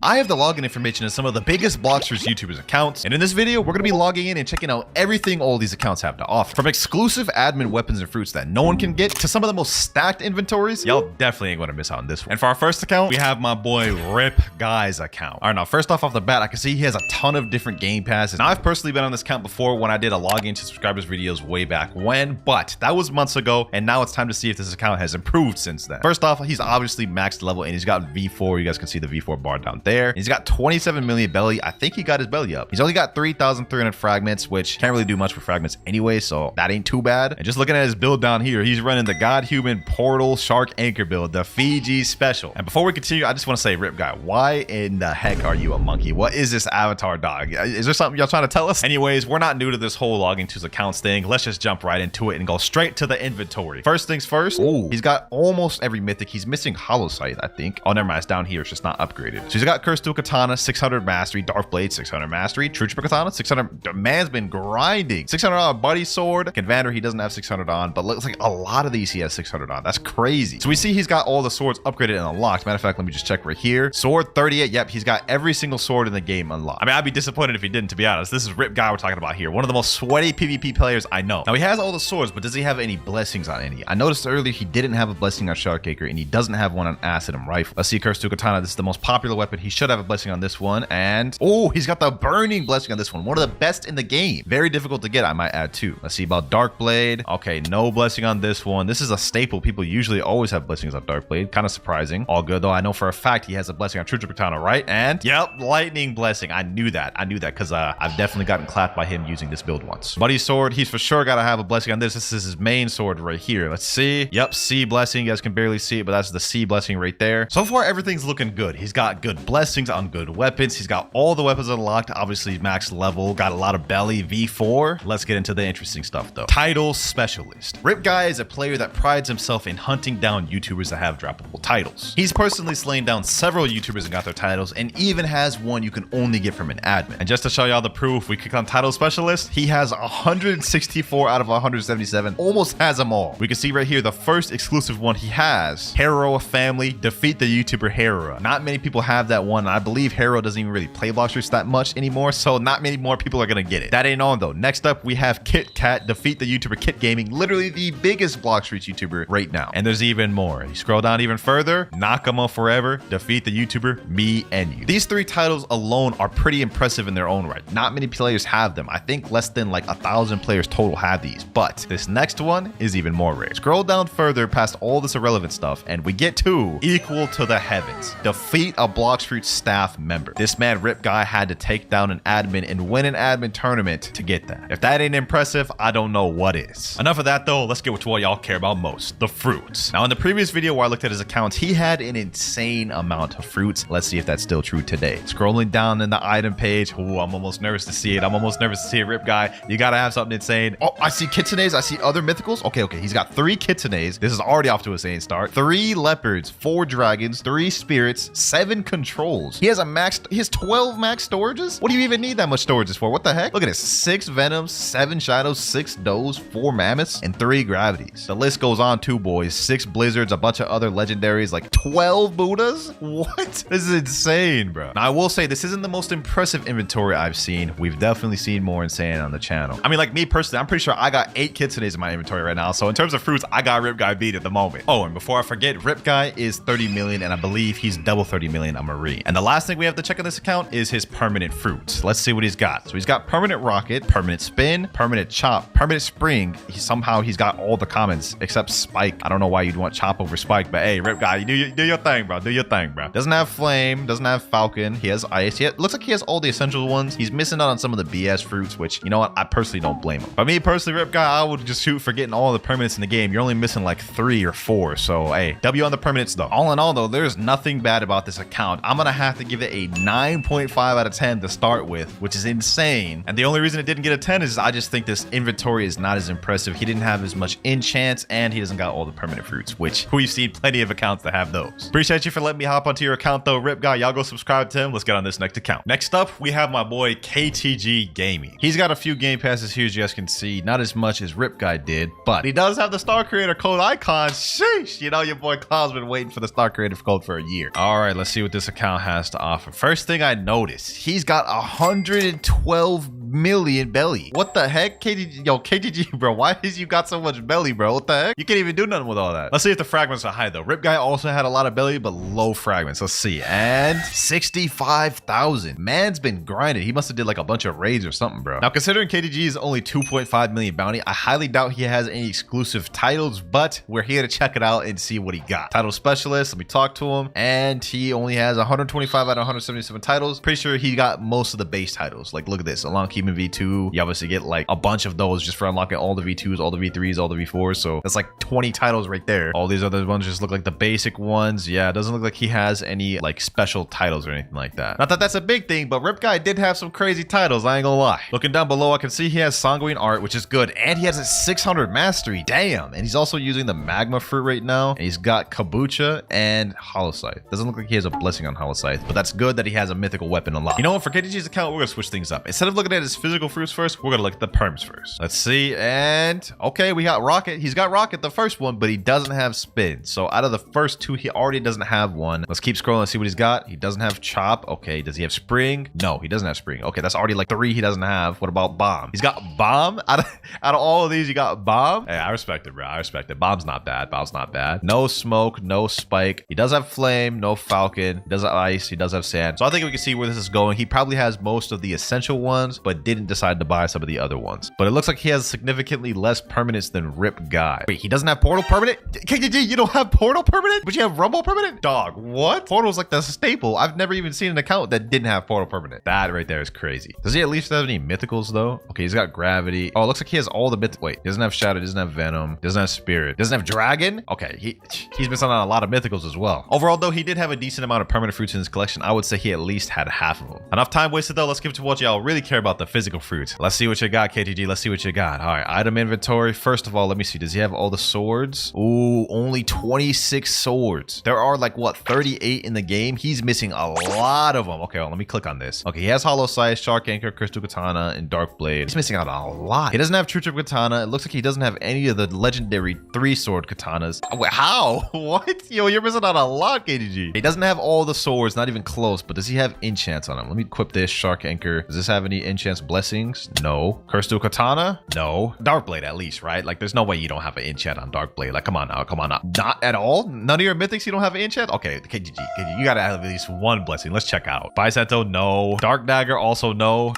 I have the login information of some of the biggest Bloxers YouTubers accounts, and in this video, we're gonna be logging in and checking out everything all these accounts have to offer. From exclusive admin weapons and fruits that no one can get, to some of the most stacked inventories, y'all definitely ain't gonna miss out on this one. And for our first account, we have my boy Rip Guy's account. All right, now first off the bat, I can see he has a ton of different game passes. Now I've personally been on this account before when I did a login to subscribers videos way back when, but that was months ago, and now it's time to see if this account has improved since then. First off, he's obviously maxed level, and he's got V4. You guys can see the V4 bar down there. He's got 27 million belly. I think he got his belly up. He's only got 3,300 fragments, which can't really do much for fragments anyway, so that ain't too bad. And just looking at his build down here, he's running the God Human Portal Shark Anchor build, the Fiji special. And before we continue, I just want to say, Rip Guy, why in the heck are you a monkey? What is this avatar dog? Is there something y'all trying to tell us? Anyways, we're not new to this whole logging to accounts thing. Let's just jump right into it and go straight to the inventory. First things first. Oh, he's got almost every mythic. He's missing Hollow Sight, I think. Oh, never mind. It's down here. It's just not upgraded. So he's got Curse Dual Katana, 600 mastery, Dark Blade, 600 mastery, True Trooper Katana, 600. The man's been grinding. 600 on Buddy Sword. Convander, he doesn't have 600 on, but looks like a lot of these he has 600 on. That's crazy. So we see he's got all the swords upgraded and unlocked. Matter of fact, let me just check right here. Sword 38. Yep, he's got every single sword in the game unlocked. I mean, I'd be disappointed if he didn't, to be honest. This is Rip Guy we're talking about here. One of the most sweaty PvP players I know. Now, he has all the swords, but does he have any blessings on any? I noticed earlier he didn't have a blessing on Shark Anchor, and he doesn't have one on Acid and Rifle. Let's see, Curse Dual Katana. This is the most popular weapon. He should have a blessing on this one. And, oh, he's got the Burning blessing on this one. One of the best in the game. Very difficult to get, I might add too. Let's see about Dark Blade. Okay, no blessing on this one. This is a staple. People usually always have blessings on Dark Blade. Kind of surprising. All good, though. I know for a fact he has a blessing on True Trooper Katana, right? And, yep, Lightning blessing. I knew that because I've definitely gotten clapped by him using this build once. Buddy Sword, he's for sure got to have a blessing on this. This is his main sword right here. Let's see. Yep, C blessing. You guys can barely see it, but that's the C blessing right there. So far, everything's looking good. He's got good blessings on good weapons. He's got all the weapons unlocked. Obviously, max level. Got a lot of belly. V4. Let's get into the interesting stuff, though. Title Specialist. Rip Guy is a player that prides himself in hunting down YouTubers that have droppable titles. He's personally slain down several YouTubers and got their titles, and even has one you can only get from an admin. And just to show y'all the proof, we click on Title Specialist. He has 164 out of 177. Almost has them all. We can see right here the first exclusive one he has. Hero Family, defeat the YouTuber Hera. Not many people have that one. I believe Hero doesn't even really play Bloxers that much anymore, so not many more people are gonna get it. That ain't on though. Next up, we have Kit Kat, defeat the YouTuber Kit Gaming, literally the biggest Bloxers YouTuber right now. And there's even more. You scroll down even further, Nakama Forever, defeat the YouTuber Me and You. These three titles alone are pretty impressive in their own right. Not many players have them. I think less than like 1,000 players total have these, but this next one is even more rare. Scroll down further past all this irrelevant stuff, and we get to Equal to the Heavens, defeat a Bloxfruit staff member. This man Rip Guy had to take down an admin and win an admin tournament to get that. If that ain't impressive, I don't know what is. Enough of that though, let's get to what y'all care about most, the fruits. Now in the previous video where I looked at his accounts, he had an insane amount of fruits. Let's see if that's still true today. Scrolling down in the item page, ooh, I'm almost nervous to see it. I'm almost nervous to see it, Rip Guy. You gotta have something insane. Oh, I see kitsunes. I see other mythicals. Okay. He's got 3 kitsunes. This is already off to a insane start. 3 leopards, 4 dragons, 3 spirits, 7 controls. He has 12 max storages. What do you even need that much storages for? What the heck? Look at this. 6 venoms, 7 shadows, 6 does, 4 mammoths, and 3 gravities. The list goes on too, boys. 6 blizzards, a bunch of other legendaries, like 12 Buddhas. What? This is insane, bro. Now I will say this isn't the most impressive inventory I've seen. We've definitely seen more insane on the channel. I mean, like me personally, I'm pretty sure I got 8 kitsunes in my inventory right now. So in terms of fruits, I got Rip Guy beat at the moment. Oh, and before I forget, Rip Guy is 30 million, and I believe he's double 30 million on Marine. And the last thing we have to check on this account is his permanent fruits. Let's see what he's got. So he's got permanent rocket, permanent spin, permanent chop, permanent spring. He's got all the commons except spike. I don't know why you'd want chop over spike, but hey, Rip Guy, you do your thing, bro. Do your thing, bro. Doesn't have flame, doesn't have falcon. He has ice. Looks like he has all the essential ones. He's missing out on some of the BS fruits, which, you know what, I personally don't blame him. But me personally, Rip Guy, I would just shoot for getting all the permanents in the game. You're only missing like 3 or 4. So hey, W on the permanents though. All in all though, there's nothing bad about this account. I'm gonna have to give it a 9.5 out of 10 to start with, which is insane. And the only reason it didn't get a 10 is I just think this inventory is not as impressive. He didn't have as much enchants, and he doesn't got all the permanent fruits, which we've seen plenty of accounts that have those. Appreciate you for letting me hop onto your account though, Rip Guy. Y'all go subscribe to him. Let's get on this next account. Next up, we have my boy KTG Gaming. He's got a few game passes here, as you guys can see. Not as much as Rip Guy did, but he does have the Star Creator code icon. Sheesh, you know your boy Cloud's been waiting for the Star Creator code for a year. All right, let's see what this account account has to offer. First thing I noticed, he's got 112 million belly. What the heck? KTG, yo, KTG, bro, why is you got so much belly, bro? What the heck? You can't even do nothing with all that. Let's see if the fragments are high though. Rip Guy also had a lot of belly, but low fragments. Let's see. And 65,000. Man's been grinding. He must have did like a bunch of raids or something, bro. Now, considering KTG is only 2.5 million bounty, I highly doubt he has any exclusive titles, but we're here to check it out and see what he got. Title specialist, let me talk to him. And he only has 125 out of 177 titles. Pretty sure he got most of the base titles. Like, look at this. Along Keeping V2, you obviously get like a bunch of those just for unlocking all the V2s, all the V3s, all the V4s. So that's like 20 titles right there. All these other ones just look like the basic ones. Yeah, it doesn't look like he has any like special titles or anything like that. Not that that's a big thing, but Rip Guy did have some crazy titles, I ain't gonna lie. Looking down below, I can see he has Sanguine Art, which is good. And he has a 600 mastery. Damn. And he's also using the magma fruit right now. And he's got Kabucha and Hollow Scythe. Doesn't look like he has a blessing on Hollow Scythe, but that's good that he has a mythical weapon unlocked. You know what? For KTG's account, we're gonna switch things up. Instead of looking at his physical fruits first, we're gonna look at the perms first. Let's see. And okay, we got Rocket. He's got Rocket, the first one, but he doesn't have Spin. So out of the first two, he already doesn't have one. Let's keep scrolling and see what he's got. He doesn't have Chop. Okay, does he have Spring? No, he doesn't have Spring. Okay, that's already like 3 he doesn't have. What about Bomb? He's got Bomb. Out of all of these, you got Bomb. Hey, I respect it, bro. I respect it. Bomb's not bad. Bomb's not bad. No Smoke, no Spike. He does have Flame, no Falcon. He does have Ice. He does have Sand. So I think we can see where this is going. He probably has most of the essential ones, but didn't decide to buy some of the other ones. But it looks like he has significantly less permanents than Rip Guy. Wait, he doesn't have Portal permanent? KTG, you don't have Portal permanent? But you have Rumble permanent? Dog, what? Portal's like the staple. I've never even seen an account that didn't have Portal permanent. That right there is crazy. Does he at least have any mythicals though? Okay, he's got Gravity. Oh, it looks like he has all the myth. Wait, he doesn't have Shadow, doesn't have Venom, doesn't have Spirit, doesn't have Dragon. Okay, he's missing on a lot of mythicals as well. Overall though, he did have a decent amount of permanent fruits in his collection. I would say he at least had half of them. Enough time wasted though. Let's give it to what y'all really care about, the physical fruits. Let's see what you got, KTG. Let's see what you got. All right, item inventory. First of all, let me see. Does he have all the swords? Ooh, only 26 swords. There are like what, 38 in the game? He's missing a lot of them. Okay, well, let me click on this. Okay, he has Hollow Scythe, Shark Anchor, Crystal Katana, and Dark Blade. He's missing out on a lot. He doesn't have True Trip Katana. It looks like he doesn't have any of the legendary 3-sword katanas. Wait, how? What? Yo, you're missing out on a lot, KTG. He doesn't have all the swords, not even close, but does he have enchants on him? Let me equip this Shark Anchor. Does this have any enchants blessings? No. Crystal Katana? No. Dark Blade at least, right? Like there's no way you don't have an enchant on Dark Blade. Like come on now, come on now. Not at all? None of your mythics you don't have an enchant? Okay, KTG, you gotta have at least one blessing. Let's check out. Biceto, no. Dark Dagger, also no.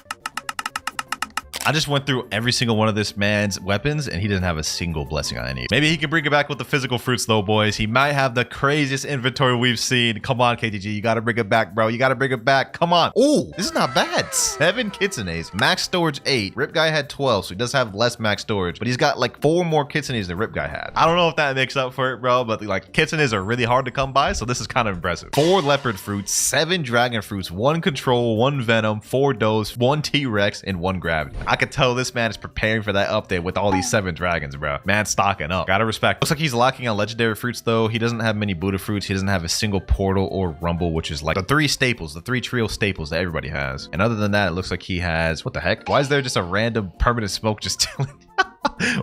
I just went through every single one of this man's weapons and he doesn't have a single blessing on any. Maybe he can bring it back with the physical fruits though, boys. He might have the craziest inventory we've seen. Come on, KTG. You got to bring it back, bro. You got to bring it back. Come on. Oh, this is not bad. 7 kitsunes. Max storage 8. Rip Guy had 12, so he does have less max storage, but he's got like 4 more kitsunes than Rip Guy had. I don't know if that makes up for it, bro, but like kitsunes are really hard to come by, so this is kind of impressive. 4 leopard fruits, 7 dragon fruits, 1 control, 1 venom, 4 dose, 1 T-Rex, and 1 gravity. I could tell this man is preparing for that update with all these 7 dragons, bro. Man, stocking up. Gotta respect. Looks like he's lacking on legendary fruits though. He doesn't have many Buddha fruits. He doesn't have a single portal or rumble, which is like the 3 staples, the 3 trio staples that everybody has. And other than that, it looks like he has, what the heck? Why is there just a random permanent smoke just chilling?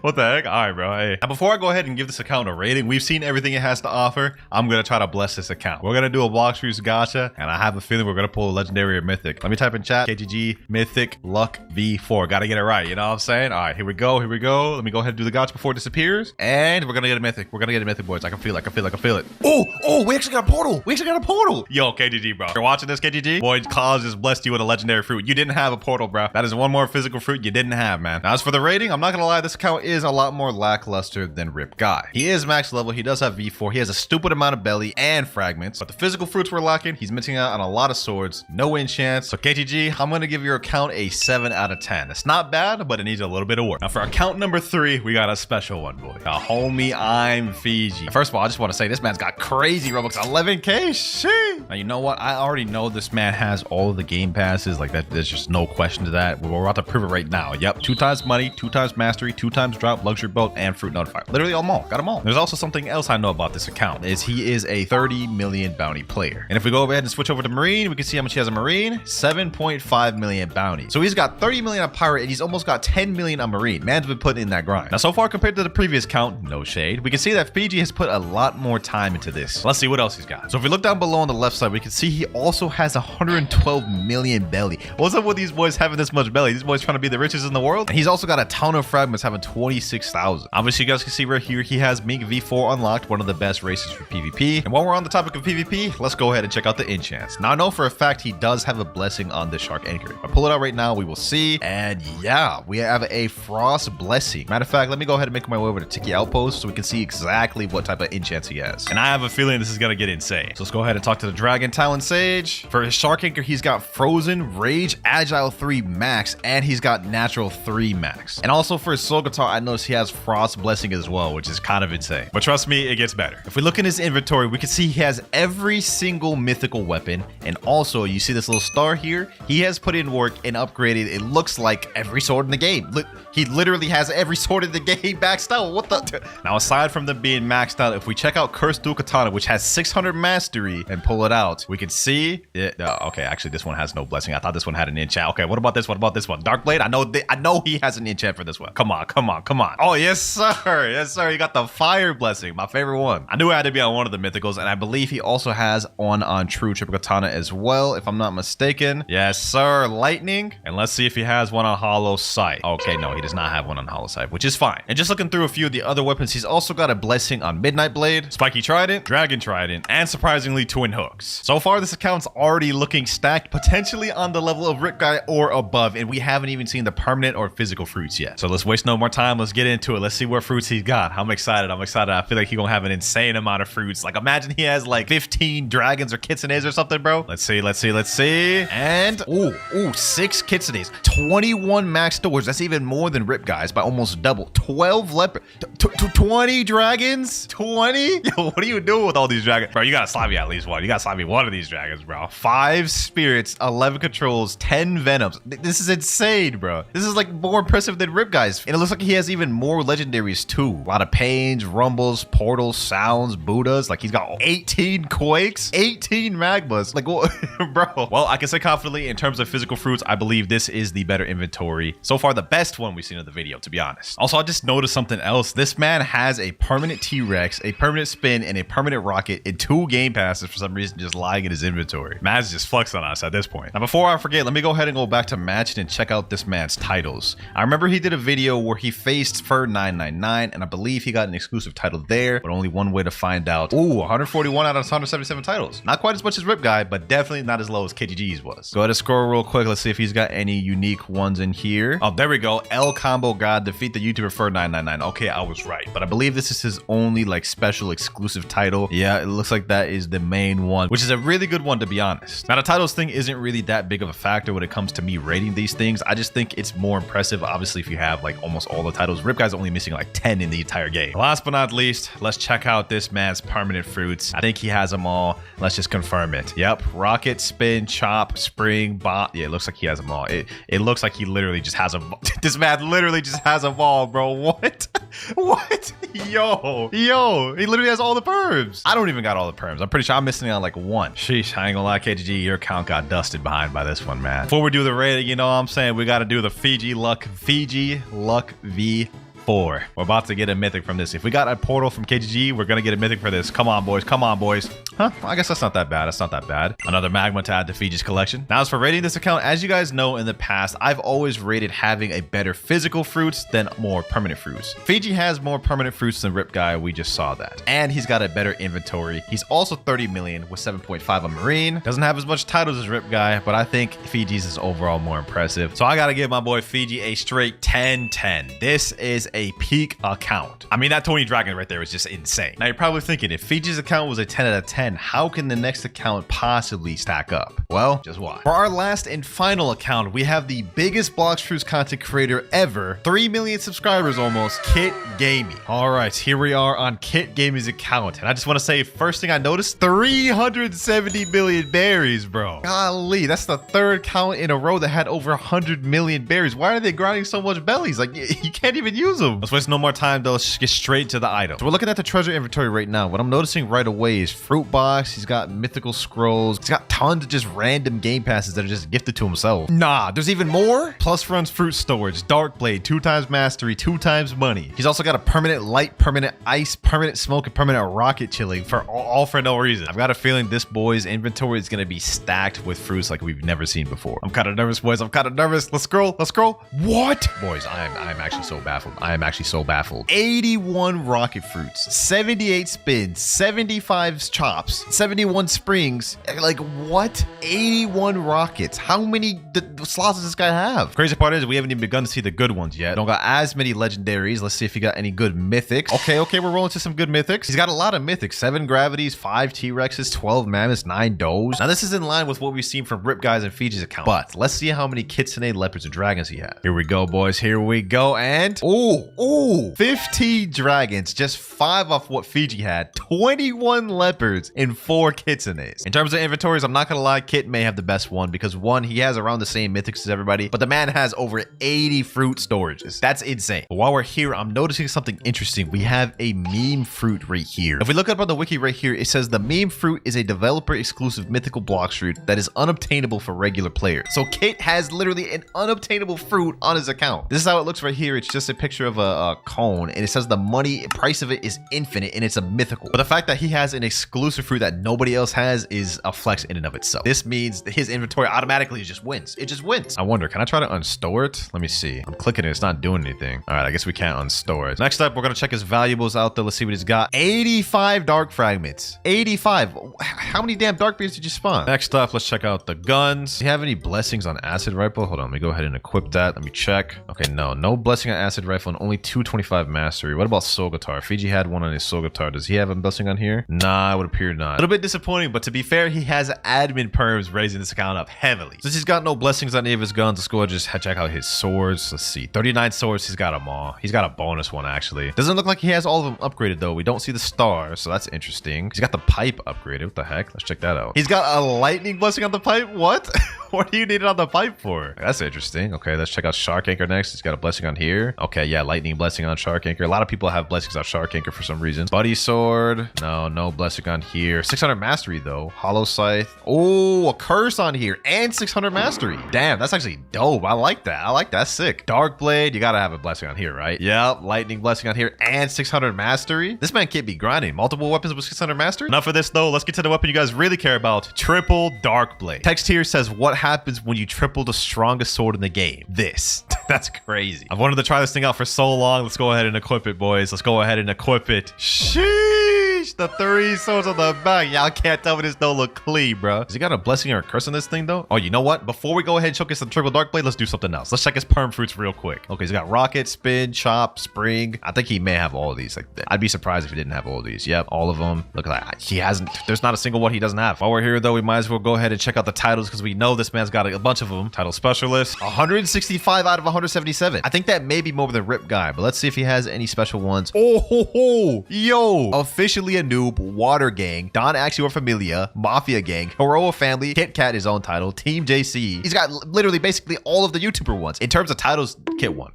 What the heck? All right, bro. Hey. Now, before I go ahead and give this account a rating, we've seen everything it has to offer. I'm going to try to bless this account. We're going to do a Blox Fruits gacha, and I have a feeling we're going to pull a legendary or mythic. Let me type in chat, KTG, mythic, luck, V4. Got to get it right. You know what I'm saying? All right, here we go. Here we go. Let me go ahead and do the gacha before it disappears. And we're going to get a mythic. We're going to get a mythic, boys. I can feel it. I can feel it. I can feel it. Oh, we actually got a portal. We actually got a portal. Yo, KTG, bro. You're watching this, KTG? WinterKloudz just blessed you with a legendary fruit. You didn't have a portal, bro. That is one more physical fruit you didn't have, man. Now, as for the rating, I'm not going to lie. This account is a lot more lackluster than Rip Guy. He is max level. He does have V4. He has a stupid amount of belly and fragments, but the physical fruits we're lacking. He's missing out on a lot of swords, no enchants. So KTG, I'm going to give your account a 7 out of 10. It's not bad, but it needs a little bit of work. Now for account number 3, we got a special one, boy. Now, homie, I'm Fiji. First of all, I just want to say this man's got crazy Robux, 11K. Shit. Now, you know what? I already know this man has all of the game passes. Like that, there's just no question to that. We're about to prove it right now. Yep. 2 times money, 2 times mastery, 2 times drop, luxury boat, and fruit notifier. Literally all them all. Got them all. There's also something else I know about this account is he is a 30 million bounty player. And if we go ahead and switch over to Marine, we can see how much he has a Marine. 7.5 million bounty. So he's got 30 million on Pirate and he's almost got 10 million on Marine. Man's been putting in that grind. Now, so far compared to the previous count, no shade, we can see that Fiji has put a lot more time into this. Let's see what else he's got. So if we look down below on the left side, we can see he also has 112 million belly. What's up with these boys having this much belly? These boys trying to be the richest in the world? And he's also got a ton of fragments having 26,000. Obviously, you guys can see right here, he has Mink V4 unlocked, one of the best races for PvP. And while we're on the topic of PvP, let's go ahead and check out the enchants. Now, I know for a fact he does have a blessing on this shark anchor. If I pull it out right now, we will see. And yeah, we have a frost blessing. Matter of fact, let me go ahead and make my way over to Tiki Outpost so we can see exactly what type of enchants he has. And I have a feeling this is gonna get insane. So let's go ahead and talk to the Dragon Talon Sage. For his shark anchor, he's got Frozen, Rage, Agile 3 max, and he's got Natural 3 max. And also for his soul guitar, I noticed he has Frost blessing as well, which is kind of insane. But trust me, it gets better. If we look in his inventory, we can see he has every single mythical weapon. And also, you see this little star here? He has put in work and upgraded, it looks like, every sword in the game. Look, he literally has every sword in the game maxed out. What the? Now, aside from them being maxed out, if we check out Cursed Dual Katana, which has 600 mastery, and pull it out, we can see it. Okay, actually, this one has no blessing. I thought this one had an enchant. Okay, what about this one? What about this one? Darkblade? I know he has an enchant for this one. Come on, come on, come on. Oh, yes, sir. Yes, sir. He got the fire blessing, my favorite one. I knew it had to be on one of the mythicals, and I believe he also has one on True Triple Katana as well, if I'm not mistaken. Yes, sir. Lightning. And let's see if he has one on Hollow Sight. Okay, no, he does not have one on Hollow Sight, which is fine. And just looking through a few of the other weapons, he's also got a blessing on Midnight Blade, Spiky Trident, Dragon Trident, and surprisingly, Twin Hooks. So far, this account's already looking stacked, potentially on the level of Rip Guy or above, and we haven't even seen the permanent or physical fruits yet. So let's waste no more time. Let's get into it. Let's see what fruits he's got. I'm excited. I'm excited. I feel like he's gonna have an insane amount of fruits. Like, imagine he has like 15 dragons or kitsunes or something, bro. Let's see, let's see, let's see. And, ooh, 6 kitsunes, 21 max doors. That's even more than Rip Guys by almost double. 12 leopard, 20 dragons? 20? Yo, what are you doing with all these dragons? Bro, you gotta slap me at least one. You gotta slap me one of these dragons, bro. 5 spirits, 11 controls, 10 venoms. This is insane, bro. This is like more impressive than Rip Guys. And it looks like he has even more legendaries too. A lot of pains, rumbles, portals, sounds, Buddhas. Like, he's got 18 quakes, 18 magmas. Like, what? Bro. Well, I can say confidently in terms of physical fruits, I believe this is the better inventory. So far, the best one we've seen in the video, to be honest. Also, I just noticed something else. This man has a permanent T-Rex, a permanent spin, and a permanent rocket, and 2 game passes for some reason just lying in his inventory. Man's just flexing on us at this point. Now, before I forget, let me go ahead and go back to matching and check out this man's titles. I remember he did a video where he faced Fur 999, and I believe he got an exclusive title there, but only one way to find out. Ooh, 141 out of 177 titles. Not quite as much as Rip Guy, but definitely not as low as KTG's was. Go ahead and scroll real quick. Let's see if he's got any unique ones in here. Oh, there we go. El Combo God, defeat the YouTuber Fur 999. Okay, I was right, but I believe this is his only like special exclusive title. Yeah, it looks like that is the main one, which is a really good one, to be honest. Now, the titles thing isn't really that big of a factor when it comes to me rating these things. I just think it's more impressive, obviously, if you have like almost all the titles. Rip Guy's only missing like 10 in the entire game. Last but not least, let's check out this man's permanent fruits. I think he has them all. Let's just confirm it. Yep, rocket, spin, chop, spring, bot. Yeah, it looks like he has them all. It looks like he literally just has them. This man literally just has them all, bro. What? What? Yo, he literally has all the perms. I don't even got all the perms. I'm pretty sure I'm missing out on like 1. Sheesh, I ain't gonna lie, KTG, your account got dusted behind by this one, man. Before we do the rating, you know what I'm saying? We gotta do the Fiji Luck V4. We're about to get a mythic from this. If we got a portal from KTG, we're gonna get a mythic for this. Come on, boys. Come on, boys. Huh? I guess that's not that bad. That's not that bad. Another magma to add to Fiji's collection. Now, as for rating this account, as you guys know, in the past, I've always rated having a better physical fruits than more permanent fruits. Fiji has more permanent fruits than Rip Guy. We just saw that. And he's got a better inventory. He's also 30 million with 7.5 on Marine. Doesn't have as much titles as Rip Guy, but I think Fiji's is overall more impressive. So I gotta give my boy Fiji a straight 10-10. This is a peak account. I mean, that Tony Dragon right there is just insane. Now, you're probably thinking, if Fiji's account was a 10 out of 10, how can the next account possibly stack up? Well, just watch. For our last and final account, we have the biggest Blox Fruits content creator ever, 3 million subscribers almost, Kit Gaming. All right, here we are on Kit Gaming's account, and I just want to say, first thing I noticed, 370 million berries, bro. Golly, that's the 3rd count in a row that had over 100 million berries. Why are they grinding so much bellies? Like, you can't even use them. awesome. Let's waste no more time though. Let's just get straight to the item. So we're looking at the treasure inventory right now. What I'm noticing right away is fruit box. He's got mythical scrolls. He's got tons of just random game passes that are just gifted to himself. Nah, there's even more. Plus runs fruit storage, dark blade, 2 times mastery, 2 times money. He's also got a permanent light, permanent ice, permanent smoke, and permanent rocket chilling for all for no reason. I've got a feeling this boy's inventory is gonna be stacked with fruits like we've never seen before. I'm kind of nervous, boys. I'm kind of nervous. Let's scroll. Let's scroll. What? Boys, I'm actually so baffled. I am actually so baffled. 81 rocket fruits, 78 spins, 75 chops, 71 springs. Like what? 81 rockets. How many slots does this guy have? Crazy part is we haven't even begun to see the good ones yet. Don't got as many legendaries. Let's see if he got any good mythics. Okay, we're rolling to some good mythics. He's got a lot of mythics. 7 gravities, 5 T-Rexes, 12 mammoths, 9 does. Now this is in line with what we've seen from Rip Guys and Fiji's account. But let's see how many kitsune, leopards, and dragons he has. Here we go, boys. Here we go. And 15 dragons. Just 5 off what Fiji had. 21 leopards and 4 kitsunes. In terms of inventories, I'm not gonna lie, Kit may have the best one because one, he has around the same mythics as everybody, but the man has over 80 fruit storages. That's insane. But while we're here, I'm noticing something interesting. We have a meme fruit right here. If we look up on the wiki right here, it says the meme fruit is a developer exclusive mythical Blox fruit that is unobtainable for regular players. So Kit has literally an unobtainable fruit on his account. This is how it looks right here. It's just a picture of a cone, and it says the money price of it is infinite, and it's a mythical. But the fact that he has an exclusive fruit that nobody else has is a flex in and of itself. This means that his inventory automatically just wins. It just wins. I wonder, can I try to unstore it? Let me see. I'm clicking it. It's not doing anything. All right, I guess we can't unstore it. Next up, we're gonna check his valuables out there. Let's see what he's got. 85 dark fragments. 85. How many damn dark beams did you spawn? Next up, let's check out the guns. Do you have any blessings on acid rifle? Hold on, let me go ahead and equip that. Let me check. Okay, no blessing on acid rifle and only 225 mastery. What about soul guitar? Fiji had one on his soul guitar. Does he have a blessing on here? Nah, it would appear not. A little bit disappointing, but to be fair, he has admin perms raising this account up heavily. Since he's got no blessings on any of his guns, let's go ahead and just check out his swords. Let's see. 39 swords. He's got them all. He's got a bonus one, actually. Doesn't look like he has all of them upgraded, though. We don't see the stars, so that's interesting. He's got the pipe upgraded. What the heck? Let's check that out. He's got a lightning blessing on the pipe? What? What do you need it on the pipe for? That's interesting. Okay, let's check out Shark Anchor next. He's got a blessing on here. Okay, yeah, lightning blessing on Shark Anchor. A lot of people have blessings on Shark Anchor for some reason. Buddy sword. No blessing on here. 600 mastery though. Hollow scythe. Oh, a curse on here and 600 mastery. Damn, that's actually dope. I like that. I like that. That's sick. Dark blade. You gotta have a blessing on here, right? Yep. Lightning blessing on here and 600 mastery. This man can't be grinding. Multiple weapons with 600 mastery. Enough of this though. Let's get to the weapon you guys really care about. Triple dark blade. Text here says what happens when you triple the strongest sword in the game. This. That's crazy. I've wanted to try this thing out for so long. Let's go ahead and equip it, boys. Let's go ahead and equip it. Sheesh. The 3 swords on the back. Y'all can't tell me this don't look clean, bro. Has he got a blessing or a curse on this thing, though? Oh, you know what? Before we go ahead and showcase the triple dark blade, let's do something else. Let's check his perm fruits real quick. Okay, he's got rocket, spin, chop, spring. I think he may have all of these. Like, I'd be surprised if he didn't have all of these. Yep, all of them. Look at that. He hasn't. There's not a single one he doesn't have. While we're here, though, we might as well go ahead and check out the titles because we know this man's got a bunch of them. Title specialist. 165 out of 177. I think that may be more than Rip Guy, but let's see if he has any special ones. Oh, ho, ho. Yo. Officially a noob. Water Gang. Don Axio Familia. Mafia Gang. Heroa Family. Kit Kat, his own title. Team JC. He's got literally basically all of the YouTuber ones. In terms of titles, Kit 1.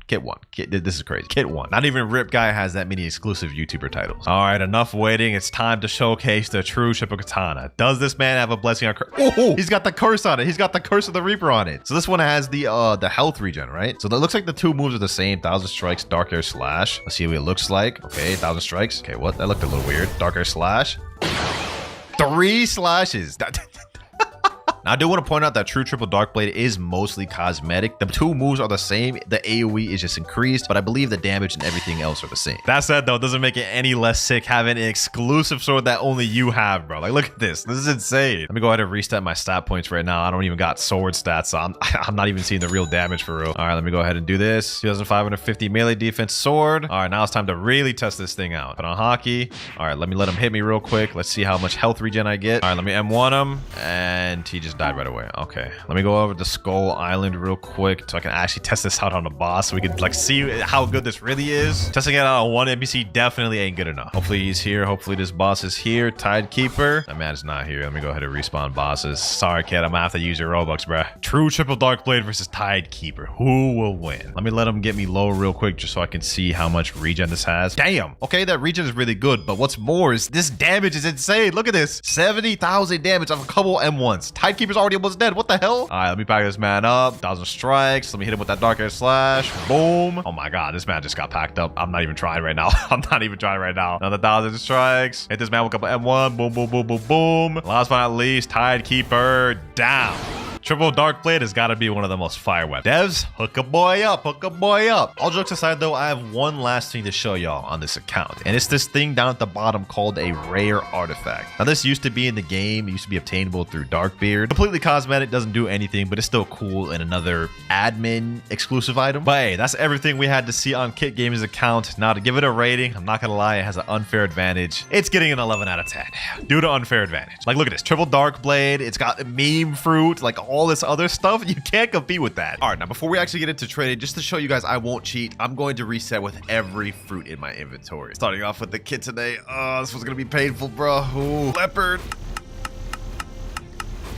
This is crazy. Kit 1. Not even Rip Guy has that many exclusive YouTuber titles. All right, enough waiting. It's time to showcase the true triple katana. Does this man have a blessing on curse? Oh, he's got the curse on it. He's got the curse of the Reaper on it. So this one has the health regen, right? So that looks like the 2 moves are the same. 1000 strikes, dark air slash. Let's see what it looks like. Okay, 1000 strikes. Okay, what? That looked a little weird. Dark air slash. 3 slashes. Now, I do want to point out that True Triple Dark Blade is mostly cosmetic. The 2 moves are the same. The AoE is just increased, but I believe the damage and everything else are the same. That said, though, it doesn't make it any less sick having an exclusive sword that only you have, bro. Like, look at this. This is insane. Let me go ahead and reset my stat points right now. I don't even got sword stats, so I'm not even seeing the real damage for real. All right, let me go ahead and do this. 2,550 melee defense sword. All right, now it's time to really test this thing out. Put on hockey. All right, let him hit me real quick. Let's see how much health regen I get. All right, let me M1 him, and he just just died right away. Okay, let me go over to Skull Island real quick so I can actually test this out on the boss so we can like see how good this really is. Testing it out on one NPC definitely ain't good enough. Hopefully he's here. Hopefully this boss is here. Tidekeeper. That man's not here. Let me go ahead and respawn bosses. Sorry, kid. I'm gonna have to use your Robux, bruh. True triple dark blade versus Tidekeeper. Who will win? Let me let him get me low real quick just so I can see how much regen this has. Damn. Okay, that regen is really good, but what's more is this damage is insane. Look at this. 70,000 damage off a couple M1s. Tidekeeper's already almost dead. What the hell? All right, let me back this man up. 1,000 strikes. Let me hit him with that dark air slash. Boom. Oh my god, this man just got packed up. I'm not even trying right now. I'm not even trying right now. Another 1,000 strikes. Hit this man with a couple M1. Boom, boom, boom, boom, boom. Last but not least, Tidekeeper down. Triple Dark Blade has got to be one of the most fire weapons. Devs, hook a boy up, hook a boy up. All jokes aside though, I have one last thing to show y'all on this account. And it's this thing down at the bottom called a rare artifact. Now this used to be in the game. It used to be obtainable through Darkbeard. Completely cosmetic, doesn't do anything, but it's still cool and another admin exclusive item. But hey, that's everything we had to see on KTG Gaming's account. Now to give it a rating, I'm not gonna lie, it has an unfair advantage. It's getting an 11 out of 10 due to unfair advantage. Like look at this, Triple Dark Blade. It's got meme fruit, like all this other stuff. You can't compete with that. All right, now before we actually get into trading, just to show you guys I won't cheat, I'm going to reset with every fruit in my inventory. Starting off with the kit today. Oh, this was gonna be painful, bro. Ooh, leopard.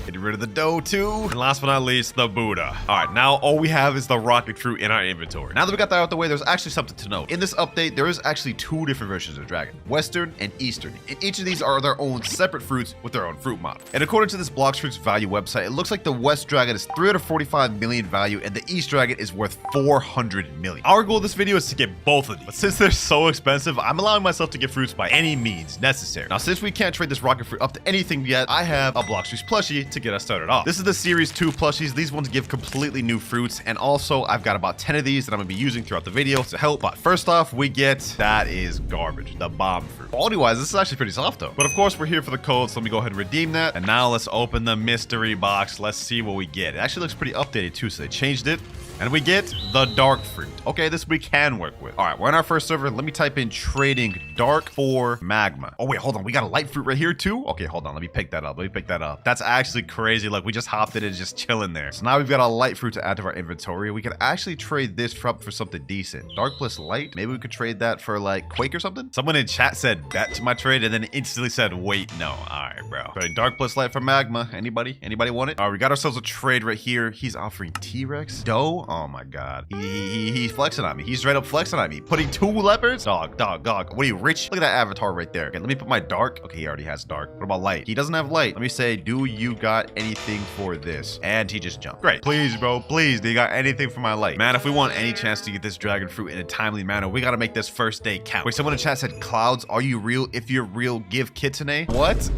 Getting rid of the dough too. And last but not least, the Buddha. All right, now all we have is the rocket fruit in our inventory. Now that we got that out the way, there's actually something to note. In this update, there is actually two different versions of dragon, Western and Eastern. And each of these are their own separate fruits with their own fruit model. And according to this Blox Fruits value website, it looks like the West Dragon is 345 million value and the East Dragon is worth 400 million. Our goal of this video is to get both of these, but since they're so expensive, I'm allowing myself to get fruits by any means necessary. Now, since we can't trade this rocket fruit up to anything yet, I have a Blox Fruits plushie to get us started off. This is the Series 2 plushies. These ones give completely new fruits, and also I've got about 10 of these that I'm gonna be using throughout the video to help. But first off, we get, that is garbage, the bomb fruit. Quality-wise, this is actually pretty soft though. But of course, we're here for the code, so let me go ahead and redeem that. And now let's open the mystery box. Let's see what we get. It actually looks pretty updated too, so they changed it. And we get the dark fruit. Okay, this we can work with. All right, we're in our first server. Let me type in trading dark for magma. Oh wait, hold on. We got a light fruit right here too. Okay, hold on. Let me pick that up. Let me pick that up. That's actually crazy. Like we just hopped in and just chilling there. So now we've got a light fruit to add to our inventory. We could actually trade this for something decent. Dark plus light. Maybe we could trade that for like Quake or something. Someone in chat said bet to my trade and then instantly said, wait, no. All right, bro. Trade dark plus light for magma. Anybody? Anybody want it? All right, we got ourselves a trade right here. He's offering T-Rex. Dough. Oh my God. He's flexing on me. He's straight up flexing on me. Putting 2 leopards? Dog. What are you, rich? Look at that avatar right there. Okay, let me put my dark. Okay, he already has dark. What about light? He doesn't have light. Let me say, do you got anything for this? And he just jumped. Great. Please, bro. Please. Do you got anything for my light? Man, if we want any chance to get this dragon fruit in a timely manner, we got to make this first day count. Wait, someone in chat said, Clouds, are you real? If you're real, give Kitsune. What?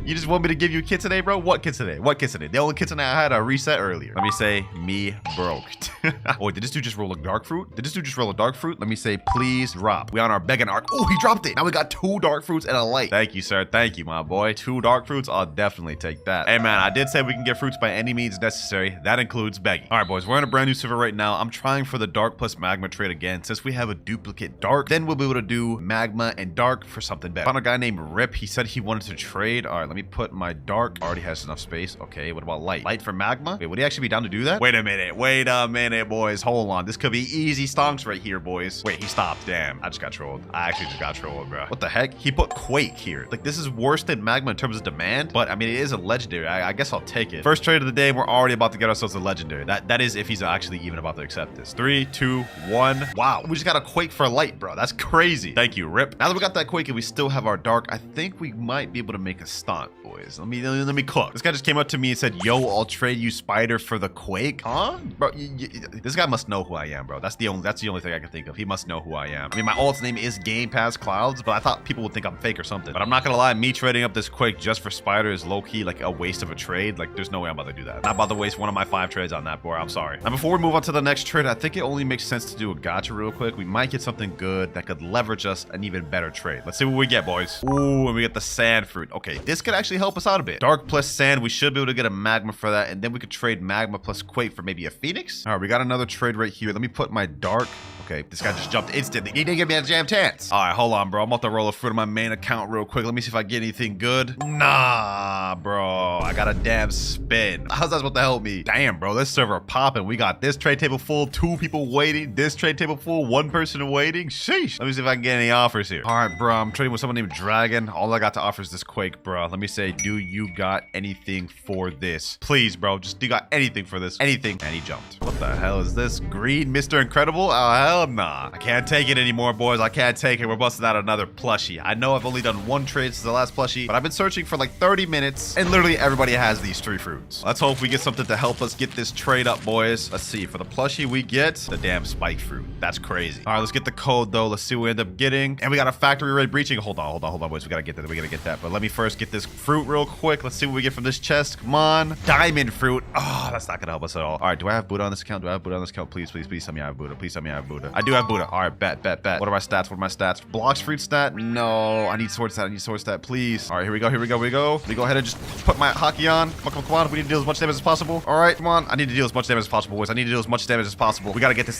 You just want me to give you Kitsune, bro? What Kitsune? What Kitsune? The only Kitsune I had a reset earlier. Let me say, me broke. Oh, did this dude just roll a dark fruit? Did this dude just roll a dark fruit? Let me say, please drop. We on our begging arc. Oh, he dropped it. Now we got 2 dark fruits and a light. Thank you, sir. Thank you, my boy. 2 dark fruits. I'll definitely take that. Hey, man, I did say we can get fruits by any means necessary. That includes begging. All right, boys, we're in a brand new server right now. I'm trying for the dark plus magma trade again. Since we have a duplicate dark, then we'll be able to do magma and dark for something better. Found a guy named Rip. He said he wanted to trade. All right, let me put my dark. Already has enough space. Okay, what about light? Light for magma? Wait, would he actually be down to do that? Wait a minute, boys. Hold on. This could be easy stonks right here, boys. Wait, he stopped. Damn, I just got trolled. I actually just got trolled, bro. What the heck? He put Quake here. Like, this is worse than magma in terms of demand, but I mean, it is a legendary. I guess I'll take it. First trade of the day, we're already about to get ourselves a legendary. That is if he's actually even about to accept this. 3, 2, 1. Wow, we just got a Quake for light, bro. That's crazy. Thank you, Rip. Now that we got that Quake and we still have our dark, I think we might be able to make a stonk, boys. Let me cook. This guy just came up to me and said, yo, I'll trade you Spider for the Quake. Huh? Bro, this guy must know who I am, bro. That's the only thing I can think of. He must know who I am. I mean, my alt's name is Game Pass Clouds, but I thought people would think I'm fake or something. But I'm not gonna lie, me trading up this Quake just for Spider is low-key like a waste of a trade. Like, there's no way I'm about to do that. I'm not about to waste one of my 5 trades on that, boy. I'm sorry. Now, before we move on to the next trade, I think it only makes sense to do a gacha real quick. We might get something good that could leverage us an even better trade. Let's see what we get, boys. Ooh, and we get the sand fruit. Okay, this could actually help us out a bit. Dark plus sand, we should be able to get a magma for that, and then we could trade magma plus Quake for maybe a Phoenix. All right, we got another trade right here. Let me put my dark. Okay, this guy just jumped instantly. He didn't give me a jam chance. All right, hold on, bro. I'm about to roll a fruit on my main account real quick. Let me see if I get anything good. Nah, bro. I got a damn spin. How's that supposed to help me? Damn, bro, this server popping. We got this trade table full, 2 people waiting. This trade table full, 1 person waiting. Sheesh. Let me see if I can get any offers here. All right, bro, I'm trading with someone named Dragon. All I got to offer is this Quake, bro. Let me say, do you got anything for this? Please, bro, just do you got anything for this? Anything. And he jumped. What the hell is this? Green Mr. Incredible? Oh, hell nah. I can't take it anymore, boys. I can't take it. We're busting out another plushie. I know I've only done 1 trade since the last plushie, but I've been searching for like 30 minutes, and literally everybody has these 3 fruits. Let's hope we get something to help us get this trade up, boys. Let's see. For the plushie, we get the damn spike fruit. That's crazy. All right, let's get the code, though. Let's see what we end up getting. And we got a factory raid breaching. Hold on, boys. We gotta get that. We gotta get that. But let me first get this fruit real quick. Let's see what we get from this chest. Come on. Diamond fruit. Oh, that's not gonna help us at all. All right, do I have Buddha on this account? Do I have Buddha on this account? Please, please, please tell me I have Buddha. Please tell me I have Buddha. I do have Buddha. All right, bet. What are my stats? Blox fruit stat? No, I need sword stat. Please. All right, here we go. Let me go ahead and just put my hockey on. Come on. We need to deal as much damage as possible. All right, come on. I need to deal as much damage as possible, boys. We gotta get this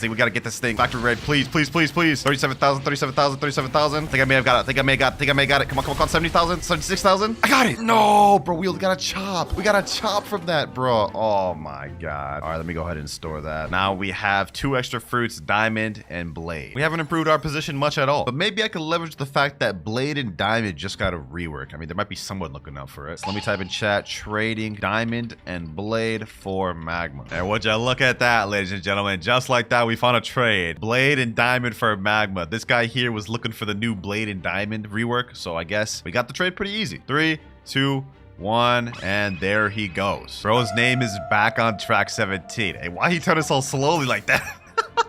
thing. Factory raid, please. 37,000. Think I may have got it. Come on. 70,000, 76,000. I got it. No, bro. We got a chop. We got a chop from that, bro. Oh my god. All right, let me go ahead and store that. Now we have 2 extra fruits, diamond and blade. We haven't improved our position much at all, but maybe I could leverage the fact that blade and diamond just got a rework. I mean, there might be someone looking out for it. So let me type in chat, trading diamond and blade for magma. And would you look at that, ladies and gentlemen? Just like that, we found a trade. Blade and diamond for magma. This guy here was looking for the new blade and diamond rework, so I guess we got the trade pretty easy. 3, 2, 1, and there he goes. Bro's name is back on track 17. Hey, why he turning so slowly like that?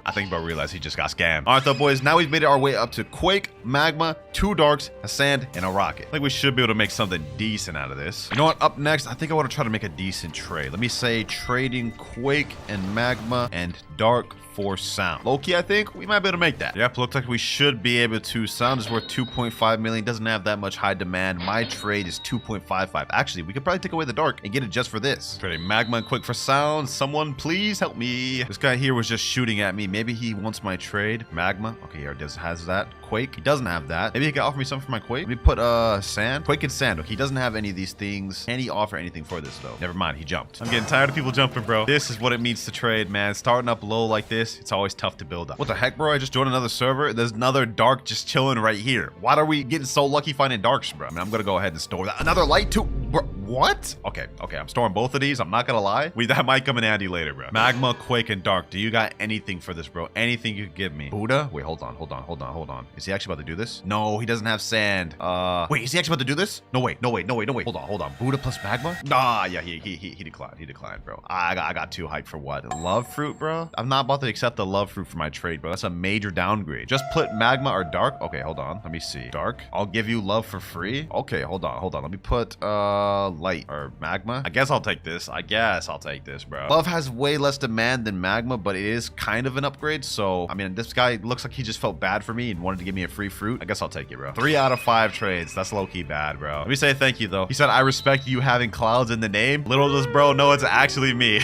I think bro realized he just got scammed. All right, though, boys. Now we've made our way up to Quake, Magma, 2 Darks, a Sand, and a Rocket. I think we should be able to make something decent out of this. You know what? Up next, I think I want to try to make a decent trade. Let me say trading Quake and Magma and Dark for sound. Low-key, I think we might be able to make that. Yep, looks like we should be able to. Sound is worth 2.5 million. Doesn't have that much high demand. My trade is 2.55. Actually, we could probably take away the dark and get it just for this. Trading magma and quick for sound. Someone please help me. This guy here was just shooting at me. Maybe he wants my trade. Magma. Okay, he already has that. Quake. He doesn't have that. Maybe he can offer me something for my Quake. Let me put sand. Quake and sand. Okay, he doesn't have any of these things. Can he offer anything for this though? Never mind, he jumped. I'm getting tired of people jumping, bro. This is what it means to trade, man. Starting up low like this, it's always tough to build up. What the heck, bro? I just joined another server. There's another dark just chilling right here. Why are we getting so lucky finding darks, bro? I mean, I'm gonna go ahead and store that. Another light too. Bro, what? Okay, I'm storing both of these. I'm not gonna lie. That might come in handy later, bro. Magma, Quake, and Dark. Do you got anything for this, bro? Anything you could give me? Buddha? Wait, hold on. Is he actually about to do this? No, he doesn't have sand. Wait, is he actually about to do this? No, wait. Hold on. Buddha plus Magma? Nah, yeah, he declined. He declined, bro. I got too hyped for what? Love fruit, bro? I'm not about to accept the love fruit for my trade, bro. That's a major downgrade. Just put Magma or Dark. Okay, hold on. Let me see. Dark. I'll give you love for free. Okay, hold on. Let me put light or Magma. I guess I'll take this. Bro. Love has way less demand than Magma, but it is kind of an upgrade. So, I mean, this guy looks like he just felt bad for me and wanted to give me a free fruit. I guess I'll take it, bro. 3 out of 5 trades. That's low-key bad, bro. Let me say thank you, though. He said, I respect you having clouds in the name. Little does bro know it's actually me.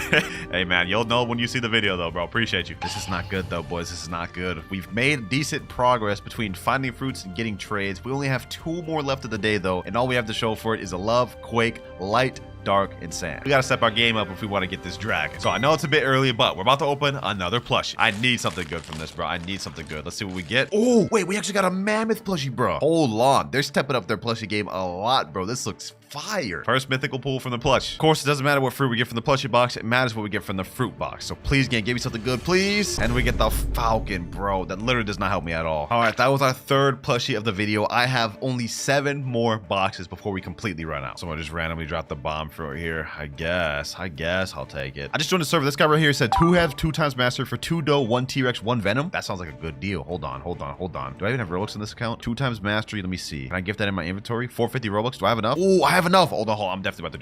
Hey, man, you'll know when you see the video, though, bro. Appreciate you. This is not good, though, boys. This is not good. We've made decent progress between finding fruits and getting trades. We only have 2 more left of the day, though, and all we have to show for it is a love, Quake, light, Dark, and sand. We gotta step our game up if we want to get this dragon. So I know it's a bit early, but we're about to open another plushie. I need something good from this, bro. I need something good. Let's see what we get. Oh, wait, we actually got a mammoth plushie, bro. Hold on. They're stepping up their plushie game a lot, bro. This looks fire. First mythical pull from the plush. Of course, it doesn't matter what fruit we get from the plushie box. It matters what we get from the fruit box. So please, game, give me something good, please. And we get the falcon, bro. That literally does not help me at all. All right, that was our 3rd plushie of the video. I have only 7 more boxes before we completely run out. Someone just randomly dropped the bomb fruit here. I guess I'll take it. I just joined the server. This guy right here said 2 have 2 times master for 2 dough, 1 T-Rex, 1 venom. That sounds like a good deal. Hold on. Do I even have Robux in this account? 2 times mastery. Let me see. Can I gift that in my inventory? 450 Robux. Do I have enough? Oh, I have enough. Hold on. I'm definitely about to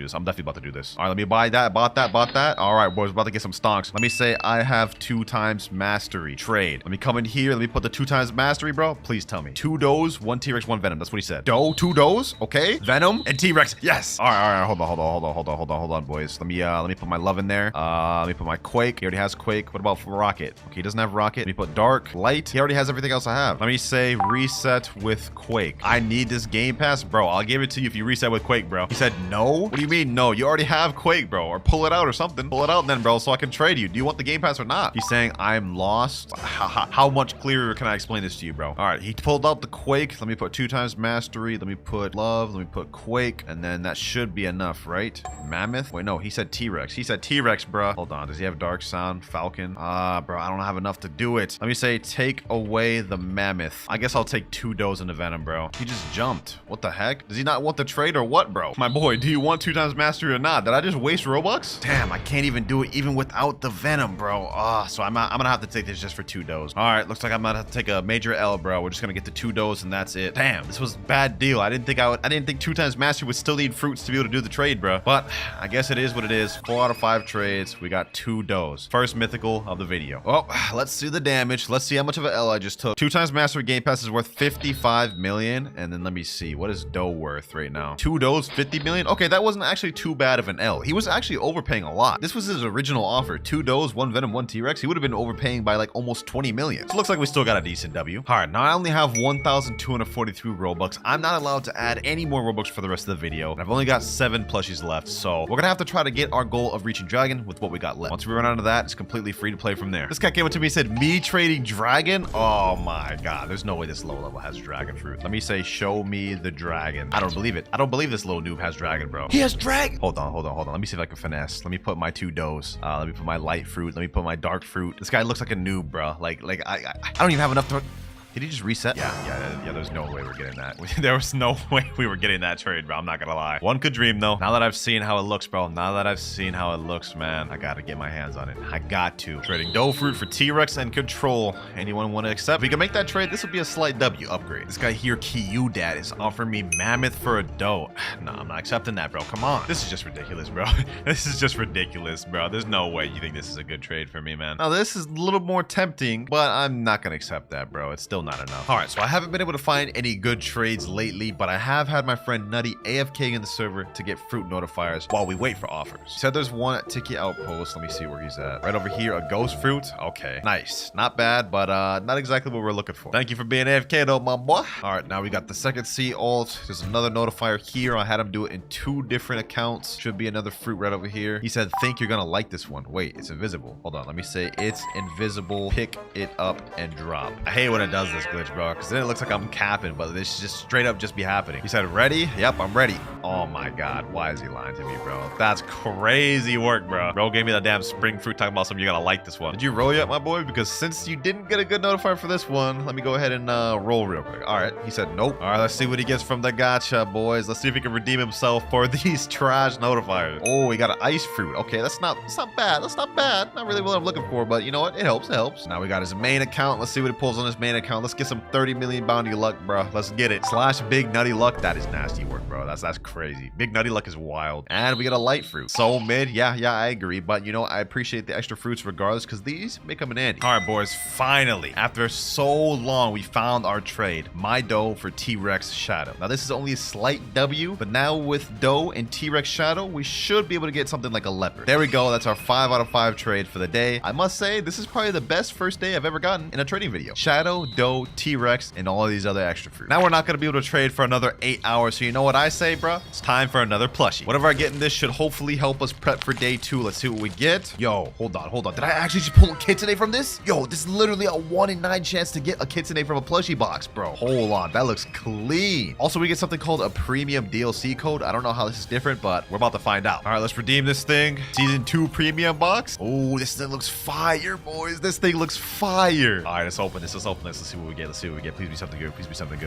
do this. All right, let me buy that. Bought that. All right, boys, about to get some stonks. Let me say I have 2 times mastery. Trade. Let me come in here. Let me put the 2 times mastery, bro. Please tell me. 2 doughs, 1 T-Rex, 1 venom. That's what he said. Dough, 2 doughs. Okay. Venom and T-Rex. Yes. All right. Hold on, boys. Let me put my love in there. Let me put my Quake. He already has Quake. What about for Rocket? Okay, he doesn't have Rocket. Let me put Dark, Light. He already has everything else I have. Let me say reset with Quake. I need this game pass, bro. I'll give it to you if you reset with Quake, bro. He said, no? What do you mean, no? You already have Quake, bro. Or pull it out or something. Pull it out then, bro, so I can trade you. Do you want the Game Pass or not? He's saying, I'm lost. How much clearer can I explain this to you, bro? All right, he pulled out the Quake. Let me put 2 times mastery. Let me put love. Let me put Quake. And then that should be enough, right? Mammoth? Wait, no, he said T-Rex. He said T-Rex, bro. Hold on. Does he have Dark Sound? Falcon? Bro, I don't have enough to do it. Let me say, take away the Mammoth. I guess I'll take 2 does into Venom, bro. He just jumped. What the heck? Does he not want the trade or what, bro? My boy, do you want 2 times mastery or not? Did I just waste Robux? Damn, I can't even do it even without the Venom, bro. So I'm gonna have to take this just for 2 does. All right, looks like I'm gonna have to take a major L, bro. We're just gonna get the 2 does and that's it. Damn, this was a bad deal. I didn't think 2 times mastery would still need fruits to be able to do the trade, bro. But I guess it is what it is. 4 out of 5 trades. We got 2 does. First mythical of the video. Well, let's see the damage. Let's see how much of an L I just took. 2 times mastery Game Pass is worth 55 million. And then let me see. What is dough worth right now? 2 does, 50 million? Okay, that wasn't actually too bad of an L. He was actually overpaying a lot. This was his original offer. 2 does, 1 Venom, 1 T-Rex. He would have been overpaying by like almost 20 million. So it looks like we still got a decent W. All right, now I only have 1,243 Robux. I'm not allowed to add any more Robux for the rest of the video. And I've only got 7 plushies left. So we're gonna have to try to get our goal of reaching Dragon with what we got left. Once we run out of that, it's completely free to play from there. This guy came up to me and said, me trading Dragon? Oh my God, there's no way this low level has Dragon fruit. Let me say, show me the Dragon. I don't believe it. I don't believe this little noob has Dragon, bro. He has Dragon. Hold on. Let me see if I can finesse. Let me put my 2 does. Let me put my light fruit. Let me put my dark fruit. This guy looks like a noob, bro. Like I don't even have enough to... Did he just reset? Yeah, there's no way we're getting that. There was no way we were getting that trade, bro. I'm not gonna lie. One could dream, though. Now that I've seen how it looks, bro. Now that I've seen how it looks, man. I gotta get my hands on it. I got to. Trading dough fruit for T-Rex and control. Anyone want to accept? If we can make that trade, this would be a slight W upgrade. This guy here, Dad, is offering me Mammoth for a dough. No, I'm not accepting that, bro. Come on. This is just ridiculous, bro. This is just ridiculous, bro. There's no way you think this is a good trade for me, man. Now, this is a little more tempting, but I'm not gonna accept that, bro. It's still not enough. All right, so I haven't been able to find any good trades lately, but I have had my friend Nutty AFK in the server to get fruit notifiers while we wait for offers. He said there's one at Tiki Outpost. Let me see where he's at. Right over here, a ghost fruit. Okay, nice. Not bad, but not exactly what we're looking for. Thank you for being AFK though, my boy. All right, now we got the second C alt. There's another notifier here. I had him do it in 2 different accounts. Should be another fruit right over here. He said, think you're gonna like this one. Wait, it's invisible. Hold on, let me say it's invisible. Pick it up and drop. I hate when it does this glitch, bro, because then it looks like I'm capping, but this just straight up just be happening. He said, ready? Yep, I'm ready. Oh my God, why is he lying to me, bro? That's crazy work, bro. Bro gave me the damn spring fruit talking about something. You're gonna like this one. Did you roll yet, my boy? Because since you didn't get a good notifier for this one, let me go ahead and roll real quick. All right, he said nope. All right, let's see what he gets from the gacha, boys. Let's see if he can redeem himself for these trash notifiers. Oh, he got an ice fruit. Okay, that's not bad. That's not bad. Not really what I'm looking for, but you know what? It helps. It helps. Now we got his main account. Let's see what he pulls on his main account. Let's get some 30 million bounty luck, bro. Let's get it. Slash big nutty luck. That is nasty work, bro. That's crazy. Big nutty luck is wild. And we got a light fruit. So mid. Yeah, I agree. But you know, I appreciate the extra fruits regardless because these may come in handy. All right, boys. Finally, after so long, we found our trade. My dough for T-Rex Shadow. Now, this is only a slight W, but now with dough and T-Rex Shadow, we should be able to get something like a leopard. There we go. That's our 5 out of 5 trade for the day. I must say, this is probably the best first day I've ever gotten in a trading video. Shadow, dough, T-Rex, and all of these other extra fruit. Now we're not going to be able to trade for another 8 hours, so you know what I say, bro? It's time for another plushie. Whatever I get in this should hopefully help us prep for day 2. Let's see what we get. Yo, hold on. Did I actually just pull a kitsune from this? Yo, this is literally a 1 in 9 chance to get a kitsune from a plushie box, bro. Hold on, that looks clean. Also, we get something called a premium DLC code. I don't know how this is different, but we're about to find out. All right, let's redeem this thing. Season 2 premium box. Oh, this thing looks fire, boys. This thing looks fire. All right, let's open this. Let's see what we get. Please be something good. Please be something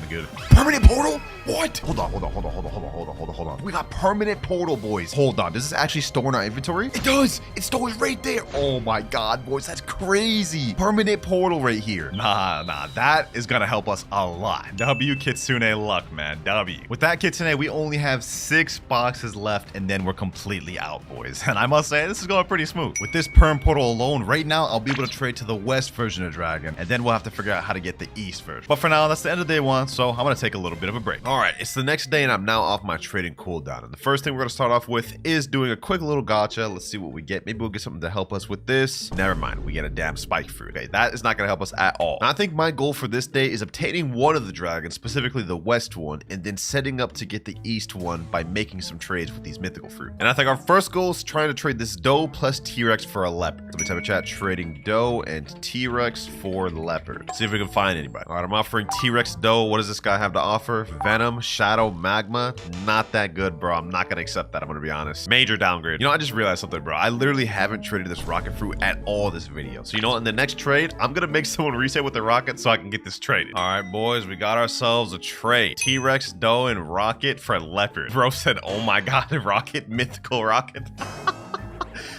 good. Permanent portal? What? Hold on. We got permanent portal, boys. Hold on. Does this actually store in our inventory? It does. It stores right there. Oh my God, boys. That's crazy. Permanent portal right here. Nah. That is gonna help us a lot. W Kitsune luck, man. W. With that Kitsune, we only have 6 boxes left, and then we're completely out, boys. And I must say, this is going pretty smooth. With this perm portal alone, right now, I'll be able to trade to the West version of Dragon, and then we'll have to figure out out how to get the East version. But for now, that's the end of day one, so I'm gonna take a little bit of a break. All right, it's the next day and I'm now off my trading cooldown. And the first thing we're gonna start off with is doing a quick little gacha. Let's see what we get. Maybe we'll get something to help us with this. Never mind, we get a damn spike fruit. Okay, that is not gonna help us at all. Now, I think my goal for this day is obtaining one of the dragons, specifically the west one, and then setting up to get the east one by making some trades with these mythical fruit. And I think our first goal is trying to trade this doe plus T-Rex for a leopard. Let me type in chat, trading doe and T-Rex for leopard. See if we can find anybody. All right, I'm offering T-Rex doe. What does this guy have to offer? Venom, shadow, magma. Not that good, bro. I'm not gonna accept that, I'm gonna be honest. Major downgrade. You know, I just realized something, bro. I literally haven't traded this rocket fruit at all this video. So you know what, in the next trade, I'm gonna make someone reset with the rocket so I can get this traded. All right, boys, we got ourselves a trade. T-Rex doe and rocket for leopard. Bro said, oh my god, rocket, mythical rocket.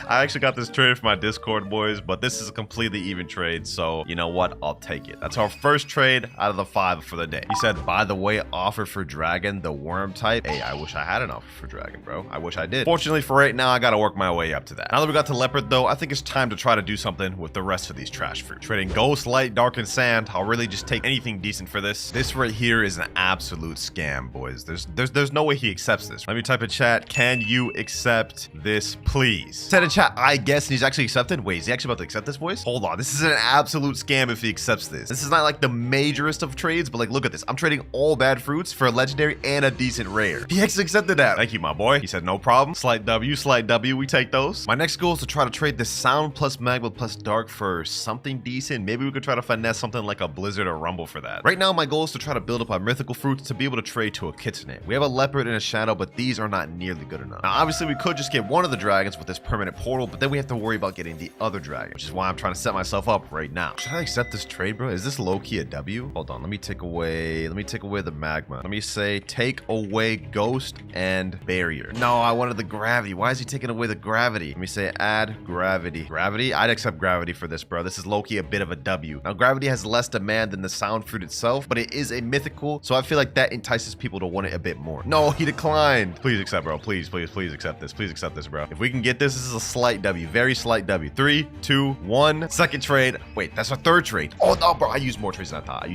I actually got this trade for my Discord, boys, but this is a completely even trade, so you know what? I'll take it. That's our first trade out of the 5 for the day. He said, by the way, offer for dragon, the worm type. Hey, I wish I had an offer for dragon, bro. I wish I did. Fortunately for right now, I gotta work my way up to that. Now that we got to leopard, though, I think it's time to try to do something with the rest of these trash fruit. Trading ghost, light, dark, and sand. I'll really just take anything decent for this. This right here is an absolute scam, boys. There's no way he accepts this. Let me type in chat, can you accept this, please? Said in chat, I guess, and he's actually accepted. Wait, is he actually about to accept this, boys? Hold on, this is an absolute scam if he accepts this. This is not like the majorest of trades, but like, look at this. I'm trading all bad fruits for a legendary and a decent rare. He actually accepted that. Thank you, my boy. He said, no problem. Slight W, we take those. My next goal is to try to trade this sound plus magma plus dark for something decent. Maybe we could try to finesse something like a blizzard or rumble for that. Right now, my goal is to try to build up our mythical fruits to be able to trade to a kitsune. We have a leopard and a shadow, but these are not nearly good enough. Now, obviously, we could just get one of the dragons with this permanent portal, but then we have to worry about getting the other dragon, which is why I'm trying to set myself up right now. Should I accept this trade, bro? Is this low-key a W? Hold on, let me take away the magma. Let me say take away ghost and barrier. No, I wanted the gravity. Why is he taking away the gravity? Let me say add gravity. Gravity? I'd accept gravity for this, bro. This is low-key a bit of a W. Now, gravity has less demand than the sound fruit itself, but it is a mythical, so I feel like that entices people to want it a bit more. No, he declined. Please accept, bro. Please accept this. Please accept this, bro. If we can get this, this is a slight W. Very slight W. 3, 2, 1. Second trade. Wait, that's our third trade. Oh no, bro. I used more trades than I thought.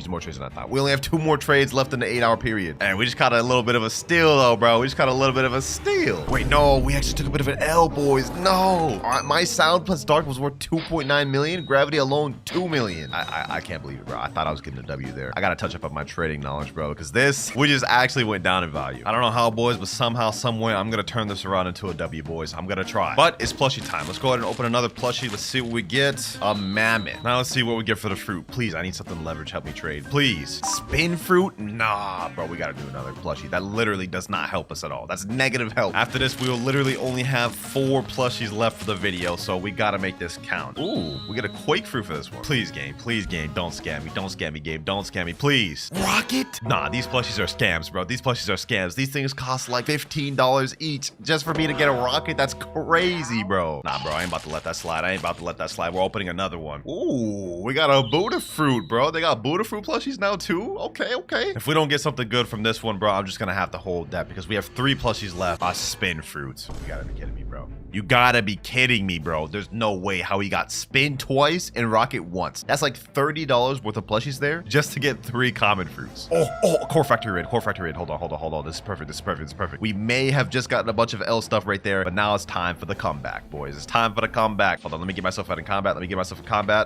We only have 2 more trades left in the 8-hour period. And we just caught a little bit of a steal, though, bro. Wait, no. We actually took a bit of an L, boys. No. All right, my sound plus dark was worth 2.9 million. Gravity alone, 2 million. I can't believe it, bro. I thought I was getting a W there. I gotta touch up on my trading knowledge, bro, because we just actually went down in value. I don't know how, boys, but somehow, some way, I'm gonna turn this around into a W, boys. I'm gonna try. But it's plushie time. Let's go ahead and open another plushie. Let's see what we get. A mammoth. Now let's see what we get for the fruit. Please, I need something leverage. Help me trade. Please. Spin fruit? Nah, bro. We gotta do another plushie. That literally does not help us at all. That's negative help. After this, we will literally only have 4 plushies left for the video, so we gotta make this count. Ooh, we get a quake fruit for this one. Please, game. Please, game. Don't scam me. Don't scam me, game. Don't scam me. Please. Rocket? Nah, these plushies are scams, bro. These plushies are scams. These things cost like $15 each just for me to get a rocket. That's crazy, bro. Nah, bro. I ain't about to let that slide. We're opening another one. Ooh, we got a Buddha fruit, bro. They got Buddha fruit plushies now, too. Okay. If we don't get something good from this one, bro, I'm just gonna have to hold that because we have 3 plushies left. Spin fruits. You gotta be kidding me, bro. You gotta be kidding me, bro. There's no way how he got spin twice and rocket once. That's like $30 worth of plushies there just to get 3 common fruits. Oh, core factory raid. Hold on. This is perfect. We may have just gotten a bunch of L stuff right there, but now it's time for the comeback, boys. It's time for the comeback. Hold on, let me get myself out in combat.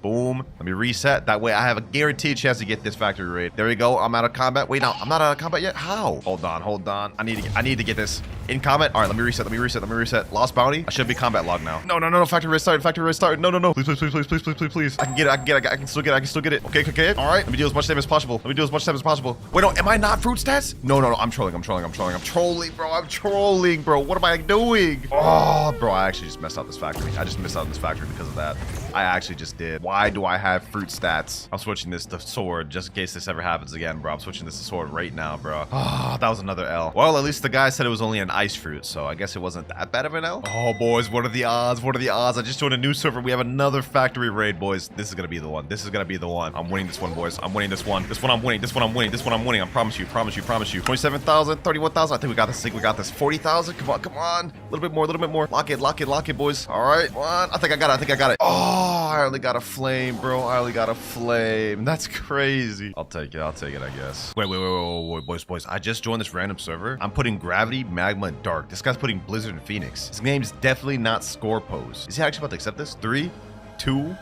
Boom. Let me reset. That way I have a guaranteed chance to get this factory raid. There we go. I'm out of combat. Wait, no, I'm not out of combat yet. How? Hold on. I need to get this in combat. All right, let me reset. Lost bounty. I should be combat log now. No. Factory raid started. No. Please. I can still get it. Okay. All right. Let me deal as much damage as possible. Wait, no, am I not fruit stats? No. I'm trolling, bro. What am I doing? Oh, bro, I actually just messed up this factory. Because of that. I actually just did. Why do I have fruit stats? I'm switching this to sword just in case this ever happens again, bro. I'm switching this to sword right now, bro. Oh, that was another L. Well, at least the guy said it was only an ice fruit, so I guess it wasn't that bad of an L. Oh boys. What are the odds? What are the odds? I just joined a new server. We have another factory raid, boys. This is gonna be the one. This is gonna be the one. I'm winning this one, boys. I'm winning this one. This one I'm winning. This one I'm winning. This one I'm winning. I promise you. Promise you. Promise you. 27,000, 31,000. I think we got this. I think we got this. 40,000. Come on. Come on. A little bit more. A little bit more. Lock it. Lock it. Lock it, boys. All right. Come on. I think I got it. I think I got it. Oh, I only got a flame, bro. I only got a flame. That's crazy. I'll take it. I'll take it, I guess. Wait, boys. I just joined this random server. I'm putting Gravity, Magma, and Dark. This guy's putting Blizzard and Phoenix. His name's definitely not Score Pose. Is he actually about to accept this? 3, 2,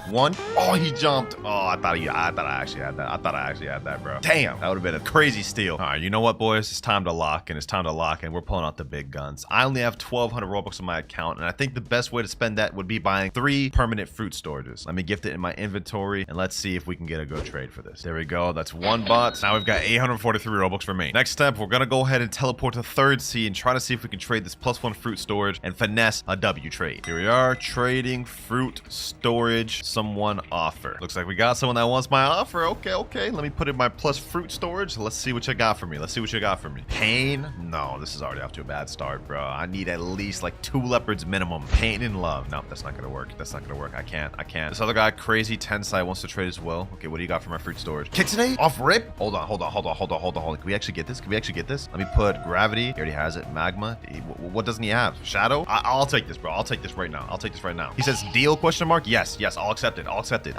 1. Oh, he jumped. Oh, I thought I actually had that. I thought I actually had that, bro. Damn, that would have been a crazy steal. All right, you know what, boys? It's time to lock, and it's time to lock, and we're pulling out the big guns. I only have 1,200 Robux on my account, and I think the best way to spend that would be buying 3 permanent fruit storages. Let me gift it in my inventory, and let's see if we can get a good trade for this. There we go. That's 1 bot. Now we've got 843 Robux remaining. Next step, we're gonna go ahead and teleport to 3rd Sea and try to see if we can trade this +1 fruit storage and finesse a W trade. Here we are, trading fruit storage. Someone offer. Looks like we got someone that wants my offer. Okay. Let me put in my plus fruit storage. Let's see what you got for me. Let's see what you got for me. Pain? No, this is already off to a bad start, bro. I need at least like 2 leopards minimum. Pain and love. No, that's not gonna work. That's not gonna work. I can't. This other guy, Crazy Tensai, wants to trade as well. Okay, what do you got for my fruit storage? Kitsune? Off rip? Hold on. Can we actually get this? Let me put Gravity. He already has it. Magma. What doesn't he have? Shadow? I'll take this, bro. I'll take this right now. He says deal question mark? Yes, I'll accept it.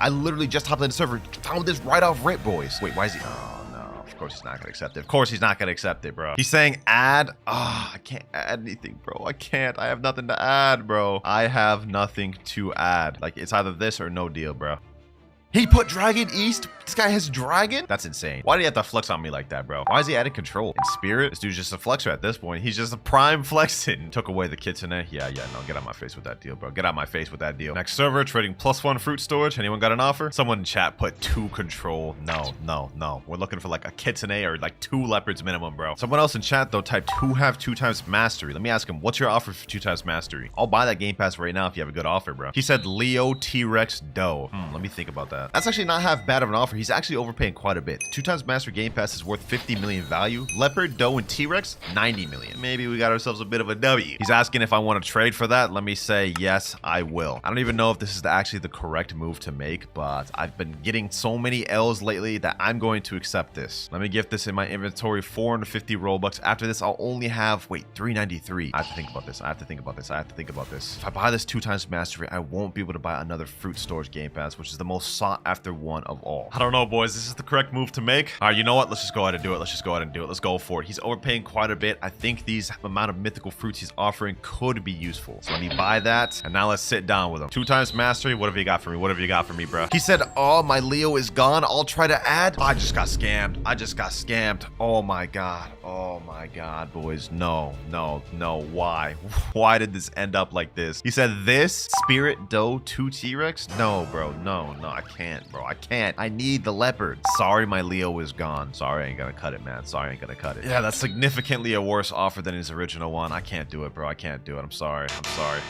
I literally just hopped in the server, found this right off rip, boys. Wait, why is he? Oh no, of course he's not gonna accept it. Of course he's not gonna accept it, bro. He's saying add. I can't add anything, bro. I have nothing to add, bro. I have nothing to add. Like, it's either this or no deal, bro. He put Dragon East? This guy has Dragon? That's insane. Why do you have to flex on me like that, bro? Why is he adding control? In Spirit? This dude's just a flexer at this point. He's just a prime flexing. Took away the Kitsune. Yeah, no, get out my face with that deal, bro. Get out my face with that deal. Next server, trading +1 fruit storage. Anyone got an offer? Someone in chat put 2 control. No. We're looking for like a Kitsune or like 2 leopards minimum, bro. Someone else in chat, though, typed who have 2 times mastery. Let me ask him, what's your offer for 2 times mastery? I'll buy that game pass right now if you have a good offer, bro. He said Leo, T-Rex, Doe. Let me think about that. That's actually not half bad of an offer. He's actually overpaying quite a bit. 2 times master game pass is worth 50 million value. Leopard, Doe, and T-Rex 90 million. Maybe we got ourselves a bit of a W. He's asking if I want to trade for that. Let me say yes, I will. I don't even know if this is actually the correct move to make, but I've been getting so many L's lately that I'm going to accept this. Let me gift this in my inventory, 450 Robux. After this, I'll only have 393. I have to think about this. If I buy this 2 times mastery, I won't be able to buy another fruit storage game pass, which is the most sought after one of all. I don't know, boys. This is the correct move to make. All right, you know what? Let's just go ahead and do it. Let's go for it. He's overpaying quite a bit. I think these amount of mythical fruits he's offering could be useful. So let me buy that. And now let's sit down with him. 2 times mastery. What have you got for me? Bro? He said, oh, my Leo is gone. I'll try to add. I just got scammed. Oh my God, boys. No. Why? Why did this end up like this? He said this Spirit, Doe, 2 T-Rex. No, bro. No, I can't, bro. I can't. I need the leopard. Sorry, my Leo is gone. Sorry, I ain't gonna cut it, man. Yeah, that's significantly a worse offer than his original one. I can't do it, bro. I'm sorry.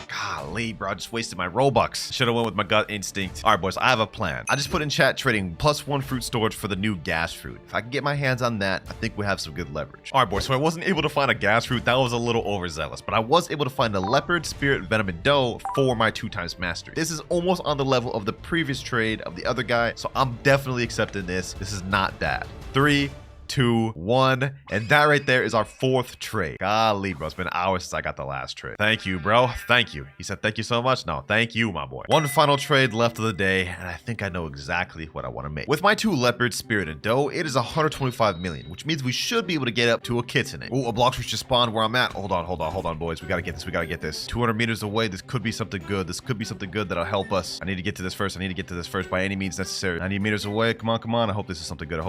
Golly, bro. I just wasted my Robux. Should have went with my gut instinct. All right, boys. I have a plan. I just put in chat trading +1 fruit storage for the new gas fruit. If I can get my hands on that, I think we have some good leverage. All right, boys. So I wasn't able to find a gas fruit. That was a little overzealous, but I was able to find a leopard, Spirit, Venom, and Doe for my 2 times mastery. This is almost on the level of the previous trade of the other guy, so I'm definitely accepting this. This is not bad. 3, 2, 1, and that right there is our 4th trade. Golly, bro, it's been hours since I got the last trade. Thank you, bro. Thank you. He said thank you so much. No, thank you, my boy. 1 final trade left of the day, and I think I know exactly what I want to make. With my 2 leopards, Spirit, and Doe, it is 125 million, which means we should be able to get up to a Kitsune. Ooh, a Blox just spawned where I'm at. Hold on, boys. We gotta get this. 200 meters away. This could be something good. That'll help us. I need to get to this first. By any means necessary. 90 meters away. Come on. I hope this is something good.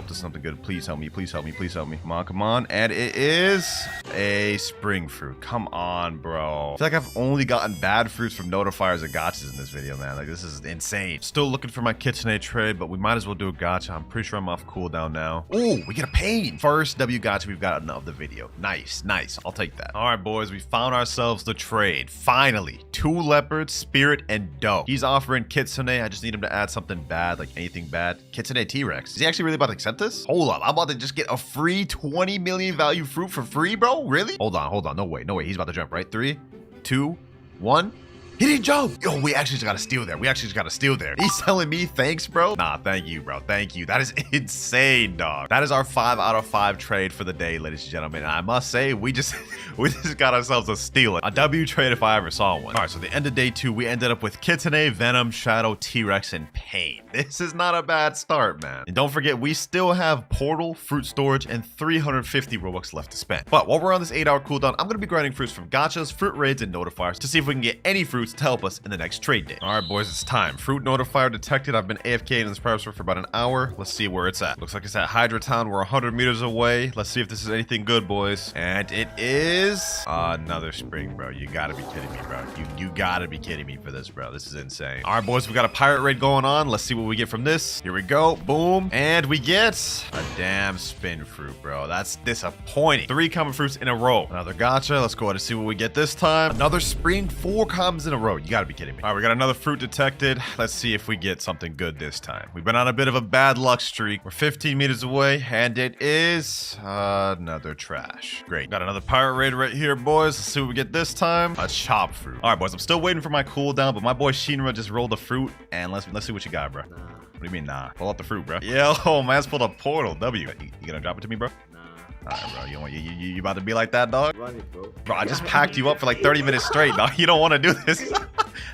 Please help me. Come on. And it is a spring fruit. Come on, bro. I feel like I've only gotten bad fruits from notifiers and gotchas in this video, man. Like, this is insane. Still looking for my Kitsune trade, but we might as well do a gotcha. I'm pretty sure I'm off cooldown now. Ooh, we get a pain. First W gotcha we've gotten of the video. Nice. I'll take that. All right, boys. We found ourselves the trade. Finally. 2 leopards, Spirit, and Doe. He's offering Kitsune. I just need him to add something bad, like anything bad. Kitsune T-Rex. Is he actually really about to accept this? Hold up. I'm about to just get a free 20 million value fruit for free, bro? Really? Hold on. No way. He's about to jump, right? 3, 2, 1. He didn't jump. Yo, we actually just got to steal there. We actually just got to steal there. He's telling me thanks, bro. Nah, thank you, bro. Thank you. That is insane, dog. That is our 5 out of 5 trade for the day, ladies and gentlemen. And I must say, we just got ourselves a steal. A W trade if I ever saw one. All right, so the end of day 2, we ended up with Kitsune, Venom, Shadow, T-Rex, and Pain. This is not a bad start, man. And don't forget, we still have Portal, Fruit Storage, and 350 Robux left to spend. But while we're on this 8-hour cooldown, I'm going to be grinding fruits from gachas, fruit raids, and notifiers to see if we can get any fruits to help us in the next trade day. All right, boys, it's time. Fruit notifier detected. I've been AFK in this private server for about an hour. Let's see where it's at. Looks like it's at Hydra Town. We're 100 meters away. Let's see if this is anything good, boys. And it is another spring, bro. You gotta be kidding me, bro. You gotta be kidding me for this, bro. This is insane. All right, boys, we got a pirate raid going on. Let's see what we get from this. Here we go. Boom. And we get a damn spin fruit, bro. That's disappointing. 3 common fruits in a row. Another gacha. Let's go ahead and see what we get this time. Another spring. 4 commons in a row. You gotta be kidding me. All right, we got another fruit detected. Let's see if we get something good this time. We've been on a bit of a bad luck streak. We're 15 meters away, and it is another trash. Great. Got another pirate raid right here, boys. Let's see what we get this time. A chop fruit. All right, boys. I'm still waiting for my cooldown, but my boy Shinra just rolled a fruit, and let's see what you got, bro. What do you mean, nah? Pull out the fruit, bro. Yo, man's pulled a portal. W. You gonna drop it to me, bro? Alright, bro, you about to be like that, dog? Run it, bro, I just packed you up for like 30 minutes straight, dog. You don't want to do this.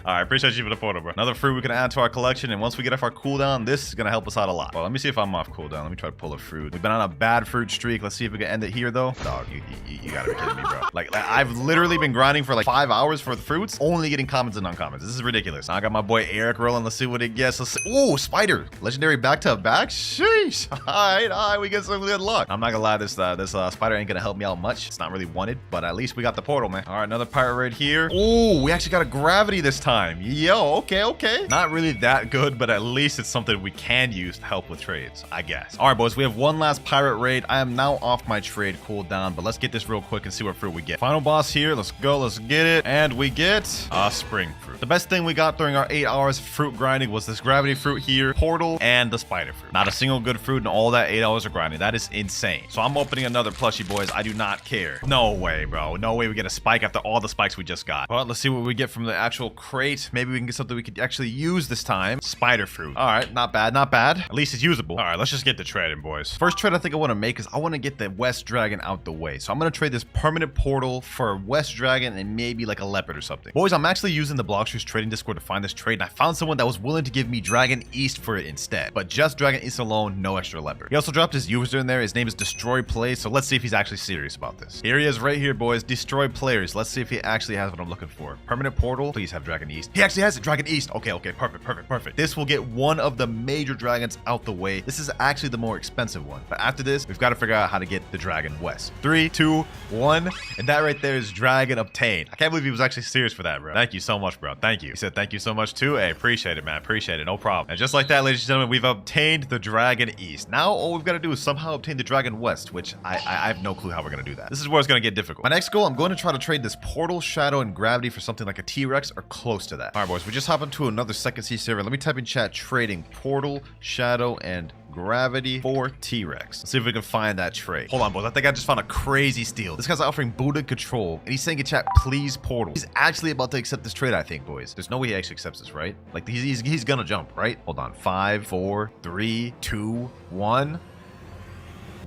Alright, appreciate you for the portal, bro. Another fruit we can add to our collection, and once we get off our cooldown, this is gonna help us out a lot. Well, let me see if I'm off cooldown. Let me try to pull a fruit. We've been on a bad fruit streak. Let's see if we can end it here, though. Dog, you gotta be kidding me, bro. Like I've literally been grinding for like 5 hours for the fruits, only getting commons and uncommons. This is ridiculous. Now I got my boy Eric rolling. Let's see what it gets. Let's see. Ooh, spider. Legendary back to back. Sheesh. Alright, we get some good luck. I'm not gonna lie, this spider ain't gonna help me out much. It's not really wanted, but at least we got the portal, man. All right, another pirate raid here. Ooh, we actually got a gravity this time. Yo, okay. Not really that good, but at least it's something we can use to help with trades, I guess. All right, boys, we have one last pirate raid. I am now off my trade cooldown, but let's get this real quick and see what fruit we get. Final boss here. Let's go. Let's get it. And we get a spring fruit. The best thing we got during our 8 hours of fruit grinding was this gravity fruit here, portal, and the spider fruit. Not a single good fruit in all that 8 hours of grinding. That is insane. So I'm opening another plushie, boys. I do not care. No way, bro. No way we get a spike after all the spikes we just got. Well, let's see what we get from the actual crate. Maybe we can get something we could actually use this time. Spider fruit. All right, not bad, not bad. At least it's usable. All right, let's just get the trading, boys. First trade I think I want to make is I want to get the West Dragon out the way. So I'm going to trade this permanent portal for a West Dragon and maybe like a leopard or something. Boys, I'm actually using the Blox's trading Discord to find this trade, and I found someone that was willing to give me Dragon East for it instead. But just Dragon East alone, no extra leopard. He also dropped his user in there. His name is Destroy Play, so let's see if he's actually serious about this. Here he is right here, boys. Destroy players. Let's see if he actually has what I'm looking for. Permanent portal. Please have Dragon East. He actually has it. Dragon East. Okay. Perfect. This will get one of the major dragons out the way. This is actually the more expensive one. But after this, we've got to figure out how to get the Dragon West. 3, 2, 1. And that right there is Dragon obtained. I can't believe he was actually serious for that, bro. Thank you so much, bro. Thank you. He said thank you so much too. Hey, appreciate it, man. Appreciate it. No problem. And just like that, ladies and gentlemen, we've obtained the Dragon East. Now all we've got to do is somehow obtain the Dragon West, which I have no clue how we're going to do that. This is where it's going to get difficult. My next goal, I'm going to try to trade this portal, shadow, and gravity for something like a T-Rex or close to that. All right, boys, we just hop into another second C server. Let me type in chat trading portal, shadow, and gravity for T-Rex. Let's see if we can find that trade. Hold on, boys. I think I just found a crazy steal. This guy's offering Buddha control, and he's saying in chat, please portal. He's actually about to accept this trade, I think, boys. There's no way he actually accepts this, right? Like, he's gonna jump, right? Hold on. 5, 4, 3, 2, 1.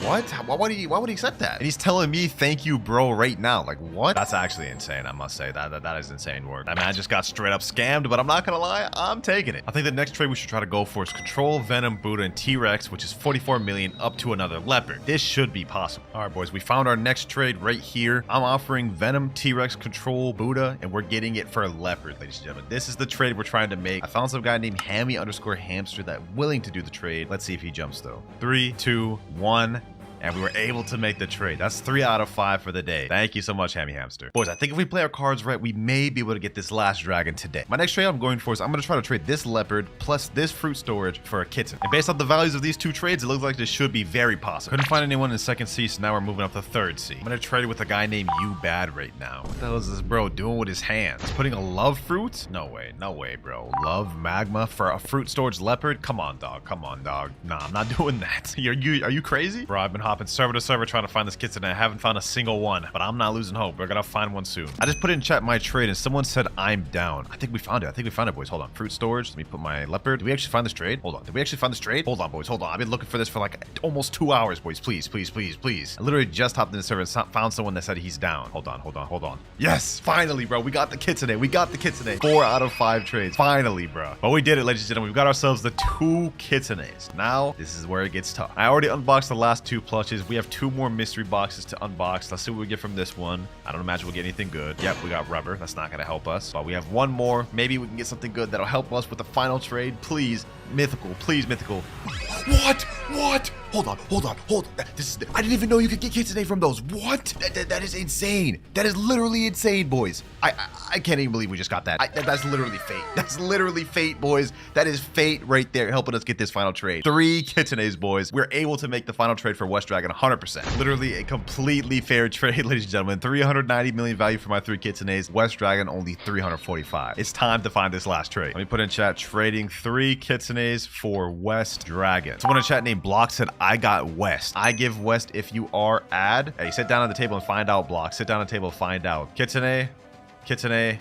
What? Why would he accept that? And he's telling me, thank you, bro, right now. Like, what? That's actually insane, I must say. That is insane work. That man just got straight up scammed, but I'm not gonna lie, I'm taking it. I think the next trade we should try to go for is Control, Venom, Buddha, and T-Rex, which is 44 million up to another leopard. This should be possible. All right, boys, we found our next trade right here. I'm offering Venom, T-Rex, Control, Buddha, and we're getting it for a leopard, ladies and gentlemen. This is the trade we're trying to make. I found some guy named Hammy_hamster that's willing to do the trade. Let's see if he jumps, though. 3, 2, 1. And we were able to make the trade. That's 3 out of 5 for the day. Thank you so much, Hammy Hamster. Boys, I think if we play our cards right, we may be able to get this last dragon today. My next trade I'm going for is I'm going to try to trade this leopard plus this fruit storage for a kitten. And based on the values of these two trades, it looks like this should be very possible. Couldn't find anyone in second C, so now we're moving up to third C. I'm going to trade with a guy named You Bad right now. What the hell is this bro doing with his hands? He's putting a love fruit? No way, bro. Love magma for a fruit storage leopard? Come on, dog. Nah, I'm not doing that. Are you crazy? Bro, I've been hopping server to server trying to find this kitsune. I haven't found a single one, but I'm not losing hope. We're gonna find one soon. I just put in chat my trade and someone said I'm down. I think we found it, boys. Hold on. Fruit storage. Let me put my leopard. Did we actually find this trade? Hold on. Did we actually find this trade? Hold on, boys. Hold on. I've been looking for this for like almost 2 hours, boys. Please, please, please, please. I literally just hopped in the server and found someone that said he's down. Hold on. Yes, finally, bro. We got the kitsune. 4 out of 5 trades. Finally, bro. But we did it, ladies and gentlemen. We've got ourselves the 2 kitsunes. Now, this is where it gets tough. I already unboxed the last 2 plushes. We have 2 more mystery boxes to unbox. Let's see what we get from this one. I don't imagine we'll get anything good. Yep, we got rubber. That's not gonna help us. But we have 1 more. Maybe we can get something good that'll help us with the final trade. Please, mythical. Please, mythical. What? Hold on. I didn't even know you could get kitsune from those. What? That is insane. That is literally insane, boys. I can't even believe we just got that. That's literally fate. That's literally fate, boys. That is fate right there, helping us get this final trade. 3 kitsunes, boys. We're able to make the final trade for West Dragon 100%. Literally a completely fair trade, ladies and gentlemen. 390 million value for my 3 kitsunes. West Dragon only 345. It's time to find this last trade. Let me put in chat, trading 3 kitsunes for West Dragon. Someone in chat named Blox said, I got West. I give West if you are add. Hey, sit down at the table and find out, Blox. Sit down at the table and find out. Kitsune,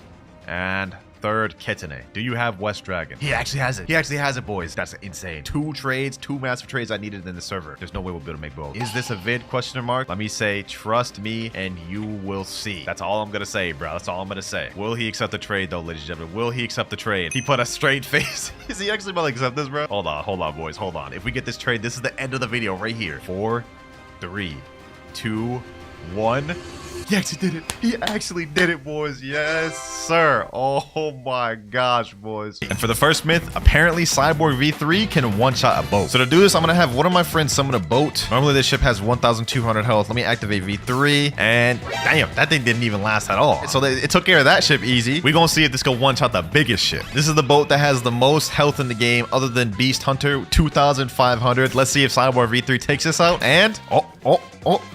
and 3rd kitsune. Do you have West Dragon? He actually has it. Boys. That's insane. 2 trades, 2 massive trades I needed in the server. There's no way we'll be able to make both. Is this a vid? Question mark. Let me say, trust me and you will see. That's all I'm gonna say, bro. That's all I'm gonna say. Will he accept the trade though, ladies and gentlemen? Will he accept the trade? He put a straight face. Is he actually about to accept this, bro? Hold on, boys. Hold on. If we get this trade, this is the end of the video right here. 4, 3, 2, 1. He actually did it. He actually did it, boys. Yes, sir. Oh my gosh, boys. And for the first myth, apparently Cyborg V3 can one-shot a boat. So to do this, I'm gonna have one of my friends summon a boat. Normally this ship has 1,200 health. Let me activate V3, and damn, that thing didn't even last at all. So it took care of that ship easy. We're gonna see if this can one-shot the biggest ship. This is the boat that has the most health in the game other than Beast Hunter, 2,500. Let's see if Cyborg V3 takes this out, and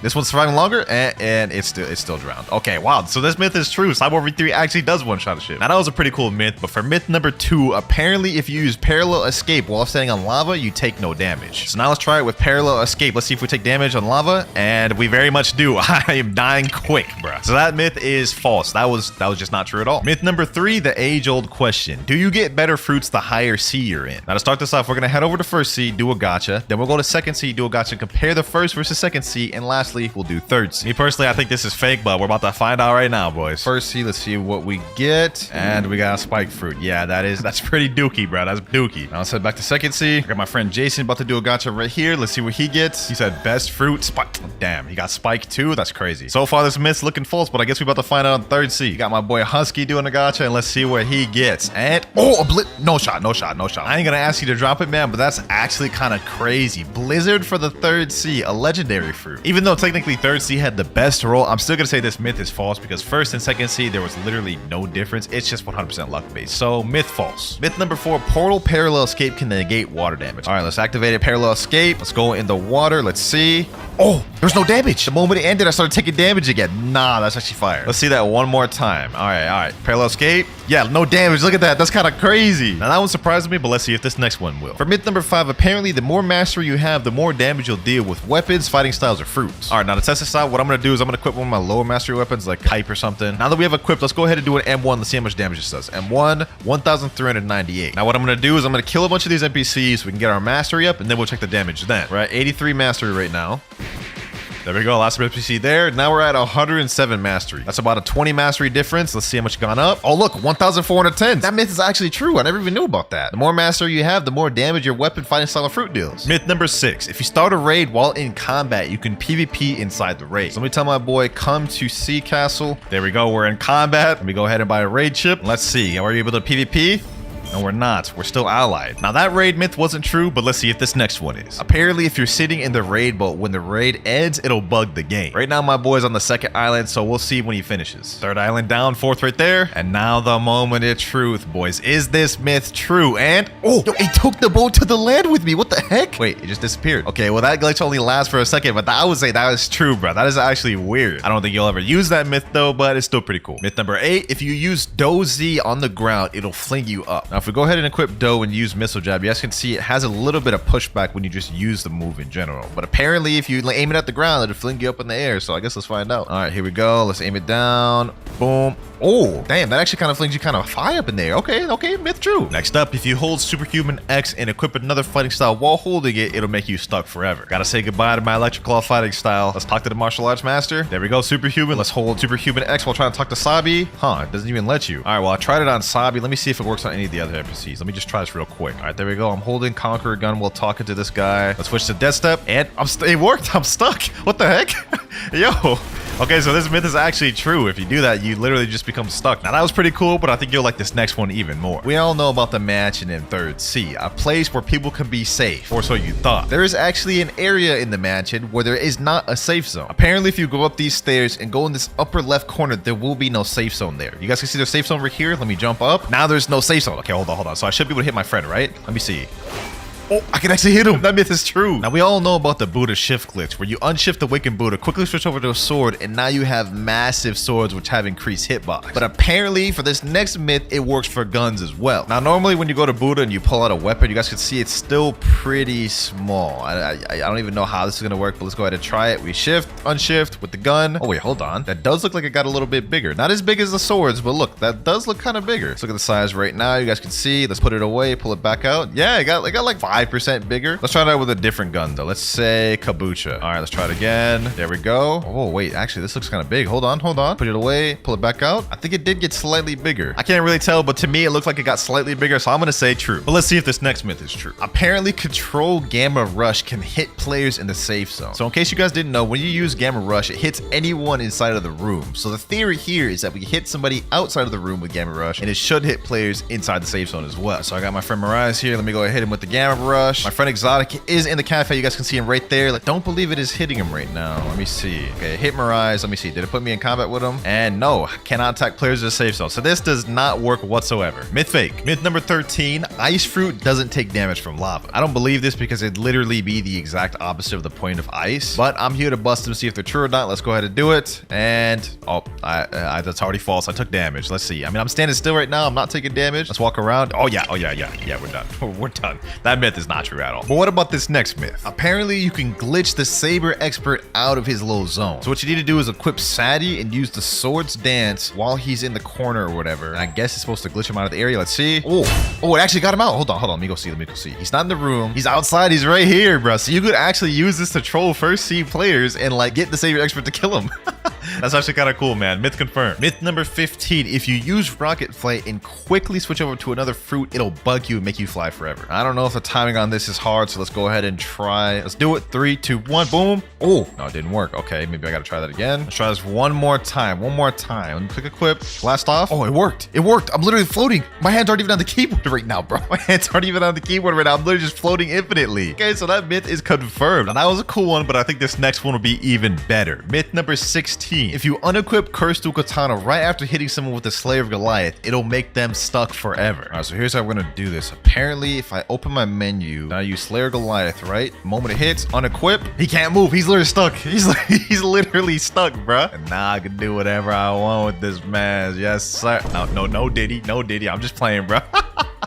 this one's surviving longer, and it's still drowned. Okay, wow. So this myth is true. Cyborg V3 actually does one-shot a ship. Now that was a pretty cool myth, but for myth number 2, apparently if you use parallel escape while standing on lava, you take no damage. So now let's try it with parallel escape. Let's see if we take damage on lava, and we very much do. I am dying quick, bruh. So that myth is false. That was just not true at all. Myth number 3, the age-old question. Do you get better fruits the higher sea you're in? Now to start this off, we're gonna head over to first sea, do a gacha. Then we'll go to second sea, do a gacha, compare the first versus second sea, and lastly, we'll do third sea. Me personally, I think this is fake, but we're about to find out right now, boys. First sea, let's see what we get. And we got a spike fruit. Yeah, that's pretty dookie, bro. That's dookie. Now let's head back to second sea. I got my friend Jason about to do a gacha right here. Let's see what he gets. He said best fruit, spike. Damn, he got spike too. That's crazy. So far, this myth's looking false, but I guess we're about to find out on third sea. Got my boy Husky doing a gacha, and let's see what he gets. And no shot. I ain't gonna ask you to drop it, man, but that's actually kind of crazy. Blizzard for the third sea, a legendary fruit. Even though technically third sea had the best roll, I'm still gonna say this myth is false because first and second sea there was literally no difference. It's just 100% luck based. So myth false. Myth number 4, portal parallel escape can negate water damage. All right, let's activate a parallel escape. Let's go in the water. Let's see. Oh, there's no damage. The moment it ended, I started taking damage again. Nah, that's actually fire. Let's see that one more time. All right. Parallel escape. Yeah, no damage. Look at that. That's kind of crazy. Now that one surprised me, but let's see if this next one will. For myth number 5, apparently the more mastery you have, the more damage you'll deal with weapons, fighting styles, or fruits. All right, now to test this out, what I'm gonna do is I'm gonna equip one of my lower mastery weapons like hype or something. Now that we have equipped, let's go ahead and do an M1. Let's see how much damage this does. M1, 1,398. Now what I'm gonna do is I'm gonna kill a bunch of these NPCs so we can get our mastery up, and then we'll check the damage then. We're at 83 mastery right now. There we go, last NPC there. Now we're at 107 mastery. That's about a 20 mastery difference. Let's see how much gone up. Oh look, 1,410. That myth is actually true. I never even knew about that. The more mastery you have, the more damage your weapon, fighting style, and fruit deals. Myth number 6, if you start a raid while in combat, you can PvP inside the raid. So let me tell my boy, come to Sea Castle. There we go, we're in combat. Let me go ahead and buy a raid ship. Let's see, are we able to PvP? No, we're not. We're still allied. Now, that raid myth wasn't true, but let's see if this next one is. Apparently, if you're sitting in the raid boat, when the raid ends, it'll bug the game. Right now, my boy's on the second island, so we'll see when he finishes. Third island down, fourth right there. And now the moment of truth, boys. Is this myth true? And, oh, yo, it took the boat to the land with me. What the heck? Wait, it just disappeared. Okay, well, that glitch only lasts for a second, but I would say that is true, bro. That is actually weird. I don't think you'll ever use that myth, though, but it's still pretty cool. Myth number 8, if you use Dozy on the ground, it'll fling you up. Now, if we go ahead and equip Dough and use Missile Jab, you guys can see it has a little bit of pushback when you just use the move in general. But apparently, if you aim it at the ground, it'll fling you up in the air. So I guess let's find out. All right, here we go. Let's aim it down. Boom. Oh, damn, that actually kind of flings you kind of high up in there. Okay, myth true. Next up, if you hold Superhuman X and equip another fighting style while holding it, it'll make you stuck forever. Gotta say goodbye to my Electric Claw fighting style. Let's talk to the martial arts master. There we go, Superhuman. Let's hold Superhuman X while trying to talk to Sabi. Huh, it doesn't even let you. All right, well, I tried it on Sabi. Let me see if it works on any of the other NPCs. Let me just try this real quick. All right, there we go. I'm holding Conqueror Gun while talking to this guy. Let's switch to Death Step, and it worked. I'm stuck. What the heck? Yo. Okay, so this myth is actually true. If you do that, you literally just become stuck. Now, that was pretty cool, but I think you'll like this next one even more. We all know about the mansion in 3rd C, a place where people can be safe, or so you thought. There is actually an area in the mansion where there is not a safe zone. Apparently, if you go up these stairs and go in this upper left corner, there will be no safe zone there. You guys can see the safe zone over here. Let me jump up. Now there's no safe zone. Okay, hold on. So I should be able to hit my friend, right? Let me see. Oh, I can actually hit him. That myth is true. Now, we all know about the Buddha shift glitch, where you unshift the Wicked Buddha, quickly switch over to a sword, and now you have massive swords which have increased hitbox. But apparently, for this next myth, it works for guns as well. Now, normally when you go to Buddha and you pull out a weapon, you guys can see it's still pretty small. I don't even know how this is going to work, but let's go ahead and try it. We shift, unshift with the gun. Oh, wait, hold on. That does look like it got a little bit bigger. Not as big as the swords, but look, that does look kind of bigger. Let's look at the size right now. You guys can see. Let's put it away, pull it back out. Yeah, it got like 5% bigger. Let's try it out with a different gun though. Let's say Kabucha. All right, let's try it again. There we go. Oh, wait, actually, this looks kind of big. Hold on. Put it away, pull it back out. I think it did get slightly bigger. I can't really tell, but to me, it looks like it got slightly bigger, so I'm gonna say true. But let's see if this next myth is true. Apparently, Control Gamma Rush can hit players in the safe zone. So in case you guys didn't know, when you use Gamma Rush, it hits anyone inside of the room. So the theory here is that we hit somebody outside of the room with Gamma Rush, and it should hit players inside the safe zone as well. So I got my friend Mirage here. Let me go ahead and hit him with the Gamma Rush. My friend Exotic is in the cafe. You guys can see him right there. Like, don't believe it is hitting him right now. Let me see. Okay, hit Mirage. Let me see. Did it put me in combat with him? And no, cannot attack players in the safe zone. So this does not work whatsoever. Myth fake. Myth number 13, ice fruit doesn't take damage from lava. I don't believe this because it'd literally be the exact opposite of the point of ice, but I'm here to bust them, see if they're true or not. Let's go ahead and do it. And oh, that's already false. I took damage. Let's see. I mean, I'm standing still right now. I'm not taking damage. Let's walk around. Oh yeah, we're done. We're done. That myth is not true at all. But what about this next myth? Apparently, you can glitch the Saber Expert out of his little zone. So what you need to do is equip Sadie and use the Swords Dance while he's in the corner or whatever. And I guess it's supposed to glitch him out of the area. Let's see. Oh, it actually got him out. Hold on. Let me go see. He's not in the room. He's outside. He's right here, bro. So you could actually use this to troll first C players and like get the Saber Expert to kill him. That's actually kind of cool, man. Myth confirmed. Myth number 15. If you use Rocket Flight and quickly switch over to another fruit, it'll bug you and make you fly forever. I don't know if the timing on this is hard, so let's go ahead and try. Let's do it. 3, 2, 1. Boom. Oh, no, it didn't work. Okay, maybe I got to try that again. Let's try this one more time. Let me click equip. Blast off. Oh, it worked. I'm literally floating. My hands aren't even on the keyboard right now, bro. My hands aren't even on the keyboard right now. I'm literally just floating infinitely. Okay, so that myth is confirmed. And that was a cool one, but I think this next one will be even better. Myth number 16. If you unequip Cursed Katana right after hitting someone with the Slayer of Goliath, it'll make them stuck forever. All right, so here's how we're gonna do this. Apparently, if I open my menu, now I use Slayer Goliath, right? Moment it hits, unequip, he can't move. He's literally stuck. He's literally stuck, bruh. And now I can do whatever I want with this man. Yes, sir. No, Diddy. I'm just playing, bruh.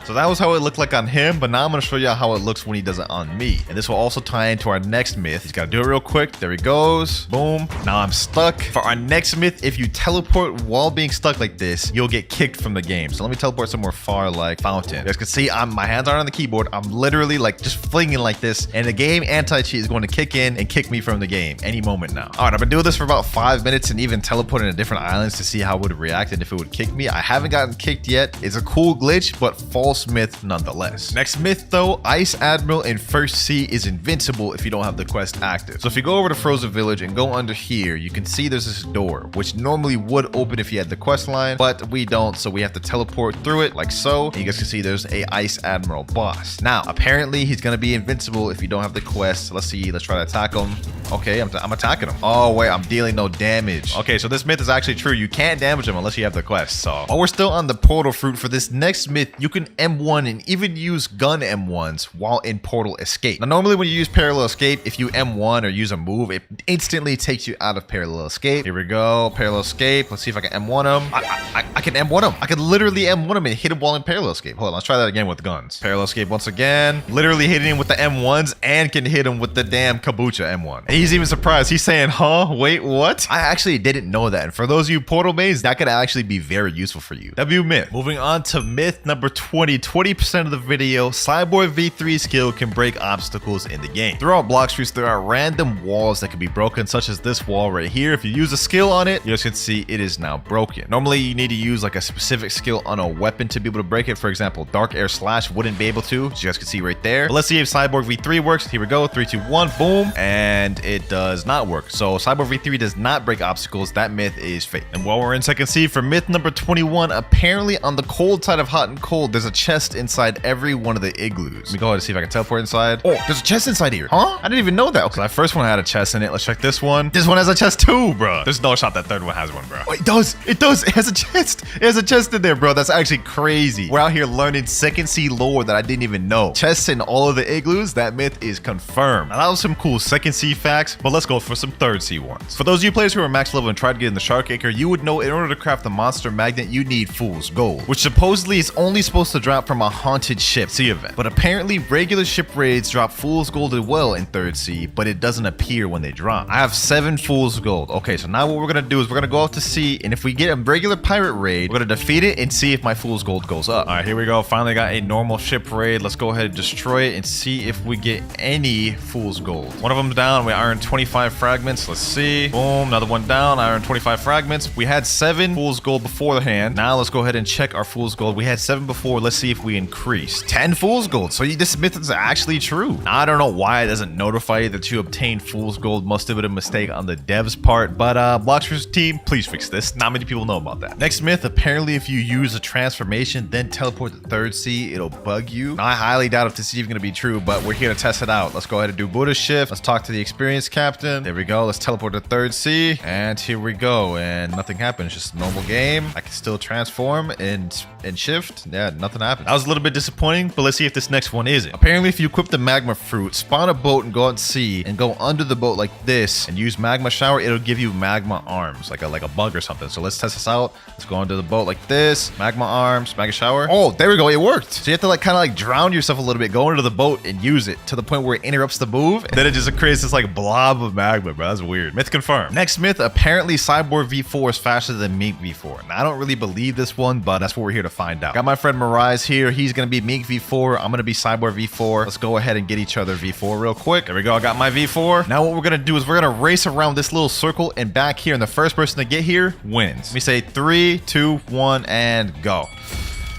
So that was how it looked like on him, but now I'm going to show you how it looks when he does it on me. And this will also tie into our next myth. He's got to do it real quick. There he goes. Boom. Now I'm stuck. For our next myth, if you teleport while being stuck like this, you'll get kicked from the game. So let me teleport somewhere far like Fountain. You guys can see my hands aren't on the keyboard. I'm literally like just flinging like this. And the game anti-cheat is going to kick in and kick me from the game any moment now. All right, I've been doing this for about 5 minutes and even teleporting to different islands to see how it would react and if it would kick me. I haven't gotten kicked yet. It's a cool glitch, but false myth nonetheless. Next myth though, Ice Admiral in First C is invincible if you don't have the quest active. So if you go over to Frozen Village and go under here, you can see there's this door, which normally would open if you had the quest line, but we don't, so we have to teleport through it like so. And you guys can see there's a Ice Admiral boss. Now, apparently he's gonna be invincible if you don't have the quest. Let's see, let's try to attack him. Okay, I'm attacking him. Oh wait, I'm dealing no damage. Okay, so this myth is actually true. You can't damage him unless you have the quest. So while we're still on the portal fruit, for this next myth, you can M1 and even use gun M1s while in portal escape. Now, normally when you use parallel escape, if you M1 or use a move, it instantly takes you out of parallel escape. Here we go, parallel escape. Let's see if I can M1 him. I can M1 him. I can literally M1 him and hit him while in parallel escape. Hold on, let's try that again with guns. Parallel escape once again. Literally hitting him with the M1s and can hit him with the damn Kabucha M1. And he's even surprised. He's saying, huh? Wait, what? I actually didn't know that. And for those of you portal mains, that could actually be very useful for you. W myth. Moving on to myth number 20. 20% of the video, Cyborg V3 skill can break obstacles in the game. Throughout block streets, there are random walls that can be broken, such as this wall right here. If you use a skill on it, you guys can see it is now broken. Normally, you need to use like a specific skill on a weapon to be able to break it. For example, Dark Air Slash wouldn't be able to, as you guys can see right there. But let's see if Cyborg V3 works. Here we go, 3, 2, 1, boom. And it does not work. So Cyborg V3 does not break obstacles. That myth is fake. And while we're in second C, for myth number 21, apparently on the cold side of hot and cold, there's a chest inside every one of the igloos. Let me go ahead and see if I can teleport inside. Oh, there's a chest inside here. Huh? I didn't even know that. Okay, that first one had a chest in it. Let's check this one. This one has a chest too, bro. There's no shot that third one has one, bro. Oh, it does. It does. It has a chest. It has a chest in there, bro. That's actually crazy. We're out here learning second C lore that I didn't even know. Chests in all of the igloos. That myth is confirmed. Now, that was some cool second C facts, but let's go for some third C ones. For those of you players who are max level and tried to get in the Shark Acre, you would know in order to craft the monster magnet, you need Fool's Gold, which supposedly is only supposed to drop from a haunted ship C event. But apparently regular ship raids drop Fool's Gold as well in third C, but it doesn't appear when they drop. I have 7 Fool's Gold. Okay, so now what we're gonna do is we're gonna go out to sea, and if we get a regular pirate raid, we're gonna defeat it and see if my Fool's Gold goes up. All right, here we go. Finally got a normal ship raid. Let's go ahead and destroy it and see if we get any Fool's Gold. One of them's down. We iron 25 fragments. Let's see. Boom, another one down. Iron 25 fragments. We had 7 Fool's Gold beforehand. Now let's go ahead and check our Fool's Gold. We had 7 before. Let's see if we increase. 10 Fool's Gold. So this myth is actually true. Now, I don't know why it doesn't notify you that you obtained Fool's Gold. Must have been a mistake on the dev's part, but Blox's team, please fix this. Not many people know about that. Next myth, apparently if you use a transformation, then teleport to third C, it'll bug you. Now, I highly doubt if this is even gonna be true, but we're here to test it out. Let's go ahead and do Buddha shift. Let's talk to the experienced captain. There we go. Let's teleport to third C, and here we go. And nothing happens. Just a normal game. I can still transform and shift. Yeah, nothing happened. That was a little bit disappointing, but let's see if this next one isn't. Apparently, if you equip the magma fruit, spawn a boat and go out to sea, and go under the boat like this, and use magma shower, it'll give you magma arms, like a bug or something. So let's test this out. Let's go under the boat like this. Magma arms, magma shower. Oh, there we go. It worked. So you have to kind of drown yourself a little bit, go into the boat and use it to the point where it interrupts the move, and then it just creates this blob of magma, bro. That's weird. Myth confirmed. Next myth, apparently Cyborg V4 is faster than Mink V4. Now, I don't really believe this one, but that's what we're here to find out. Got my friend Mirai here. He's gonna be Mink V4. I'm gonna be Cyborg V4. Let's go ahead and get each other V4 real quick. There we go. I got my V4. Now what we're gonna do is we're gonna race around this little circle and back here, and the first person to get here wins. Let me say 3, 2, 1, and go.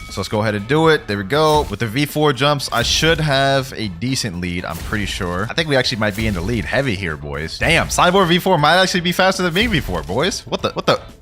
So let's go ahead and do it. There we go. With the V4 jumps, I should have a decent lead, I'm pretty sure. I think we actually might be in the lead heavy here, boys. Damn, Cyborg V4 might actually be faster than Mink V4, boys. What the?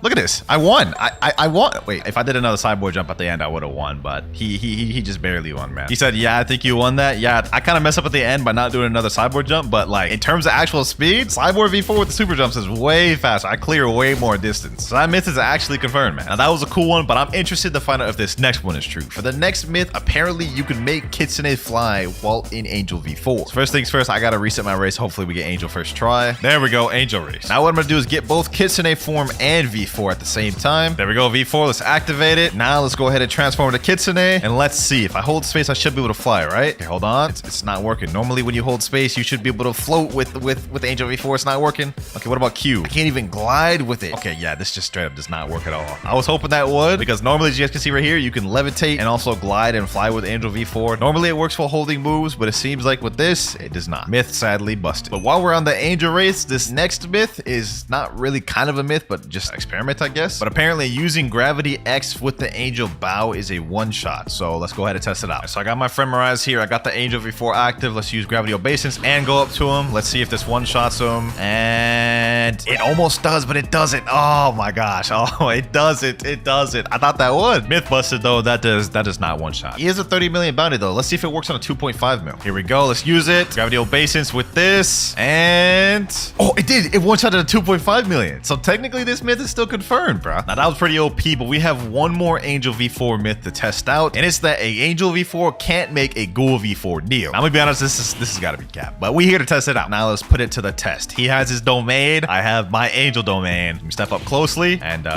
Look at this. I won. I won. Wait, if I did another Cyborg jump at the end, I would have won, but he just barely won, man. He said, yeah, I think you won that. Yeah, I kind of messed up at the end by not doing another Cyborg jump, but in terms of actual speed, Cyborg V4 with the super jumps is way faster. I clear way more distance. So that myth is actually confirmed, man. Now, that was a cool one, but I'm interested to find out if this next one is true. For the next myth, apparently you can make Kitsune fly while in Angel V4. So first things first, I gotta reset my race. Hopefully we get Angel first try. There we go, Angel race. Now what I'm gonna do is get both Kitsune form and V4 at the same time. There we go, V4. Let's activate it. Now let's go ahead and transform to Kitsune, and let's see. If I hold space, I should be able to fly, right? Okay, hold on. It's not working. Normally when you hold space, you should be able to float with Angel V4. It's not working. Okay, what about Q? I can't even glide with it. Okay, yeah, this just straight up does not work at all. I was hoping that would, because normally, as you guys can see right here, you can levitate and also glide and fly with Angel V4. Normally it works while holding moves, but it seems like with this, it does not. Myth sadly busted. But while we're on the Angel race, this next myth is not really kind of a myth, but just an experiment, I guess. But apparently using Gravity X with the Angel Bow is a one-shot. So let's go ahead and test it out. So I got my friend Mirai here. I got the Angel V4 active. Let's use Gravity Obeisance and go up to him. Let's see if this one-shots him. And it almost does, but it doesn't. Oh my gosh. Oh, it doesn't. It doesn't. I thought that would. Myth busted though. That does not one-shot. He is a 30 million bounty though. Let's see if it works on a 2.5 mil. Here we go. Let's use it. Gravity Obeisance with this. And oh, it did. It one-shot at a 2.5 million. So technically this myth is still still confirmed, bro. Now, that was pretty OP, but we have one more Angel V4 myth to test out, and it's that a Angel V4 can't make a Ghoul V4 Neo. I'm gonna be honest, this has got to be cap, but we here to test it out. Now, let's put it to the test. He has his domain. I have my Angel domain. Let me step up closely, and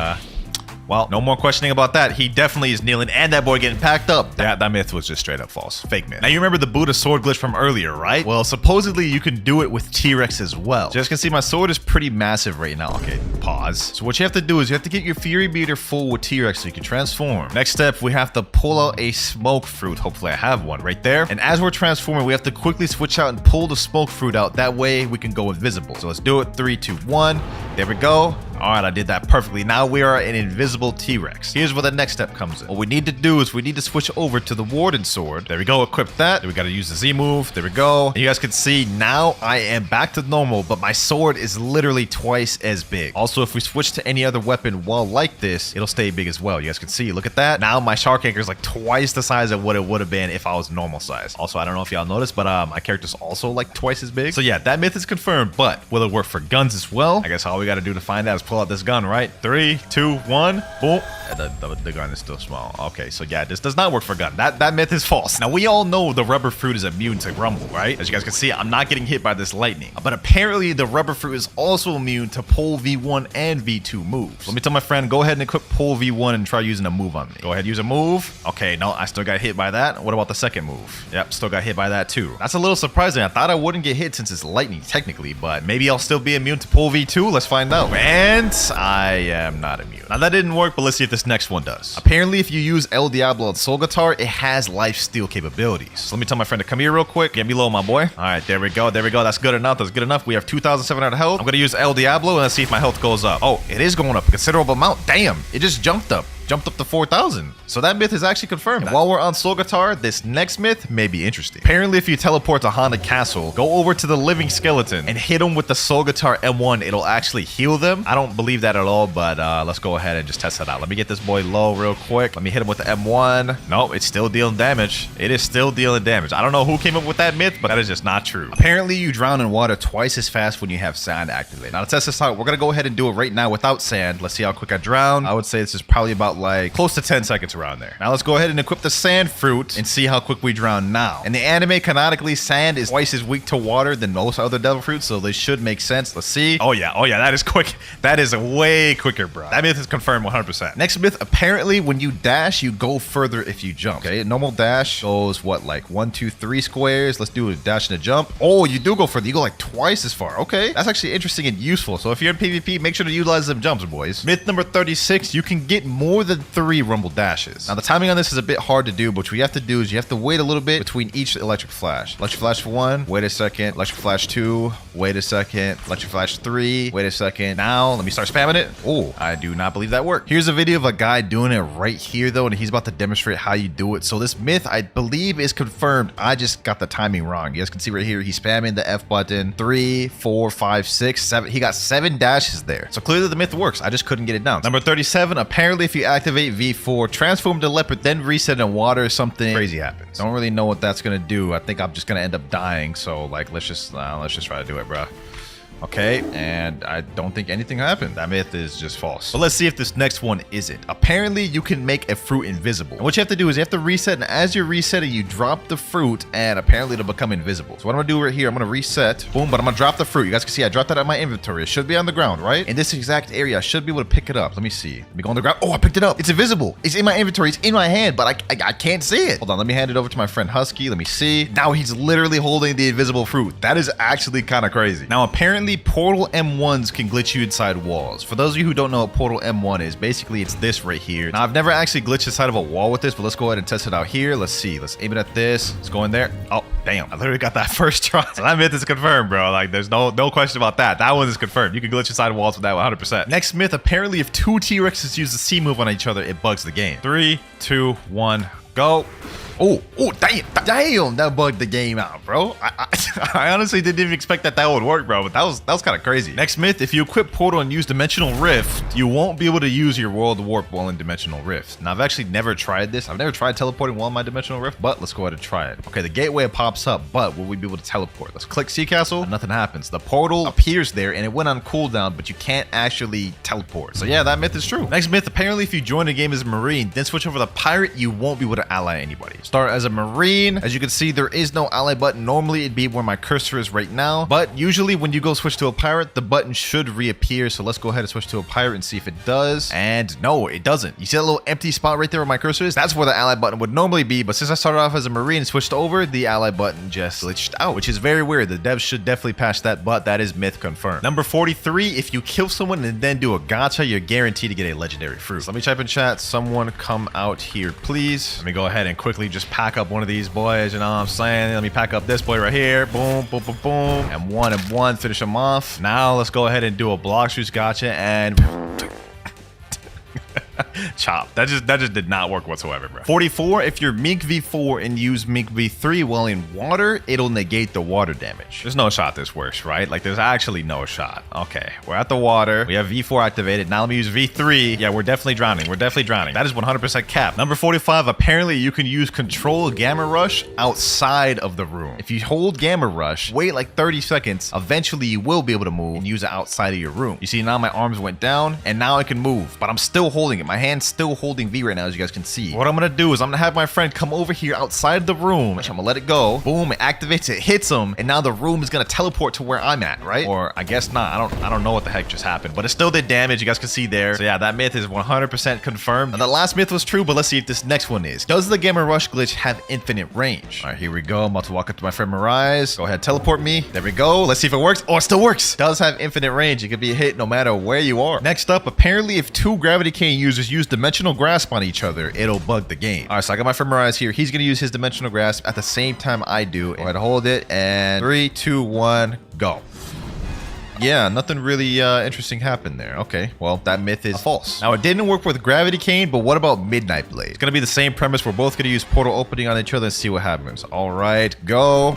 well, no more questioning about that. He definitely is kneeling, and that boy getting packed up. That myth was just straight up false. Fake myth. Now, you remember the Buddha sword glitch from earlier, right? Well, supposedly you can do it with T-Rex as well. So as you can see, my sword is pretty massive right now. Okay, pause. So what you have to do is you have to get your Fury meter full with T-Rex so you can transform. Next step, we have to pull out a smoke fruit. Hopefully I have one right there. And as we're transforming, we have to quickly switch out and pull the smoke fruit out. That way we can go invisible. So let's do it. 3, 2, 1. There we go. All right, I did that perfectly. Now we are an invisible T-Rex. Here's where the next step comes in. What we need to do is we need to switch over to the Warden Sword. There we go, equip that. Then we gotta use the Z move. There we go. And you guys can see now I am back to normal, but my sword is literally twice as big. Also, if we switch to any other weapon while like this, it'll stay big as well. You guys can see, look at that. Now my shark anchor is like twice the size of what it would have been if I was normal size. Also, I don't know if y'all noticed, but my character's also like twice as big. So yeah, that myth is confirmed, but will it work for guns as well? I guess all we gotta do to find out is pull out this gun, right? 3, 2, 1, boom. The gun is still small. Okay, so yeah, this does not work for gun. That myth is false. Now, we all know the rubber fruit is immune to rumble, right? As you guys can see, I'm not getting hit by this lightning. But apparently, the rubber fruit is also immune to pole V1 and V2 moves. Let me tell my friend, go ahead and equip pole V1 and try using a move on me. Go ahead, use a move. Okay, no, I still got hit by that. What about the second move? Yep, still got hit by that too. That's a little surprising. I thought I wouldn't get hit since it's lightning technically, but maybe I'll still be immune to pole V2. Let's find out. And I am not immune. Now, that didn't work, but let's see if this next one does. Apparently, if you use El Diablo on Soul Guitar, it has life steal capabilities. So let me tell my friend to come here real quick. Get me low, my boy. All right, there we go. There we go. That's good enough. That's good enough. We have 2,700 health. I'm going to use El Diablo and let's see if my health goes up. Oh, it is going up a considerable amount. Damn, it just jumped up to 4,000. So that myth is actually confirmed. And while we're on Soul Guitar, this next myth may be interesting. Apparently, if you teleport to Haunted Castle, go over to the living skeleton and hit them with the Soul Guitar M1, it'll actually heal them. I don't believe that at all, but let's go ahead and just test that out. Let me get this boy low real quick. Let me hit him with the M1. No, it's still dealing damage. It is still dealing damage. I don't know who came up with that myth, but that is just not true. Apparently, you drown in water twice as fast when you have sand activated. Now, to test this out, we're going to go ahead and do it right now without sand. Let's see how quick I drown. I would say this is probably about like close to 10 seconds around there. Now let's go ahead and equip the sand fruit and see how quick we drown now. In the anime, canonically, sand is twice as weak to water than most other devil fruits, so they should make sense. Let's see. Oh yeah, that is quick. That is way quicker, bro. That myth is confirmed 100%. Next myth, apparently when you dash, you go further if you jump. Okay, normal dash goes what, like 1, 2, 3 squares. Let's do a dash and a jump. Oh, you do go further. You go like twice as far. Okay, that's actually interesting and useful. So if you're in PvP, make sure to utilize them jumps, boys. Myth number 36, you can get more than 3 rumble dashes. Now the timing on this is a bit hard to do, but what you have to do is you have to wait a little bit between each electric flash. Electric flash 1, wait a second. Electric flash 2, wait a second. Electric flash 3, wait a second. Now let me start spamming it. Oh, I do not believe that worked. Here's a video of a guy doing it right here though, and he's about to demonstrate how you do it. So this myth, I believe, is confirmed. I just got the timing wrong. You guys can see right here, he's spamming the F button. 3, 4, 5, 6, 7. He got 7 dashes there. So clearly the myth works. I just couldn't get it down. Number 37, apparently if you activate V4, transform to leopard, then reset in water, something crazy happens. Don't really know what that's gonna do. I think I'm just gonna end up dying. So like, let's just try to do it, bro. Okay, and I don't think anything happened. That myth is just false. But let's see if this next one isn't. Apparently, you can make a fruit invisible. And what you have to do is you have to reset, and as you're resetting, you drop the fruit, and apparently it'll become invisible. So what I'm gonna do right here, I'm gonna reset, boom, but I'm gonna drop the fruit. You guys can see I dropped that out of my inventory. It should be on the ground, right? In this exact area, I should be able to pick it up. Let me see. Let me go on the ground. Oh, I picked it up. It's invisible. It's in my inventory. It's in my hand, but I can't see it. Hold on, let me hand it over to my friend Husky. Let me see. Now he's literally holding the invisible fruit. That is actually kind of crazy. Now, apparently, Portal M1s can glitch you inside walls. For those of you who don't know what Portal M1 is, basically it's this right here. Now, I've never actually glitched inside of a wall with this, but let's go ahead and test it out here. Let's see. Let's aim it at this. Let's go in there. Oh, damn. I literally got that first try. So that myth is confirmed, bro. Like, there's no question about that. That one is confirmed. You can glitch inside walls with that 100%. Next myth, apparently if 2 T-Rexes use the C move on each other, it bugs the game. 3, 2, 1, go. Oh, damn, that bugged the game out, bro. I honestly didn't even expect that would work, bro, but that was kind of crazy. Next myth, if you equip Portal and use Dimensional Rift, you won't be able to use your World Warp while in Dimensional Rift. Now, I've actually never tried this. I've never tried teleporting while in my Dimensional Rift, but let's go ahead and try it. Okay, the gateway pops up, but will we be able to teleport? Let's click Sea Castle, and nothing happens. The portal appears there, and it went on cooldown, but you can't actually teleport. So yeah, that myth is true. Next myth, apparently if you join a game as a Marine, then switch over to Pirate, you won't be able to ally anybody. Start as a Marine. As you can see, there is no ally button. Normally, it'd be where my cursor is right now, but usually when you go switch to a Pirate, the button should reappear. So let's go ahead and switch to a Pirate and see if it does. And no, it doesn't. You see that little empty spot right there where my cursor is? That's where the ally button would normally be, but since I started off as a Marine and switched over, the ally button just glitched out, which is very weird. The devs should definitely patch that, but that is myth confirmed. Number 43, if you kill someone and then do a gacha, you're guaranteed to get a legendary fruit. So let me type in chat, someone come out here, please. Let me go ahead and quickly just pack up one of these boys, you know what I'm saying? Let me pack up this boy right here. Boom, boom, boom, boom. And one, finish him off. Now let's go ahead and do a Blox juice gacha and chop. That just did not work whatsoever, bro. 44, if you're Mink V4 and use Mink V3 while in water, it'll negate the water damage. There's no shot this works, right? Like, there's actually no shot. Okay, we're at the water. We have V4 activated. Now let me use V3. Yeah, we're definitely drowning. We're definitely drowning. That is 100% cap. Number 45, apparently you can use Control Gamma Rush outside of the room. If you hold Gamma Rush, wait like 30 seconds, eventually you will be able to move and use it outside of your room. You see, now my arms went down and now I can move, but I'm still holding it. My hand's still holding V right now, as you guys can see. What I'm gonna do is I'm gonna have my friend come over here outside the room, which I'm gonna let it go. Boom, it activates, it hits him, and now the room is gonna teleport to where I'm at, right? Or I guess not. I don't know what the heck just happened, but it still did damage, you guys can see there. So yeah, that myth is 100% confirmed. Now, the last myth was true, but let's see if this next one is. Does the Gamma Rush glitch have infinite range? All right, here we go. I'm about to walk up to my friend Mirage. Go ahead, teleport me. There we go. Let's see if it works. Oh, it still works. Does have infinite range. It can be hit no matter where you are. Next up, apparently if two Gravity Cane users use Dimensional Grasp on each other, it'll bug the game. All right, so I got my friend Mirage here. He's gonna use his Dimensional Grasp at the same time I do. Go ahead, hold it, and 3, 2, 1, go. Yeah, nothing really interesting happened there. Okay, well, that myth is false. Now, it didn't work with Gravity Cane, but what about Midnight Blade? It's gonna be the same premise. We're both gonna use portal opening on each other and see what happens. All right, go.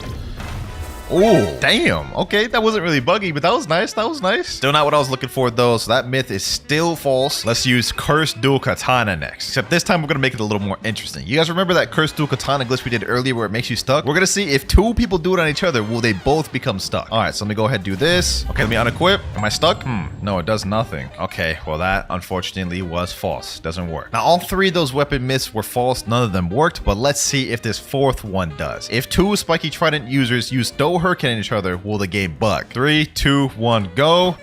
Oh, damn. Okay, that wasn't really buggy, but that was nice. That was nice. Still not what I was looking for, though, so that myth is still false. Let's use Cursed Dual Katana next. Except this time, we're going to make it a little more interesting. You guys remember that Cursed Dual Katana glitch we did earlier where it makes you stuck? We're going to see if two people do it on each other, will they both become stuck? All right, so let me go ahead and do this. Okay, let me unequip. Am I stuck? No, it does nothing. Okay, well, that unfortunately was false. Doesn't work. Now, all three of those weapon myths were false. None of them worked, but let's see if this fourth one does. If two Spiky Trident users use Stow Hurricane on each other, will the game bug? 3, 2, 1, go.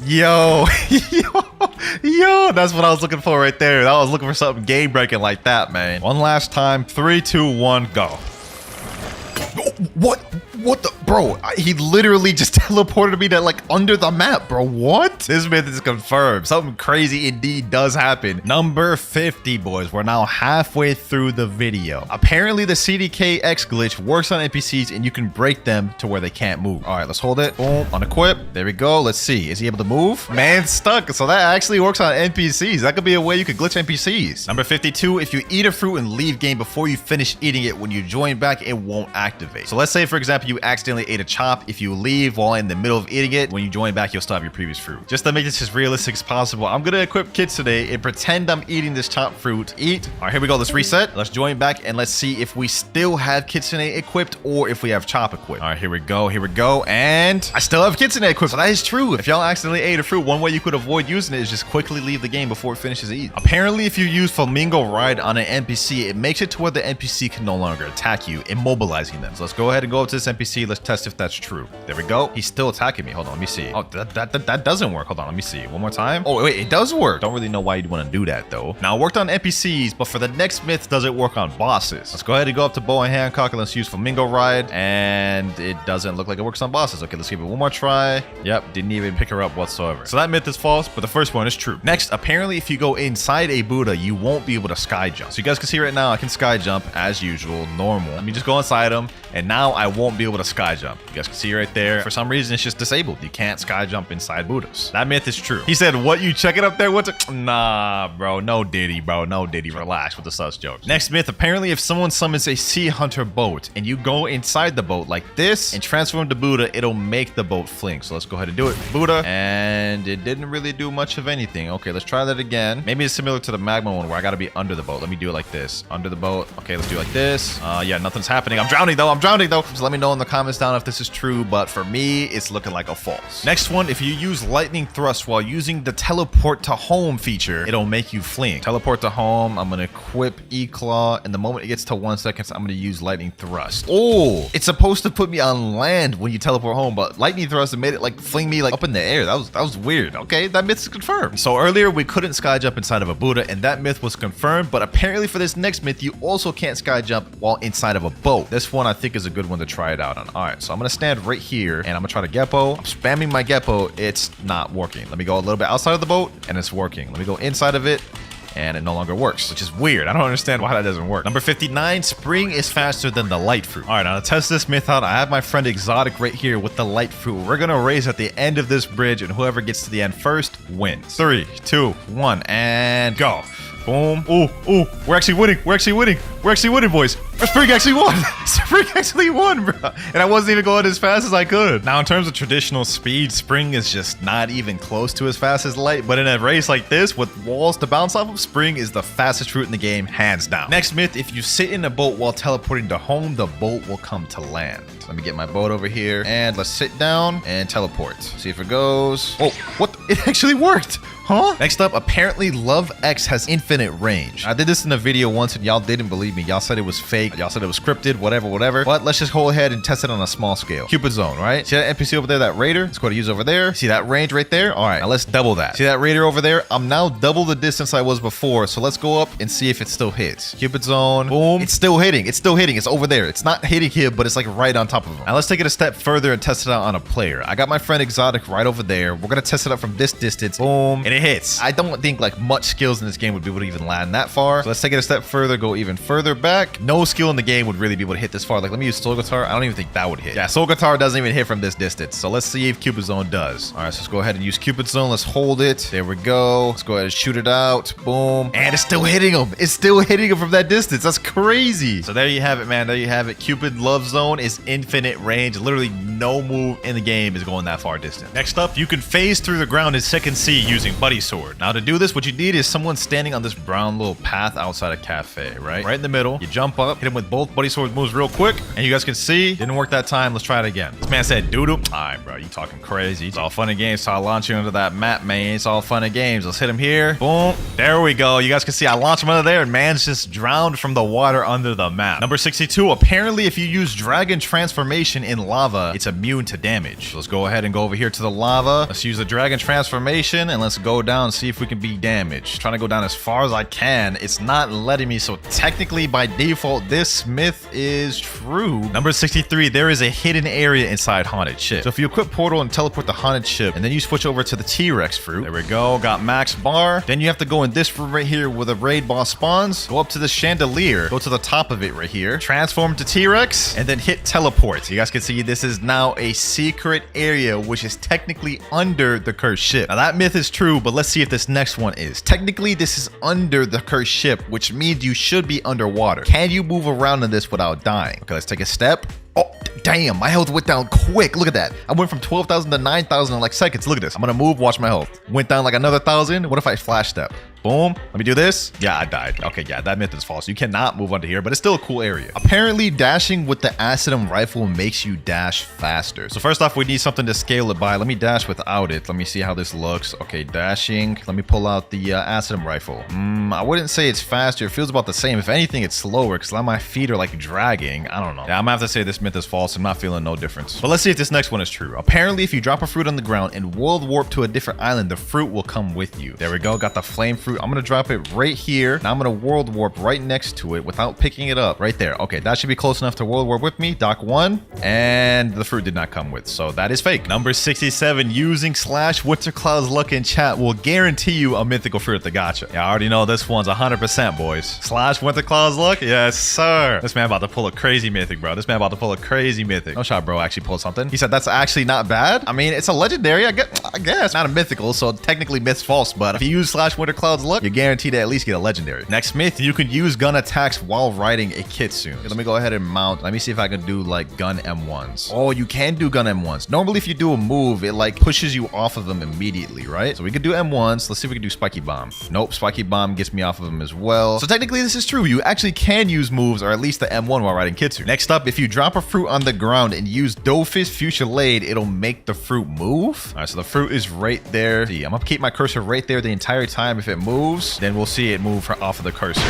Yo, yo, that's what I was looking for right there. I was looking for something game breaking like that, man. One last time. 3, 2, 1, go. What the, bro? He literally just teleported me to like under the map, bro. What? This myth is confirmed. Something crazy indeed does happen. Number 50, boys. We're now halfway through the video. Apparently, the CDKX glitch works on NPCs and you can break them to where they can't move. All right, let's hold it. Boom, unequip. There we go. Let's see. Is he able to move? Man's stuck. So that actually works on NPCs. That could be a way you could glitch NPCs. Number 52, if you eat a fruit and leave game before you finish eating it, when you join back, it won't activate. So let's say, for example, you accidentally ate a chop. If you leave while in the middle of eating it, when you join back, you'll still have your previous fruit. Just to make this as realistic as possible, I'm gonna equip kids today and pretend I'm eating this chop fruit. Eat. All right, here we go. Let's reset. Let's join back and let's see if we still have Kitsune equipped or if we have chop equipped. All right, here we go. Here we go. And I still have Kitsune equipped. So that is true. If y'all accidentally ate a fruit, one way you could avoid using it is just quickly leave the game before it finishes eating. Apparently, if you use Flamingo Ride on an NPC, it makes it to where the NPC can no longer attack you, immobilizing them. So let's go ahead and go up to this NPC. Let's test if that's true. There we go. He's still attacking me. Hold on, let me see. Oh, that doesn't work. Hold on, let me see. One more time. Oh, wait, it does work. Don't really know why you'd want to do that, though. Now, it worked on NPCs, but for the next myth, does it work on bosses? Let's go ahead and go up to Bow and Hancock and let's use Flamingo Ride. And it doesn't look like it works on bosses. Okay, let's give it one more try. Yep, didn't even pick her up whatsoever. So that myth is false, but the first one is true. Next, apparently, if you go inside a Buddha, you won't be able to sky jump. So you guys can see right now, I can sky jump as usual, normal. Let me just go inside him. and now I won't be able to sky jump. You guys can see right there. For some reason, it's just disabled. You can't sky jump inside Buddhas. That myth is true. He said, what, you check it up there? Nah, bro. No Diddy, bro. No Diddy. Relax with the sus jokes. Next myth, apparently if someone summons a sea hunter boat and you go inside the boat like this and transform to Buddha, it'll make the boat fling. So let's go ahead and do it. Buddha. And it didn't really do much of anything. Okay, let's try that again. Maybe it's similar to the magma one where I gotta be under the boat. Let me do it like this. Under the boat. Okay, let's do it like this. Yeah, nothing's happening. I'm drowning though. Just let me know in the comments down if this is true, but for me, it's looking like a false. Next one, if you use lightning thrust while using the teleport to home feature, it'll make you fling. Teleport to home. I'm gonna equip E-Claw, and the moment it gets to 1 second, I'm gonna use lightning thrust. Oh, it's supposed to put me on land when you teleport home, but lightning thrust made it like fling me like up in the air. That was weird. Okay, that myth is confirmed. So earlier we couldn't sky jump inside of a Buddha, and that myth was confirmed, but apparently for this next myth, you also can't sky jump while inside of a boat. This one I think is a good one to try it out on. All right, so I'm gonna stand right here and I'm gonna try to Geppo. I'm spamming my Geppo. It's not working. Let me go a little bit outside of the boat and it's working. Let me go inside of it and it no longer works, which is weird. I don't understand why that doesn't work. Number 59, spring is faster than the light fruit. All right, now to test this myth out, I have my friend Exotic right here with the light fruit. We're gonna race at the end of this bridge and whoever gets to the end first wins. 3, 2, 1, and go. Boom. Ooh, we're actually winning. We're actually winning, boys. Spring actually won. Spring actually won, bro. And I wasn't even going as fast as I could. Now, in terms of traditional speed, Spring is just not even close to as fast as Light. But in a race like this, with walls to bounce off of, Spring is the fastest route in the game, hands down. Next myth, if you sit in a boat while teleporting to home, the boat will come to land. Let me get my boat over here. And let's sit down and teleport. See if it goes. Oh, what? It actually worked. Huh? Next up, apparently Love X has infinite range. I did this in a video once and y'all didn't believe me. Y'all said it was fake. Y'all said it was scripted, whatever. But let's just go ahead and test it on a small scale. Cupid Zone, right? See that NPC over there, that Raider? Let's go to use over there. See that range right there? All right, now let's double that. See that Raider over there? I'm now double the distance I was before. So let's go up and see if it still hits. Cupid Zone, boom. It's still hitting. It's still hitting. It's over there. It's not hitting him, but it's like right on top of him. Now let's take it a step further and test it out on a player. I got my friend Exotic right over there. We're gonna test it out from this distance. Boom, and it hits. I don't think like much skills in this game would be able to even land that far. So let's take it a step further, go even further back. No skill in the game would really be able to hit this far. Like, let me use Soul Guitar. I don't even think that would hit. Yeah, Soul Guitar doesn't even hit from this distance. So let's see if Cupid Zone does. All right, so let's go ahead and use Cupid Zone. Let's hold it. There we go. Let's go ahead and shoot it out. Boom. And it's still hitting him. It's still hitting him from that distance. That's crazy. So there you have it, man. There you have it. Cupid Love Zone is infinite range. Literally no move in the game is going that far distance. Next up, you can phase through the ground in second C using Buddy Sword. Now to do this, what you need is someone standing on this brown little path outside a cafe, right in the middle. You jump up, hit him with both Buddy Sword moves real quick, and you guys can see didn't work that time. Let's try it again. This man said doo-doo. All right, bro, you talking crazy. It's all fun and games, so I launch you into that map, man. It's all fun and games. Let's hit him here. Boom, there we go. You guys can see I launched him under there, and man's just drowned from the water under the map. Number 62, apparently if you use Dragon Transformation in lava, it's immune to damage. So let's go ahead and go over here to the lava. Let's use the Dragon Transformation, and let's go down and see if we can be damaged. Trying to go down as far as I can. It's not letting me, so technically by default this myth is true. Number 63, there is a hidden area inside Haunted Ship. So if you equip Portal and teleport the Haunted Ship and then you switch over to the T-Rex fruit, there we go, got max bar. Then you have to go in this room right here where the raid boss spawns, go up to the chandelier, go to the top of it right here, transform to T-Rex, and then hit teleport. You guys can see this is now a secret area which is technically under the cursed ship. Now that myth is true, but let's see if this next one is. Technically, this is under the cursed ship, which means you should be underwater. Can you move around in this without dying? Okay, let's take a step. Oh, damn, my health went down quick. Look at that. I went from 12,000 to 9,000 in like seconds. Look at this. I'm gonna move, watch my health. Went down like another 1,000. What if I flash step? Boom. Let me do this. Yeah, I died. Okay, yeah, that myth is false. You cannot move under here, but it's still a cool area. Apparently, dashing with the Acidum rifle makes you dash faster. So first off, we need something to scale it by. Let me dash without it. Let me see how this looks. Okay, dashing. Let me pull out the Acidum rifle. I wouldn't say it's faster. It feels about the same. If anything, it's slower because my feet are like dragging. I don't know. Yeah, I'm gonna have to say this myth is false. I'm not feeling no difference. But let's see if this next one is true. Apparently, if you drop a fruit on the ground and world warp to a different island, the fruit will come with you. There we go. Got the flame fruit I'm going to drop it right here. Now I'm going to world warp right next to it without picking it up. Right there. Okay, that should be close enough to world warp with me. Dock 1. And the fruit did not come with, so that is fake. Number 67, using /WinterKloudz luck in chat will guarantee you a mythical fruit at the gacha. Yeah, I already know this one's 100%, boys. /WinterKloudz luck? Yes, sir. This man about to pull a crazy mythic, bro. This man about to pull a crazy mythic. No shot, bro. Actually pulled something. He said that's actually not bad. I mean, it's a legendary. I guess. Not a mythical, so technically myth's false, but if you use /WinterKloudz luck, you're guaranteed to at least get a legendary. Next myth, you can use gun attacks while riding a Kitsune. Okay, let me go ahead and mount. Let me see if I can do like gun M1s. Oh, you can do gun M1s. Normally, if you do a move, it like pushes you off of them immediately, right? So we could do M1s. Let's see if we can do Spiky Bomb. Nope, Spiky Bomb gets me off of them as well. So technically, this is true. You actually can use moves, or at least the M1 while riding Kitsune. Next up, if you drop a fruit on the ground and use Doughfish Fuchsiaade, it'll make the fruit move. All right, so the fruit is right there. See, I'm gonna keep my cursor right there the entire time. If it moves, then we'll see it move off of the cursor.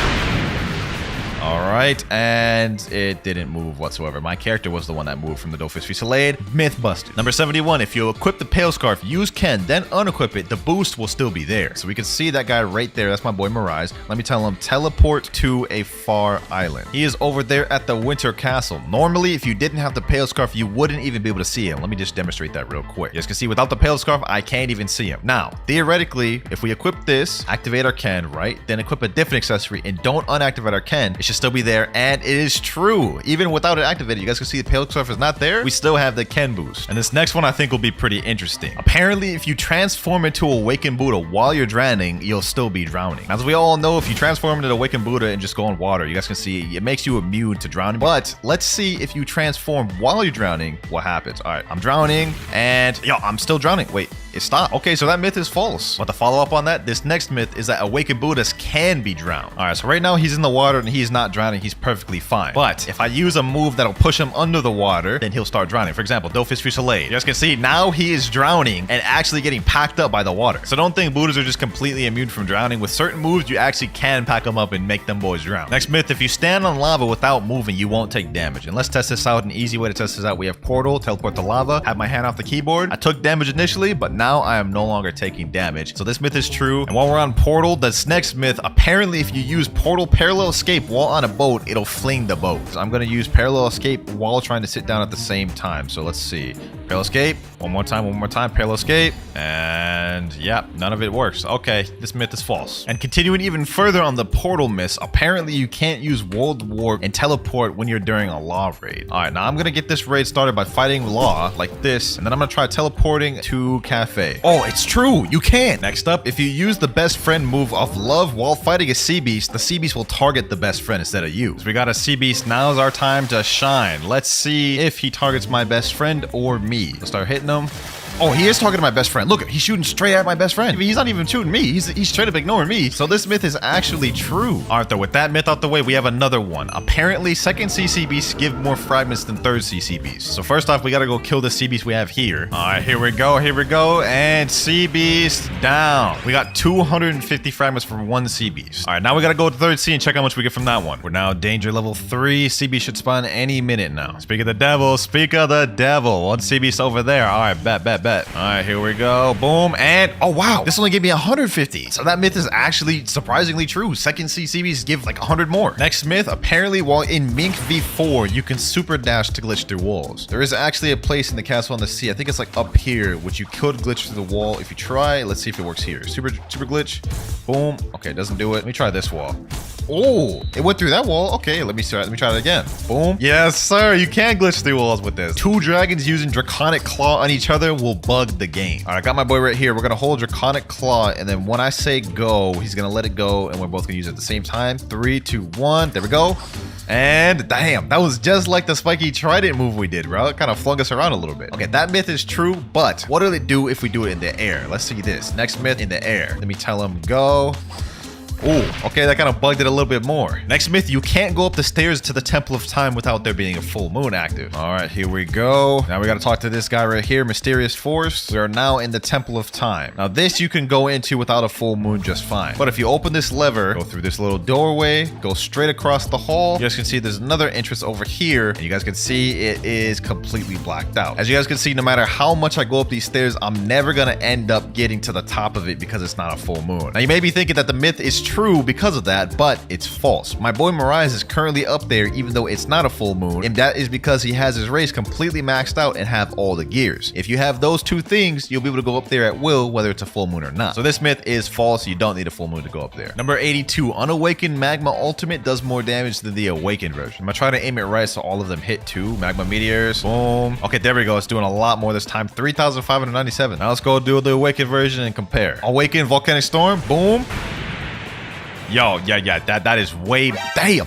All right, and it didn't move whatsoever. My character was the one that moved from the Doughfish Fuchsiaade. Myth busted. Number 71, if you equip the Pale Scarf, use Ken, then unequip it, the boost will still be there. So we can see that guy right there. That's my boy Mirage. Let me tell him, teleport to a far island. He is over there at the Winter Castle. Normally, if you didn't have the Pale Scarf, you wouldn't even be able to see him. Let me just demonstrate that real quick. You guys can see without the Pale Scarf, I can't even see him. Now, theoretically, if we equip this, activate our Ken, right? Then equip a different accessory and don't unactivate our Ken, it should still be there, and it is true. Even without it activated, you guys can see the Pale Scarf is not there. We still have the Ken boost. And this next one I think will be pretty interesting. Apparently, if you transform into Awakened Buddha while you're drowning, you'll still be drowning. As we all know, if you transform into Awakened Buddha and just go in water, you guys can see it makes you immune to drowning. But let's see if you transform while you're drowning, what happens. All right, I'm drowning, and yo, I'm still drowning. Wait, it stopped. Okay, so that myth is false. But to follow up on that, this next myth is that Awakened Buddhas can be drowned. All right, so right now he's in the water and he's not drowning. He's perfectly fine. But if I use a move that'll push him under the water, then he'll start drowning. For example, Doughfish Fuchsiaade. You guys can see now he is drowning and actually getting packed up by the water. So don't think Buddhas are just completely immune from drowning. With certain moves, you actually can pack them up and make them boys drown. Next myth, if you stand on lava without moving, you won't take damage. And let's test this out. An easy way to test this out, we have Portal, teleport to lava, have my hand off the keyboard. I took damage initially, but now I am no longer taking damage. So this myth is true. And while we're on Portal, this next myth, apparently if you use Portal Parallel Escape while on a boat, it'll fling the boat. So I'm going to use Parallel Escape while trying to sit down at the same time. So let's see. Parallel Escape. One more time. Parallel Escape. And yeah, none of it works. Okay, this myth is false. And continuing even further on the Portal myths, apparently you can't use World Warp and teleport when you're during a Law raid. All right, now I'm going to get this raid started by fighting Law like this. And then I'm going to try teleporting to Cafe. Oh, it's true. You can. Next up, if you use the best friend move of Love while fighting a Sea Beast, the Sea Beast will target the best friend instead of you. So we got a Sea Beast. Now's our time to shine. Let's see if he targets my best friend or me. Let's start hitting him. Oh, he is targeting my best friend. Look, he's shooting straight at my best friend. He's not even shooting me. He's straight up ignoring me. So this myth is actually true. All right, though, with that myth out the way, we have another one. Apparently, second CC beasts give more fragments than third CC beasts. So first off, we got to go kill the Sea Beast we have here. All right, here we go. Here we go. And Sea Beast down. We got 250 fragments from one Sea Beast. All right, now we got to go to third sea and check how much we get from that one. We're now danger level 3. Sea Beast should spawn any minute now. Speak of the devil. Speak of the devil. One Sea Beast over there. All right, bet. All right, here we go. Boom. And oh, wow. This only gave me 150. So that myth is actually surprisingly true. Second CCBs give like 100 more. Next myth, apparently while in Mink V4, you can super dash to glitch through walls. There is actually a place in the castle on the sea. I think it's like up here, which you could glitch through the wall. If you try, let's see if it works here. Super glitch. Boom. Okay, it doesn't do it. Let me try this wall. Oh, it went through that wall. Okay, let me try that again. Boom. Yes, sir. You can glitch through walls with this. 2 dragons using Draconic Claw on each other will bug the game. All right, I got my boy right here. We're going to hold Draconic Claw, and then when I say go, he's going to let it go, and we're both going to use it at the same time. 3, 2, 1. There we go. And damn, that was just like the spiky trident move we did, bro. It kind of flung us around a little bit. Okay, that myth is true, but what will it do if we do it in the air? Let's see this. Next myth in the air. Let me tell him go. Oh, okay, that kind of bugged it a little bit more. Next myth, you can't go up the stairs to the Temple of Time without there being a full moon active. All right, here we go. Now we got to talk to this guy right here, Mysterious Force. We are now in the Temple of Time. Now this you can go into without a full moon just fine. But if you open this lever, go through this little doorway, go straight across the hall, you guys can see there's another entrance over here, and you guys can see it is completely blacked out. As you guys can see, no matter how much I go up these stairs, I'm never gonna end up getting to the top of it because it's not a full moon. Now you may be thinking that the myth is true because of that, but it's false. My boy Mirage is currently up there even though it's not a full moon, and that is because he has his race completely maxed out and have all the gears. If you have those two things, you'll be able to go up there at will, whether it's a full moon or not. So this myth is false. You don't need a full moon to go up there. Number 82, Unawakened Magma Ultimate does more damage than the Awakened version. I'm gonna try to aim it right so all of them hit too. Magma Meteors, boom. Okay, there we go. It's doing a lot more this time. 3,597. Now let's go do the Awakened version and compare. Awakened Volcanic Storm, boom. Yo, yeah, that is way, damn,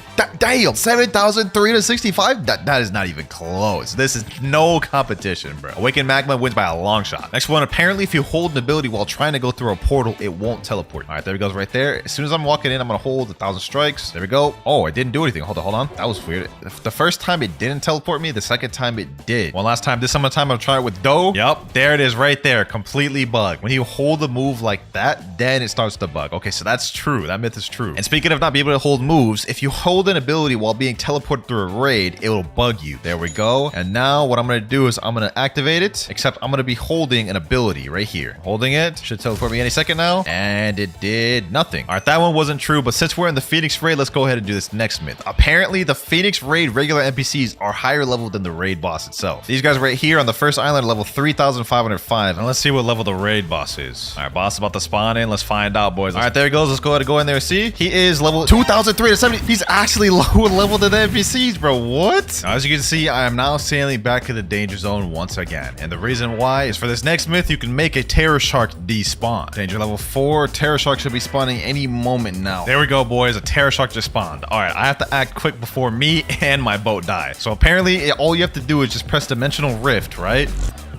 7,365. That is not even close. This is no competition, bro. Awakened Magma wins by a long shot. Next one, apparently if you hold an ability while trying to go through a portal, it won't teleport. All right, there it goes right there. As soon as I'm walking in, I'm gonna hold 1,000 strikes. There we go. Oh, it didn't do anything. Hold on. That was weird. The first time it didn't teleport me, the second time it did. One last time. This time I'm gonna try it with Doe. Yep, there it is right there. Completely bugged. When you hold a move like that, then it starts to bug. Okay, so that's true. That myth is true. And speaking of not being able to hold moves, if you hold an ability while being teleported through a raid, it will bug you. There we go. And now what I'm going to do is I'm going to activate it, except I'm going to be holding an ability right here. Holding it. Should teleport me any second now. And it did nothing. All right, that one wasn't true, but since we're in the Phoenix raid, let's go ahead and do this next myth. Apparently, the Phoenix raid regular NPCs are higher level than the raid boss itself. These guys right here on the first island are level 3,505. And let's see what level the raid boss is. All right, boss is about to spawn in. Let's find out, boys. All right, there he goes. Let's go ahead and go in there and see. He is level 2,370. He's actually lower level than the NPCs, bro. What? Now, as you can see, I am now sailing back to the danger zone once again. And the reason why is for this next myth, you can make a Terror Shark despawn. Danger level 4. Terror Shark should be spawning any moment now. There we go, boys. A Terror Shark just spawned. All right, I have to act quick before me and my boat die. So apparently, all you have to do is just press Dimensional Rift, right?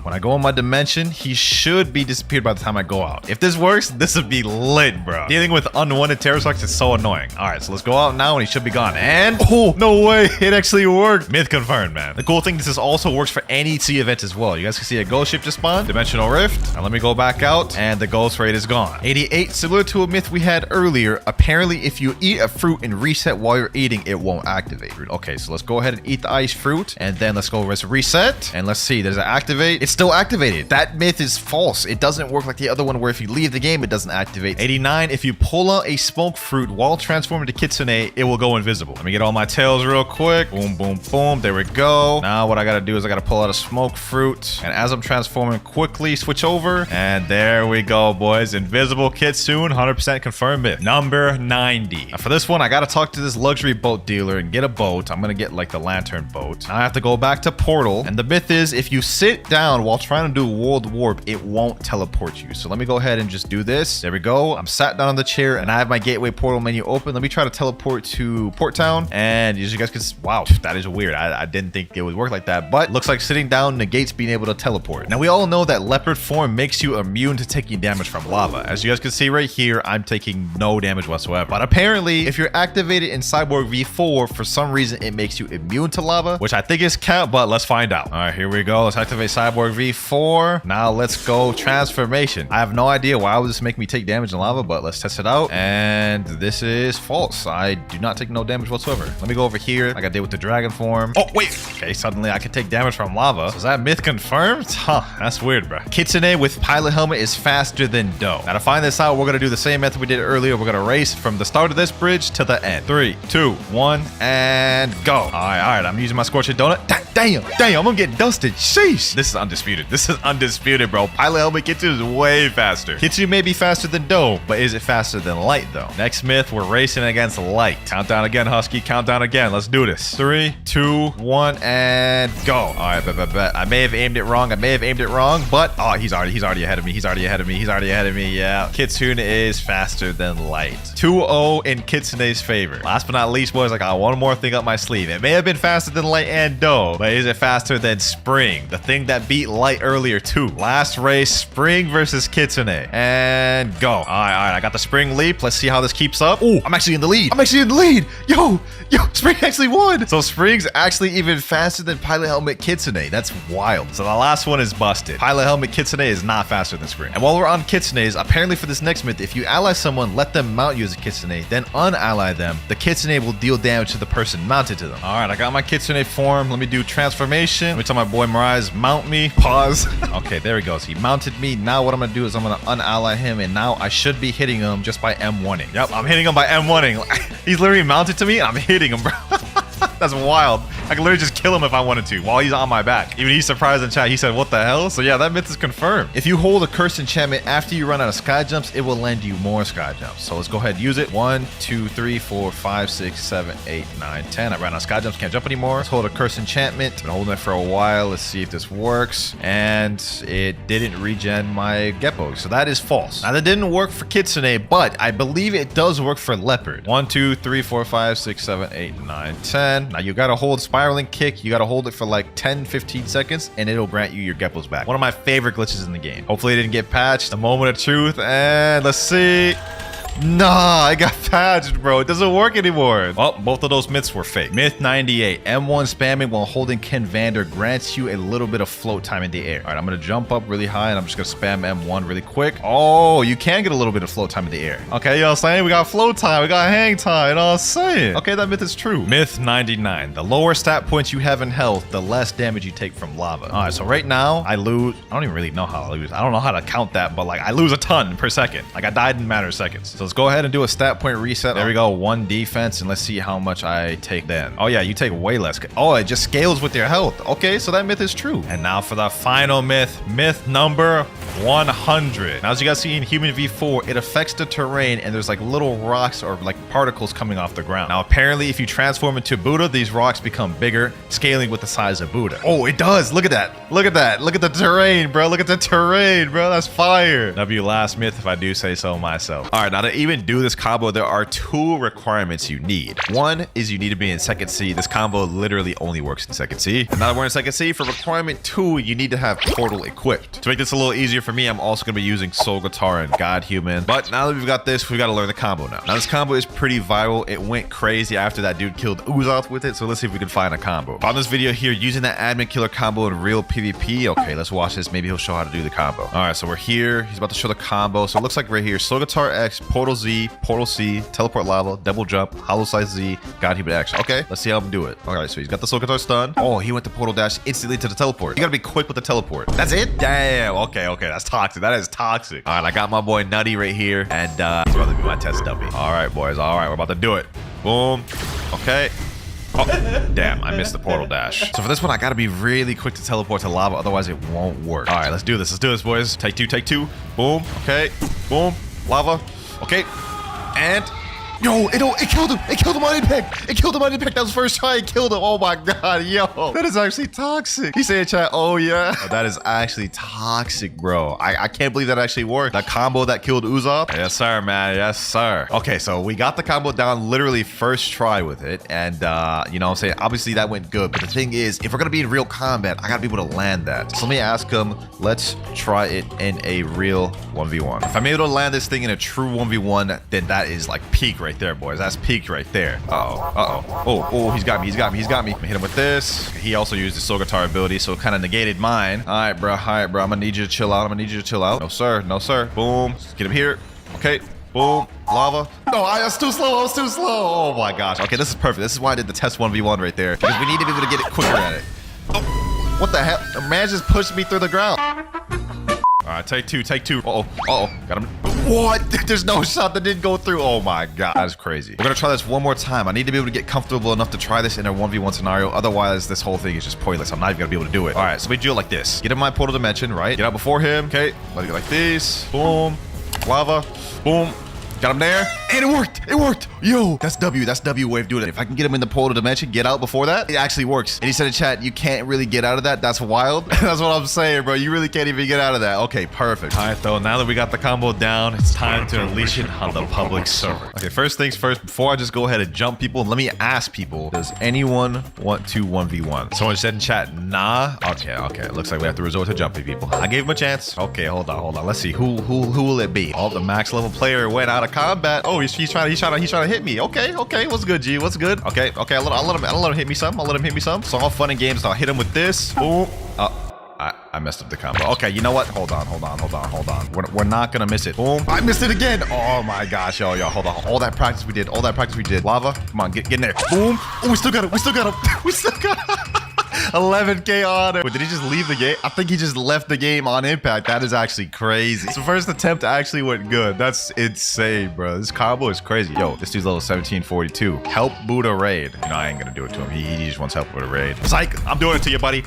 When I go in my dimension, he should be disappeared by the time I go out. If this works, this would be lit, bro. Dealing with unwanted Terror Sharks is so annoying. All right, so let's go out now and he should be gone. And, oh, no way. It actually worked. Myth confirmed, man. The cool thing is this also works for any sea event as well. You guys can see a ghost ship just spawned. Dimensional Rift. Now let me go back out and the ghost raid is gone. 88, similar to a myth we had earlier. Apparently, if you eat a fruit and reset while you're eating, it won't activate. Okay, so let's go ahead and eat the ice fruit. And then let's go reset. And let's see, does it activate? It's still activated. That myth is false. It doesn't work like the other one where if you leave the game, it doesn't activate. 89, if you pull out a smoke fruit while transforming to Kitsune, it will go invisible. Let me get all my tails real quick. Boom, boom, boom. There we go. Now what I gotta do is I gotta pull out a smoke fruit. And as I'm transforming, quickly switch over. And there we go, boys. Invisible Kitsune, 100% confirmed myth. Number 90. Now for this one, I gotta talk to this luxury boat dealer and get a boat. I'm gonna get like the lantern boat. Now I have to go back to Portal. And the myth is if you sit down while trying to do World Warp, it won't teleport you. So let me go ahead and just do this. There we go. I'm sat down on the chair and I have my gateway portal menu open. Let me try to teleport to Port Town. And as you guys can see, wow, that is weird. I didn't think it would work like that, but looks like sitting down negates being able to teleport. Now we all know that leopard form makes you immune to taking damage from lava. As you guys can see right here, I'm taking no damage whatsoever. But apparently, if you're activated in Cyborg V4, for some reason, it makes you immune to lava, which I think is count, but let's find out. All right, here we go. Let's activate Cyborg V4. Now let's go transformation. I have no idea why would this make me take damage in lava, but let's test it out. And this is false. I do not take no damage whatsoever. Let me go over here like I did with the dragon form. Oh, wait. Okay, suddenly I can take damage from lava. So is that myth confirmed? Huh, that's weird, bro. Kitsune with pilot helmet is faster than Doe. Now to find this out, we're going to do the same method we did earlier. We're going to race from the start of this bridge to the end. 3, 2, 1, and go. All right. I'm using my scorching donut. Damn, I'm gonna get dusted. Sheesh. This is undisputed. This is undisputed, bro. Pilot helmet Kitsune is way faster. Kitsune may be faster than Doe, but is it faster than Light, though? Next myth, we're racing against Light. Countdown again, Husky. Countdown again. Let's do this. 3, 2, 1, and go. All right, bet. I may have aimed it wrong. But oh, he's already ahead of me. He's already ahead of me. Yeah. Kitsune is faster than Light. 2-0 in Kitsune's favor. Last but not least, boys, I got one more thing up my sleeve. It may have been faster than Light and Doe, but is it faster than Spring, the thing that beat light earlier too. Last race, Spring versus Kitsune. And go. All right. I got the Spring leap. Let's see how this keeps up. Oh, I'm actually in the lead. Yo, Spring actually won. So Spring's actually even faster than Pilot Helmet Kitsune. That's wild. So the last one is busted. Pilot Helmet Kitsune is not faster than Spring. And while we're on Kitsunes, apparently for this next myth, if you ally someone, let them mount you as a Kitsune, then unally them, the Kitsune will deal damage to the person mounted to them. All right, I got my Kitsune form. Let me do transformation. Let me tell my boy Miraz, mount me. Pause. Okay, there he goes. He mounted me. Now what I'm gonna do is I'm gonna unally him, and now I should be hitting him just by M1ing. Yep, I'm hitting him by M1ing. He's literally mounted to me, and I'm hitting him, bro. That's wild. I can literally just kill him if I wanted to while he's on my back. Even he's surprised in chat. He said, what the hell? So yeah, that myth is confirmed. If you hold a cursed enchantment after you run out of sky jumps, it will lend you more sky jumps. So let's go ahead and use it. 1, 2, 3, 4, 5, 6, 7, 8, 9, 10. I ran out of sky jumps. Can't jump anymore. Let's hold a cursed enchantment. Been holding it for a while. Let's see if this works. And it didn't regen my Geppo. So that is false. Now that didn't work for Kitsune, but I believe it does work for Leopard. 1, 2, 3, 4, 5, 6, 7, 8, 9, 10. Now you gotta hold spiraling kick. You gotta hold it for like 10, 15 seconds and it'll grant you your Geppos back. One of my favorite glitches in the game. Hopefully it didn't get patched. The moment of truth, and let's see. Nah, I got patched, bro. It doesn't work anymore. Oh, both of those myths were fake. Myth 98. M1 spamming while holding Ken Vander grants you a little bit of float time in the air. All right, I'm going to jump up really high, and I'm just going to spam M1 really quick. Oh, you can get a little bit of float time in the air. Okay, you know what I'm saying? We got float time. We got hang time. You know what I'm saying? Okay, that myth is true. Myth 99. The lower stat points you have in health, the less damage you take from lava. All right, so right now, I lose. I don't even really know how I lose. I don't know how to count that, but like I lose a ton per second. Like I died in a matter of seconds. So let's go ahead and do a stat point reset. There we go. 1 defense, and let's see how much I take then. Oh yeah, you take way less. Oh, it just scales with your health. Okay, so that myth is true. And now for the final myth. Myth number 100. Now, as you guys see in Human V4, it affects the terrain, and there's like little rocks or like particles coming off the ground. Now, apparently, if you transform into Buddha, these rocks become bigger, scaling with the size of Buddha. Oh, it does. Look at that. Look at that. Look at the terrain, bro. Look at the terrain, bro. That's fire. W last myth, if I do say so myself. All right, now to even do this combo, there are 2 requirements you need. One is you need to be in second C. This combo literally only works in second C. And now that we're in second C, for requirement 2, you need to have Portal equipped. To make this a little easier for me, I'm also going to be using Soul Guitar and God Human. But now that we've got this, we've got to learn the combo now. Now this combo is pretty viral. It went crazy after that dude killed Uzoth with it. So let's see if we can find a combo. On this video here, using that admin killer combo in real PvP. Okay, let's watch this. Maybe he'll show how to do the combo. All right, so we're here. He's about to show the combo. So it looks like right here, Soul Guitar X, Portal Z, Portal C, Teleport Lava, Double Jump, Hollow Slice Z, God Human Action. Okay, let's see how I'm do it. All right, so he's got the Soul Guitar stun. Oh, he went to Portal Dash instantly to the teleport. You gotta be quick with the teleport. That's it? Damn. Okay, that's toxic. That is toxic. All right, I got my boy Nutty right here, and he's about to be my test dummy. All right, boys. All right, we're about to do it. Boom. Okay. Oh, damn, I missed the portal dash. So for this one, I gotta be really quick to teleport to lava, otherwise it won't work. All right, let's do this. Let's do this, boys. Take two. Boom. Okay. Boom. Lava. Okay. And yo, it killed him. It killed him on impact. It killed him on impact. That was first try. It killed him. Oh my god, yo. That is actually toxic. He said in chat, oh yeah. Oh, that is actually toxic, bro. I can't believe that actually worked. That combo that killed Uzoth. Yes, sir, man. Yes, sir. Okay, so we got the combo down literally first try with it. And you know what I'm saying? Obviously that went good. But the thing is, if we're gonna be in real combat, I gotta be able to land that. So let me ask him, let's try it in a real 1v1. If I'm able to land this thing in a true 1v1, then that is like peak right there, boys. That's peak right there. Oh, he's got me. I'm gonna hit him with this. He also used the Soul Guitar ability, so it kind of negated mine. All right, bro. I'm gonna need you to chill out. No, sir. Boom. Let's get him here. Okay. Boom. Lava. No, I was too slow. Oh my gosh. Okay, this is perfect. This is why I did the test 1v1 right there, because we need to be able to get it quicker at it. Oh, what the hell? The man just pushed me through the ground. All right, take two. Uh-oh, got him. What? There's no shot that didn't go through. Oh my god, that's crazy. We're gonna try this one more time. I need to be able to get comfortable enough to try this in a 1v1 scenario. Otherwise, this whole thing is just pointless. I'm not even gonna be able to do it. All right, so we do it like this. Get in my portal dimension, right? Get out before him. Okay, let it go like this. Boom. Lava. Boom. Got him there. And it worked. It worked. Yo, that's W. That's W way of doing it. If I can get him in the portal dimension, get out before that, it actually works. And he said in chat, you can't really get out of that. That's wild. That's what I'm saying, bro. You really can't even get out of that. Okay, perfect. All right, though. Now that we got the combo down, it's time to unleash it on the public server. Okay, first things first. Before I just go ahead and jump people, let me ask people, does anyone want to 1v1? Someone said in chat, nah. Okay. Looks like we have to resort to jumping people. I gave him a chance. Okay, hold on. Let's see. Who will it be? Oh, the max level player went out of combat. Oh, he's trying to hit me. Okay. What's good, G? What's good? Okay. I'll let him hit me some. It's all fun and games. I'll hit him with this. Boom. I messed up the combo. Okay, you know what? Hold on. We're not gonna miss it. Boom. I missed it again. Oh my gosh, yo, hold on. All that practice we did. Lava. Come on, get in there. Boom. Oh, we still got him. We still got him. 11k on it. Wait, did he just leave the game? I think he just left the game on impact. That is actually crazy. So first attempt actually went good. That's insane, bro. This combo is crazy. Yo, this dude's level 1742. Help boot a raid. You know, I ain't gonna do it to him. He just wants help with a raid. Psych, I'm doing it to you, buddy.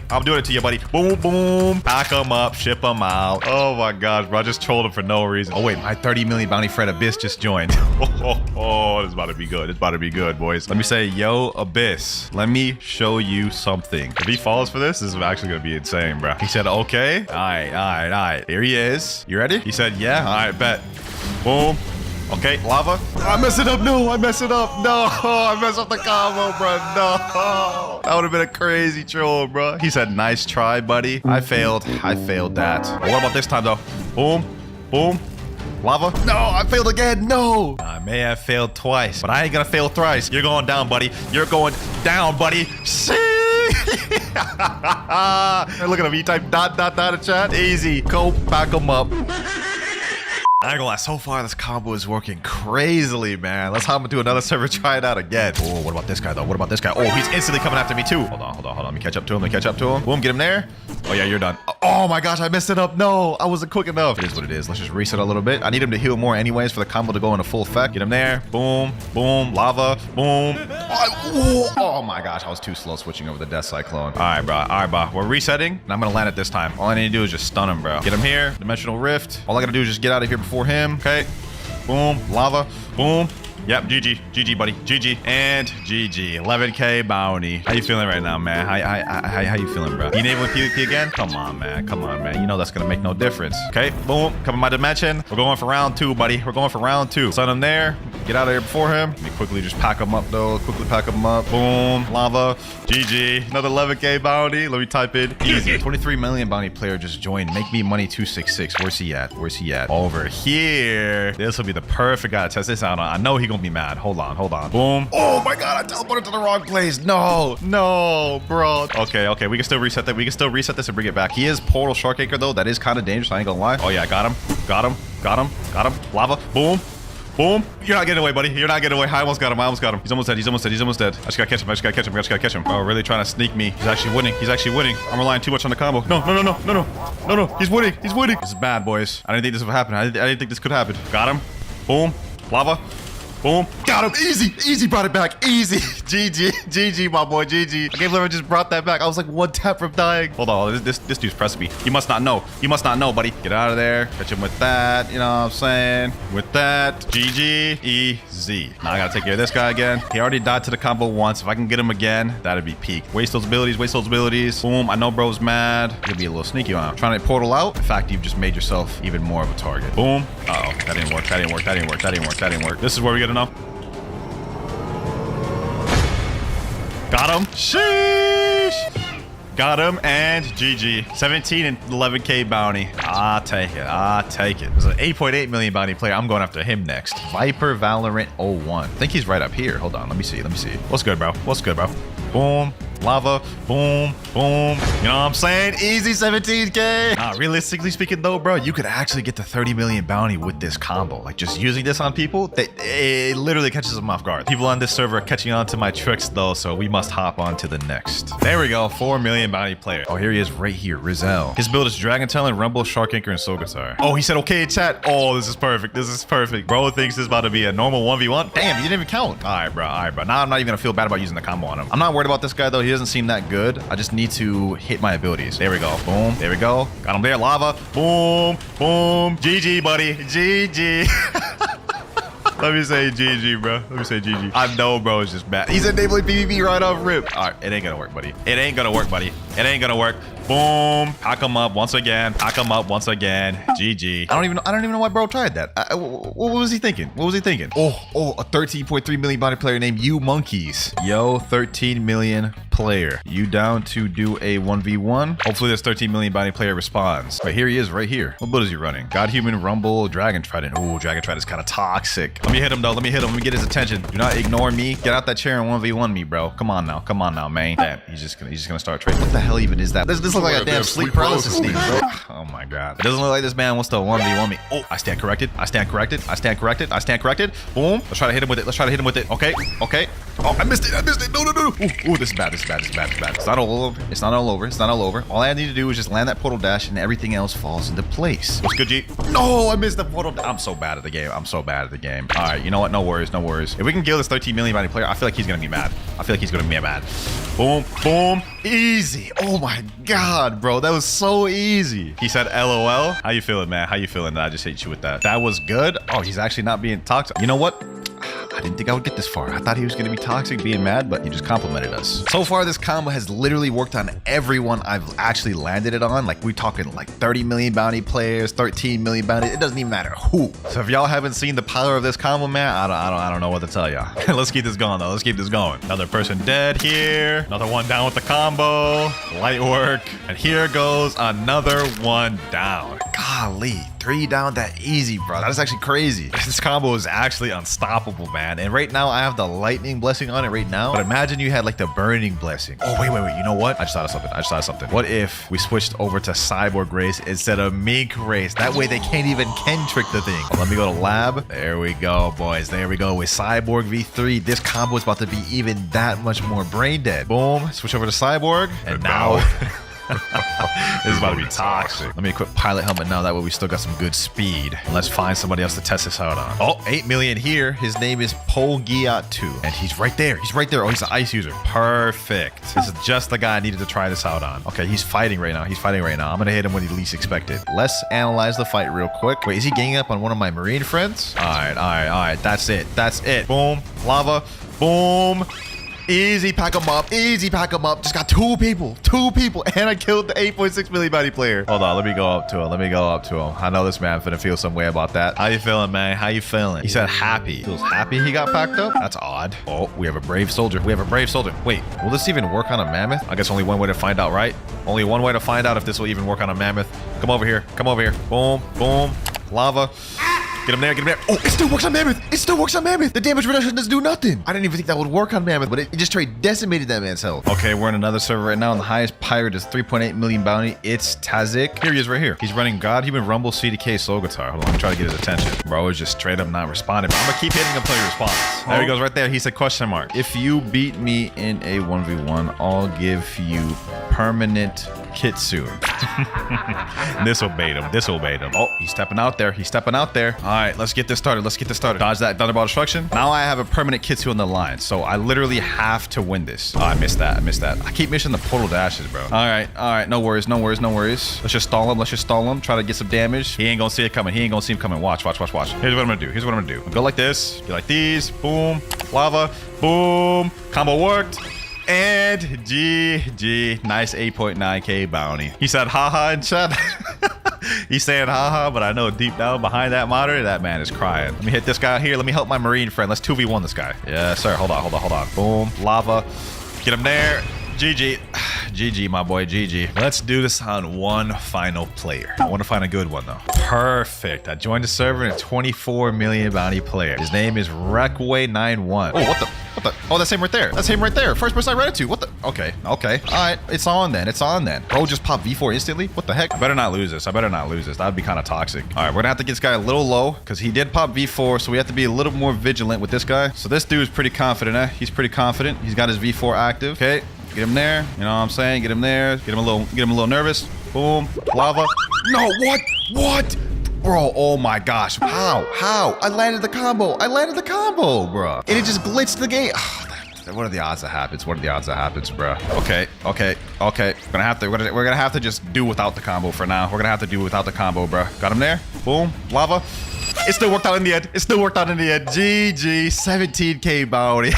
Boom, boom. Pack him up, ship him out. Oh my gosh, bro. I just trolled him for no reason. Oh wait, my 30 million bounty friend Abyss just joined. It's about to be good. It's about to be good, boys. Let me say, yo, Abyss, let me show you something. If he falls for this is actually gonna be insane, bro. He said, okay. All right. Here he is. You ready? He said, yeah. All right, bet. Boom. Okay, lava. I mess it up. No, I mess it up. No, I mess up the combo, bro. No. That would have been a crazy troll, bro. He said, nice try, buddy. I failed that. But what about this time, though? Boom. Lava. No, I failed again. No. I may have failed twice, but I ain't gonna fail thrice. You're going down, buddy. See? Look at him. He typed ... in chat. Easy. Go back him up. I ain't gonna lie, so far this combo is working crazily, man. Let's hop into another server, try it out again. Oh, what about this guy, though? Oh, he's instantly coming after me, too. Hold on. Let me catch up to him. Boom, get him there. Oh, yeah, you're done. Oh, my gosh, I messed it up. No, I wasn't quick enough. It is what it is. Let's just reset a little bit. I need him to heal more anyways for the combo to go into full effect. Get him there. Boom, lava, boom. Oh, my gosh, I was too slow switching over the Death Cyclone. All right, bro. We're resetting, and I'm gonna land it this time. All I need to do is just stun him, bro. Get him here. Dimensional Rift. All I gotta do is just get out of here before him. Okay. Boom. Lava. Boom. Yep. GG, buddy. GG. And GG. 11k bounty. How you feeling right now, man? How you feeling, bro? You enabling PvP again? Come on, man. You know that's gonna make no difference. Okay. Boom. Come in my dimension. We're going for round 2, buddy. Send him there. Get out of here before him. Let me quickly just pack him up, though. Boom. Lava. GG. Another 11k bounty. Let me type in. Easy. 23 million bounty player just joined. Make me money 266. Where's he at? Over here. This will be the perfect guy to test this out on. I know he gonna be mad. Hold on. Boom. Oh my god, I teleported to the wrong place. No, bro. Okay. We can still reset that. And bring it back. He is Portal Shark Anchor, though. That is kind of dangerous. I ain't gonna lie. Oh yeah, got him. Lava. Boom. You're not getting away, buddy. I almost got him. He's almost dead. I just gotta catch him. Oh, really trying to sneak me. He's actually winning. I'm relying too much on the combo. No. He's winning. This is bad, boys. I didn't think this would happen. I didn't think this could happen. Got him. Boom. Lava. Boom. Got him. Easy. Brought it back. Easy. GG, my boy. GG. I can't believe I just brought that back. I was like one tap from dying. Hold on. This dude's pressing me. You must not know, buddy. Get out of there. Catch him with that. You know what I'm saying? With that. GG. Easy. Now I gotta take care of this guy again. He already died to the combo once. If I can get him again, that'd be peak. Waste those abilities. Boom. I know bro's mad. You'll be a little sneaky on him. Trying to portal out. In fact, you've just made yourself even more of a target. Boom. Uh-oh. That didn't work. This is where we get enough. Got him. Sheesh. Got him and GG. 17 and 11k bounty. I'll take it. There's an 8.8 million bounty player. I'm going after him next. Viper Valorant 01. I think he's right up here. Hold on. Let me see. What's good, bro? Boom. Lava. Boom. You know what I'm saying? Easy 17k. Realistically speaking, though, bro, you could actually get the 30 million bounty with this combo. Like, just using this on people, it literally catches them off guard. People on this server are catching on to my tricks, though, so we must hop on to the next. There we go. 4 million bounty player. Oh, here he is right here. Rizal. His build is Dragon Talon, Rumble, Shark Anchor, and Soul Guitar. Oh, he said okay in chat. Oh, this is perfect. Bro thinks this is about to be a normal 1v1. Damn, you didn't even count. All right, bro. Now I'm not even gonna feel bad about using the combo on him. I'm not worried about this guy, though. He doesn't seem that good. I just need to hit my abilities. There we go. Boom. There we go. Got him there. Lava. Boom. GG, buddy. GG. Let me say GG, bro. Let me say GG. I know, bro, is just bad. He's enabling PvP right off rip. All right, it ain't gonna work, buddy. It ain't gonna work, buddy. It ain't gonna work. Boom. Pack him up once again. Pack him up once again. GG. I don't even know why bro tried that. What was he thinking? What was he thinking? Oh, a 13.3 million bounty player named You Monkeys. Yo, 13 million player. You down to do a 1v1? Hopefully this 13 million bounty player responds. Right, here he is right here. What build is he running? God, Human, Rumble, Dragon Trident. Ooh, Dragon Trident is kind of toxic. Let me hit him though. Let me hit him. Let me get his attention. Do not ignore me. Get out that chair and 1v1 me, bro. Come on now. Come on now, man. Damn, he's just gonna start trading. What the hell even is that? This looks like a damn sleep paralysis thing, bro. Oh my god. It doesn't look like this man wants to 1v1 me. Oh, I stand corrected. I stand corrected. I stand corrected. I stand corrected. Boom. Let's try to hit him with it. Let's try to hit him with it. Okay. Okay. Oh, I missed it. I missed it. No. Ooh, this is bad. This is bad. This is bad. This is bad. It's not all over. It's not all over. It's not all over. All I need to do is just land that portal dash and everything else falls into place. What's good, G? No, I missed the portal. I'm so bad at the game. I'm so bad at the game. All right, you know what? No worries. No worries. If we can kill this 13 million bounty player, I feel like he's going to be mad. I feel like he's going to be mad. Boom. Boom. Easy. Oh my god, bro. That was so easy. He said LOL. How you feeling, man? How you feeling that I just hit you with that? That was good. Oh, he's actually not being toxic. You know what? I didn't think I would get this far. I thought he was going to be toxic, being mad, but he just complimented us. So far, this combo has literally worked on everyone I've actually landed it on. Like, we're talking like 30 million bounty players, 13 million bounty. It doesn't even matter who. So if y'all haven't seen the power of this combo, man, I don't know what to tell y'all. Let's keep this going, though. Let's keep this going. Another person dead here. Another one down with the combo. Light work. And here goes another one down. Golly. 3 down that easy, bro. That is actually crazy. This combo is actually unstoppable, man. And right now, I have the lightning blessing on it right now. But imagine you had like the burning blessing. Oh, wait. You know what? I just thought of something. What if we switched over to cyborg race instead of mink race? That way they can't even Ken trick the thing. Let me go to lab. There we go, boys. There we go. With cyborg v3, this combo is about to be even that much more brain dead. Boom. Switch over to cyborg. And now... this is about to be toxic. Let me equip pilot helmet now. That way we still got some good speed. And let's find somebody else to test this out on. Oh, 8 million here. His name is Pogiat2. And he's right there. He's right there. Oh, he's an ice user. Perfect. This is just the guy I needed to try this out on. Okay, he's fighting right now. I'm going to hit him when he least expected. Let's analyze the fight real quick. Wait, is he ganging up on one of my marine friends? All right. That's it. Boom. Lava. Boom. Easy, pack him up. Just got two people. And I killed the 8.6 million bounty player. Hold on, let me go up to him. I know this man finna feel some way about that. How you feeling, man? How you feeling? He said happy. Feels happy he got packed up? That's odd. Oh, we have a brave soldier. Wait, will this even work on a mammoth? I guess only one way to find out, right? Only one way to find out if this will even work on a mammoth. Come over here. Boom. Lava. Get him there. Oh, it still works on Mammoth. The damage reduction doesn't do nothing. I didn't even think that would work on Mammoth, but it just straight decimated that man's health. Okay, we're in another server right now, and the highest pirate is 3.8 million bounty. It's Tazik. Here he is right here. He's running God, Human, Rumble, CDK, Soul Guitar. Hold on, let me try to get his attention. Bro is just straight up not responding, but I'm gonna keep hitting him until he responds. There he goes right there. He said question mark. If you beat me in a 1v1, I'll give you permanent Kitsune. This will bait him. Oh, he's stepping out there. All right, let's get this started. Dodge that Thunderbolt destruction. Now I have a permanent Kitsune on the line, so I literally have to win this. Oh, I missed that. I keep missing the portal dashes, bro. All right. No worries. Let's just stall him. Try to get some damage. He ain't gonna see it coming. Watch. Here's what I'm gonna do. Go like this. Be like these. Boom. Lava. Boom. Combo worked. And GG. Nice 8.9k bounty. He said haha in chat. He's saying haha, but I know deep down behind that monitor, that man is crying. Let me hit this guy out here. Let me help my marine friend. Let's 2v1 this guy. Yes, sir. Hold on. Boom. Lava. Get him there. GG. GG, my boy. GG. Let's do this on one final player. I want to find a good one, though. Perfect. I joined the server and a 24 million bounty player. His name is Reckway91. Oh, what the? Oh, that's him right there. First person I read it to. What the? Okay. All right. It's on then. Bro just popped V4 instantly. What the heck? I better not lose this. That would be kind of toxic. All right. We're going to have to get this guy a little low because he did pop V4. So we have to be a little more vigilant with this guy. So this dude is pretty confident, eh? He's pretty confident. He's got his V4 active. Okay. Get him there. You know what I'm saying? Get him there. Get him a little nervous. Boom. Lava. No, what? Bro, oh my gosh. How? I landed the combo, bro. And it just glitched the game. What are the odds that happens? What are the odds that happens, bro? Okay. We're gonna have to just do without the combo for now. We're gonna have to do without the combo, bro. Got him there. Boom. Lava. It still worked out in the end. GG. 17K bounty.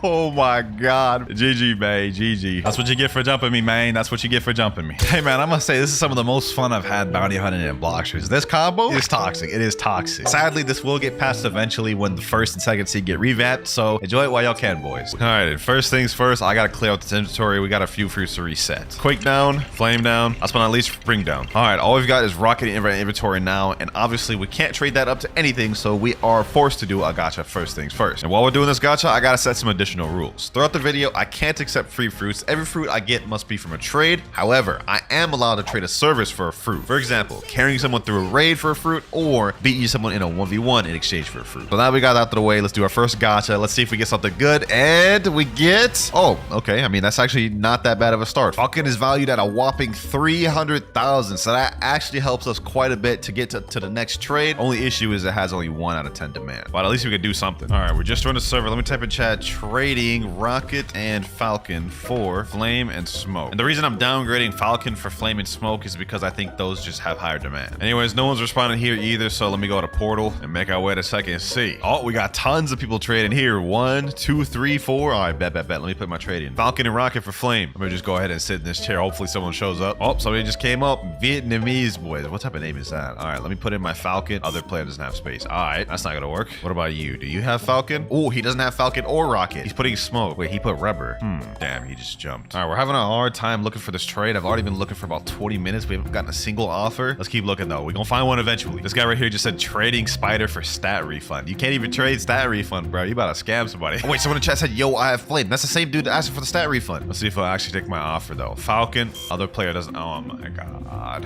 Oh my God. GG, man. GG. That's what you get for jumping me, man. That's what you get for jumping me. Hey, man, I'm gonna say this is some of the most fun I've had bounty hunting in Blox. This combo is toxic. It is toxic. Sadly, this will get passed eventually when the first and second seed get revamped. So enjoy it while y'all can, boys. All right, and first things first, I gotta clear out this inventory. We got a few fruits to reset. Quake down, flame down. Last but not least, spring down. All right, all we've got is rocket inventory now, and obviously we can't trade that up to anything, so we are forced to do a gacha first things first. And while we're doing this gacha, I gotta set some additional rules. Throughout the video, I can't accept free fruits. Every fruit I get must be from a trade. However, I am allowed to trade a service for a fruit. For example, carrying someone through a raid for a fruit, or beating someone in a 1v1 in exchange for a fruit. So now we got that out of the way. Let's do our first gacha. Let's see if we get something good. And we get... Oh, okay. I mean, that's actually not that bad of a start. Falcon is valued at a whopping 300,000. So that actually helps us quite a bit to get to the next trade. Only issue is it has only 1 out of 10 demand. But at least we can do something. All right, we're just running the server. Let me type in chat, trading rocket and falcon for flame and smoke. And the reason I'm downgrading falcon for flame and smoke is because I think those just have higher demand. Anyways, no one's responding here either, so let me go to portal and make our way to second C. Oh, we got tons of people trading here. 1, 2, 3, 4. All right, bet. Let me put my trade in. Falcon and rocket for flame. Let me just go ahead and sit in this chair. Hopefully someone shows up. Oh, somebody just came up. Vietnamese boys. What type of name is that? All right, let me put in my falcon. Other player doesn't have space. All right, that's not gonna work. What about you? Do you have falcon? Oh, he doesn't have falcon or rocket. He's putting smoke. Wait, he put rubber. Damn, he just jumped. All right, we're having a hard time looking for this trade. I've already been looking for about 20 minutes. We haven't gotten a single offer. Let's keep looking though. We're gonna find one eventually. This guy right here just said trading spider for stat refund. You can't even trade stat refund, bro. You about to scam somebody. Oh, wait, someone in chat said, yo, I have flame. That's the same dude that asked for the stat refund. Let's see if I'll actually take my offer though. Falcon, other player doesn't. Oh my God.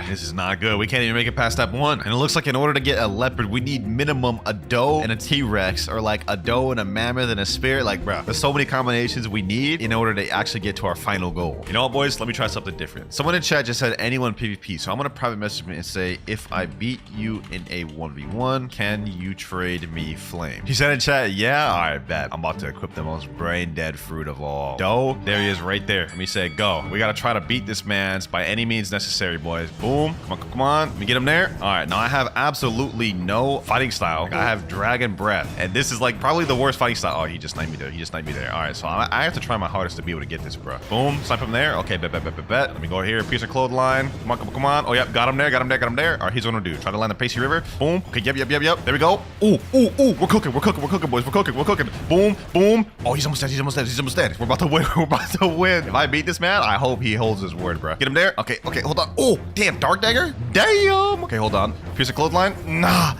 This is not good. We can't even make it past step 1. And it looks like in order to get a leopard, we need minimum a doe and a T-Rex, or like a doe and a mammoth and a spirit. Like, bro, there's so many combinations we need in order to actually get to our final goal. You know what, boys? Let me try something different. Someone in chat just said anyone PvP. So I'm gonna private message me and say, if I beat you in a 1v1, can you trade me flame? He said in chat, yeah, all right, bet. I'm about to equip the most brain dead fruit of all. Doe, there he is right there. Let me say, go. We gotta try to beat this man's by any means necessary, boys. Boom. Come on. Let me get him there. All right, now I have absolutely no fighting style. I have dragon breath, and this is like probably the worst fighting style. Oh, he just sniped me there. All right, so I have to try my hardest to be able to get this, bro. Boom, snipe him there. Okay, bet. Let me go here, piece of clothesline. Come on. Oh, yep, got him there. All right, he's gonna do. Try to land the Pacey River. Boom. Okay, yep. There we go. Ooh. We're cooking, boys. We're cooking. Boom. Oh, he's almost dead. We're about to win. If I beat this man, I hope he holds his word, bro. Get him there. Okay, hold on. Oh, damn, dark dagger. Damn. Okay, hold on. Piece of clothesline. Nah.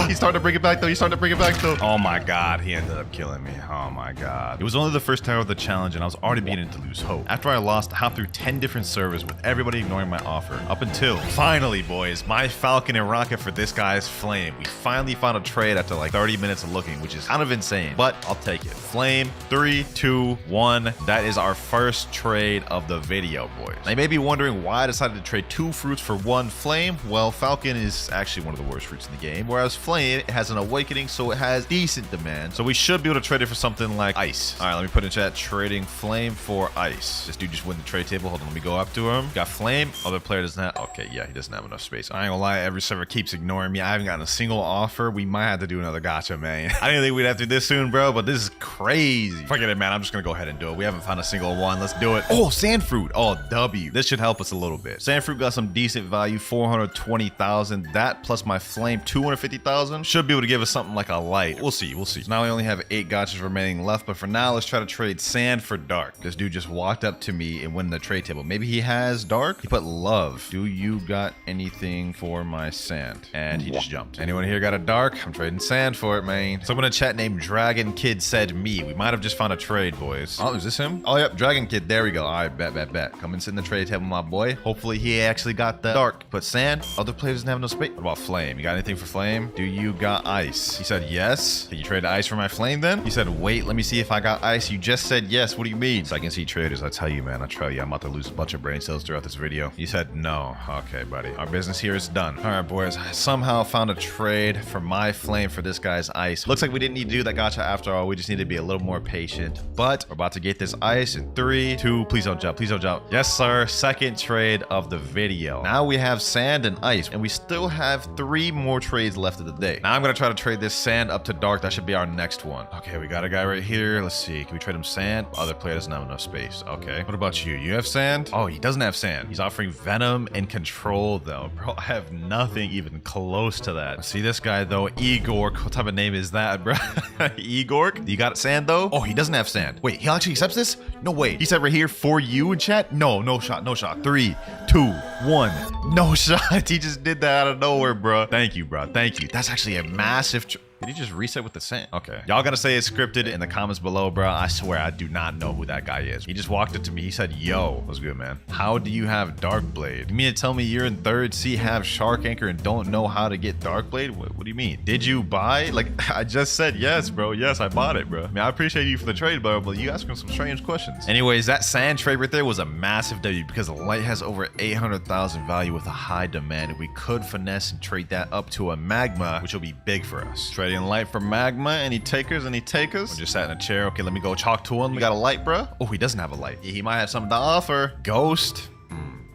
He's starting to bring it back though. Oh my God, he ended up killing me. Oh my God. It was only the first tower of the challenge, and I was already beginning to lose hope. After I lost, I hopped through 10 different servers with everybody ignoring my offer. Up until finally, boys, my falcon and rocket for this guy's flame. We finally found a trade after like 30 minutes of looking, which is kind of insane, but I'll take it. Flame, 3, 2, 1. That is our first trade of the video, boys. Now, you may be wondering why I decided to trade 2 fruits for 1 flame. Well, falcon is actually one of the worst fruits in the game, whereas flame, it has an awakening, so it has decent demand. So we should be able to trade it for something like ice. All right, let me put in chat, trading flame for ice. This dude just went the trade table. Hold on, let me go up to him. Got flame. Other player doesn't have. Okay, yeah, he doesn't have enough space. I ain't gonna lie, every server keeps ignoring me. I haven't gotten a single offer. We might have to do another gacha, man. I didn't think we'd have to do this soon, bro, but this is crazy. Forget it, man. I'm just gonna go ahead and do it. We haven't found a single one. Let's do it. Oh, sand fruit. Oh, W. This should help us a little bit. Sand fruit got some decent value, 420,000. That plus my flame, 250,000. Should be able to give us something like a light. We'll see. So now we only have 8 gachas remaining left, but for now, let's try to trade sand for dark. This dude just walked up to me and went in the trade table. Maybe he has dark? He put love. Do you got anything for my sand? And he just jumped. Anyone here got a dark? I'm trading sand for it, man. Someone in chat named Dragon Kid said me. We might have just found a trade, boys. Oh, is this him? Oh, yep, Dragon Kid. There we go. All right, bet. Come and sit in the trade table, my boy. Hopefully he actually got the dark. Put sand. Other player player doesn't have no space. What about flame? You got anything for flame? Do you got ice? He said yes. Can you trade the ice for my flame then? He said, wait, let me see if I got ice. You just said yes. What do you mean? So I can see traders. I tell you, man, I tell you, I'm about to lose a bunch of brain cells throughout this video. You said no. Okay, buddy. Our business here is done. All right, boys. I somehow found a trade for my flame for this guy's ice. Looks like we didn't need to do that gacha after all. We just need to be a little more patient. But we're about to get this ice in 3, 2. Please don't jump. Please don't jump. Yes, sir. Second trade of the video. Now we have sand and ice, and we still have 3 more trades left of the day. Now I'm gonna try to trade this sand up to dark. That should be our next one. Okay, we got a guy right here. Let's see. Can we trade him sand? Other player doesn't have enough space. Okay. What about you? You have sand? Oh, he doesn't have sand. He's offering venom and control though. Bro, I have nothing even close to that. See this guy though, Igor. What type of name is that, bro? Igor? You got sand though? Oh, he doesn't have sand. Wait, he actually accepts this? No way. He said right here for you in chat? No, no shot, no shot. 3, 2, 1. No shot. He just did that out of nowhere, bro. Thank you, bro. Thank you. That's actually a massive... Did he just reset with the sand? Okay. Y'all gotta say it's scripted in the comments below, bro. I swear I do not know who that guy is. He just walked up to me. He said, yo, what's good, man? How do you have Dark Blade? You mean to tell me you're in 3rd C, have Shark Anchor, and don't know how to get Dark Blade? What do you mean? Did you buy? Like, I just said yes, bro. Yes, I bought it, bro. I mean, I appreciate you for the trade, bro, but you asking some strange questions. Anyways, that sand trade right there was a massive W because the light has over 800,000 value with a high demand. We could finesse and trade that up to a magma, which will be big for us. Trading light for magma. Any takers? Any takers? We're just sat in a chair. Okay, let me go talk to him. We got a light, bro. Oh, he doesn't have a light. He might have something to offer. Ghost.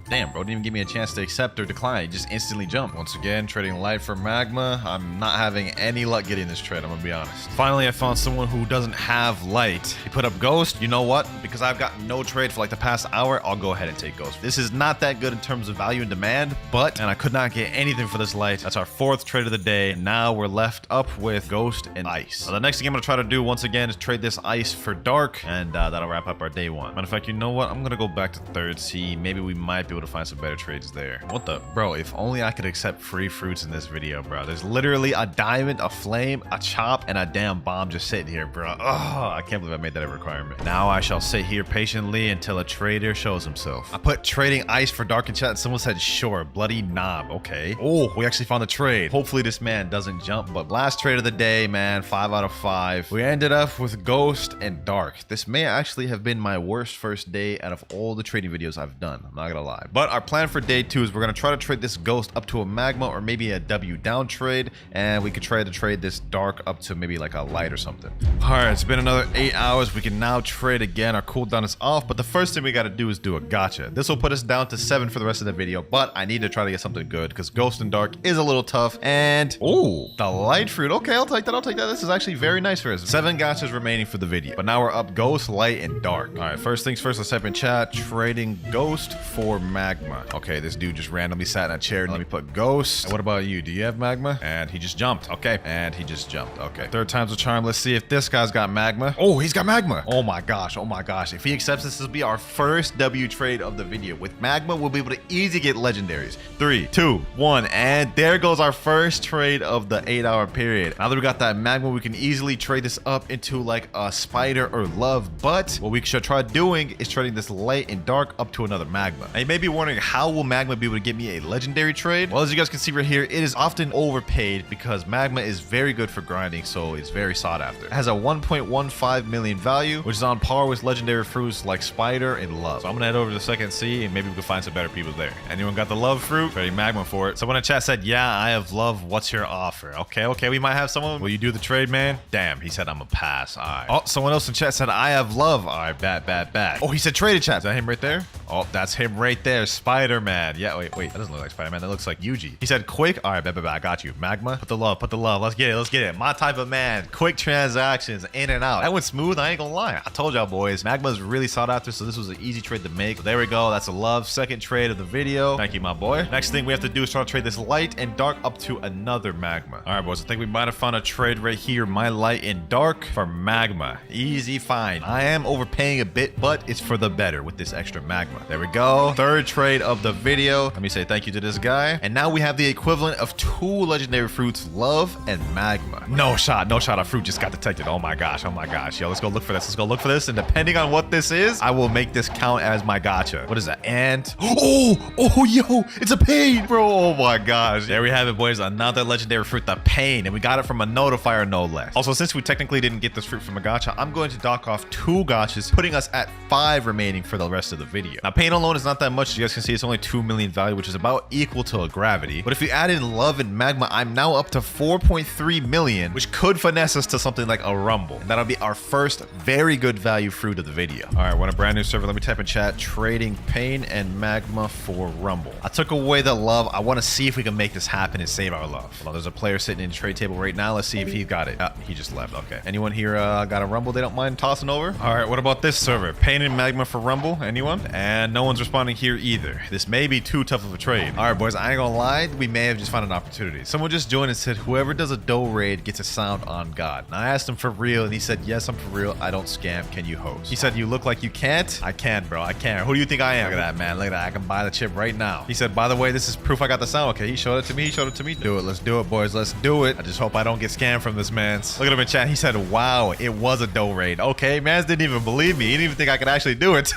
Damn, bro, didn't even give me a chance to accept or decline. He just instantly jumped. Once again, trading light for magma. I'm not having any luck getting this trade, I'm gonna be honest. Finally, I found someone who doesn't have light. He put up ghost. You know what? Because I've got no trade for like the past hour, I'll go ahead and take ghost. This is not that good in terms of value and demand, and I could not get anything for this light. That's our 4th trade of the day. And now we're left up with ghost and ice. Now, the next thing I'm gonna try to do once again is trade this ice for dark, and that'll wrap up our day 1. Matter of fact, you know what? I'm gonna go back to 3rd C. Maybe we might be able to find some better trades there. What the? Bro, if only I could accept free fruits in this video, bro. There's literally a diamond, a flame, a chop, and a damn bomb just sitting here, bro. Oh, I can't believe I made that a requirement. Now I shall sit here patiently until a trader shows himself. I put trading ice for dark in chat and someone said sure. Bloody knob. Okay. Oh, we actually found a trade. Hopefully this man doesn't jump, but last trade of the day, man, 5 out of 5. We ended up with ghost and dark. This may actually have been my worst first day out of all the trading videos I've done. I'm not gonna lie. But our plan for day 2 is we're gonna try to trade this ghost up to a magma or maybe a W down trade, and we could try to trade this dark up to maybe like a light or something. All right, it's been another 8 hours. We can now trade again. Our cooldown is off, but the first thing we got to do is do a gacha. This will put us down to 7 for the rest of the video, but I need to try to get something good because ghost and dark is a little tough. And oh, the light fruit. Okay, I'll take that. I'll take that. This is actually very nice for us. 7 gachas remaining for the video, but now we're up ghost, light, and dark. All right, first things first, let's type in chat trading ghost for magma. Okay, this dude just randomly sat in a chair. Let me put ghost. And what about you? Do you have magma? And he just jumped. Okay, and he just jumped. Okay, 3rd time's a charm. Let's see if this guy's got magma. Oh, he's got magma. Oh my gosh. Oh my gosh. If he accepts this, will be our first W trade of the video. With magma, we'll be able to easily get legendaries. 3, 2, 1, and there goes our first trade of the 8-hour period. Now that we got that magma, we can easily trade this up into like a spider or love. But what we should try doing is trading this light and dark up to another magma. Now you may be wondering, how will magma be able to get me a legendary trade? Well, as you guys can see right here, it is often overpaid because magma is very good for grinding, so it's very sought after. It has a 1.15 million value, which is on par with legendary fruits like spider and love. So I'm gonna head over to the 2nd C and maybe we can find some better people there. Anyone got the love fruit? Trading magma for it. Someone in chat said, yeah, I have love. What's your offer? Okay, we might have someone. Will you do the trade, man? Damn, he said I'm a pass. All right. Oh, someone else in chat said I have love. All right, bad. Oh, he said traded chat. Is that him right there? Oh, that's him right there. Spider-Man. Yeah, wait. That doesn't look like Spider-Man. That looks like Yuji. He said quick. All right, bet. I got you. Magma. Put the love. Let's get it. My type of man. Quick transactions, in and out. That went smooth. I ain't gonna lie. I told y'all boys. Magma is really sought after, so this was an easy trade to make. So there we go. That's a love. 2nd trade of the video. Thank you, my boy. Next thing we have to do is try to trade this light and dark up to another magma. All right, boys. I think we might have found a trade right here. My light and dark for magma. Easy find. I am overpaying a bit, but it's for the better with this extra magma. There we go. 3rd third trade of the video. Let me say thank you to this guy. And now we have the equivalent of 2 legendary fruits, Love and Magma. No shot of fruit just got detected. Oh my gosh. Yo, let's go look for this. And depending on what this is, I will make this count as my gacha. What is that? Ant. Oh, yo, it's a pain, bro. Oh my gosh. There we have it, boys. Another legendary fruit, the pain. And we got it from a notifier, no less. Also, since we technically didn't get this fruit from a gacha, I'm going to dock off 2 gachas, putting us at 5 remaining for the rest of the video. Now, pain alone is not that much. As you guys can see, it's only 2 million value, which is about equal to a gravity. But if you add in Love and Magma, I'm now up to 4.3 million, which could finesse us to something like a Rumble. And that'll be our first very good value fruit of the video. All right, we're on a brand new server. Let me type in chat, trading pain and Magma for Rumble. I took away the Love. I want to see if we can make this happen and save our love. Well, there's a player sitting in the trade table right now. Let's see if he got it. He just left. Okay. Anyone here got a Rumble they don't mind tossing over? All right, what about this server? Pain and Magma for Rumble? Anyone? And no one's responding here either. This may be too tough of a trade. All right, boys, I ain't gonna lie. We may have just found an opportunity. Someone just joined and said, whoever does a dough raid gets a sound on God. And I asked him for real, and he said, yes, I'm for real. I don't scam. Can you host? He said, you look like you can't. I can, bro. I can. Who do you think I am? Look at that, man. Look at that. I can buy the chip right now. He said, by the way, this is proof I got the sound. Okay, he showed it to me. Do it. Let's do it, boys. Let's do it. I just hope I don't get scammed from this man. Look at him in chat. He said, wow, it was a dough raid. Okay, mans didn't even believe me. He didn't even think I could actually do it.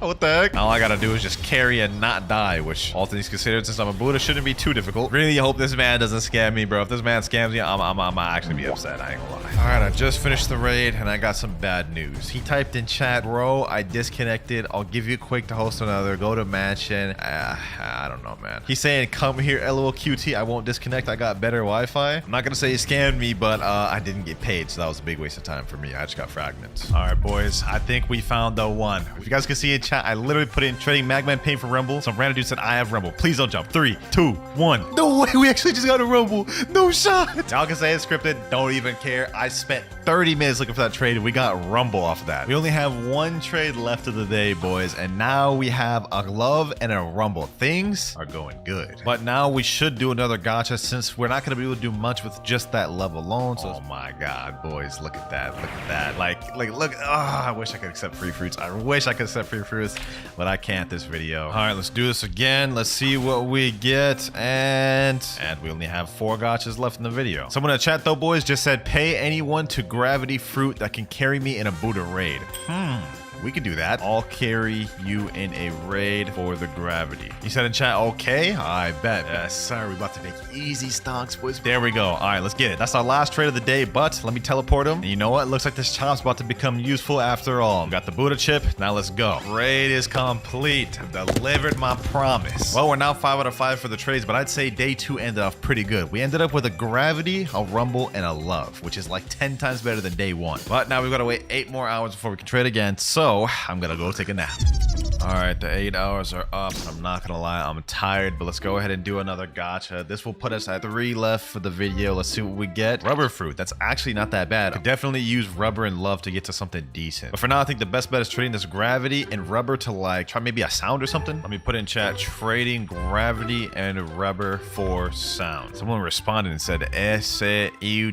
What the heck? All I gotta do is just carry and not die, which all things considered, since I'm a Buddha, shouldn't be too difficult. Really hope this man doesn't scam me, bro. If this man scams me, I'm actually be upset. I ain't gonna lie. All right, I just finished the raid and I got some bad news. He typed in chat, bro, I disconnected. I'll give you a quick to host another. Go to mansion. I don't know, man. He's saying, come here, LOL QT. I won't disconnect. I got better Wi-Fi. I'm not gonna say he scammed me, but I didn't get paid, so that was a big waste of time for me. I just got fragments. All right, boys. I think we found the one. If you guys can see in chat, I literally put in trading Magma and pain for Rumble. Some random dude said, I have Rumble. Please don't jump. 3, 2, 1. No way. We actually just got a Rumble. No shot. Y'all can say it's scripted. Don't even care. I spent 30 minutes looking for that trade and we got Rumble off of that. We only have 1 trade left of the day, boys. And now we have a Love and a Rumble. Things are going good. But now we should do another gacha since we're not going to be able to do much with just that Love alone. So, oh my God, boys. Look at that. Look at that. Like, look. I wish I could accept free fruits. I wish I could accept free fruits, but I can't this video. All right, let's do this again. Let's see what we get. And we only have 4 gachas left in the video. Someone in the chat though, boys, just said, pay anyone to gravity fruit that can carry me in a Buddha raid. We can do that. I'll carry you in a raid for the gravity. He said in chat, okay, I bet. Yes, sir. We're about to make easy stocks, boys. There we go. All right, let's get it. That's our last trade of the day, but let me teleport him. And you know what? Looks like this chop's about to become useful after all. We got the Buddha chip. Now let's go. Raid is complete. Delivered my promise. Well, we're now 5 out of 5 for the trades, but I'd say day 2 ended off pretty good. We ended up with a gravity, a Rumble, and a Love, which is like 10 times better than day 1. But now we've got to wait 8 more hours before we can trade again. So I'm gonna go take a nap. All right, the 8 hours are up. I'm not gonna lie, I'm tired, but let's go ahead and do another gacha. This will put us at 3 left for the video. Let's see what we get. Rubber fruit. That's actually not that bad. Could definitely use Rubber and Love to get to something decent. But for now, I think the best bet is trading this gravity and Rubber to like try maybe a sound or something. Let me put in chat, trading gravity and Rubber for sound. Someone responded and said, ese iu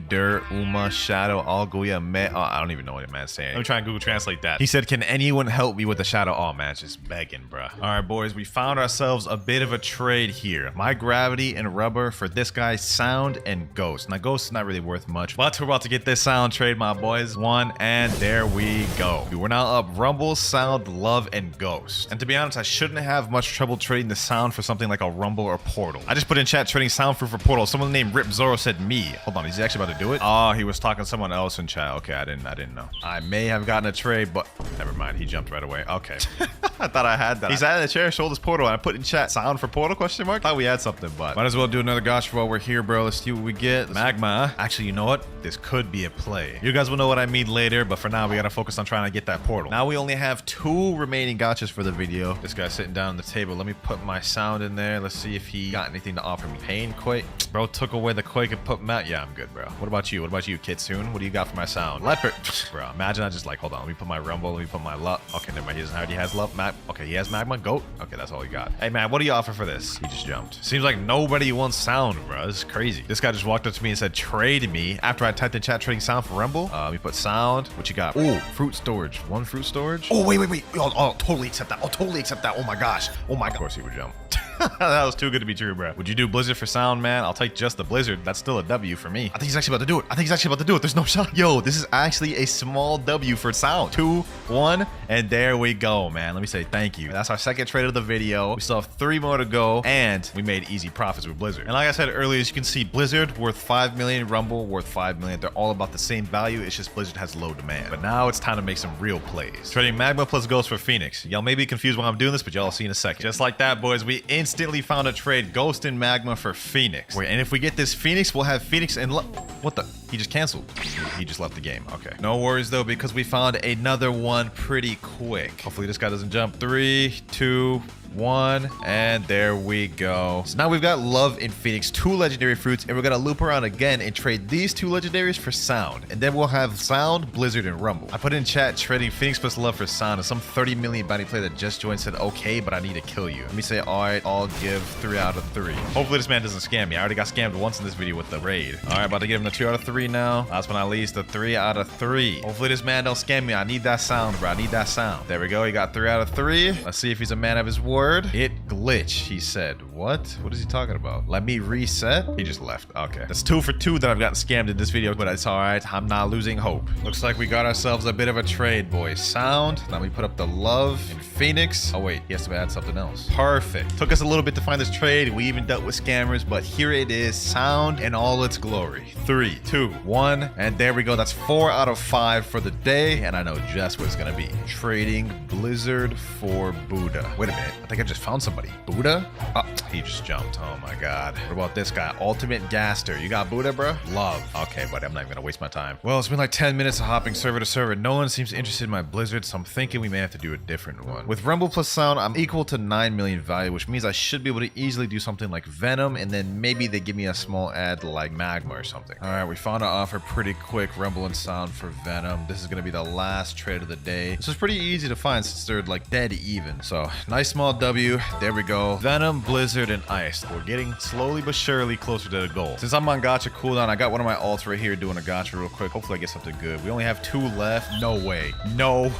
uma shadow alguya me. Oh, I don't even know what the man's saying. Let me try and Google translate that. He said, can anyone help me with the shadow? Oh man, it's just begging, bruh. All right, boys, we found ourselves a bit of a trade here. My gravity and Rubber for this guy's sound and Ghost. Now, Ghost is not really worth much, but we're about to get this sound trade, my boys. 1, and there we go. We're now up Rumble, Sound, Love, and Ghost. And to be honest, I shouldn't have much trouble trading the sound for something like a Rumble or Portal. I just put in chat trading sound for Portal. Someone named Rip Zoro said me. Hold on, is he actually about to do it? Oh, he was talking to someone else in chat. Okay, I didn't know. I may have gotten a trade, but never mind. He jumped right away. Okay. I thought I had that. He sat in the chair, showed his Portal, and I put in chat sound for Portal question mark. Thought we had something, but might as well do another gacha while we're here, bro. Let's see what we get. Magma. Actually, you know what? This could be a play. You guys will know what I mean later, but for now, we gotta focus on trying to get that Portal. Now we only have 2 remaining gachas for the video. This guy's sitting down on the table. Let me put my sound in there. Let's see if he got anything to offer me. Pain, Quake. Bro took away the Quake and put Matt. Yeah, I'm good, bro. What about you? What about you, Kitsune? What do you got for my sound? Leopard. Bro, imagine I just like, hold on. Let me put my Rumble. Let me put my Love. Okay, never mind. He already has Love. Okay, he has magma. Goat. Okay, that's all he got. Hey, man, what do you offer for this? He just jumped. Seems like nobody wants sound, bro. This is crazy. This guy just walked up to me and said, trade me. After I typed in chat trading sound for Rumble. We put sound. What you got? Oh, fruit storage. 1 fruit storage. Oh, wait. I'll totally accept that. Oh my gosh. Oh my god. Of course he would jump. That was too good to be true, bro. Would you do Blizzard for sound, man? I'll take just the Blizzard. That's still a W for me. I think he's actually about to do it. There's no shot. Yo, this is actually a small W for sound. 2, 1, and there we go, man. Let me say thank you. That's our second trade of the video. We still have 3 more to go, and we made easy profits with Blizzard. And like I said earlier, as you can see, Blizzard worth 5 million, Rumble worth 5 million. They're all about the same value. It's just Blizzard has low demand. But now it's time to make some real plays. Trading Magma plus Ghost for Phoenix. Y'all may be confused why I'm doing this, but y'all see in a second. Just like that, boys, we instantly found a trade Ghost and Magma for Phoenix. Wait, and if we get this Phoenix, we'll have Phoenix and what the? He just canceled. He just left the game. Okay. No worries though, because we found another one pretty quick. Hopefully this guy doesn't jump. 3, 2, 1, and there we go. So now we've got Love in Phoenix, 2 legendary fruits, and we're gonna loop around again and trade these 2 legendaries for sound, and then we'll have sound, Blizzard, and Rumble. I put in chat trading Phoenix plus Love for sound, and some 30 million bounty player that just joined said, okay, but I need to kill you. Let me say, all right, I'll give 3 out of 3. Hopefully this man doesn't scam me. I already got scammed once in this video with the raid. All right, about to give him the 2 out of 3 now. Last but not least, the 3 out of 3. Hopefully this man don't scam me. I need that sound, bro. I need that sound. There we go. He got 3 out of 3. Let's see if he's a man of his word. It glitched, he said. What? What is he talking about? Let me reset? He just left. Okay. That's 2 for 2 that I've gotten scammed in this video, but it's all right. I'm not losing hope. Looks like we got ourselves a bit of a trade, boys. Sound. Now we put up the Love in Phoenix. Oh, wait. He has to add something else. Perfect. Took us a little bit to find this trade. We even dealt with scammers, but here it is. Sound in all its glory. 3, 2, 1, and there we go. That's 4 out of 5 for the day, and I know just what it's gonna be. Trading Blizzard for Buddha. Wait a minute. I think I just found somebody. Buddha? Oh, he just jumped. Oh my god. What about this guy? Ultimate Gaster. You got Buddha, bro? Love. Okay, buddy. I'm not even gonna waste my time. Well, it's been like 10 minutes of hopping server to server. No one seems interested in my Blizzard, so I'm thinking we may have to do a different one. With Rumble plus Sound, I'm equal to 9 million value, which means I should be able to easily do something like Venom, and then maybe they give me a small ad like Magma or something. All right, we found an offer pretty quick. Rumble and Sound for Venom. This is gonna be the last trade of the day. This is pretty easy to find since they're like dead even. So nice small W. There we go. Venom, Blizzard, and Ice. We're getting slowly but surely closer to the goal. Since I'm on gacha cooldown, I got one of my alts right here doing a gacha real quick. Hopefully I get something good. We only have 2 left. No way. No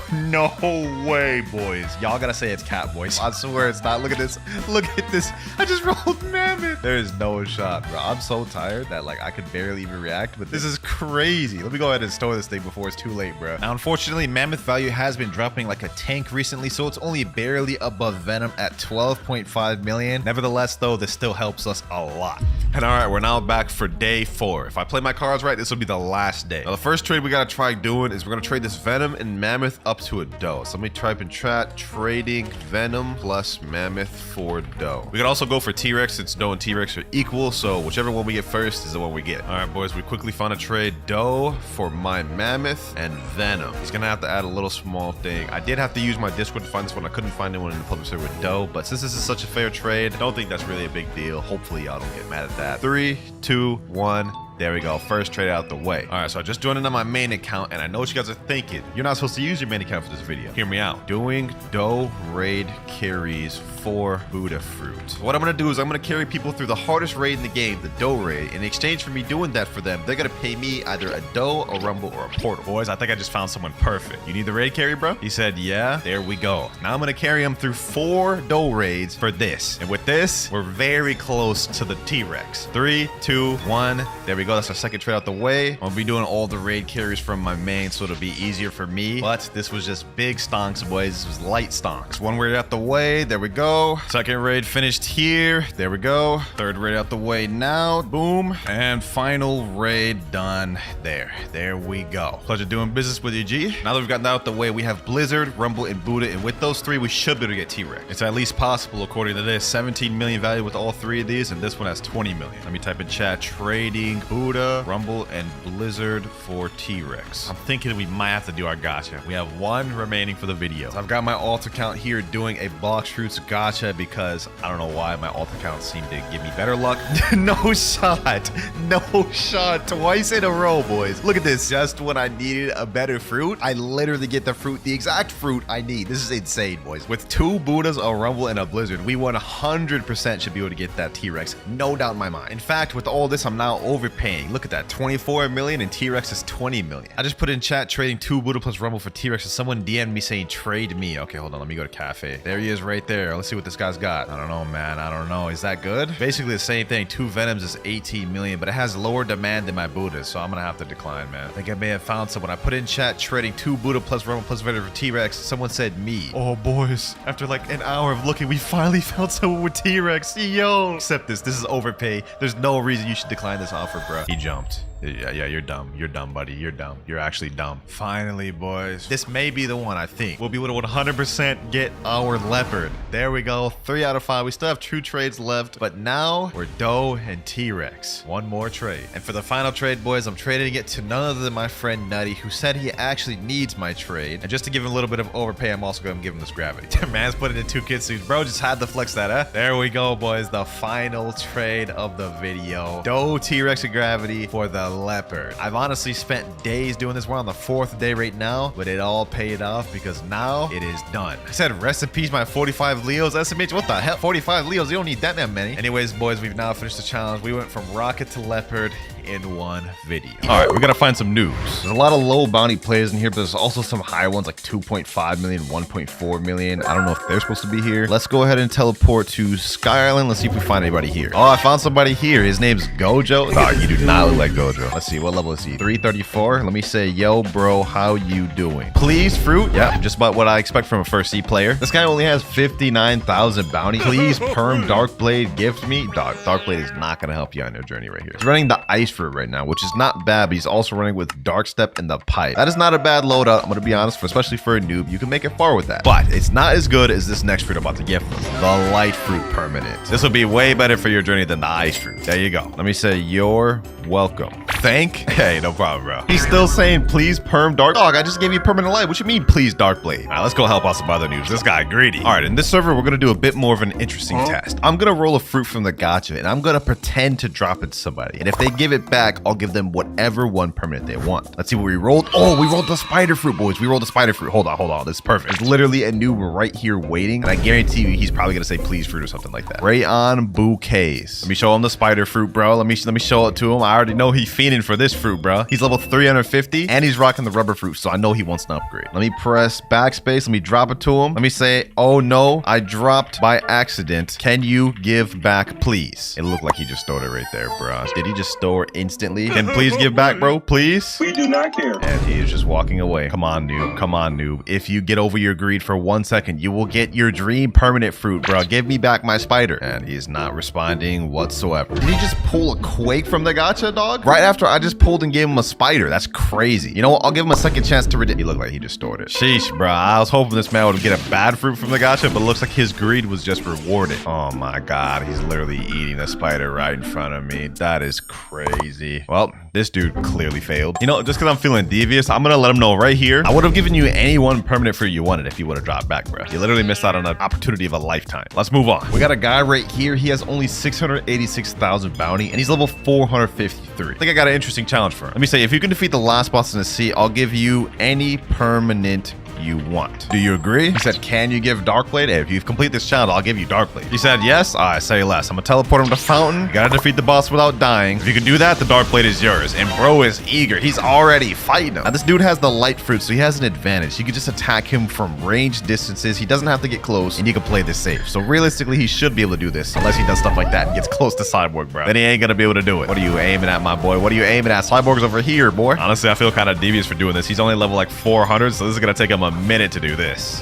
way, boys. Y'all gotta say it's cat, boys. I swear it's not. Look at this. Look at this. I just rolled Mammoth. There is no shot, bro. I'm so tired that like I could barely even react, but this is crazy. Let me go ahead and store this thing before it's too late, bro. Now, unfortunately, Mammoth value has been dropping like a tank recently, so it's only barely above Venom at 12.5 million. Nevertheless, though, this still helps us a lot. And all right, we're now back for day 4. If I play my cards right, this will be the last day. Now, the first trade we gotta try doing is we're gonna trade this Venom and Mammoth up to a dough. So let me type in chat, trading Venom plus Mammoth for dough. We could also go for T-Rex since dough and T-Rex are equal, so whichever one we get first is the one we get. All right, boys, we quickly found a trade dough for my Mammoth and Venom. He's gonna have to add a little small thing. I did have to use my Discord to find this one. I couldn't find anyone in the public server with dough, but since this is such a fair trade, I don't think that's really a big deal. Hopefully y'all don't get mad at that. 3, 2, 1. There we go. First trade out the way. All right, so I just joined in on my main account, and I know what you guys are thinking. You're not supposed to use your main account for this video. Hear me out. Doing dough raid carries for Buddha fruit. What I'm gonna do is I'm gonna carry people through the hardest raid in the game, the dough raid. In exchange for me doing that for them, they're gonna pay me either a dough, a rumble, or a portal. Boys, I think I just found someone perfect. You need the raid carry, bro? He said, yeah. There we go. Now I'm gonna carry him through 4 dough raids for this. And with this, we're very close to the T-Rex. 3, 2, 1. There we go. That's our second trade out the way. I'm gonna be doing all the raid carries from my main, so it'll be easier for me. But this was just big stonks, boys. This was light stonks. 1 raid out the way. There we go. Second raid finished here. There we go. 3rd raid out the way now. Boom. And final raid done there. There we go. Pleasure doing business with you, G. Now that we've gotten that out the way, we have Blizzard, Rumble, and Buddha. And with those 3, we should be able to get T-Rex. It's at least possible according to this. 17 million value with all 3 of these, and this one has 20 million. Let me type in chat, trading Buddha Buddha, Rumble, and Blizzard for T-Rex. I'm thinking we might have to do our gacha. We have one remaining for the video. So I've got my alt account here doing a Blox Fruits gacha because I don't know why my alt account seemed to give me better luck. No shot. No shot. Twice in a row, boys. Look at this. Just when I needed a better fruit, I literally get the fruit, the exact fruit I need. This is insane, boys. With 2 Buddhas, a Rumble, and a Blizzard, we 100% should be able to get that T-Rex. No doubt in my mind. In fact, with all this, I'm now overpaying. Look at that. 24 million and T-Rex is 20 million. I just put in chat trading 2 Buddha plus Rumble for T-Rex and someone DM'd me saying trade me. Okay, hold on. Let me go to cafe. There he is right there. Let's see what this guy's got. I don't know, man. I don't know. Is that good? Basically the same thing. 2 Venoms is 18 million, but it has lower demand than my Buddhas, so I'm gonna have to decline, man. I think I may have found someone. I put in chat trading 2 Buddha plus Rumble plus Venom for T-Rex. Someone said me. Oh, boys. After like an hour of looking, we finally found someone with T-Rex. Yo. Accept this. This is overpay. There's no reason you should decline this offer, bro. He jumped. Yeah, you're dumb. You're dumb, buddy. You're dumb. You're actually dumb. Finally, boys. This may be the one, I think. We'll be able to 100% get our leopard. There we go. 3 out of 5. We still have 2 trades left, but now we're Doe and T-Rex. One more trade. And for the final trade, boys, I'm trading it to none other than my friend Nutty, who said he actually needs my trade. And just to give him a little bit of overpay, I'm also going to give him this gravity. Man's putting in 2 kid suits. Bro, just had to flex that, huh? There we go, boys. The final trade of the video. Doe, T-Rex, and gravity for the leopard. I've honestly spent days doing this. We're on the 4th day right now, but it all paid off because now it is done. I said rest in peace my 45 Leos. SMH, what the hell? 45 Leos, you don't need that many. Anyways, boys, we've now finished the challenge. We went from rocket to leopard in one video. All right, we gotta find some news. There's a lot of low bounty players in here, but there's also some high ones like 2.5 million, 1.4 million. I don't know if they're supposed to be here. Let's go ahead and teleport to Sky Island. Let's see if we find anybody here. Oh, I found somebody here. His name's Gojo. Dog, you do not look like Gojo. Let's see, what level is he? 334. Let me say, yo, bro, how you doing? Please, fruit. Yeah, just about what I expect from a first C player. This guy only has 59,000 bounty. Please, perm Darkblade, gift me. Dog, Darkblade is not gonna help you on your journey right here. He's running the ice fruit right now, which is not bad, but he's also running with Dark Step and the pipe. That is not a bad loadout, I'm gonna be honest, especially for a noob. You can make it far with that, but it's not as good as this next fruit I'm about to gift them, the light fruit permanent. This will be way better for your journey than the ice fruit. There you go. Let me say, you're welcome. Hey, no problem, bro. He's still saying, please, perm dark. Dog, I just gave you permanent light. What you mean, please, Darkblade? All right, let's go help out some other noobs. This guy greedy. All right, in this server, we're gonna do a bit more of an interesting test. I'm gonna roll a fruit from the gacha, and I'm gonna pretend to drop it to somebody. And if they give it back, I'll give them whatever one permanent they want. Let's see what we rolled. Oh, we rolled the spider fruit, boys. We rolled the spider fruit. Hold on. This is perfect. There's literally a noob right here waiting, and I guarantee you he's probably gonna say please fruit or something like that. Rayon bouquets. Let me show him the spider fruit, bro. Let me show it to him. I already know he's fiending for this fruit, bro. He's level 350, and he's rocking the rubber fruit, so I know he wants an upgrade. Let me press backspace. Let me drop it to him. Let me say, oh no, I dropped by accident. Can you give back, please? It looked like he just stole it right there, bro. Did he just store instantly? Can please give back, bro, please? We do not care. And he is just walking away. Come on, noob. Come on, noob. If you get over your greed for 1 second, you will get your dream permanent fruit, bro. Give me back my spider. And he is not responding whatsoever. Did he just pull a quake from the gacha, dog? Right after I just pulled and gave him a spider. That's crazy. You know what? I'll give him a second chance to redeem. He looked like he just stored it. Sheesh, bro. I was hoping this man would get a bad fruit from the gacha, but it looks like his greed was just rewarded. Oh my god. He's literally eating a spider right in front of me. That is crazy. Well, this dude clearly failed. You know, just because I'm feeling devious, I'm gonna let him know right here. I would have given you any one permanent fruit you wanted if you would have dropped back, bro. You literally missed out on an opportunity of a lifetime. Let's move on. We got a guy right here. He has only 686,000 bounty, and he's level 453. I think I got an interesting challenge for him. Let me say, if you can defeat the last boss in the sea, I'll give you any permanent you want. Do you agree? He said, can you give Darkblade? Hey, if you complete this challenge, I'll give you Darkblade. He said, yes. I say less. I'm gonna teleport him to Fountain. You gotta defeat the boss without dying. If you can do that, the Darkblade is yours. And bro is eager. He's already fighting him. Now, this dude has the light fruit, so he has an advantage. You can just attack him from range distances. He doesn't have to get close, and you can play this safe. So realistically, he should be able to do this, unless he does stuff like that and gets close to Cyborg, bro. Then he ain't gonna be able to do it. What are you aiming at, my boy? What are you aiming at? Cyborg's over here, boy. Honestly, I feel kind of devious for doing this. He's only level like 400, so this is gonna take him a minute to do this.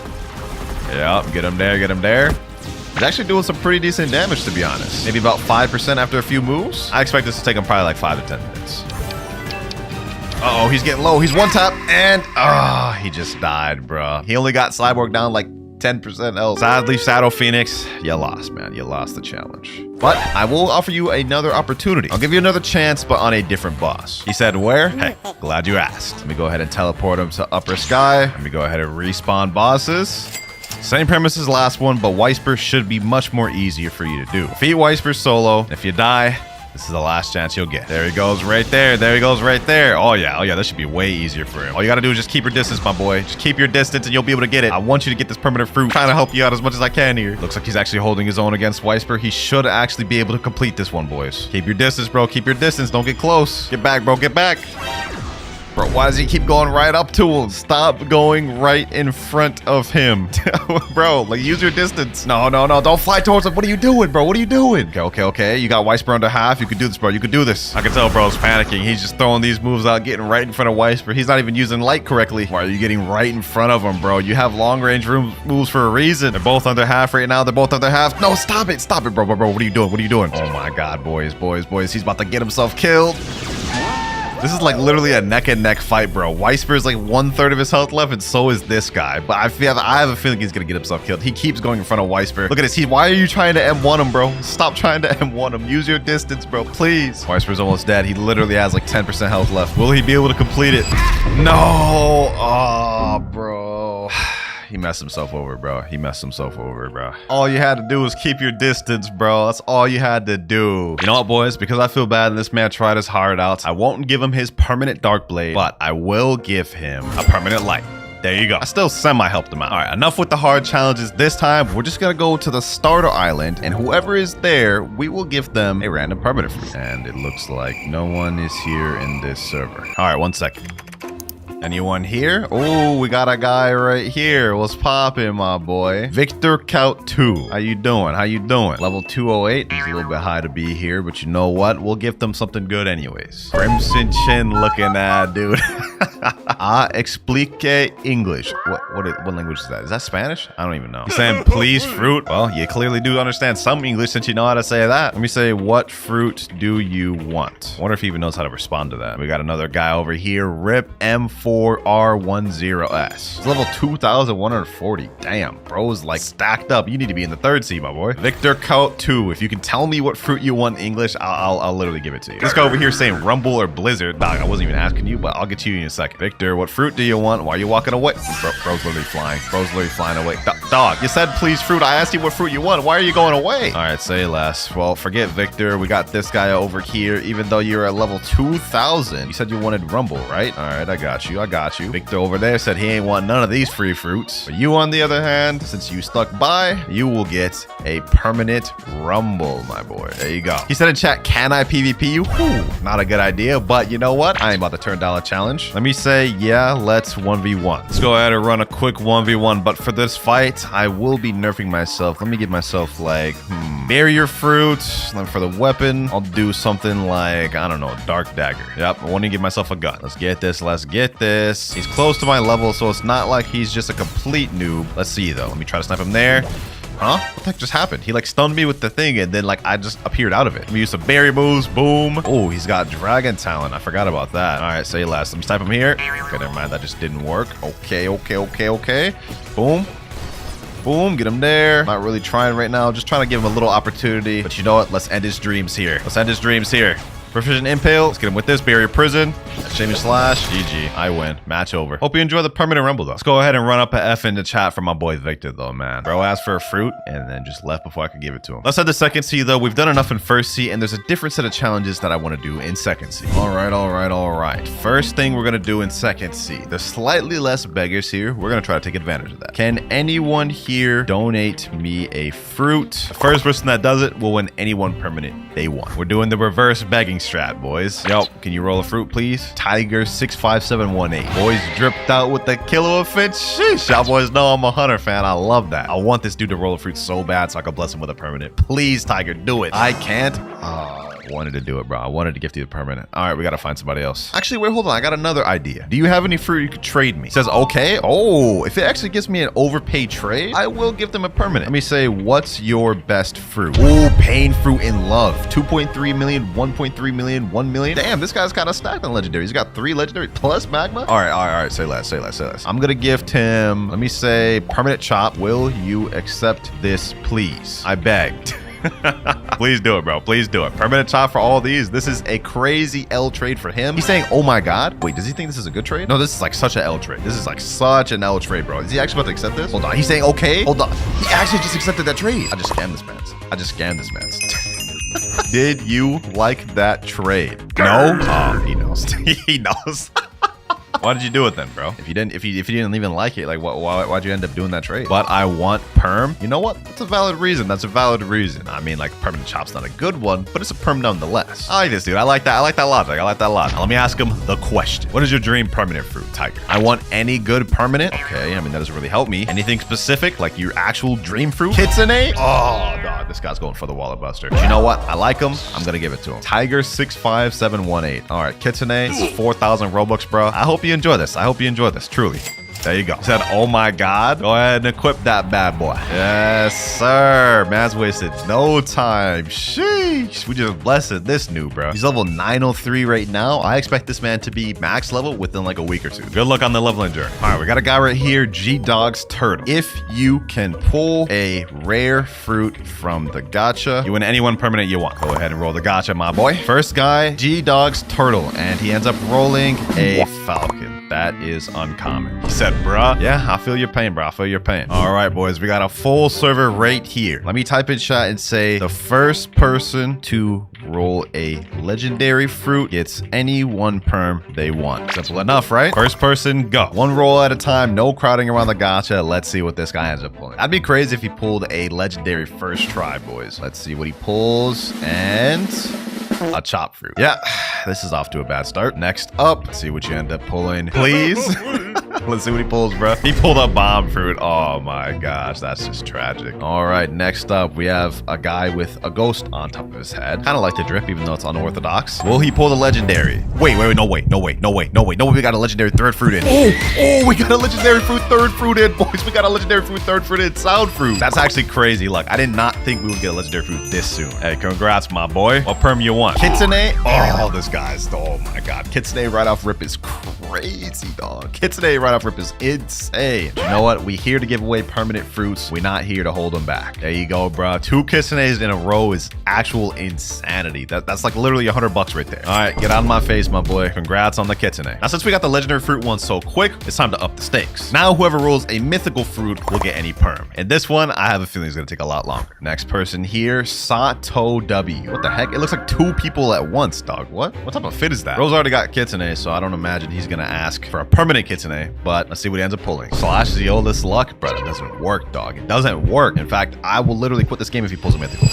Yep, get him there, get him there. He's actually doing some pretty decent damage, to be honest. Maybe about 5% after a few moves. I expect this to take him probably like 5 to 10 minutes. Uh-oh, he's getting low. He's one tap, and he just died, bro. He only got Cyborg down like 10% health. Sadly, Shadow Phoenix, you lost, man. You lost the challenge. But I will offer you another opportunity. I'll give you another chance, but on a different boss. He said where? Hey, glad you asked. Let me go ahead and teleport him to Upper Sky. Let me go ahead and respawn bosses. Same premise as last one, but Whisper should be much more easier for you to do. Defeat Whisper solo. If you die, this is the last chance you'll get. There he goes right there. There he goes right there. Oh yeah, this should be way easier for him. All you gotta do is just keep your distance, my boy. Just keep your distance and you'll be able to get it. I want you to get this permanent fruit. Trying to help you out as much as I can here. Looks like he's actually holding his own against Whisper. He should actually be able to complete this one, boys. Keep your distance, bro. Keep your distance. Don't get close. Get back, bro. Get back. Bro, why does he keep going right up to him? Stop going right in front of him. Bro, like, use your distance. No. Don't fly towards him. What are you doing, bro? What are you doing? Okay. You got Whisper under half. You could do this, bro. You could do this. I can tell bro's panicking. He's just throwing these moves out, getting right in front of Whisper. He's not even using light correctly. Why are you getting right in front of him, bro? You have long-range moves for a reason. They're both under half right now. They're both under half. No, stop it, bro. What are you doing? Oh, my God, boys. He's about to get himself killed. This is like literally a neck and neck fight, bro. Whisper is like 1/3 of his health left, and so is this guy. But I have a feeling he's gonna get himself killed. He keeps going in front of Whisper. Look at this. Why are you trying to M1 him, bro? Stop trying to M1 him. Use your distance, bro, please. Whisper's almost dead. He literally has like 10% health left. Will he be able to complete it? No. Oh, bro. He messed himself over, bro. All you had to do was keep your distance, bro. That's all you had to do. You know what, boys? Because I feel bad and this man tried his heart out, I won't give him his permanent Dark Blade, but I will give him a permanent Light. There you go. I still semi-helped him out. All right, enough with the hard challenges this time. We're just gonna go to the starter island, and whoever is there, we will give them a random permanent fruit. And it looks like no one is here in this server. All right, 1 second. Anyone here? Oh, we got a guy right here. What's poppin', my boy? WinterKloudz 2. How you doing? Level 208. He's a little bit high to be here, but you know what? We'll give them something good anyways. Crimson Chin looking at, dude. Explique English. What language is that? Is that Spanish? I don't even know. He's saying please fruit. Well, you clearly do understand some English since you know how to say that. Let me say, what fruit do you want? I wonder if he even knows how to respond to that. We got another guy over here. Rip M4R10S. It's level 2140. Damn, bro's like stacked up. You need to be in the 3rd seed, my boy. WinterKloudz 2. If you can tell me what fruit you want in English, I'll literally give it to you. This guy over here saying rumble or blizzard. Dog, I wasn't even asking you, but I'll get to you in a second. Victor, what fruit do you want? Why are you walking away? Bro's literally flying. Away. Dog, you said please fruit. I asked you what fruit you want. Why are you going away? All right, say less. Well, forget Victor. We got this guy over here. Even though you're at level 2000, you said you wanted rumble, right? All right, I got you. Victor over there said he ain't want none of these free fruits. But you, on the other hand, since you stuck by, you will get a permanent rumble, my boy. There you go. He said in chat, can I PvP you? Whew, not a good idea, but you know what? I ain't about to turn down a challenge. Let me say, yeah, let's 1v1. Let's go ahead and run a quick 1v1, but for this fight, I will be nerfing myself. Let me give myself like, barrier fruit. Then for the weapon, I'll do something like, I don't know, dark dagger. Yep, I want to give myself a gun. Let's get this. He's close to my level, so it's not like he's just a complete noob. Let's see, though. Let me try to snipe him there. Huh? What the heck just happened? He like stunned me with the thing, and then like I just appeared out of it. Let me use some berry moves. Boom. Oh, he's got dragon talent. I forgot about that. All right, say less. Let me snipe him here. Okay, never mind. That just didn't work. Okay. Boom. Get him there. Not really trying right now. Just trying to give him a little opportunity. But you know what? Let's end his dreams here. Precision Impale. Let's get him with this. Barrier Prison. Shaming Slash. GG. I win. Match over. Hope you enjoy the permanent rumble, though. Let's go ahead and run up a F in the chat for my boy Victor, though, man. Bro asked for a fruit and then just left before I could give it to him. Let's head to 2nd seed, though. We've done enough in 1st seed, and there's a different set of challenges that I want to do in 2nd seed. All right. First thing we're going to do in 2nd seed. There's slightly less beggars here. We're going to try to take advantage of that. Can anyone here donate me a fruit? The first person that does it will win any one permanent they want. We're doing the reverse begging strat, boys. Yo, can you roll a fruit, please? Tiger65718. Boys dripped out with the kilo of fish. Sheesh. Y'all boys know I'm a hunter fan. I love that. I want this dude to roll a fruit so bad so I can bless him with a permanent. Please, Tiger, do it. I can't. wanted to do it, bro. I wanted to gift you the permanent. All right, we got to find somebody else. Actually, wait, hold on. I got another idea. Do you have any fruit you could trade me? It says, okay. Oh, if it actually gives me an overpaid trade, I will give them a permanent. Let me say, what's your best fruit? Oh, pain fruit in love. 2.3 million, 1.3 million, 1 million. Damn, this guy's kind of stacked on legendary. He's got 3 legendary plus magma. All right. Say less. I'm going to gift him, let me say, permanent chop. Will you accept this, please? I begged. Please do it, bro. Please do it. Permanent chop for all these. This is a crazy L trade for him. He's saying, oh my God. Wait, does he think this is a good trade? No, this is like such an L trade. This is like such an L trade, bro. Is he actually about to accept this? Hold on. He's saying, okay. Hold on. He actually just accepted that trade. I just scammed this man. Did you like that trade? No? Oh, he knows. He knows. Why did you do it then, bro? If you didn't even like it, like why'd you end up doing that trade? But I want perm. You know what? That's a valid reason. I mean, like, permanent chop's not a good one, but it's a perm nonetheless. I like this, dude. I like that logic. Now, let me ask him the question. What is your dream permanent fruit, Tiger? I want any good permanent. Okay, I mean, that doesn't really help me. Anything specific, like your actual dream fruit? Kitsune? Oh, dog, this guy's going for the wallet buster. But you know what? I like him. I'm gonna give it to him. Tiger 65718. All right, Kitsune. This is 4,000 Robux, bro. I hope you enjoy this. Truly. There you go. He said, oh my God. Go ahead and equip that bad boy. Yes, sir. Man's wasted no time. Sheesh. We just blessed this new, bro. He's level 903 right now. I expect this man to be max level within like a week or two. Good luck on the leveling journey. All right, we got a guy right here, G-Dog's Turtle. If you can pull a rare fruit from the gacha, you win any one permanent you want. Go ahead and roll the gacha, my boy. First guy, G-Dog's Turtle, and he ends up rolling a falcon. That is uncommon. He said, bruh, yeah, I feel your pain, bro. I feel your pain. All right, boys, we got a full server right here. Let me type in chat and say the first person to roll a legendary fruit gets any one perm they want. Simple enough, right? First person, go. One roll at a time, no crowding around the gacha. Let's see what this guy ends up pulling. That'd be crazy if he pulled a legendary first try, boys. Let's see what he pulls, and a chop fruit. Yeah, this is off to a bad start. Next up, let's see what you end up pulling, please. Let's see what he pulls, bro. He pulled a bomb fruit. Oh my gosh, that's just tragic. All right, next up, we have a guy with a ghost on top of his head. Kind of like the drip, even though it's unorthodox. Will he pull the legendary? Wait, no, we got a legendary third fruit in. Oh, we got a legendary fruit third fruit in, boys. We got a legendary fruit third fruit in. Sound fruit. That's actually crazy. Look, I did not think we would get a legendary fruit this soon. Hey, congrats, my boy. What perm you want? Kitsune? Oh, this guy's, oh my God. Kitsune right off rip is crazy, dog. Kitsune right off rip is insane. You know what? We here to give away permanent fruits. We're not here to hold them back. There you go, bro. 2 Kitsunes in a row is actual insanity. That's like literally $100 right there. All right, get out of my face, my boy. Congrats on the Kitsune. Now, since we got the legendary fruit one so quick, it's time to up the stakes. Now, whoever rolls a mythical fruit will get any perm. And this one, I have a feeling is gonna take a lot longer. Next person here, Sato W. What the heck? It looks like 2 people at once, dog. What type of fit is that? Rose already got Kitsune, so I don't imagine he's gonna ask for a permanent Kitsune, but let's see what he ends up pulling. Slash is the oldest luck, bro. It doesn't work, dog. It doesn't work. In fact, I will literally quit this game if he pulls a mythical.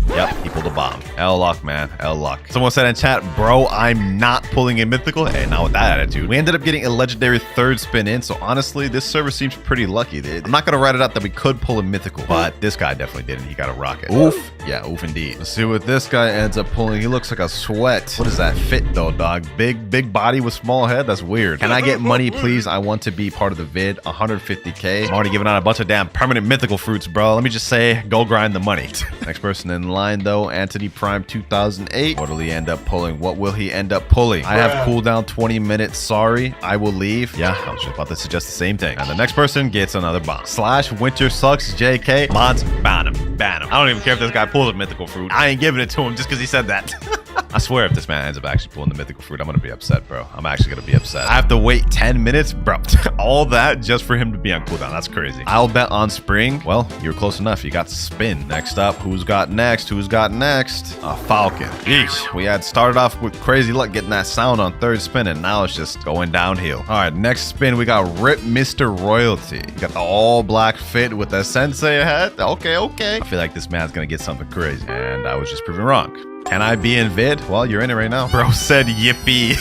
Yep, he pulled a bomb. L luck, man. L luck. Someone said in chat, bro, I'm not pulling a mythical. Hey, not with that attitude. We ended up getting a legendary third spin in, so honestly, this server seems pretty lucky. I'm not gonna write it out that we could pull a mythical, but this guy definitely didn't. He got a rocket. Oof. Yeah, oof indeed. Let's see what this guy ends up pulling. He looks like a sweat. What is that fit though, dog? Big body with small head? That's weird. Can I get money, please? I want to be part of the vid. 150K. I'm already giving out a bunch of damn permanent mythical fruits, bro. Let me just say, go grind the money. Next person in line though, Anthony Prime 2008. What will he end up pulling? What will he end up pulling? I have cooldown 20 minutes. Sorry, I will leave. Yeah, I was just about to suggest the same thing. And the next person gets another bomb. Slash Winter Sucks JK. Mods, ban him. Ban him. I don't even care if this guy pulls a mythical fruit. I ain't giving it to him just because he said that. I swear if this man ends up actually pulling the mythical fruit, I'm gonna be upset, bro. I'm actually gonna be upset. I have to wait 10 minutes, bro. All that just for him to be on cooldown. That's crazy. I'll bet on spring. Well, you're close enough. You got to spin. Next up, who's got next? Who's got next? A falcon. Yeesh. We had started off with crazy luck getting that sound on third spin, and now it's just going downhill. All right, next spin, we got Rip Mr. Royalty. You got the all black fit with the sensei hat. Okay. I feel like this man's gonna get something crazy, and I was just proven wrong. Can I be in vid? Well, you're in it right now. Bro said yippee.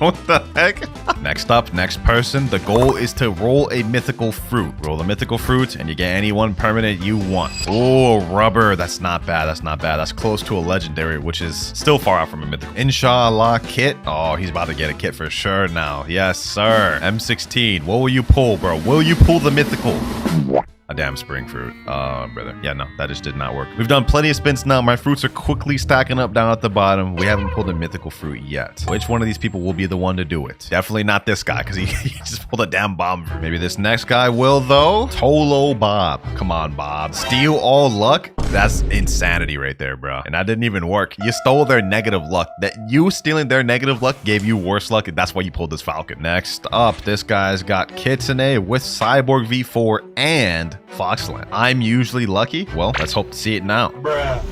What the heck? Next up, next person. The goal is to roll a mythical fruit. Roll a mythical fruit and you get any one permanent you want. Oh, rubber. That's not bad. That's not bad. That's close to a legendary, which is still far out from a mythical. Inshallah, kit. Oh, he's about to get a kit for sure now. Yes, sir. M16. What will you pull, bro? Will you pull the mythical? A damn spring fruit. Brother. Yeah, no, that just did not work. We've done plenty of spins now. My fruits are quickly stacking up down at the bottom. We haven't pulled a mythical fruit yet. Which one of these people will be the one to do it? Definitely not this guy, because he just pulled a damn bomb. Maybe this next guy will, though. Tolo Bob. Come on, Bob. Steal all luck? That's insanity right there, bro. And that didn't even work. You stole their negative luck. That you stealing their negative luck gave you worse luck. That's why you pulled this Falcon. Next up, this guy's got Kitsune with Cyborg V4 and Foxland. I'm usually lucky. Well, let's hope to see it now. Bruh.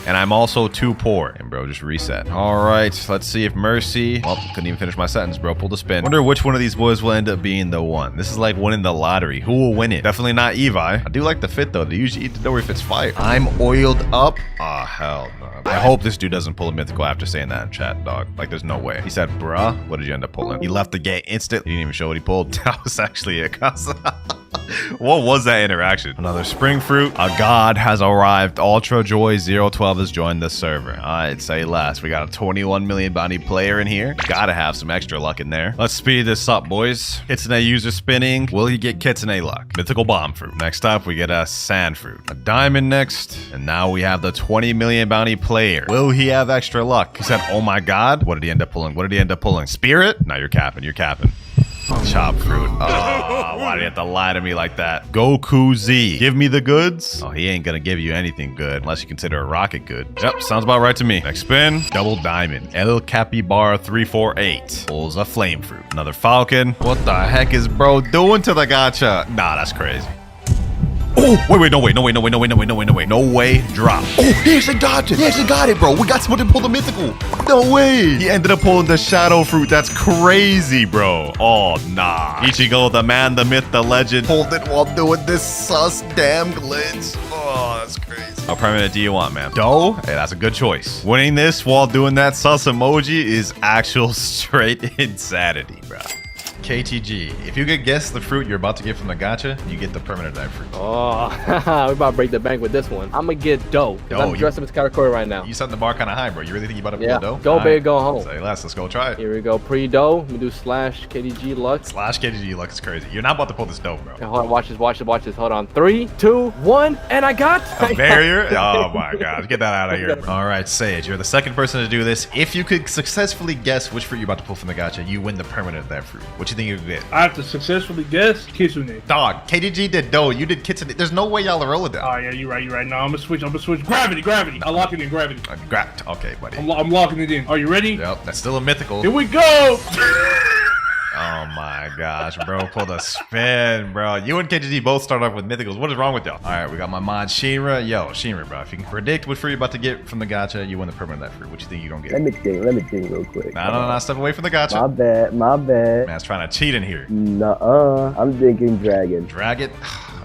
And I'm also too poor. And bro, just reset. All right, let's see if Mercy... Well, couldn't even finish my sentence, bro. Pulled a spin. Wonder which one of these boys will end up being the one. This is like winning the lottery. Who will win it? Definitely not Evi. I do like the fit, though. They usually eat the door if it's fire. I'm oiled up. Oh, hell no. I hope this dude doesn't pull a mythical after saying that in chat, dog. Like, there's no way. He said, bruh, what did you end up pulling? He left the gate instant. He didn't even show what he pulled. That was actually it. What was that interaction? Another spring fruit. A god has arrived. Ultra Joy 012 has joined the server. All right, say less. We got a 21 million bounty player in here. Gotta have some extra luck in there. Let's speed this up, boys. Kitsune user spinning. Will he get Kitsune luck? Mythical bomb fruit. Next up, we get a sand fruit. A diamond next. And now we have the 20 million bounty player. Will he have extra luck? He said, oh my god. What did he end up pulling? What did he end up pulling? Spirit? No, you're capping. You're capping. Chop fruit. Oh, why do you have to lie to me like that? Goku Z. Give me the goods. Oh, he ain't gonna give you anything good unless you consider a rocket good. Yep, sounds about right to me. Next spin. Double diamond. El Capybara 348. Pulls a flame fruit. Another falcon. What the heck is bro doing to the gacha? Nah, that's crazy. Oh, wait, no way, drop. Oh, he actually got it. He actually got it, bro. We got someone to pull the mythical. No way. He ended up pulling the shadow fruit. That's crazy, bro. Oh, nah. Ichigo, the man, the myth, the legend, pulled it while doing this sus damn glitch. Oh, that's crazy. How permanent do you want, man? Dough? Hey, that's a good choice. Winning this while doing that sus emoji is actual straight insanity, bro. KTG. If you could guess the fruit you're about to get from the gacha, you get the permanent dive fruit. Oh, we're about to break the bank with this one. I'm gonna get dough. I'm dressed up as Karakuri right now. You set the bar kind of high, bro. You really think you about to pull dough? Go big, go home. Say less. Let's go try it. Here we go. Pre-dough. We do slash KTG luck. Slash KTG luck is crazy. You're not about to pull this dough, bro. Okay, hold on. Watch this. Hold on. 3, 2, 1, and I got a barrier. Oh my gosh, get that out of here. All right, Sage, you're the second person to do this. If you could successfully guess which fruit you're about to pull from the gacha, you win the permanent of that fruit. What you think you get? I have to successfully guess Kitsune. Dog, KTG did dough. You did Kitsune. There's no way y'all are rolling that. Oh yeah, you're right. No, I'm gonna switch. Gravity. I lock it in gravity. Okay, buddy. I'm locking it in. Are you ready? Yep, that's still a mythical. Here we go. Oh my gosh, bro, pulled a spin, bro. You and KTG both start off with mythicals. What is wrong with y'all? All right, we got my mod Shinra. Yo, Shinra, bro, if you can predict what fruit you're about to get from the gacha, you win the permanent of that fruit. What you think you're gonna get? Let me think real quick. No, step away from the gacha. My bad. Man's trying to cheat in here. Nuh-uh. I'm thinking dragon. Dragon?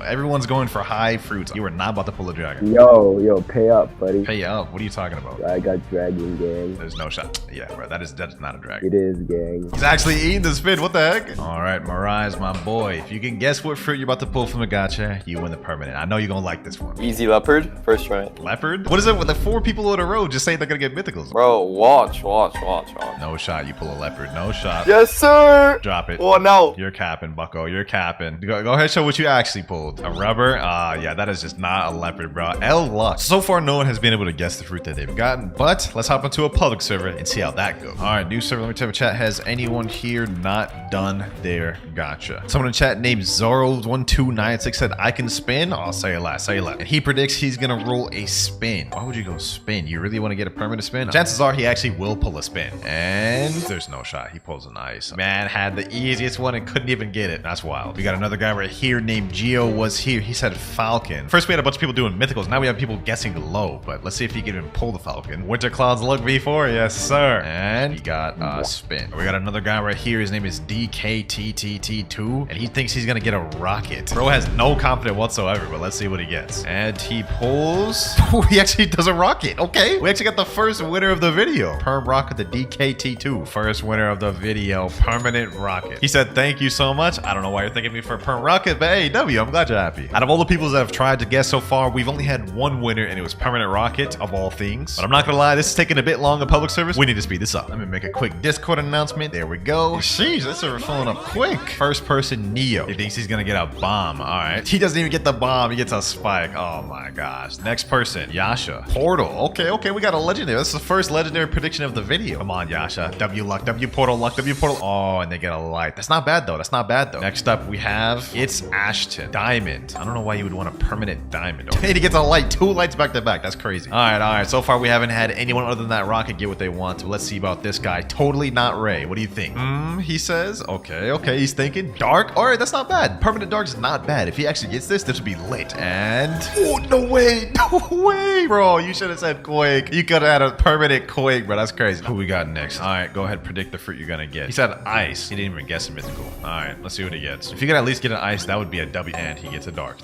Everyone's going for high fruits. You are not about to pull a dragon. Yo, pay up, buddy. Pay up? What are you talking about? I got dragon, gang. There's no shot. Yeah, bro, that is not a dragon. It is, gang. He's actually eating the spin. What the heck? All right, Mirage, my boy. If you can guess what fruit you're about to pull from the gacha, you win the permanent. I know you're gonna like this one. Easy leopard, first try. Leopard? What is it with the 4 people in a row just saying they're gonna get mythicals? Bro, watch. No shot. You pull a leopard. No shot. Yes, sir. Drop it. Oh, no. You're capping, bucko. You're capping. Go ahead, show what you actually pulled. A rubber? Yeah, that is just not a leopard, bro. L luck. So far, no one has been able to guess the fruit that they've gotten, but let's hop into a public server and see how that goes. All right, new server. Let me type in chat. Has anyone here not done their gacha? Someone in chat named Zoro1296 said, I can spin. I'll say it last. And he predicts he's gonna roll a spin. Why would you go spin? You really want to get a permanent spin? Chances are he actually will pull a spin. And there's no shot. He pulls an ice. Man had the easiest one and couldn't even get it. That's wild. We got another guy right here named Geo was here. He said Falcon. First, we had a bunch of people doing mythicals. Now we have people guessing low, but let's see if he can even pull the Falcon. WinterKloudz luck V4. Yes, sir. And he got a spin. We got another guy right here. His name is DKTTT2, and he thinks he's gonna get a rocket. Bro has no confidence whatsoever, but let's see what he gets. And he pulls. He actually does a rocket. Okay. We actually got the first winner of the video. Perm rocket, the DKT2. First winner of the video. Permanent rocket. He said, thank you so much. I don't know why you're thanking me for a perm rocket, but hey, W, I'm glad you're happy. Out of all the people that have tried to guess so far, we've only had one winner, and it was permanent rocket of all things. But I'm not gonna lie, this is taking a bit long in public service. We need to speed this up. Let me make a quick Discord announcement. There we go. Sheesh, this server filling up quick. First person, Neo. He thinks he's gonna get a bomb. All right. He doesn't even get the bomb. He gets a spike. Oh my gosh. Next person, Yasha. Portal. Okay, we got a legendary. That's the first legendary prediction of the video. Come on, Yasha. W luck, W portal luck, W portal. Oh, and they get a light. That's not bad though. Next up, we have, it's Ashton. Diamond. I don't know why you would want a permanent diamond. Okay, he gets a light. 2 lights back to back. That's crazy. All right. So far, we haven't had anyone other than that rocket get what they want. So let's see about this guy. Totally not Ray. What do you think? He says. Okay. He's thinking dark. All right, that's not bad. Permanent dark is not bad. If he actually gets this would be lit. And oh, no way, bro. You should have said Quake. You could have had a permanent Quake, bro. That's crazy. Who we got next? All right, go ahead. Predict the fruit you're gonna get. He said ice. He didn't even guess a mythical. All right, let's see what he gets. If you could at least get an ice, that would be a W. And he gets a dark.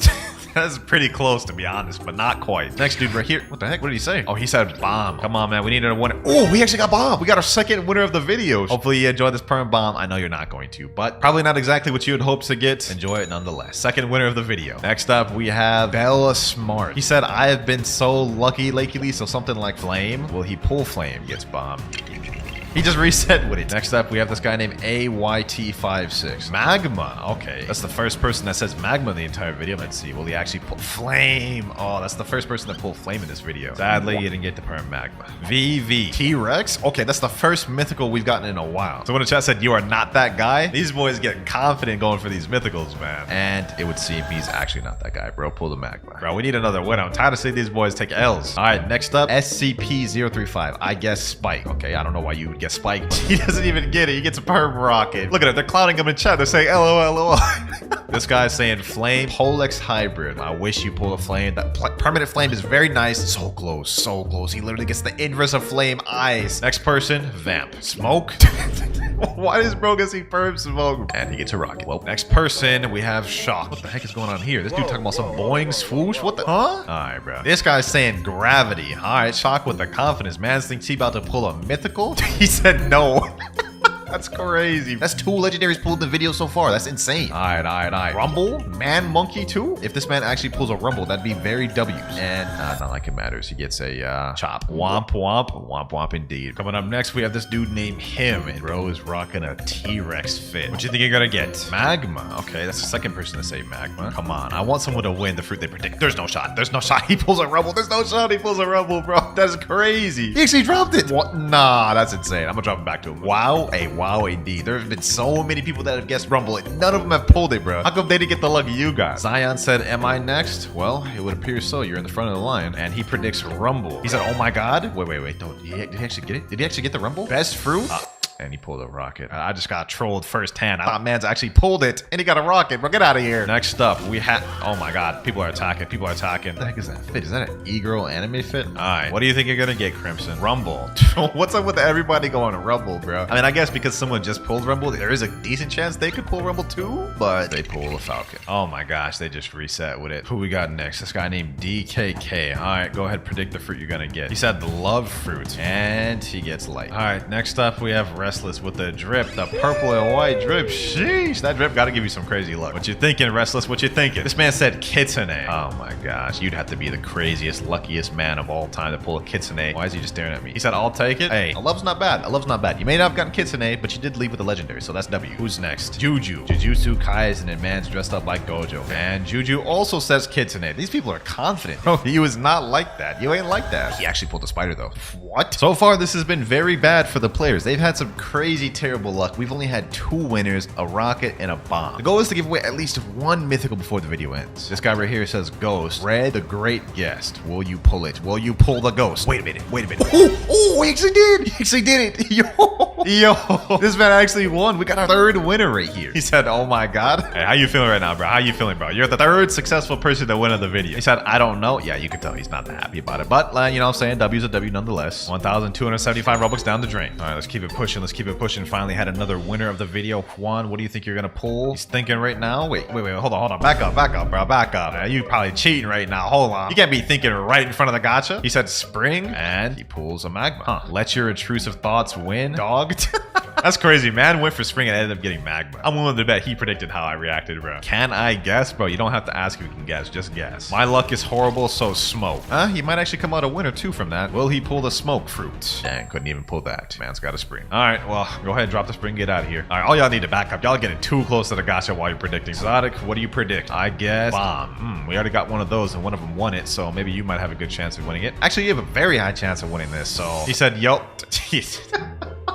That's pretty close, to be honest, but not quite. Next dude right here. What the heck? What did he say? Oh, he said bomb. Come on, man. We needed a winner. Oh, we actually got bomb. We got our second winner of the video. Hopefully you enjoyed this perm bomb. I know you're not going to, but probably not exactly what you had hoped to get. Enjoy it nonetheless. Second winner of the video. Next up, we have Bella Smart. He said, I have been so lucky lately, so something like flame. Will he pull flame? Gets bomb. He just reset with it. Next up, we have this guy named AYT56. Magma. Okay. That's the first person that says magma in the entire video. Let's see. Will he actually pull flame? Oh, that's the first person that pulled flame in this video. Sadly, you didn't get the perm magma. VV. T-Rex. Okay, that's the first mythical we've gotten in a while. So when the chat said, you are not that guy, these boys get confident going for these mythicals, man. And it would seem he's actually not that guy, bro. Pull the magma. Bro, we need another winner. I'm tired of seeing these boys take L's. All right, next up, SCP-035. I guess Spike. Okay, I don't know why you would get Spike. He doesn't even get it. He gets a perm rocket. Look at it. They're clowning him in chat. They're saying LOL. This guy's saying flame. Polex hybrid. I wish you pull a flame. That permanent flame is very nice. So close. He literally gets the inverse of flame ice. Next person, Vamp. Smoke. Why does bro get perm smoke? And he gets a rocket. Well, next person, we have Shock. What the heck is going on here? This dude talking about some boing swoosh. What the? Huh? All right, bro. This guy's saying gravity. All right, Shock with the confidence. Man thinks he about to pull a mythical. He said no. That's crazy. That's 2 legendaries pulled in the video so far. That's insane. All right. Rumble, man, monkey too. If this man actually pulls a rumble, that'd be very W's. And not like it matters. He gets a chop. Womp indeed. Coming up next, we have this dude named Him, and bro is rocking a T-Rex fit. What you think you're gonna get? Magma. Okay, that's the second person to say magma. Come on, I want someone to win the fruit they predict. There's no shot. He pulls a rumble. There's no shot. He pulls a rumble, bro. That's crazy. He actually dropped it. What? Nah, that's insane. I'm gonna drop it back to him. Wow, indeed. There have been so many people that have guessed Rumble, and none of them have pulled it, bro. How come they didn't get the luck you got? Zion said, am I next? Well, it would appear so. You're in the front of the line. And he predicts Rumble. He said, oh my god. Wait. Don't. Did he actually get it? Did he actually get the Rumble? Best fruit? And he pulled a rocket. I just got trolled firsthand. I thought man's actually pulled it, and he got a rocket, bro. Get out of here. Next up, we have... Oh my god. People are attacking. What the heck is that fit? Is that an e-girl anime fit? All right. What do you think you're gonna get, Crimson? Rumble. What's up with everybody going Rumble, bro? I mean, I guess because someone just pulled Rumble, there is a decent chance they could pull Rumble too, but they pull a Falcon. Oh my gosh. They just reset with it. Who we got next? This guy named DKK. All right. Go ahead. Predict the fruit you're gonna get. He said the love fruit, and he gets light. All right. Next up, we have Restless with the drip, the purple and white drip. Sheesh, that drip gotta give you some crazy luck. What you thinking, Restless? What you thinking? This man said kitsune. Oh my gosh, you'd have to be the craziest, luckiest man of all time to pull a kitsune. Why is he just staring at me? He said, I'll take it. Hey, a love's not bad. You may not have gotten kitsune, but you did leave with a legendary, so that's W. Who's next? Juju. Jujutsu Kaisen, and man's dressed up like Gojo. And Juju also says kitsune. These people are confident. Bro, he was not like that. You ain't like that. He actually pulled a spider though. What? So far, this has been very bad for the players. They've had some crazy, terrible luck. We've only had 2 winners, a rocket and a bomb. The goal is to give away at least 1 mythical before the video ends. This guy right here says ghost. Red, the great guest. Will you pull it? Will you pull the ghost? Wait a minute. Oh, he actually did. He actually did it. Yo, Yo, this man actually won. We got our third winner right here. He said, oh my God. Hey, how you feeling right now, bro? How you feeling, bro? You're the third successful person to win of the video. He said, I don't know. Yeah, you can tell he's not that happy about it. But, you know what I'm saying? W's a W nonetheless. 1,275 Robux down the drain. All right, let's keep it pushing. Let's keep it pushing. Finally had another winner of the video. Juan, what do you think you're going to pull? He's thinking right now. Wait. Hold on. Back up, bro. Back up. You probably cheating right now. Hold on. You can't be thinking right in front of the gacha. He said spring, and he pulls a magma. Huh. Let your intrusive thoughts win, dog. That's crazy. Man went for spring and ended up getting magma. I'm willing to bet he predicted how I reacted, bro. Can I guess, bro? You don't have to ask if you can guess. Just guess. My luck is horrible, so smoke. He might actually come out a winner too from that. Will he pull the smoke fruit? Dang, couldn't even pull that. Man's got a spring. All right, well, go ahead, drop the spring, get out of here. All right, all y'all need to back up. Y'all getting too close to the gacha while you're predicting. Exotic, what do you predict? I guess bomb. We already got one of those and one of them won it, so maybe you might have a good chance of winning it. Actually, you have a very high chance of winning this, so he said, yo.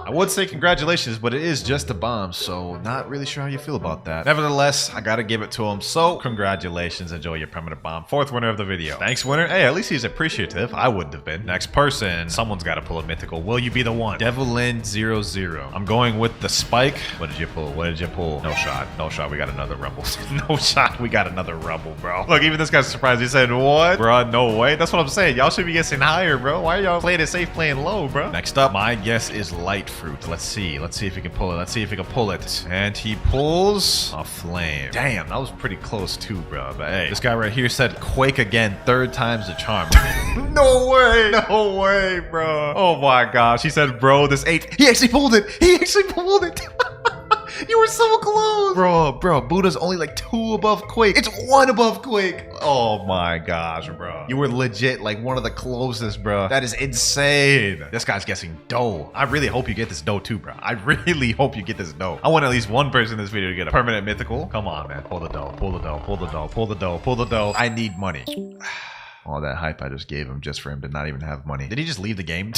I would say congratulations, but it is just a bomb, so not really sure how you feel about that. Nevertheless, I gotta give it to him, so congratulations. Enjoy your permanent bomb. Fourth winner of the video. Thanks, winner. Hey, at least he's appreciative. I wouldn't have been. Next person. Someone's gotta pull a mythical. Will you be the one? Devilin00. I'm going with the spike. What did you pull? No shot. No shot. We got another rumble. No shot. We got another rumble, bro. Look, even this guy's surprised. He said, what? Bro, no way. That's what I'm saying. Y'all should be guessing higher, bro. Why are y'all playing it safe, playing low, bro? Next up, my guess is light fruit. Let's see if he can pull it. And he pulls a flame. Damn, that was pretty close too, bro. But hey, this guy right here said quake again, 3rd time's the charm. No way, bro. Oh my gosh. He said, bro, this 8. He actually pulled it. You were so close. Bro, Buddha's only like 2 above Quake. It's 1 above Quake. Oh my gosh, bro. You were legit like one of the closest, bro. That is insane. This guy's guessing dough. I really hope you get this dough too, bro. I really hope you get this dough. I want at least one person in this video to get a permanent mythical. Come on, man. Pull the dough. I need money. All that hype I just gave him just for him to not even have money. Did he just leave the game?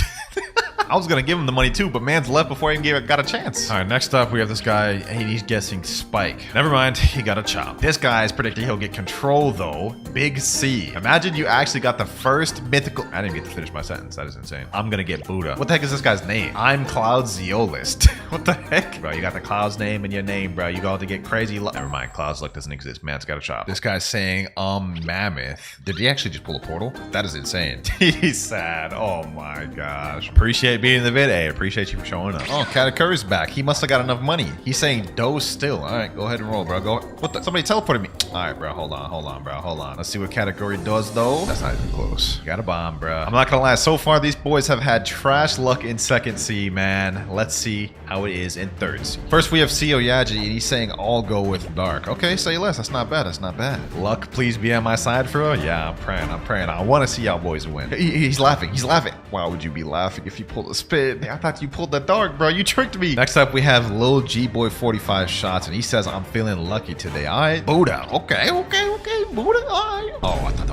I was gonna give him the money too, but man's left before he even got a chance. All right, next up we have this guy. Hey, he's guessing spike. Never mind, he got a chop. This guy is predicting he'll get control though. Big C. Imagine you actually got the first mythical. I didn't get to finish my sentence. That is insane. I'm gonna get Buddha. What the heck is this guy's name? I'm Cloud's Zeolist. What the heck? Bro, you got the Cloud's name in your name, bro. You got to get crazy luck. Never mind, Cloud's luck doesn't exist. Man's got a chop. This guy's saying, mammoth. Did he actually just pull a portal? That is insane. He's sad. Oh my gosh. Appreciate being in the vid. Hey, appreciate you for showing up. Oh, Katakuri's back. He must have got enough money. He's saying dough still. All right, go ahead and roll, bro. Go. What the? Somebody teleported me. All right, bro. Hold on, bro. Hold on. Let's see what Katakuri does, though. That's not even close. Got a bomb, bro. I'm not gonna lie. So far, these boys have had trash luck in 2nd C, man. Let's see how it is in 3rd C. First, we have Seo Yaji, and he's saying all go with dark. Okay, say less. That's not bad. That's not bad. Luck, please be on my side, bro. Yeah, I'm praying. I want to see y'all boys win. He's laughing. Why would you be laughing if you pulled a spin? I thought you pulled the dark, bro. You tricked me. Next up, we have Lil G Boy 45 shots, and he says, I'm feeling lucky today. All right, Buddha. Okay. Buddha. All right. Oh, I thought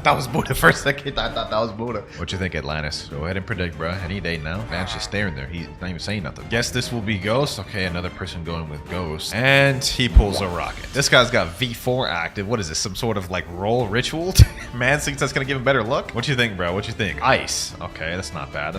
that was Buddha. For a second, I thought that was Buddha. What you think, Atlantis? Go ahead and predict, bro. Any day now. Man's just staring there. He's not even saying nothing. Guess this will be Ghost. Okay, another person going with Ghost. And he pulls a rocket. This guy's got V4 active. What is this? Some sort of like roll ritual? Man thinks that's gonna give him better luck. What you think, bro? What you think? Ice. Okay, that's not bad.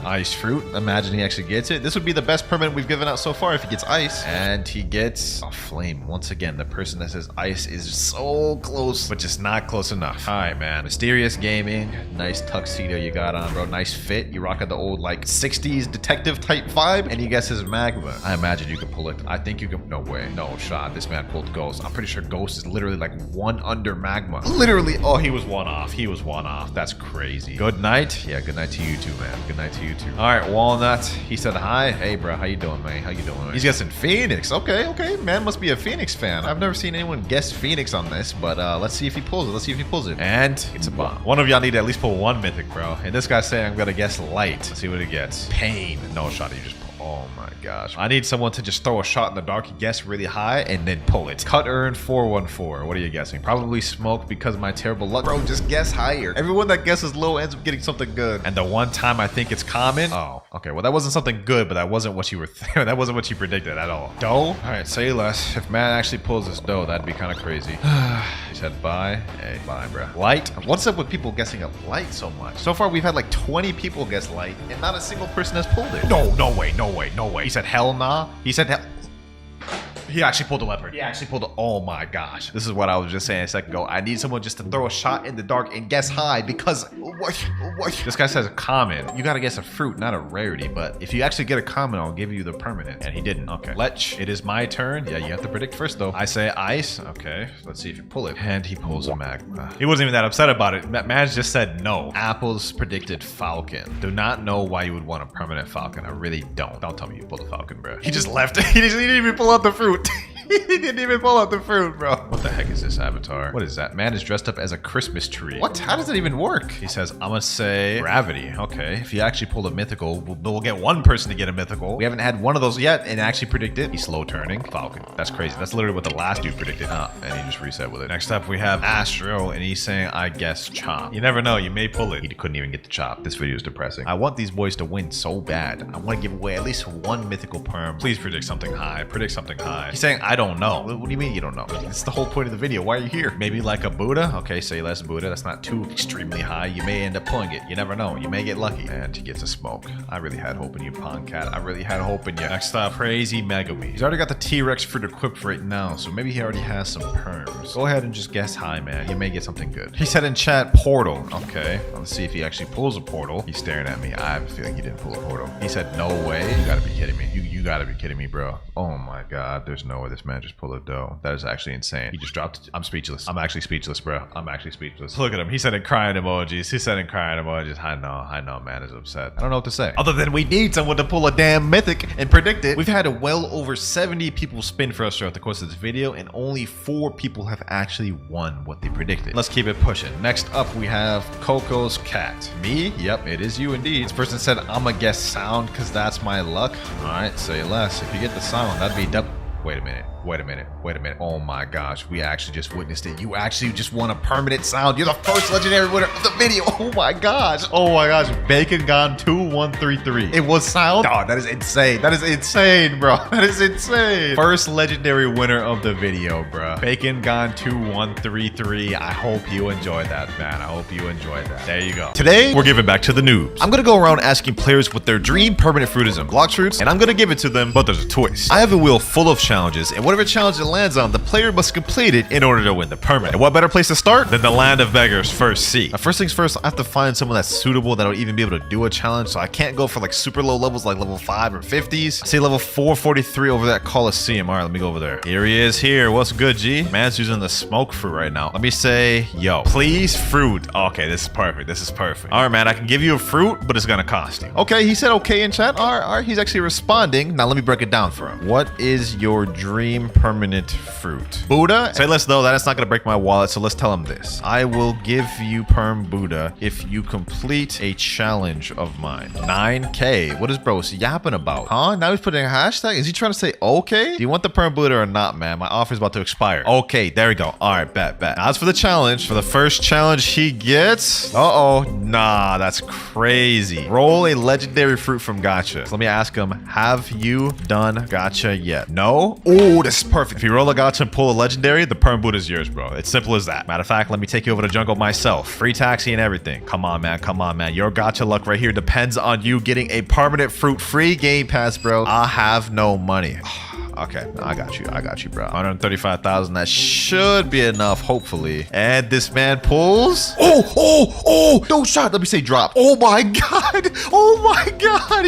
Ice fruit. Imagine he actually gets it. This would be the best permanent we've given out so far if he gets ice. And he gets a flame. Once again, the person that says ice is so close, but just not close enough. All right, man. Mysterious Gaming. Nice tuxedo you got on, bro. Nice fit. You rocking the old like 60s detective type vibe. And he guesses magma. I imagine you can pull it. I think you can. No way. No shot. This man pulled Ghost. I'm pretty sure Ghost is literally like 1 under magma. Literally. Oh, he was 1 off. That's crazy. Good night. Yeah, good night to you too, man. Good night to you too. All right, Walnut. He said hi. Hey, bro. How you doing, man? He's guessing Phoenix. Okay. Man must be a Phoenix fan. I've never seen anyone guess Phoenix on this, but let's see if he pulls it. And it's a bomb. One of y'all need to at least pull 1 mythic, bro. And this guy's saying I'm gonna guess light. Let's see what he gets. Pain. No shot. You just pull. Oh my gosh. I need someone to just throw a shot in the dark, guess really high, and then pull it. Cut earn 414. What are you guessing? Probably smoke because of my terrible luck. Bro, just guess higher. Everyone that guesses low ends up getting something good. And the one time I think it's common. Oh, okay. Well, that wasn't something good, but that wasn't what you were that wasn't what you predicted at all. Dough? All right, say less. If man actually pulls this dough, that'd be kind of crazy. He said bye. Hey, bye, bro. Light? What's up with people guessing a light so much? So far, we've had like 20 people guess light, and not a single person has pulled it. No way. way, no way. He said hell nah. He said hell. He actually pulled a leopard. He actually pulled a... Oh my gosh. This is what I was just saying a second ago. I need someone just to throw a shot in the dark and guess high because... This guy says a common. You gotta guess a fruit, not a rarity. But if you actually get a common, I'll give you the permanent. And he didn't. Okay. Lech, it is my turn. Yeah, you have to predict first though. I say ice. Okay. Let's see if you pull it. And he pulls a magma. He wasn't even that upset about it. Maj just said no. Apples predicted falcon. Do not know why you would want a permanent falcon. I really don't. Don't tell me you pulled a falcon, bro. He just left it. He didn't even pull out the fruit. He didn't even pull out the fruit, bro. What the heck is this avatar? What is that? Man is dressed up as a Christmas tree. What? How does it even work? He says, I'm gonna say gravity. Okay. If you actually pull a mythical, we'll get one person to get a mythical. We haven't had one of those yet and actually predicted. He's slow turning. Falcon. That's crazy. That's literally what the last dude predicted. And he just reset with it. Next up, we have Astro, and he's saying, I guess chop. You never know. You may pull it. He couldn't even get the chop. This video is depressing. I want these boys to win so bad. I want to give away at least one mythical perm. Please predict something high. Predict something high. He's saying, I don't know. What do you mean you don't know? It's the whole point of the video. Why are you here? Maybe like a Buddha? Okay, say less Buddha. That's not too extremely high. You may end up pulling it. You never know. You may get lucky. And he gets a smoke. I really had hope in you, Pond Cat. I really had hope in you. Next up, Crazy Megami. He's already got the T-Rex fruit equipped right now, so maybe he already has some perms. Go ahead and just guess high, man. You may get something good. He said in chat, portal. Okay, let's see if he actually pulls a portal. He's staring at me. I have a feeling he didn't pull a portal. He said, no way. You gotta be kidding me. You gotta be kidding me, bro. Oh my god. There's no way this man just pulled a dough. That is actually insane. He just dropped it. I'm speechless. I'm actually speechless, bro. I'm actually speechless. Look at him. He's sending crying emojis. He's sending crying emojis. I know, man is upset. I don't know what to say. Other than we need someone to pull a damn mythic and predict it. We've had well over 70 people spin for us throughout the course of this video, and only 4 people have actually won what they predicted. Let's keep it pushing. Next up, we have Coco's cat. Me? Yep, it is you indeed. This person said, I'ma guess sound because that's my luck. All right, say less. If you get the sound, that'd be double. Wait a minute. Oh my gosh, we actually just witnessed it. You actually just won a permanent sound. You're the first legendary winner of the video. Oh my gosh. Bacon Gone 2133. It was sound? Oh, that is insane. That is insane, bro. That is insane. First legendary winner of the video, bro. Bacon Gone 2133. I hope you enjoyed that, man. I hope you enjoyed that. There you go. Today, we're giving back to the noobs. I'm gonna go around asking players what their dream permanent fruit is in Blox fruits, and I'm gonna give it to them, but there's a twist. I have a wheel full of challenges, and whatever challenge it lands on, the player must complete it in order to win the permanent. And what better place to start than the land of beggars, First C. Now, first things first, I have to find someone that's suitable that'll even be able to do a challenge, so I can't go for like super low levels like level 5 or 50s. Say level 443 over that Coliseum. All right, let me go over there. Here he is here. What's good, G? Man's using the smoke fruit right now. Let me say, yo, please fruit. Okay, this is perfect. This is perfect. All right, man, I can give you a fruit, but it's gonna cost you. Okay, he said okay in chat. All right, he's actually responding. Now let me break it down for him. What is your dream permanent fruit? Buddha? Say less though, that is not gonna break my wallet, so let's tell him this. I will give you perm Buddha if you complete a challenge of mine. 9K. What is bro yapping about? Huh? Now he's putting a hashtag? Is he trying to say okay? Do you want the perm Buddha or not, man? My offer is about to expire. Okay, there we go. All right, bet. Now as for the challenge, for the first challenge he gets, nah, that's crazy. Roll a legendary fruit from Gacha. So let me ask him, have you done Gacha yet? No? Oh, this is perfect. If you roll a Gacha and pull a legendary, the perm Buddha is yours, bro. It's simple as that. Matter of fact, let me take you over to jungle myself. Free taxi and everything. Come on, man. Your Gacha luck right here depends on you getting a permanent fruit free game pass, bro. I have no money. Okay, I got you, bro. 135,000. That should be enough, hopefully. And this man pulls. Oh, no shot. Let me say drop. Oh my god,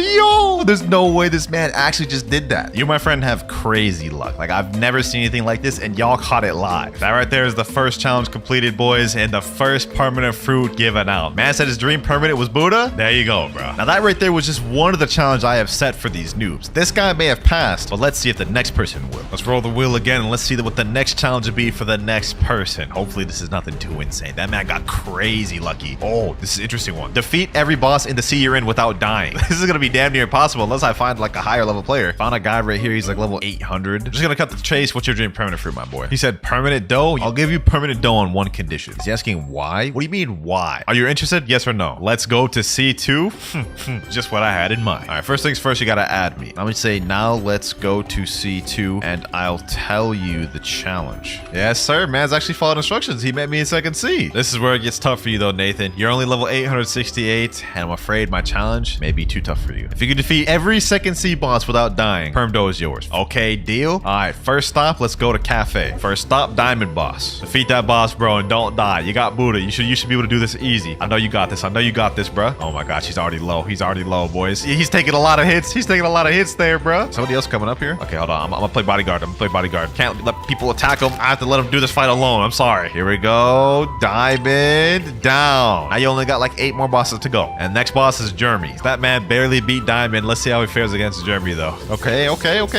yo. There's no way this man actually just did that. You, my friend, have crazy luck. Like, I've never seen anything like this, and y'all caught it live. That right there is the first challenge completed, boys, and the first permanent fruit given out. Man said his dream permanent was Buddha. There you go, bro. Now, that right there was just one of the challenges I have set for these noobs. This guy may have passed, but let's see if the next person will. Let's roll the wheel again and let's see what the next challenge will be for the next person. Hopefully this is nothing too insane. That man got crazy lucky. Oh, this is an interesting one. Defeat every boss in the sea you're in without dying. This is gonna be damn near impossible unless I find like a higher level player. Found a guy right here. He's like level 800. I'm just gonna cut the chase. What's your dream permanent fruit, my boy? He said permanent dough. I'll give you permanent dough on one condition. Is he asking why? What do you mean why? Are you interested? Yes or no? Let's go to C2. Just what I had in mind. All right, first things first, you gotta add me. I'm gonna say now let's go to C2. C2, and I'll tell you the challenge. Yes, sir. Man's actually followed instructions. He met me in second C. This is where it gets tough for you, though, Nathan. You're only level 868, and I'm afraid my challenge may be too tough for you. If you can defeat every second C boss without dying, perm dough is yours. Okay, deal? All right, first stop, let's go to Cafe. First stop, Diamond Boss. Defeat that boss, bro, and don't die. You got Buddha. You should be able to do this easy. I know you got this. I know you got this, bro. Oh my gosh, he's already low. He's already low, boys. He's taking a lot of hits. He's taking a lot of hits there, bro. Somebody else coming up here? Okay, hold on. I'm gonna play bodyguard. Can't let people attack him. I have to let him do this fight alone. I'm sorry. Here we go. Diamond down. Now you only got like 8 more bosses to go. And next boss is Jeremy. That man barely beat Diamond. Let's see how he fares against Jeremy, though. Okay.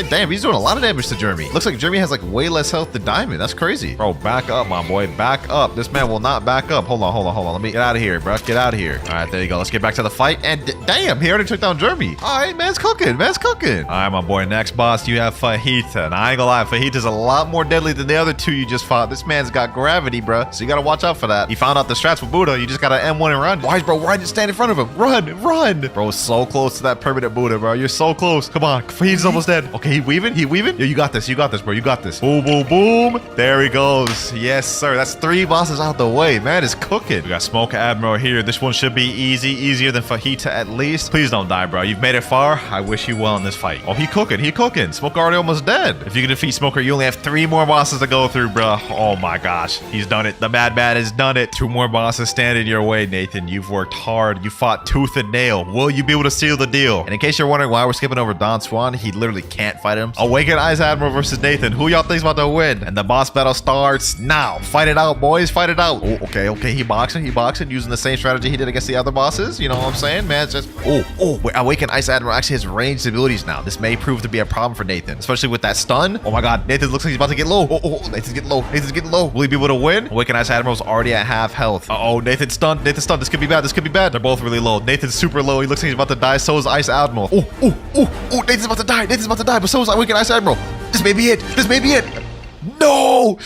Damn, he's doing a lot of damage to Jeremy. Looks like Jeremy has like way less health than Diamond. That's crazy. Bro, back up, my boy. Back up. This man will not back up. Hold on. Let me get out of here, bro. Get out of here. All right, there you go. Let's get back to the fight. And damn, he already took down Jeremy. All right, man's cooking. All right, my boy. Next boss, you have Fajita. And I ain't gonna lie, Fajita's a lot more deadly than the other 2 you just fought. This man's got gravity, bro. So you gotta watch out for that. He found out the strats with Buddha. You just gotta M1 and run. Why, bro? Why just stand in front of him? Run. Bro, so close to that permanent Buddha, bro. You're so close. Come on. Fajita's almost dead. Okay, he weaving. Yo, you got this, bro. You got this. Boom. There he goes. Yes, sir. That's 3 bosses out the way. Man is cooking. We got Smoke Admiral here. This one should be easy. Easier than Fajita at least. Please don't die, bro. You've made it far. I wish you well in this fight. Oh, he cooking. Smoker already almost dead. If you can defeat Smoker, you only have 3 more bosses to go through, bro. Oh my gosh. He's done it. The madman has done it. 2 more bosses stand in your way, Nathan. You've worked hard. You fought tooth and nail. Will you be able to seal the deal? And in case you're wondering why we're skipping over Don Swan, he literally can't fight him. Awakened Ice Admiral versus Nathan. Who y'all think's about to win? And the boss battle starts now. Fight it out, boys. Fight it out. Oh, okay. He boxing using the same strategy he did against the other bosses. You know what I'm saying? Man, it's just... Wait, Awakened Ice Admiral actually has ranged abilities now. This may prove to be a problem for Nathan, especially with that stun. Oh my god, Nathan looks like he's about to get low. Nathan's getting low. Will he be able to win? Awakened Ice Admiral's already at half health. Nathan's stunned. This could be bad. They're both really low. Nathan's super low. He looks like he's about to die. So is Ice Admiral. Nathan's about to die. But so is Awakened Ice Admiral. This may be it. No,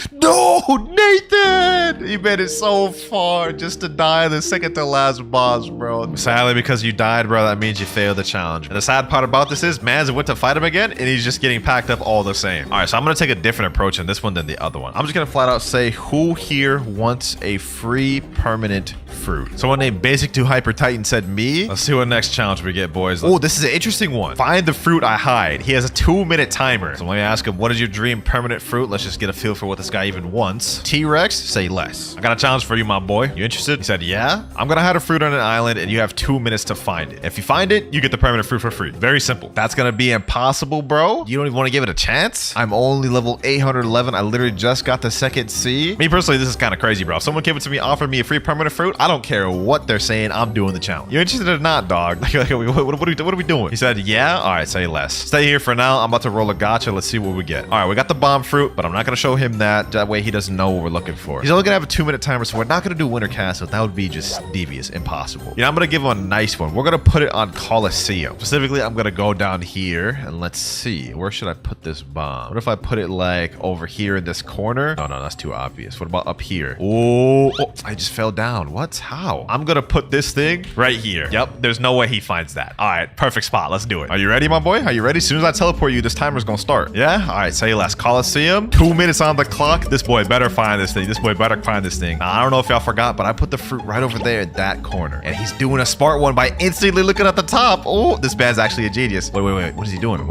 Nathan! He made it so far just to die the second to last boss, bro. Sadly, because you died, bro, that means you failed the challenge. And the sad part about this is, Mans went to fight him again, and he's just getting packed up all the same. All right, so I'm gonna take a different approach in this one than the other one. I'm just gonna flat out say, who here wants a free permanent fruit? Someone named Basic 2 Hyper Titan said me. Let's see what next challenge we get, boys. Oh, this is an interesting one. Find the fruit I hide. He has a 2-minute timer. So let me ask him, what is your dream permanent fruit? Let's just get a feel for what this guy even wants. T-Rex, say less. I got a challenge for you, my boy. You interested? He said, yeah. I'm gonna hide a fruit on an island and you have 2 minutes to find it. If you find it, you get the permanent fruit for free. Very simple. That's gonna be impossible, bro. You don't even want to give it a chance? I'm only level 811. I literally just got the second C. Me personally, this is kind of crazy, bro. If someone came up to me, offered me a free permanent fruit, I don't care what they're saying. I'm doing the challenge. You interested or not, dog? What are we doing? He said, yeah. All right, say less. Stay here for now. I'm about to roll a gacha. Let's see what we get. All right, we got the bomb fruit, but I'm not gonna show him that. That way he doesn't know what we're looking for. He's only gonna have a 2-minute timer, so we're not gonna do WinterKloudz. That would be just devious, impossible. You know, I'm gonna give him a nice one. We're gonna put it on Coliseum. Specifically, I'm gonna go down here and let's see. Where should I put this bomb? What if I put it like over here in this corner? No, that's too obvious. What about up here? Oh, I just fell down. What? How? I'm gonna put this thing right here. Yep, there's no way he finds that. All right, perfect spot. Let's do it. Are you ready, my boy? Are you ready? As soon as I teleport you, this timer's gonna start. Yeah? All right, say less. Coliseum. 2 minutes on the clock. This boy better find this thing. Now, I don't know if y'all forgot, but I put the fruit right over there in that corner. And he's doing a smart one by instantly looking at the top. Oh, this man's actually a genius. Wait. What is he doing?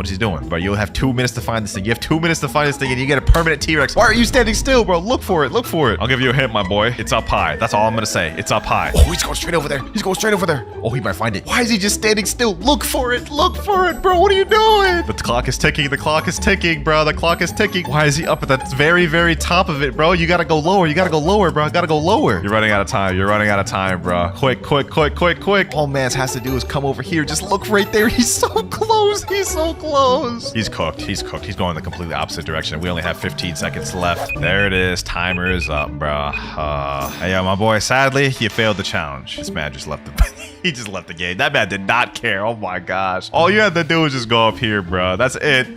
Bro, you'll have 2 minutes to find this thing. You have 2 minutes to find this thing and you get a permanent T-Rex. Why are you standing still, bro? Look for it. I'll give you a hint, my boy. It's up high. That's all I'm gonna say. It's up high. Oh, he's going straight over there. Oh, he might find it. Why is he just standing still? Look for it, bro. What are you doing? The clock is ticking, bro. The clock is ticking. Why is he up at the very, very top of it, bro? You gotta go lower, bro. You're running out of time, bro. Quick. All Mans has to do is come over here. Just look right there. He's so close. He's cooked. He's going the completely opposite direction. We only have 15 seconds left. There it is. Timer is up, bro. Yeah, my boy, sadly, you failed the challenge. This man just left he just left the game. That man did not care. Oh my gosh. All you had to do was just go up here, bro. That's it.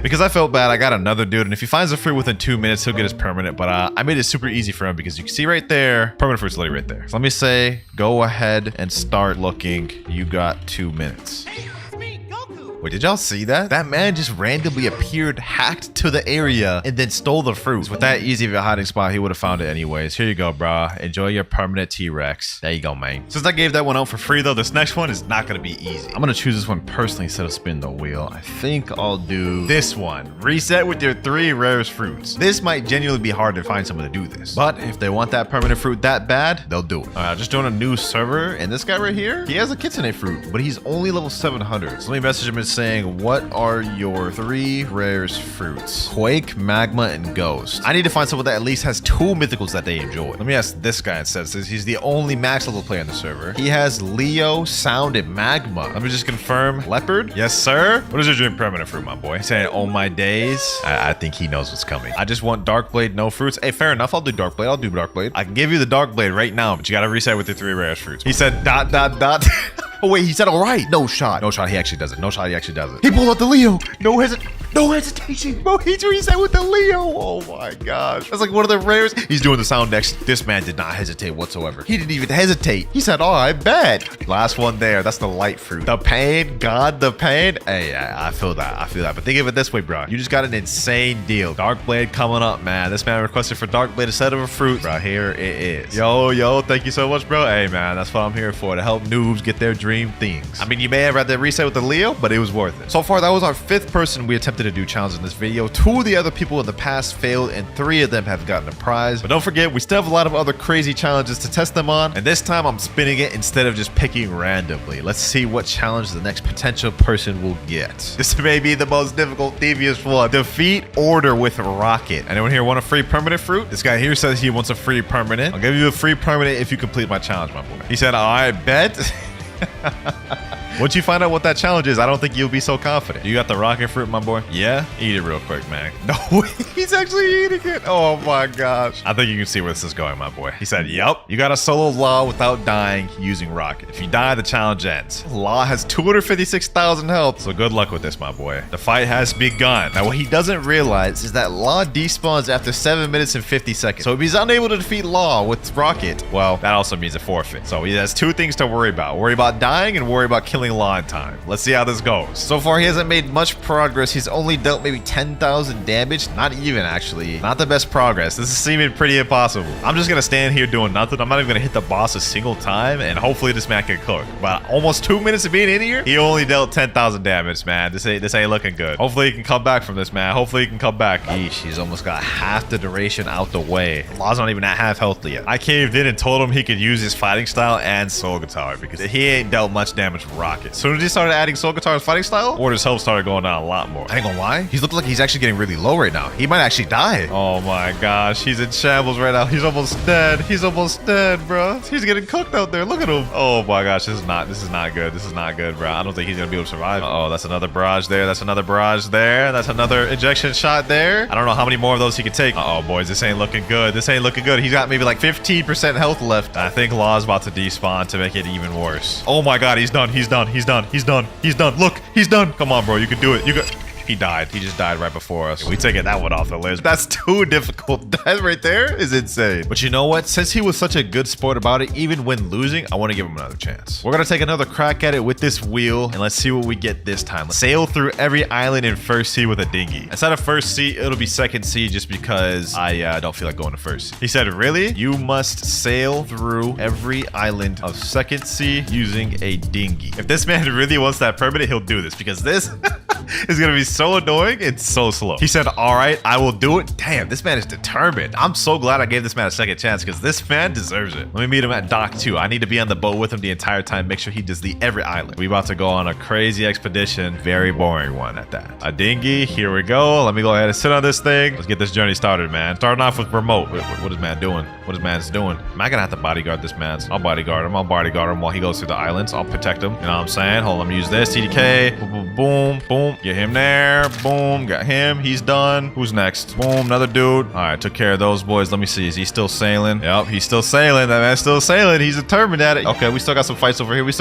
Because I felt bad. I got another dude, and if he finds a fruit within 2 minutes, he'll get his permanent. But I made it super easy for him because you can see right there, permanent fruit's literally right there. So let me say, go ahead and start looking. You got 2 minutes. Hey, it's me, Goku. Wait, did y'all see that? That man just randomly appeared, hacked to the area, and then stole the fruits. With that easy of a hiding spot, he would have found it anyways. Here you go, bro. Enjoy your permanent T-Rex. There you go, man. Since I gave that one out for free, though, this next one is not going to be easy. I'm going to choose this one personally instead of spin the wheel. I think I'll do this one. Reset with your 3 rarest fruits. This might genuinely be hard to find someone to do this, but if they want that permanent fruit that bad, they'll do it. All right, just doing a new server, and this guy right here, he has a kitsune fruit, but he's only level 700. So let me message him and saying, what are your 3 rarest fruits? Quake, magma, and ghost. I need to find someone that at least has 2 mythicals that they enjoy. Let me ask this guy instead, since he's the only max level player on the server. He has Leo, sound, and magma. Let me just confirm. Leopard? Yes, sir. What is your dream permanent fruit, my boy? He's saying, oh my days. I think he knows what's coming. I just want dark blade, no fruits. Hey, fair enough. I'll do dark blade. I'll do dark blade. I can give you the dark blade right now, but you gotta reset with your 3 rarest fruits. He said dot, dot, dot. Oh wait, he said all right. No shot. No shot. He actually does it. No shot. He actually does it. He pulled out the Leo. No hesitation. Bro, he reset with the Leo. Oh my gosh. That's like one of the rarest. He's doing the sound next. This man did not hesitate whatsoever. He didn't even hesitate. He said, oh, I bet. Last one there. That's the light fruit. The pain. God, the pain. Hey, I feel that. I feel that. But think of it this way, bro. You just got an insane deal. Dark blade coming up, man. This man requested for dark blade instead of a fruit. Bro, here it is. Yo, thank you so much, bro. Hey, man, that's what I'm here for. To help noobs get their dream things. I mean, you may have rather reset with the Leo, but it was worth it. So far, that was our 5th person we attempted to do challenge in this video. 2 of the other people in the past failed, and 3 of them have gotten a prize. But don't forget, we still have a lot of other crazy challenges to test them on. And this time, I'm spinning it instead of just picking randomly. Let's see what challenge the next potential person will get. This may be the most difficult, devious one. Defeat Order with Rocket. Anyone here want a free permanent fruit? This guy here says he wants a free permanent. I'll give you a free permanent if you complete my challenge, my boy. He said, I bet. Once you find out what that challenge is, I don't think you'll be so confident. You got the rocket fruit, my boy? Yeah? Eat it real quick, man. No way. He's actually eating it. Oh my gosh. I think you can see where this is going, my boy. He said, yep. You got to solo Law without dying using rocket. If you die, the challenge ends. Law has 256,000 health, so good luck with this, my boy. The fight has begun. Now, what he doesn't realize is that Law despawns after 7 minutes and 50 seconds. So if he's unable to defeat Law with rocket, well, that also means a forfeit. So he has 2 things to worry about. Worry about dying and worry about killing Law in time. Let's see how this goes. So far, he hasn't made much progress. He's only dealt maybe 10,000 damage. Not even, actually. Not the best progress. This is seeming pretty impossible. I'm just gonna stand here doing nothing. I'm not even gonna hit the boss a single time, and hopefully this man can cook. But almost 2 minutes of being in here, he only dealt 10,000 damage, man. This ain't looking good. Hopefully he can come back from this, man. Hopefully he can come back. Yeesh, he's almost got half the duration out the way. Law's not even at half health yet. I caved in and told him he could use his fighting style and soul guitar because he ain't dealt much damage from rocket. As soon as he started adding soul guitar's fighting style, Order's health started going down a lot more. I ain't gonna lie, he's looking like he's actually getting really low right now. He might actually die. Oh my gosh, he's in shambles right now. He's almost dead. He's almost dead, bro. He's getting cooked out there. Look at him. Oh my gosh, this is not good. This is not good, bro. I don't think he's gonna be able to survive. Oh, that's another barrage there. That's another barrage there. That's another ejection shot there. I don't know how many more of those he can take. Oh boys, this ain't looking good. This ain't looking good. He's got maybe like 15% health left. I think Law's about to despawn to make it even worse. Oh my god, he's done. He's done. He's done. He's done. He's done. Look, he's done. Come on, bro. You can do it. You got. He died. He just died right before us. We taking that one off the list. That's too difficult. That right there is insane. But you know what? Since he was such a good sport about it, even when losing, I want to give him another chance. We're going to take another crack at it with this wheel, and let's see what we get this time. Let's sail through every island in first sea with a dinghy. Instead of first sea, it'll be second sea just because I don't feel like going to first. He said, really? You must sail through every island of second sea using a dinghy. If this man really wants that permanent, he'll do this because this is going to be so annoying and so slow. He said, all right, I will do it. Damn, this man is determined. I'm so glad I gave this man a second chance because this man deserves it. Let me meet him at dock 2. I need to be on the boat with him the entire time. Make sure he does every island. We about to go on a crazy expedition. Very boring one at that. A dinghy. Here we go. Let me go ahead and sit on this thing. Let's get this journey started, man. Starting off with remote. What is man doing? What is man's doing? Am I gonna have to bodyguard this man's? I'll bodyguard him. I'll bodyguard him while he goes through the islands. I'll protect him. You know what I'm saying? Hold on. Let me use this. TDK. Boom, boom, boom, boom. Get him there. Boom. Got him. He's done. Who's next? Boom. Another dude. All right. Took care of those boys. Let me see. Is he still sailing? Yep. He's still sailing. That man's still sailing. He's determined at it. Okay. We still got some fights over here. Let me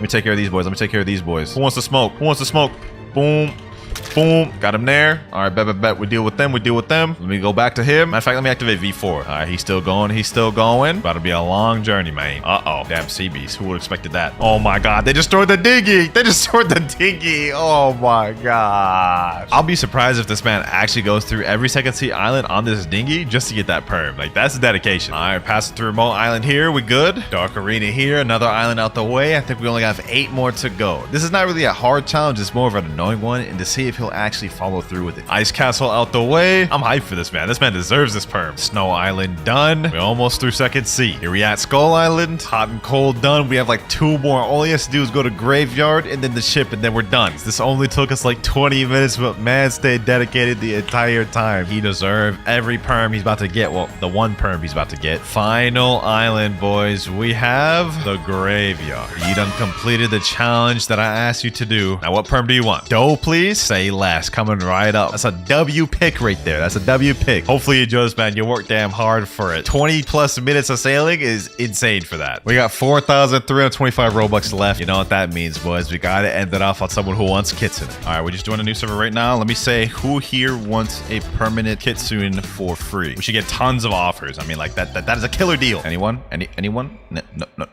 take care of these boys. Let me take care of these boys. Who wants to smoke? Who wants to smoke? Boom. Boom. Got him there. All right, bet. We deal with them. Let me go back to him. Matter of fact, let me activate V4. All right, he's still going. About to be a long journey, man. Uh-oh. Damn sea beast. Who would have expected that? Oh, my God. They destroyed the dinghy. Oh, my gosh. I'll be surprised if this man actually goes through every second sea island on this dinghy just to get that perm. Like, that's dedication. All right, passing through remote island here. We good. Dark arena here. Another island out the way. I think we only have 8 more to go. This is not really a hard challenge. It's more of an annoying one, and to see if he'll actually follow through with it. Ice castle out the way. I'm hyped for this man. This man deserves this perm. Snow island done. We're almost through second sea. Here we at Skull Island. Hot and cold done. We have like 2 more. All he has to do is go to graveyard and then the ship, and then we're done. This only took us like 20 minutes, but man stayed dedicated the entire time. He deserved every perm he's about to get. Well, the one perm he's about to get. Final island, boys. We have the graveyard. You done completed the challenge that I asked you to do. Now, what perm do you want? Dough, please? Say less. Coming right up. That's a W pick right there. That's a W pick. Hopefully you enjoy this, man. You worked damn hard for it. 20 plus minutes of sailing is insane for that. We got 4,325 Robux left. You know what that means, boys. We gotta end it off on someone who wants kitsune. All right, we just joined a new server right now. Let me say, who here wants a permanent kitsune for free? We should get tons of offers. I mean, like that is a killer deal. Anyone? Anyone? No,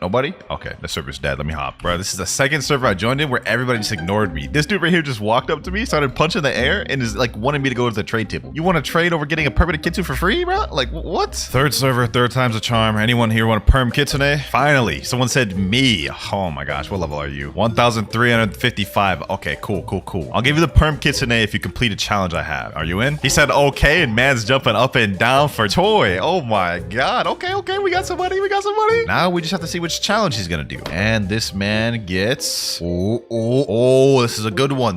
nobody? Okay, the server's dead. Let me hop. Bro, this is the second server I joined in where everybody just ignored me. This dude right here just walked up to me, started punching the air, and is like wanting me to go to the trade table. You want to trade over getting a permanent kitsune for free, bro? Like, what? Third server, third time's a charm. Anyone here want a perm kitsune? Finally, someone said me. Oh my gosh, what level are you? 1,355. Okay, cool. I'll give you the perm kitsune if you complete a challenge I have. Are you in? He said okay, and man's jumping up and down for toy. Oh my god. Okay, we got some money. Now we just have to see which challenge he's gonna do. And this man gets... Oh, this is a good one.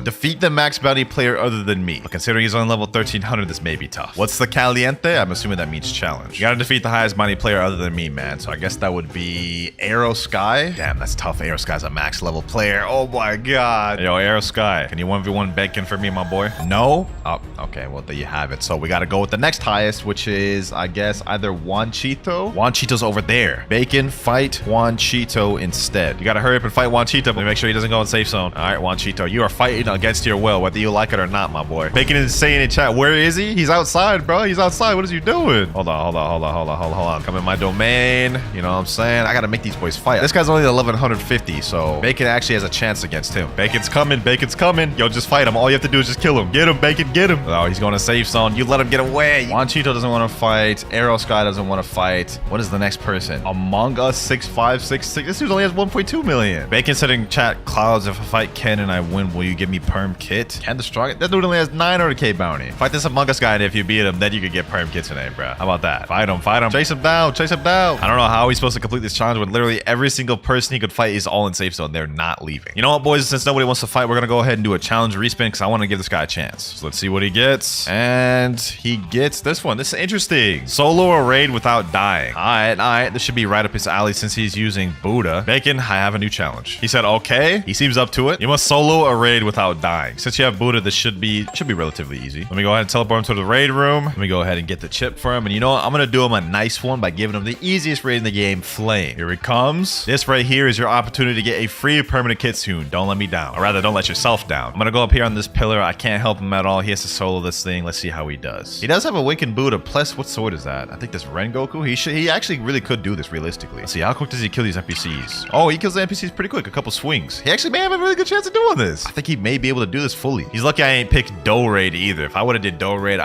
Defeat the max bounty player other than me. But considering he's on level 1300, this may be tough. What's the caliente? I'm assuming that means challenge. You gotta defeat the highest bounty player other than me, man. So I guess that would be Arrow Sky. Damn, that's tough. Arrow Sky's a max level player. Oh my god. Yo, Arrow Sky, can you 1v1 bacon for me, my boy? No? Oh, okay, well, there you have it. So we gotta go with the next highest, which is, I guess, either Juanchito. Juanchito's over there. Bacon, fight Juanchito instead. You gotta hurry up and fight Juanchito. Let me make sure he doesn't go in safe zone. All right, Juanchito, you are fighting against your will, whether you like it or not, my boy. Bacon is saying in chat, where is he? He's outside, bro. He's outside. What is you doing? Hold on. Come in my domain. You know what I'm saying? I gotta make these boys fight. This guy's only 1150, so Bacon actually has a chance against him. Bacon's coming. Yo, just fight him. All you have to do is just kill him. Get him, Bacon, get him. Oh, he's going to safe zone. You let him get away. Juanchito doesn't want to fight. Arrow Sky doesn't want to fight. What is the next person? Among Us 6566. This dude only has 1.2 million. Bacon said in chat, Clouds, if I fight Ken and I win, will you give me perm kit? Ken the strongest? That dude only has 900k bounty. Fight this Among Us guy, and if you beat him, then you could get perm kit today, bro. How about that? Fight him. Chase him down. I don't know how he's supposed to complete this challenge when literally every single person he could fight is all in safe zone. They're not leaving. You know what, boys? Since nobody wants to fight, we're gonna go ahead and do a challenge respin because I want to give this guy a chance. So let's see what he gets. And he gets this one. This is interesting. Solo a raid without dying. All right. This should be right up his alley since he's using Buddha. Bacon, I have a new challenge. He said, okay. He seems up to it. You must solo a raid without dying. Since you have Buddha, this should be relatively easy. Let me go ahead and teleport him to the raid room. Let me go ahead and get the chip for him. And you know what? I'm gonna do him a nice one by giving him the easiest raid in the game, Flame. Here it comes. This right here is your opportunity to get a free permanent kitsune. Don't let me down. Or rather, don't let yourself down. I'm gonna go up here on this pillar. I can't help him at all. He has to solo this thing. Let's see how he does. He does have a Awakened Buddha. Plus, what sword is that? I think this Rengoku. He actually really could do this realistically. Let's see, how quick does he kill these NPCs? Oh, he kills the NPCs pretty quick. A couple swings. He actually may have a really good chance of doing this. I think he may be able to do this fully. He's lucky I ain't picked Dough Raid either. If I would have did Dough Raid,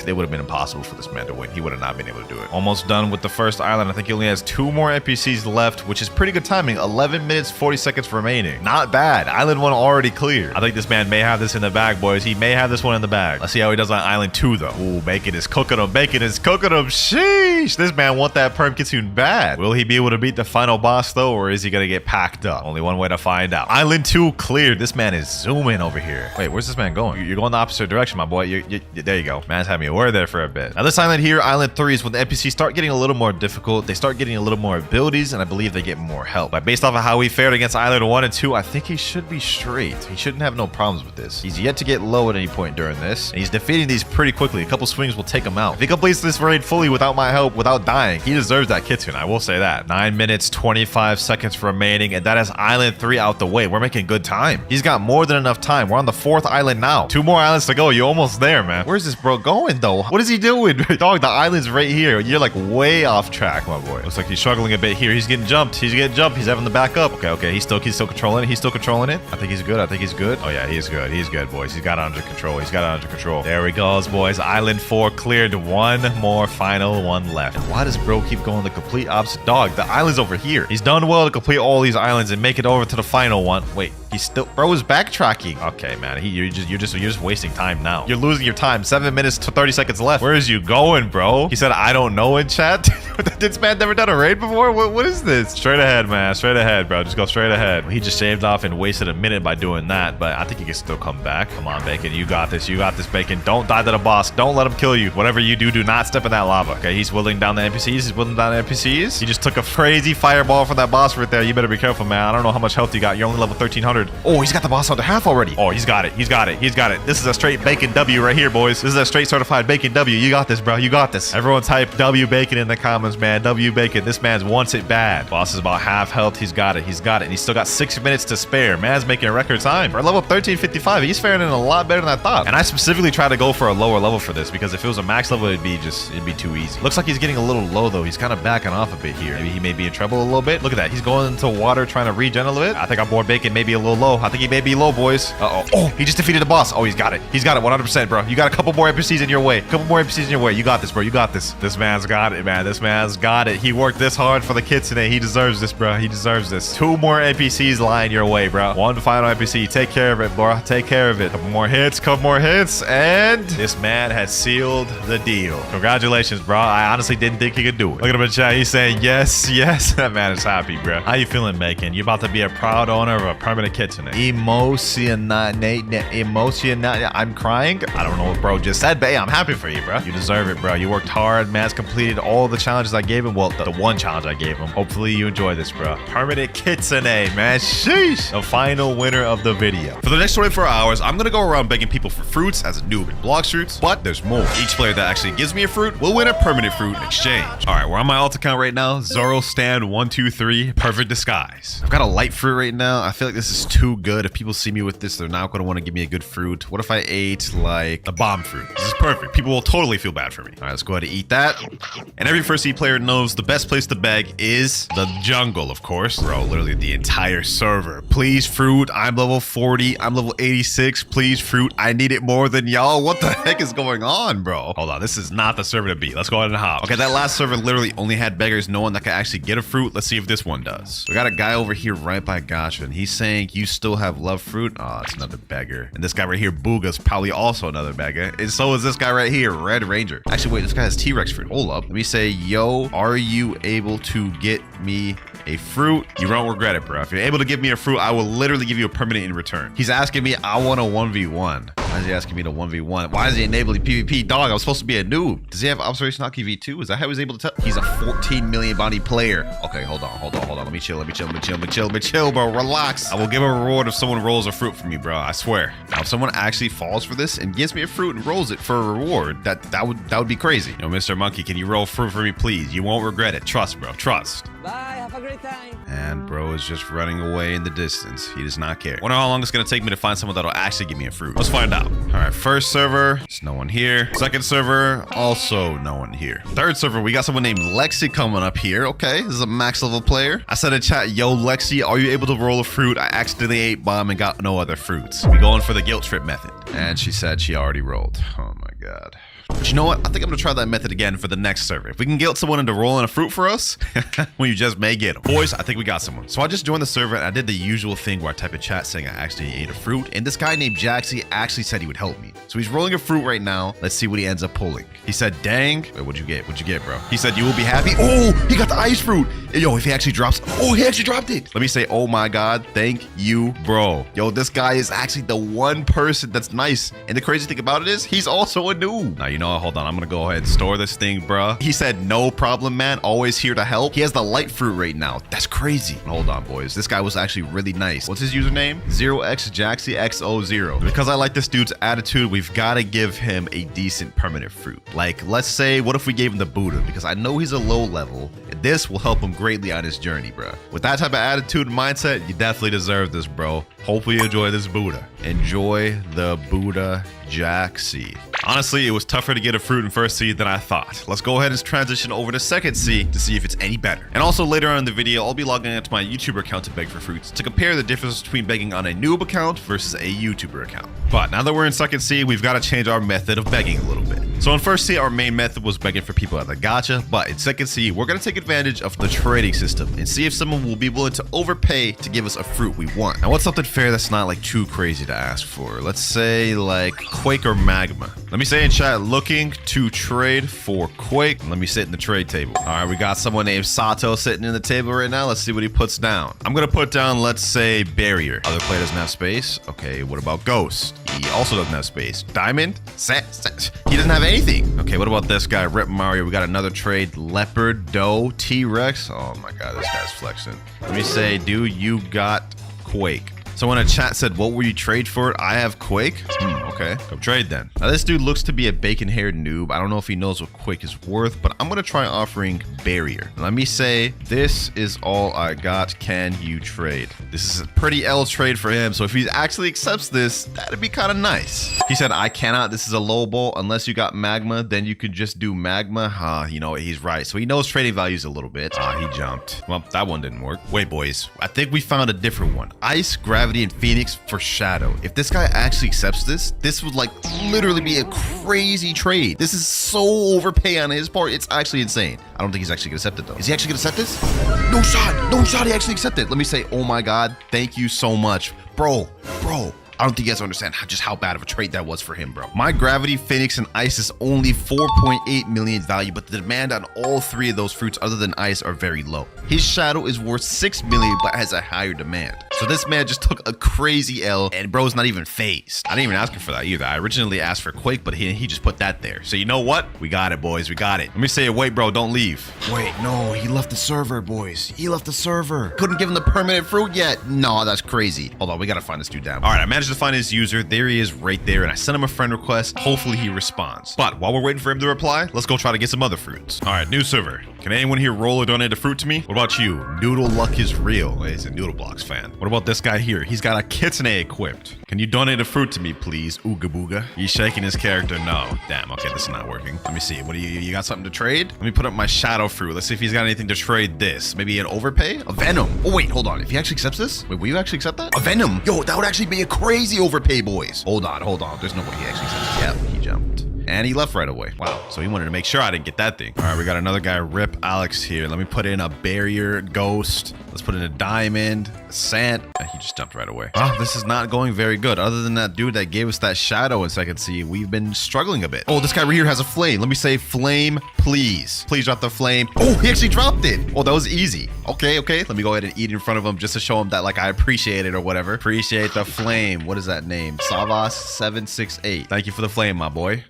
they would have been impossible for this man to win. He would have not been able to do it. Almost done with the first island. I think he only has 2 more NPCs left, which is pretty good timing. 11 minutes, 40 seconds remaining. Not bad. Island 1 already cleared. I think this man may have this in the bag, boys. He may have this one in the bag. Let's see how he does on Island 2, though. Ooh, Bacon is cooking him. Sheesh. This man want that perm kitsune bad. Will he be able to beat the final boss, though, or is he gonna get packed up? Only one way to find out. Island 2 cleared. This man is zooming over here. Wait, where's this man going? You're going the opposite direction, my boy. There you go. Man's had me a word there for a bit. Now, this island here, Island 3, is when the NPCs start getting a little more difficult. They start getting a little more abilities, and I believe they get more help. But based off of how he fared against Island 1 and 2, I think he should be straight. He shouldn't have no problems with this. He's yet to get low at any point during this, and he's defeating these pretty quickly. A couple swings will take him out. If he completes this raid fully without my help, without dying, he deserves that kitsune. I will say that. 9 minutes, 25 seconds remaining, and that is Island 3 out the way. We're making good time. He's got more than enough time. We're We're on the 4th island now. 2 more islands to go. You're almost there, man. Where's this bro going, though? What is he doing? Dog, the island's right here. You're like way off track, my boy. Looks like he's struggling a bit here. He's getting jumped. He's getting jumped. He's having to back up. Okay. He's still controlling it. He's still controlling it. I think he's good. Oh, yeah, he is good. He's good, boys. He's got it under control. There he goes, boys. Island 4 cleared. 1 more final one left. And why does bro keep going the complete opposite? Dog, the island's over here. He's done well to complete all these islands and make it over to the final one. Wait, he's still, bro is backtracking. Okay, man, you're just wasting time now. You're losing your time. 7 minutes to 30 seconds left. Where is you going, bro? He said, I don't know in chat. This man never done a raid before? What is this? Straight ahead, man. Straight ahead, bro. Just go straight ahead. He just shaved off and wasted a minute by doing that, but I think he can still come back. Come on, Bacon. You got this. You got this, Bacon. Don't die to the boss. Don't let him kill you. Whatever you do, do not step in that lava. Okay, he's whittling down the NPCs. He just took a crazy fireball from that boss right there. You better be careful, man. I don't know how much health you got. You're only level 1300. Oh, he's got the boss on the half already. Oh, he's got it. This is a straight Bacon W right here, boys. This is a straight certified Bacon W. You got this, bro. You got this. Everyone type W Bacon in the comments, man. W Bacon. This man's wants it bad. Boss is about half health. He's got it. And he's still got 6 minutes to spare. Man's making a record time. For level 1355, he's faring in a lot better than I thought. And I specifically tried to go for a lower level for this because if it was a max level, it'd be too easy. Looks like he's getting a little low though. He's kind of backing off a bit here. Maybe he may be in trouble a little bit. Look at that. He's going into water trying to regen a little bit. I think our boy Bacon may be a little low. I think he may be low, boys. Oh, he just defeated the boss. Oh, he's got it. 100%, bro. You got a couple more NPCs in your way. You got this, bro. You got this. This man's got it, man. This man's got it. He worked this hard for the kids today. He deserves this, bro. He deserves this. 2 more NPCs lying your way, bro. 1 final NPC. Take care of it, bro. Take care of it. Couple more hits, and this man has sealed the deal. Congratulations, bro. I honestly didn't think he could do it. Look at him in chat. He's saying yes. That man is happy, bro. How you feeling, Bacon? You about to be a proud owner of a permanent kitchen. I'm crying. I don't know what bro just said, but hey, I'm happy for you, bro. You deserve it, bro. You worked hard. Man's completed all the challenges I gave him. Well, the one challenge I gave him. Hopefully you enjoy this, bro. Permanent kitsune, man. Sheesh. The final winner of the video. For the next 24 hours, I'm gonna go around begging people for fruits as a noob in Blox fruits, but there's more. Each player that actually gives me a fruit will win a permanent fruit in exchange. All right, we're on my alt account right now. Zoro stand 123, perfect disguise. I've got a light fruit right now. I feel like this is too good. If people see me with this, they're not gonna want to give me a good fruit. What if I ate like the bomb fruit? This is perfect. People will totally feel bad for me. All right, let's go ahead and eat that. And every first seed player knows the best place to beg is the jungle, of course. Bro, literally the entire server. Please fruit. I'm level 40. I'm level 86. Please fruit. I need it more than y'all. What the heck is going on, bro? Hold on. This is not the server to beat. Let's go ahead and hop. Okay, that last server literally only had beggars. No one that could actually get a fruit. Let's see if this one does. We got a guy over here right by Gotcha, and he's saying you still have love fruit. Oh, it's another beggar. And this guy right here, Booga's probably also another beggar. And so is this guy right here, Red Ranger. Actually, wait, this guy has T-Rex fruit. Hold up. Let me say, yo, are you able to get me a fruit? You won't regret it, bro. If you're able to give me a fruit, I will literally give you a permanent in return. He's asking me, I want a 1v1. Why is he asking me to 1v1? Why is he enabling PvP? Dog, I was supposed to be a noob. Does he have Observation Hockey V2? Is that how he was able to tell? He's a 14 million bounty player. Okay, hold on. Let me chill, bro. Relax. I will give a reward if someone rolls a fruit for me, bro. I swear. Now, if someone actually falls for this and gives me a fruit and rolls it for a reward, that would be crazy. You know, Mr. Monkey, can you roll fruit for me, please? You won't regret it. Trust, bro. Trust. Bye. Have a great time. And bro is just running away in the distance. He does not care. Wonder how long it's gonna take me to find someone that'll actually give me a fruit. Let's find out. All right, first server, there's no one here. Second server, also no one here. Third server, we got someone named Lexi coming up here. Okay, this is a max level player. I said in chat, yo, Lexi, are you able to roll a fruit? I accidentally ate bomb and got no other fruits. We going for the guilt trip method. And she said she already rolled. Oh my God. But you know what? I think I'm gonna try that method again for the next server. If we can guilt someone into rolling a fruit for us, well, you just may get them. Boys, I think we got someone. So I just joined the server and I did the usual thing where I type in chat saying I actually ate a fruit. And this guy named Jaxie actually said he would help me. So he's rolling a fruit right now. Let's see what he ends up pulling. He said, dang. Wait, what'd you get? What'd you get, bro? He said, you will be happy. Oh, he got the ice fruit. Yo, if he actually drops. Oh, he actually dropped it. Let me say, oh my God, thank you, bro. Yo, this guy is actually the one person that's nice. And the crazy thing about it is he's also a noob. Now, you know what? Hold on. I'm gonna go ahead and store this thing, bro. He said, no problem, man. Always here to help. He has the light fruit right now. That's crazy. Hold on, boys. This guy was actually really nice. What's his username? 0xjaxiex00. Because I like this dude's attitude, we've got to give him a decent permanent fruit. Like, let's say, what if we gave him the Buddha? Because I know he's a low level. And And this will help him greatly on his journey, bro. With that type of attitude and mindset, you definitely deserve this, bro. Hopefully you enjoy this Buddha. Enjoy the Buddha Jack seed. Honestly, it was tougher to get a fruit in first seed than I thought. Let's go ahead and transition over to second seed to see if it's any better. And also later on in the video, I'll be logging into my YouTuber account to beg for fruits to compare the difference between begging on a noob account versus a YouTuber account. But now that we're in second seed, we've got to change our method of begging a little bit. So in first seed, our main method was begging for people at the gacha, but in second seed, we're going to take advantage of the trading system and see if someone will be willing to overpay to give us a fruit we want. Now what's something fair that's not like too crazy to ask for? Let's say like Quake or Magma. Let me say in chat, looking to trade for Quake. Let me sit in the trade table. All right, we got someone named Sato sitting in the table right now. Let's see what he puts down. I'm gonna put down, let's say, Barrier. Other player doesn't have space. Okay, what about Ghost? He also doesn't have space. Diamond? He doesn't have anything. Okay, what about this guy, Rip Mario? We got another trade, Leopard, Doe, T-Rex. Oh my God, this guy's flexing. Let me say, dude, you got Quake. Someone in chat said, what will you trade for it? I have Quake. Okay, go trade then. Now this dude looks to be a bacon-haired noob. I don't know if he knows what Quake is worth, but I'm gonna try offering Barrier. Let me say, this is all I got. Can you trade? This is a pretty L trade for him. So if he actually accepts this, that'd be kind of nice. He said, I cannot. This is a low ball. Unless you got Magma, then you could just do Magma. You know what? He's right. So he knows trading values a little bit. He jumped. Well, that one didn't work. Wait, boys. I think we found a different one. Ice, Gravity, and Phoenix for Shadow. If this guy actually accepts this, this would like literally be a crazy trade. This is so overpay on his part. It's actually insane. I don't think he's actually gonna accept it though. Is he actually gonna accept this? No shot. No shot. He actually accepted it. Let me say, oh my God. Thank you so much. Bro. I don't think you guys understand just how bad of a trade that was for him, bro. My Gravity, Phoenix, and Ice is only 4.8 million value, but the demand on all three of those fruits other than Ice are very low. His Shadow is worth 6 million, but has a higher demand. So this man just took a crazy L, and bro's not even phased. I didn't even ask him for that either. I originally asked for Quake, but he just put that there. So you know what? We got it, boys. We got it. Let me say, wait, bro, don't leave. Wait, no, he left the server, boys. He left the server. Couldn't give him the permanent fruit yet. No, that's crazy. Hold on, we gotta find this dude down. All right, I managed to find his user. There he is right there, and I sent him a friend request. Hopefully he responds. But while we're waiting for him to reply, let's go try to get some other fruits. All right, new server. Can anyone here roll or donate a fruit to me? What about you? Noodle Luck is real. He's a Noodle Blox fan. What about this guy here? He's got a kitsune equipped. Can you donate a fruit to me, please? Ooga booga. He's shaking his character. No. Damn, okay, this is not working. Let me see. What do you got something to trade? Let me put up my shadow fruit. Let's see if he's got anything to trade this. Maybe an overpay? A Venom. Oh, wait, hold on. If he actually accepts this? Wait, will you actually accept that? A Venom. Yo, that would actually be a crazy overpay, boys. Hold on. There's no way he actually accepts it. Yeah, he jumped. And he left right away. Wow. So he wanted to make sure I didn't get that thing. All right, we got another guy, Rip Alex here. Let me put in a Barrier, Ghost. Let's put in a Diamond, a Sant. He just jumped right away. Well, this is not going very good. Other than that dude that gave us that Shadow in second C, we've been struggling a bit. Oh, this guy right here has a Flame. Let me say Flame, please. Please drop the Flame. Oh, he actually dropped it. Oh, that was easy. Okay. Let me go ahead and eat in front of him just to show him that like I appreciate it or whatever. Appreciate the Flame. What is that name? Savas768. Thank you for the Flame, my boy.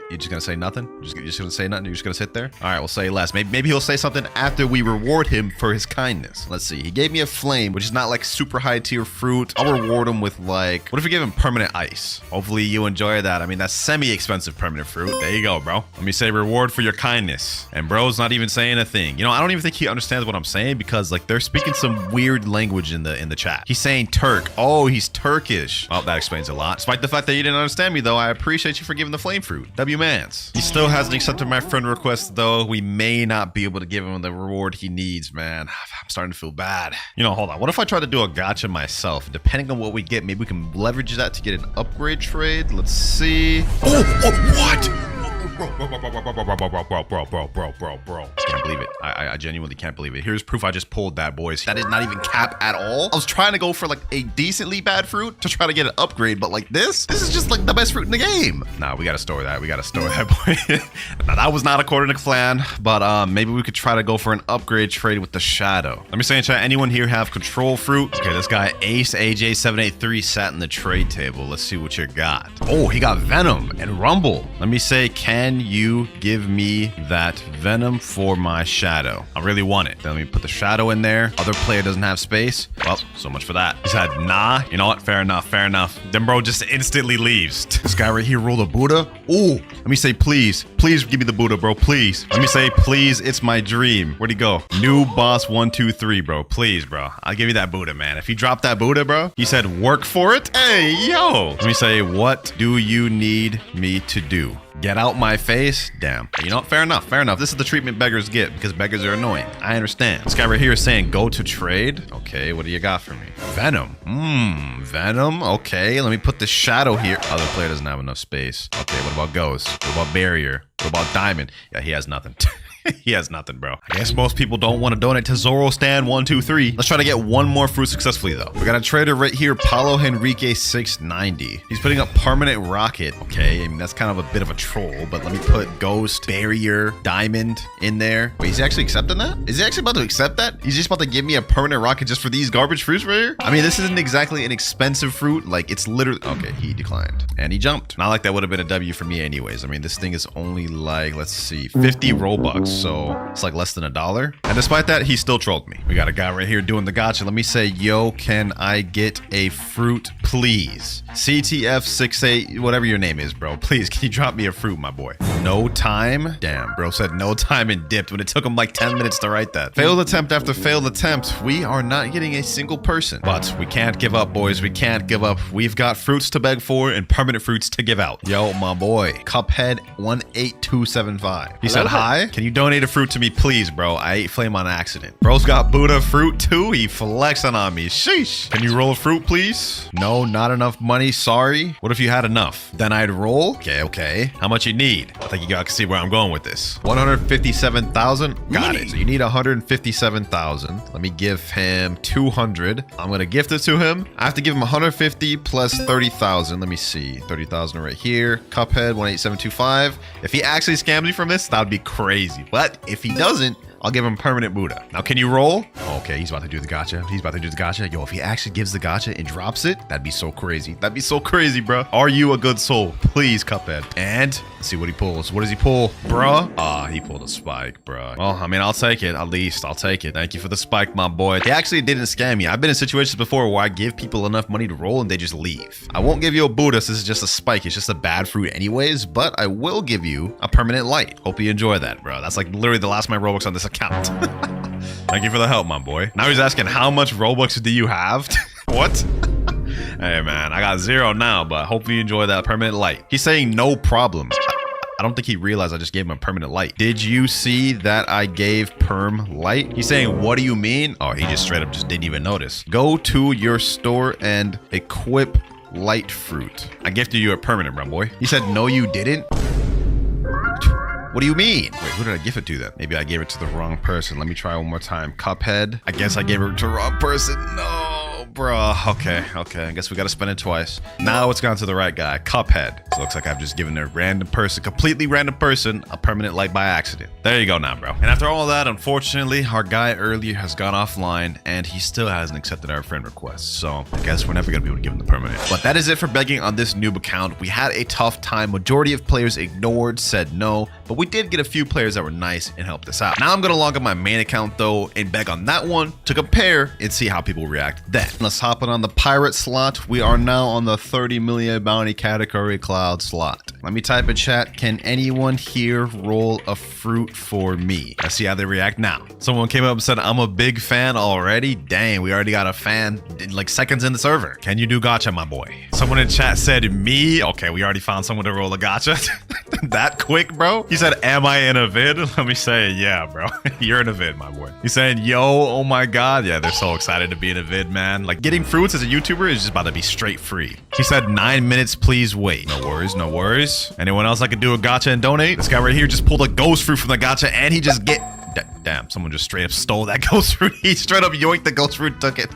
You're just gonna say nothing? You're just gonna say nothing? You're just gonna sit there? All right, we'll say less. Maybe he'll say something after we reward him for his kindness. Let's see. He gave me a Flame, which is not like super high tier fruit. I'll reward him with like, what if we give him permanent ice? Hopefully you enjoy that. I mean, that's semi-expensive permanent fruit. There you go, bro. Let me say reward for your kindness. And bro's not even saying a thing. You know, I don't even think he understands what I'm saying because like they're speaking some weird language in the chat. He's saying Turk. Oh, he's Turkish. Well, that explains a lot. Despite the fact that you didn't understand me though, I appreciate you for giving the Flame fruit. W-mans. He still hasn't accepted my friend request though. We may not be able to give him the reward he needs, man. I'm starting to feel bad. You know, hold on. What if I try to do a gacha myself? Depending on what we get, maybe we can leverage that to get an upgrade trade. Let's see. Oh, what? Bro. Can't believe it. I genuinely can't believe it. Here's proof I just pulled that, boys. That is not even cap at all. I was trying to go for like a decently bad fruit to try to get an upgrade, but like this is just like the best fruit in the game. Nah, we gotta store that. We gotta store that, boy. Now that was not according to plan, but maybe we could try to go for an upgrade trade with the Shadow. Let me say in chat, anyone here have control fruit? Okay, this guy Ace AJ783 sat in the trade table. Let's see what you got. Oh, he got Venom and Rumble. Let me say, can you give me that Venom for my shadow. I really want it. Then let me put the shadow in there. Other player doesn't have space. Well, so much for that. He said, nah. You know what? Fair enough. Fair enough. Then bro just instantly leaves. This guy right here rolled a Buddha. Ooh, let me say, please. Please give me the Buddha, bro. Please. Let me say, please. It's my dream. Where'd he go? New boss 1, 2, 3, bro. Please, bro. I'll give you that Buddha, man. If you drop that Buddha, bro, he said, work for it. Hey, yo. Let me say, what do you need me to do? Get out my face? Damn. You know what? Fair enough. Fair enough. This is the treatment beggars get because beggars are annoying. I understand. This guy right here is saying go to trade. Okay, what do you got for me? Venom. Venom. Okay, let me put the shadow here. Other player doesn't have enough space. Okay, what about ghost? What about barrier? What about diamond? Yeah, he has nothing. He has nothing, bro. I guess most people don't want to donate to Zoro Stan 123. Let's try to get one more fruit successfully, though. We got a trader right here, Paulo Henrique 690. He's putting up permanent rocket. Okay, I mean, that's kind of a bit of a troll, but let me put ghost, barrier, diamond in there. Wait, is he actually accepting that? Is he actually about to accept that? He's just about to give me a permanent rocket just for these garbage fruits right here? I mean, this isn't exactly an expensive fruit. Like, it's literally... Okay, he declined. And he jumped. Not like that would have been a W for me anyways. I mean, this thing is only like, let's see, 50 Robux. So it's like less than $1. And despite that, he still trolled me. We got a guy right here doing the gotcha. Let me say, yo, can I get a fruit, please? CTF68, whatever your name is, bro. Please, can you drop me a fruit, my boy? No time? Damn, bro said no time and dipped when it took him like 10 minutes to write that. Failed attempt after failed attempt. We are not getting a single person. But we can't give up, boys. We can't give up. We've got fruits to beg for and permanent fruits to give out. Yo, my boy. Cuphead 18275. He said, hi. Can you donate a fruit to me, please, bro? I ate flame on accident. Bro's got Buddha fruit too. He flexing on me. Sheesh. Can you roll a fruit, please? No, not enough money. Sorry. What if you had enough? Then I'd roll. Okay. How much you need? I think you guys can see where I'm going with this. 157,000. Got it. So you need 157,000. Let me give him 200. I'm gonna gift it to him. I have to give him 150 plus 30,000. Let me see. 30,000 right here. Cuphead 18725. If he actually scams me from this, that'd be crazy. But if he doesn't, I'll give him permanent Buddha. Now, can you roll? Okay, he's about to do the gotcha. He's about to do the gotcha. Yo, if he actually gives the gotcha and drops it, that'd be so crazy. That'd be so crazy, bro. Are you a good soul? Please, Cuphead. And let's see what he pulls. What does he pull? Bruh. Ah, he pulled a spike, bruh. Well, I mean, I'll take it. At least I'll take it. Thank you for the spike, my boy. He actually didn't scam me. I've been in situations before where I give people enough money to roll and they just leave. I won't give you a Buddha. This is just a spike. It's just a bad fruit anyways, but I will give you a permanent light. Hope you enjoy that, bro. That's like literally the last of my Robux on this account. Thank you for the help, my boy. Now he's asking, how much Robux do you have? What? Hey, man, I got 0 now, but hopefully you enjoy that permanent light. He's saying no problem. I don't think he realized I just gave him a permanent light. Did you see that I gave perm light? He's saying, what do you mean? Oh, he just straight up just didn't even notice. Go to your store and equip light fruit. I gifted you a permanent, bro, boy. He said, no, you didn't. What do you mean? Wait, who did I give it to then? Maybe I gave it to the wrong person. Let me try one more time. Cuphead. I guess I gave it to the wrong person. No, bro. Okay. I guess we got to spend it twice. Now it's gone to the right guy. Cuphead. So it looks like I've just given a random person, completely random person, a permanent light by accident. There you go now, bro. And after all that, unfortunately, our guy earlier has gone offline and he still hasn't accepted our friend request. So I guess we're never going to be able to give him the permanent. But that is it for begging on this noob account. We had a tough time. Majority of players ignored, said no, but we did get a few players that were nice and helped us out. Now I'm going to log up my main account though and beg on that one to compare and see how people react then. Let's hop on the pirate slot. We are now on the 30 million bounty category cloud slot. Let me type in chat. Can anyone here roll a fruit for me? Let's see how they react now. Someone came up and said, I'm a big fan already. Dang, we already got a fan in like seconds in the server. Can you do gotcha, my boy? Someone in chat said me. Okay, we already found someone to roll a gotcha. That quick, bro? He said, am I in a vid? Let me say, yeah, bro. You're in a vid, my boy. He's saying, yo, oh my god. Yeah, they're so excited to be in a vid, man. Like getting fruits as a YouTuber is just about to be straight free. He said 9 minutes, please wait. No worries, no worries. Anyone else I could do a gotcha and donate? This guy right here just pulled a ghost fruit from the gotcha and he just damn, someone just straight up stole that ghost fruit. He straight up yoinked the ghost fruit, took it.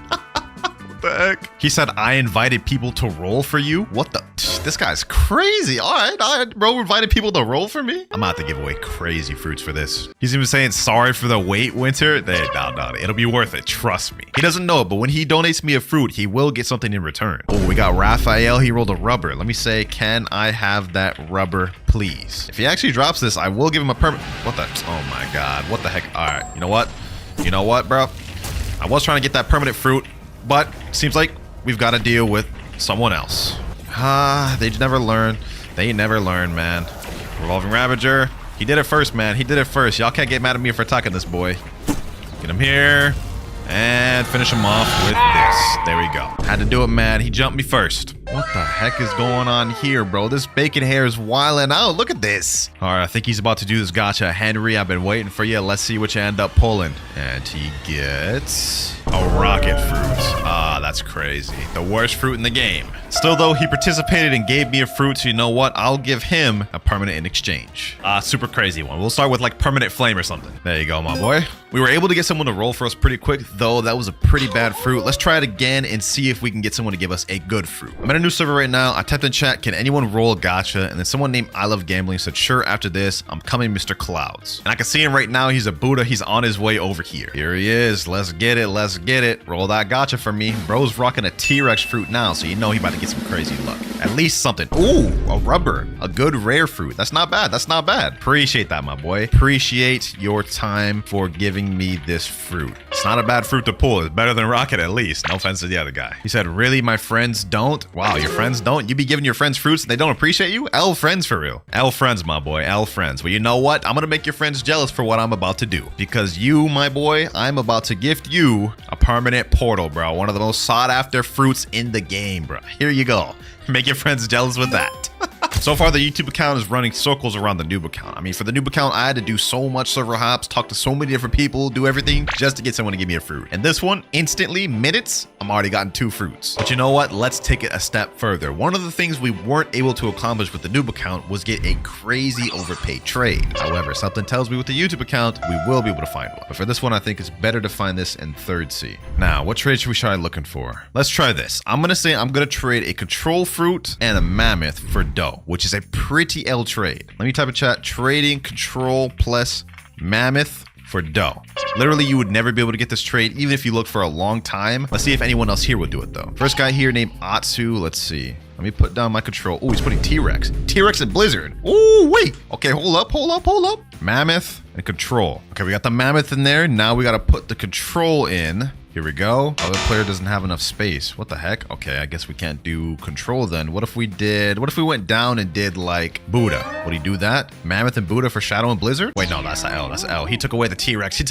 What the heck? He said, I invited people to roll for you. What the? This guy's crazy. All right, bro, invited people to roll for me. I'm about to give away crazy fruits for this. He's even saying sorry for the wait, Winter. No, it'll be worth it. Trust me. He doesn't know it, but when he donates me a fruit, he will get something in return. Oh, we got Raphael. He rolled a rubber. Let me say, can I have that rubber, please? If he actually drops this, I will give him a permit. What the? Oh my God. What the heck? All right. You know what? You know what, bro? I was trying to get that permanent fruit, but seems like we've got to deal with someone else. They never learn. They never learn, man. Revolving Ravager. He did it first, man. He did it first. Y'all can't get mad at me for attacking this boy. Get him here. And finish him off with this. There we go. Had to do it, man. He jumped me first. What the heck is going on here, bro? This bacon hair is wilding out. Look at this. All right, I think he's about to do this gotcha. Henry, I've been waiting for you. Let's see what you end up pulling. And he gets a rocket fruit. That's crazy. The worst fruit in the game. Still, though, he participated and gave me a fruit, so you know what? I'll give him a permanent in exchange. Super crazy one. We'll start with like permanent flame or something. There you go, my boy. We were able to get someone to roll for us pretty quick, though. That was a pretty bad fruit. Let's try it again and see if we can get someone to give us a good fruit. I'm in a new server right now. I typed in chat, can anyone roll a gacha? And then someone named I Love Gambling said, sure, after this, I'm coming, WinterKloudz. And I can see him right now. He's a Buddha. He's on his way over here. Here he is. Let's get it. Let's get it. Roll that gacha for me. Bro's rocking a T-Rex fruit now, so you know he about to get some crazy luck. At least something. Ooh, a rubber. A good rare fruit. That's not bad. That's not bad. Appreciate that, my boy. Appreciate your time for giving me this fruit. It's not a bad fruit to pull. It's better than rocket at least. No offense to the other guy. He said, really, my friends don't? Wow, your friends don't? You be giving your friends fruits and they don't appreciate you? L friends for real. L friends, my boy. L friends. Well, you know what? I'm gonna make your friends jealous for what I'm about to do. Because you, my boy, I'm about to gift you a permanent portal, bro. One of the most sought after fruits in the game, bro. Here you go. Make your friends jealous with that. So far, the YouTube account is running circles around the noob account. I mean, for the noob account, I had to do so much server hops, talk to so many different people, do everything just to get someone to give me a fruit. And this one, instantly, minutes, I'm already gotten 2 fruits. But you know what? Let's take it a step further. One of the things we weren't able to accomplish with the noob account was get a crazy overpaid trade. However, something tells me with the YouTube account, we will be able to find one. But for this one, I think it's better to find this in 3rd C. Now, what trade should we try looking for? Let's try this. I'm gonna say I'm gonna trade a control fruit and a mammoth for dough, which is a pretty L trade. Let me type in chat, trading control plus mammoth for dough. Literally, you would never be able to get this trade, even if you look for a long time. Let's see if anyone else here would do it, though. First guy here named Atsu. Let's see. Let me put down my control. Oh, he's putting T-Rex. T-Rex and Blizzard. Oh, wait. Okay, hold up. Mammoth and control. Okay, we got the mammoth in there. Now we got to put the control in. Here we go. Other player doesn't have enough space. What the heck? Okay, I guess we can't do control then. What if we went down and did like Buddha? Would he do that? Mammoth and Buddha for Shadow and Blizzard? Wait, no, that's the L. That's the L. He took away the T-Rex.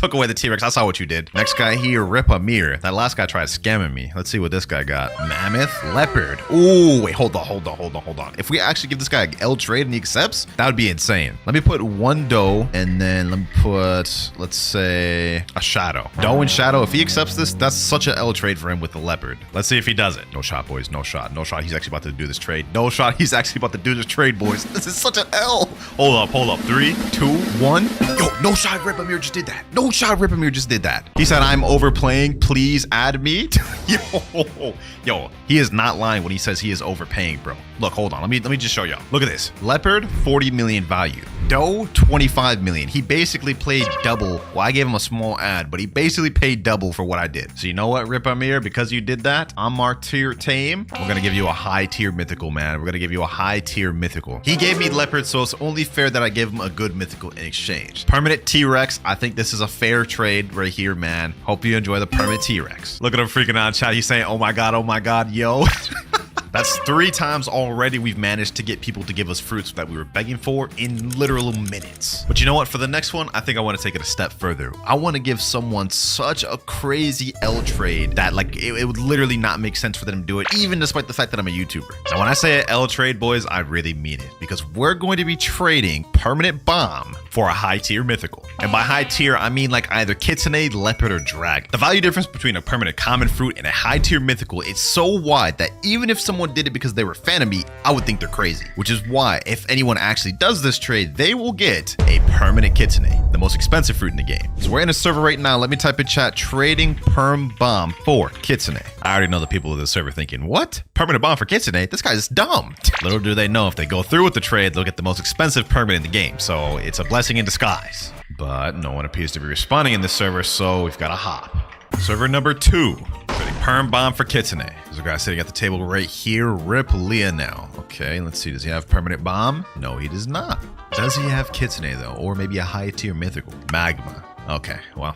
I saw what you did. Next guy here, Rip Amir. That last guy tried scamming me. Let's see what this guy got. Mammoth, Leopard. Ooh, wait, hold on. If we actually give this guy an L trade and he accepts, that would be insane. Let me put 1 dough and then let me put, let's say, a Shadow. Dough and Shadow. If he accepts this, that's such an L trade for him with the leopard. Let's see if he does it. No shot, boys. No shot. He's actually about to do this trade. He's actually about to do this trade, boys. This is such an L. Hold up. 3, 2, 1. Yo, no shot. Rip Amir just did that. He said, I'm overplaying. Please add me. Yo, he is not lying when he says he is overpaying, bro. Look, hold on. Let me just show y'all. Look at this. Leopard, 40 million value. Dough, 25 million. He basically played double. Well, I gave him a small ad, but he basically paid double for what I did. So you know what, Rip Amir? Because you did that, I'm our tier tame. We're gonna give you a high tier mythical, man. We're gonna give you a high tier mythical. He gave me leopard, so it's only fair that I give him a good mythical in exchange. Permanent T-Rex. I think this is a fair trade right here, man. Hope you enjoy the permanent T-Rex. Look at him freaking out in chat. He's saying, oh my God, yo. That's 3 times already we've managed to get people to give us fruits that we were begging for in literal minutes. But you know what? For the next one, I think I want to take it a step further. I want to give someone such a crazy L trade that like it would literally not make sense for them to do it, even despite the fact that I'm a YouTuber. Now, when I say an L trade, boys, I really mean it, because we're going to be trading permanent bomb for a high tier mythical. And by high tier, I mean like either kitsune, leopard, or dragon. The value difference between a permanent common fruit and a high tier mythical is so wide that even if someone someone did it because they were a fan of me, I would think they're crazy. Which is why, if anyone actually does this trade, they will get a permanent kitsune, the most expensive fruit in the game. So we're in a server right now. Let me type in chat, trading perm bomb for kitsune. I already know the people of this server thinking, what? Permanent bomb for kitsune? This guy's dumb. Little do they know, if they go through with the trade, they'll get the most expensive permanent in the game. So it's a blessing in disguise. But no one appears to be responding in this server, so we've got to hop. Server number 2, trading perm bomb for kitsune. There's a guy sitting at the table right here. Rip Leah now. Okay, let's see. Does he have permanent bomb? No, he does not. Does he have kitsune though? Or maybe a high tier mythical? Magma. Okay, well,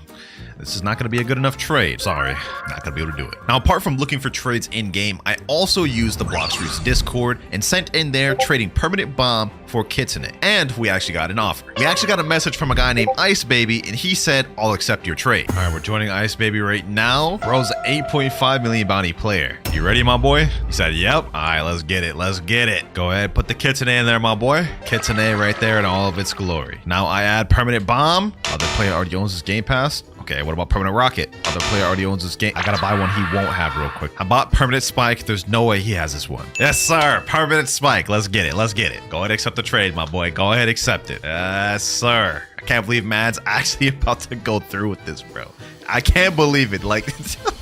this is not going to be a good enough trade. Sorry, not going to be able to do it. Now, apart from looking for trades in-game, I also used the Blox Discord and sent in there trading permanent bomb for kitsune. And we actually got an offer. We actually got a message from a guy named Ice Baby, and he said, I'll accept your trade. All right, we're joining Ice Baby right now. Bro's an 8.5 million bounty player. You ready, my boy? He said, yep. All right, let's get it. Let's get it. Go ahead, put the kitsune in there, my boy. Kitsune right there in all of its glory. Now I add permanent bomb. Other player already owns this game pass. Okay, what about permanent rocket? Other player already owns this game. I gotta buy one he won't have real quick. I bought permanent spike. There's no way he has this one. Yes, sir. Permanent spike. Let's get it. Let's get it. Go ahead, accept the trade, my boy. Go ahead, accept it. Yes, sir. I can't believe Mad's actually about to go through with this, bro. I can't believe it. Like,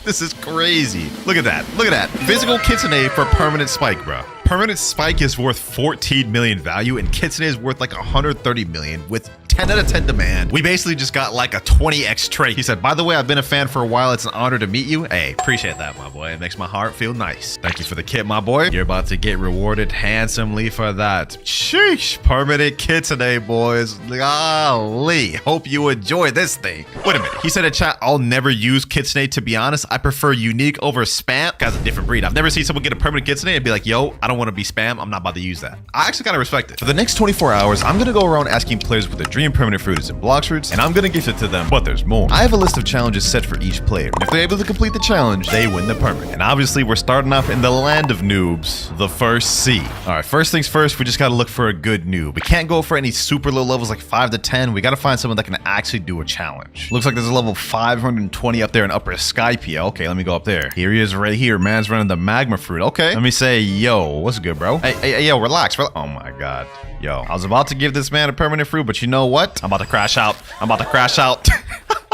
this is crazy. Look at that. Look at that. Physical kitsune for permanent spike, bro. Permanent spike is worth 14 million value, and kitsune is worth like 130 million with 10 out of 10 demand. We basically just got like a 20x trade. He said, by the way, I've been a fan for a while. It's an honor to meet you. Hey, appreciate that, my boy. It makes my heart feel nice. Thank you for the kit, my boy. You're about to get rewarded handsomely for that. Sheesh. Permanent kitsune, boys. Golly. Hope you enjoy this thing. Wait a minute. He said in chat, I'll never use kitsune. To be honest, I prefer unique over spam. Guy's a different breed. I've never seen someone get a permanent kitsune and be like, yo, I don't want to be spam. I'm not about to use that. I actually kind of respect it. For the next 24 hours, I'm going to go around asking players what their dream permanent fruit is in Blox fruits, and I'm going to gift it to them, but there's more. I have a list of challenges set for each player. If they're able to complete the challenge, they win the permanent. And obviously, we're starting off in the land of noobs, the first sea. All right, first things first, we just got to look for a good noob. We can't go for any super low levels like 5 to 10. We got to find someone that can actually do a challenge. Looks like there's a level 520 up there in Upper Skypia. Okay, let me go up there. Here he is right here. Man's running the magma fruit. Okay, let me say, yo, what's good, bro? Hey, yo, relax. Oh my God. Yo, I was about to give this man a permanent fruit, but you know what? I'm about to crash out. I'm about to crash out.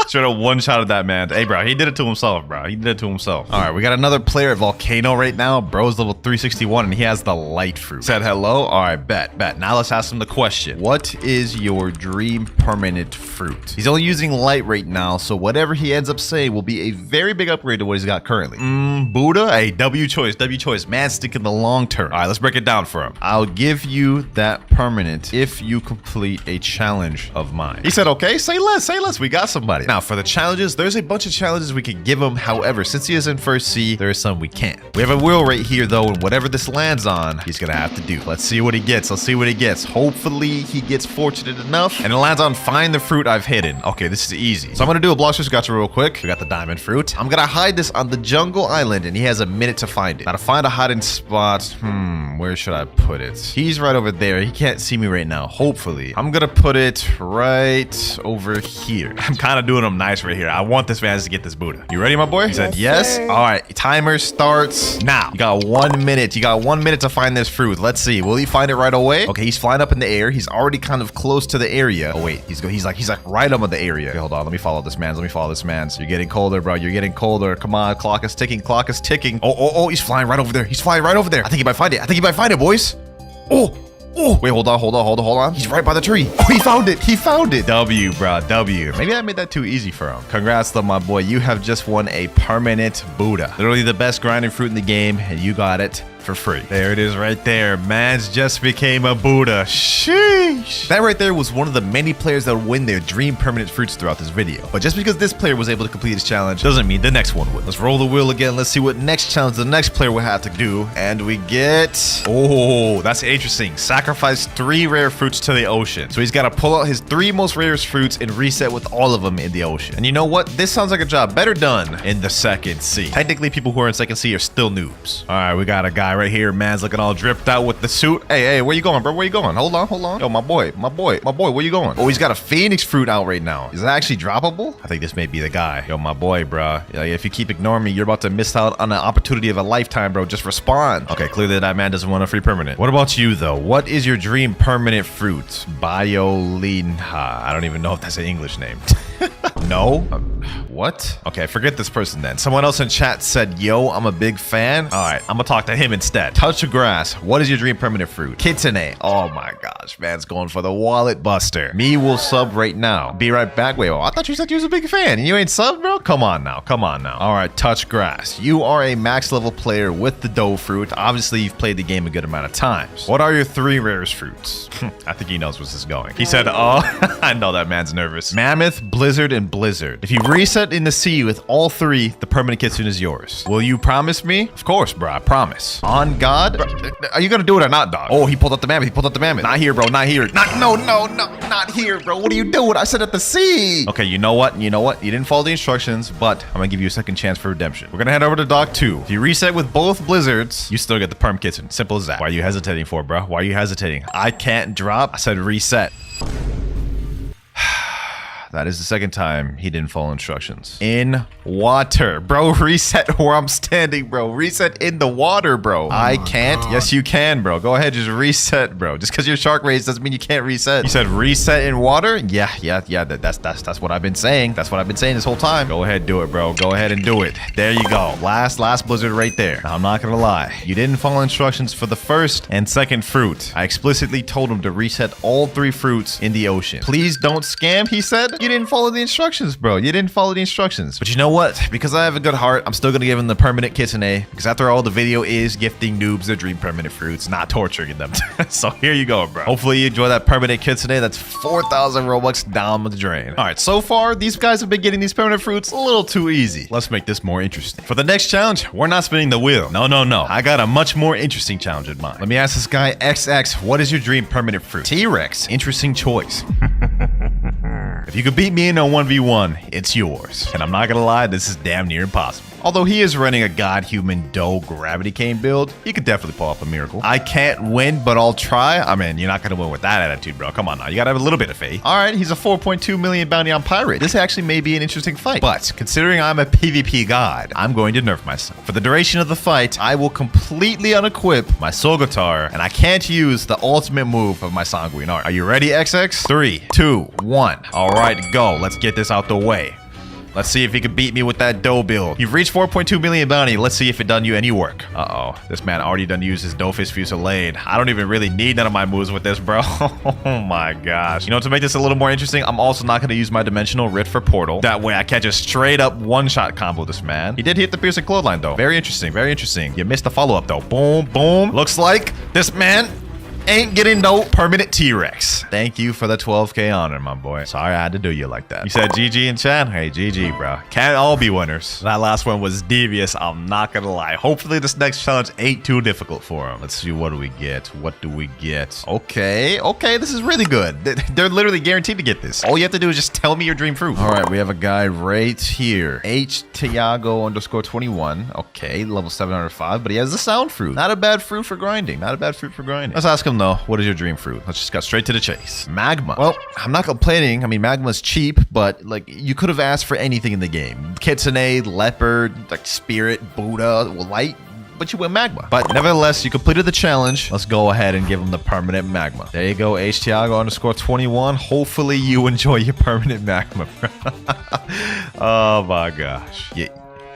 Should have one-shotted that man. Hey, bro, he did it to himself, bro. He did it to himself. All right, we got another player at Volcano right now. Bro's level 361, and he has the light fruit. Said hello. All right, bet. Now let's ask him the question. What is your dream permanent fruit? He's only using light right now, so whatever he ends up saying will be a very big upgrade to what he's got currently. Buddha? Hey, W choice. Man, stick in the long term. All right, let's break it down for him. I'll give you that permanent if you complete a challenge of mine. He said, okay, say less. We got somebody. Now, for the challenges, there's a bunch of challenges we could give him. However, since he is in first sea, there are some we can't. We have a wheel right here, though, and whatever this lands on, he's gonna have to do. Let's see what he gets. Hopefully, he gets fortunate enough, and it lands on find the fruit I've hidden. Okay, this is easy. So I'm gonna do a Blox gotcha real quick. We got the diamond fruit. I'm gonna hide this on the jungle island, and he has a minute to find it. Now, to find a hiding spot, where should I put it? He's right over there. He can't see me right now. Hopefully, I'm gonna put it right over here. I'm kind of doing him nice right here. I want this man to get this Buddha. You ready, my boy? He said yes. All right, timer starts now. You got 1 minute. You got 1 minute to find this fruit. Let's see. Will he find it right away? Okay, he's flying up in the air. He's already kind of close to the area. Oh wait, he's like right up in the area. Okay, hold on. Let me follow this man. You're getting colder, bro. You're getting colder. Come on, clock is ticking. Oh, he's flying right over there. I think he might find it, boys. Oh, wait, hold on. He's right by the tree. Oh, he found it. W, bro, W. Maybe I made that too easy for him. Congrats, though, my boy. You have just won a permanent Buddha. Literally the best grinding fruit in the game, and you got it for free. There it is right there. Man's just became a Buddha. Sheesh. That right there was one of the many players that would win their dream permanent fruits throughout this video. But just because this player was able to complete this challenge doesn't mean the next one would. Let's roll the wheel again. Let's see what next challenge the next player will have to do. And we get... oh, that's interesting. Sacrifice 3 rare fruits to the ocean. So he's got to pull out his 3 most rarest fruits and reset with all of them in the ocean. And you know what? This sounds like a job better done in the second sea. Technically, people who are in second sea are still noobs. All right, we got a guy right here, man's looking all dripped out with the suit. Hey, where you going, bro? Where you going? Hold on. Yo, my boy, where you going? Oh, he's got a phoenix fruit out right now. Is that actually droppable? I think this may be the guy. Yo, my boy, bro. Like, if you keep ignoring me, you're about to miss out on an opportunity of a lifetime, bro. Just respond. Okay, clearly that man doesn't want a free permanent. What about you, though? What is your dream permanent fruit? Biolinha. I don't even know if that's an English name. No? What? Okay, forget this person then. Someone else in chat said, yo, I'm a big fan. All right, I'm gonna talk to him instead. Touch of grass. What is your dream permanent fruit? Kitsune. Oh my gosh, man's going for the wallet buster. Me will sub right now. Be right back. Wait, I thought you said you was a big fan. You ain't sub, bro? Come on now. All right, touch grass. You are a max level player with the dough fruit. Obviously, you've played the game a good amount of times. What are your 3 rarest fruits? I think he knows where this is going. He said, oh, I know that man's nervous. Mammoth, Blizzard, and Blizzard. If you reset in the sea with all 3, the permanent kitsune is yours. Will you promise me? Of course, bro. I promise. On God? Bro, are you gonna do it or not, dog? Oh, he pulled up the mammoth. Not here, bro. Not here. Not here, bro. What are you doing? I said at the sea. Okay, you know what? You didn't follow the instructions, but I'm gonna give you a second chance for redemption. We're gonna head over to Dock 2. If you reset with both blizzards, you still get the perm kitsune. Simple as that. Why are you hesitating for, bro? Why are you hesitating? I can't drop. I said reset. That is the second time he didn't follow instructions. In water. Bro, reset where I'm standing, bro. Reset in the water, bro. I can't. Yes, you can, bro. Go ahead, just reset, bro. Just because you're shark raised doesn't mean you can't reset. You said reset in water? Yeah. That's what I've been saying. That's what I've been saying this whole time. Go ahead, do it, bro. Go ahead and do it. There you go. Last blizzard right there. Now, I'm not gonna lie. You didn't follow instructions for the first and second fruit. I explicitly told him to reset all 3 fruits in the ocean. Please don't scam, he said. You didn't follow the instructions, bro. You didn't follow the instructions. But you know what? Because I have a good heart, I'm still gonna give him the permanent kitsune. Because after all, the video is gifting noobs their dream permanent fruits, not torturing them. So here you go, bro. Hopefully you enjoy that permanent kitsune. That's 4,000 Robux down the drain. All right, so far, these guys have been getting these permanent fruits a little too easy. Let's make this more interesting. For the next challenge, we're not spinning the wheel. No. I got a much more interesting challenge in mind. Let me ask this guy, XX, what is your dream permanent fruit? T-Rex. Interesting choice. If you could beat me in a 1v1, it's yours. And I'm not gonna lie, this is damn near impossible. Although he is running a god human dough gravity cane build, he could definitely pull off a miracle. I can't win, but I'll try. I mean, you're not gonna win with that attitude, bro. Come on now, you gotta have a little bit of faith. All right, he's a 4.2 million bounty on pirate. This actually may be an interesting fight, but considering I'm a PvP god, I'm going to nerf myself. For the duration of the fight, I will completely unequip my soul guitar, and I can't use the ultimate move of my sanguine art. Are you ready, XX? 3, 2, 1. All right, go. Let's get this out the way. Let's see if he can beat me with that dough build. You've reached 4.2 million bounty. Let's see if it done you any work. Uh-oh. This man already done used his Doughfish Fusillade. I don't even really need none of my moves with this, bro. Oh my gosh. You know, to make this a little more interesting, I'm also not going to use my Dimensional Rift for Portal. That way I can't just straight up one-shot combo this man. He did hit the piercing clothesline, though. Very interesting. Very interesting. You missed the follow-up, though. Boom, boom. Looks like this man ain't getting no permanent T-Rex. Thank you for the 12K honor, my boy. Sorry I had to do you like that. You said GG in chat? Hey, GG, bro. Can't all be winners. That last one was devious. I'm not gonna lie. Hopefully this next challenge ain't too difficult for him. Let's see, what do we get? What do we get? Okay, this is really good. They're literally guaranteed to get this. All you have to do is just tell me your dream fruit. All right, we have a guy right here. Tiago_21. Okay, level 705, but he has the sound fruit. Not a bad fruit for grinding. Let's ask him though, what is your dream fruit? Let's just get straight to the chase. Magma. Well, I'm not complaining. I mean, magma's cheap, but like you could have asked for anything in the game. Kitsune, leopard, like spirit, Buddha, light, but you went magma. But nevertheless, you completed the challenge. Let's go ahead and give him the permanent magma. There you go, Tiago_21. Hopefully you enjoy your permanent magma. Oh my gosh. Yeah.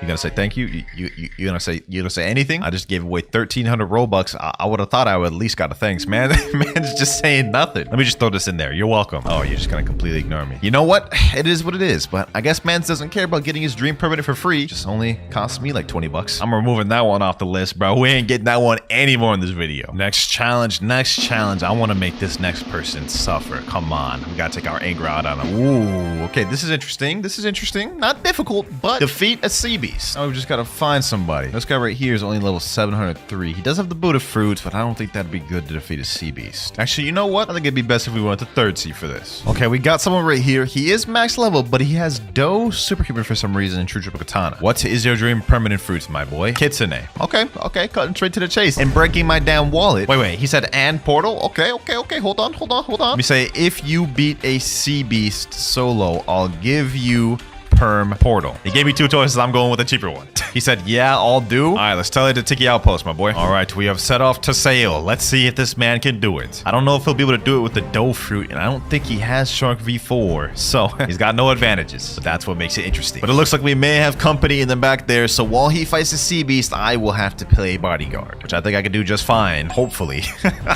You gonna say thank you? You gonna say anything? I just gave away 1,300 Robux. I would have thought I would at least got a thanks, man. Man's just saying nothing. Let me just throw this in there. You're welcome. Oh, you're just gonna completely ignore me. You know what? It is what it is. But I guess Mans doesn't care about getting his dream permanent for free. Just only costs me like 20 bucks. I'm removing that one off the list, bro. We ain't getting that one anymore in this video. Next challenge. I want to make this next person suffer. Come on. We gotta take our anger out on him. Ooh, okay. This is interesting. Not difficult, but defeat a CB. Beast. Now we just gotta find somebody. This guy right here is only level 703. He does have the Buddha fruits, but I don't think that'd be good to defeat a Sea Beast. Actually, you know what? I think it'd be best if we went to third sea for this. Okay, we got someone right here. He is max level, but he has Dough Superhuman for some reason in True Triple Katana. What is your dream permanent fruits, my boy? Kitsune. Okay, cutting straight to the chase and breaking my damn wallet. Wait, he said and portal? Okay. Hold on. Let me say, if you beat a Sea Beast solo, I'll give you perm portal. He gave me two choices. I'm going with the cheaper one. He said, yeah, I'll do. All right, let's tell you to Tiki Outpost, my boy. All right, we have set off to sail. Let's see if this man can do it. I don't know if he'll be able to do it with the Dough fruit, and I don't think he has Shark V4, so he's got no advantages. But that's what makes it interesting. But it looks like we may have company in the back there, so while he fights the Sea Beast, I will have to play bodyguard, which I think I can do just fine, hopefully.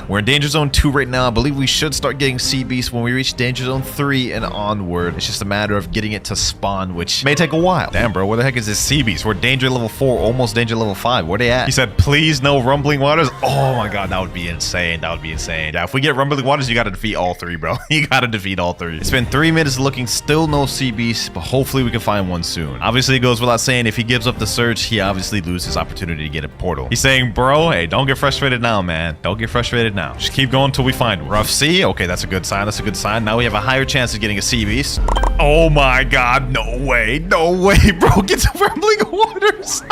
We're in Danger Zone 2 right now. I believe we should start getting Sea Beast when we reach Danger Zone 3 and onward. It's just a matter of getting it to spawn, which may take a while. Damn, bro, where the heck is this Sea Beast? We're danger level 4, almost danger level 5. Where they at? He said, please no rumbling waters. Oh my god, that would be insane. That would be insane. Yeah, if we get rumbling waters, you gotta defeat all three, bro. You gotta defeat all three. It's been 3 minutes looking, still no Sea Beast, but hopefully we can find one soon. Obviously, it goes without saying, if he gives up the search, he obviously loses opportunity to get a portal. He's saying, bro, hey, don't get frustrated now, man. Don't get frustrated now. Just keep going until we find one. Rough sea? Okay, that's a good sign. That's a good sign. Now we have a higher chance of getting a Sea Beast. Oh my god, no way, bro, get some rumbling waters.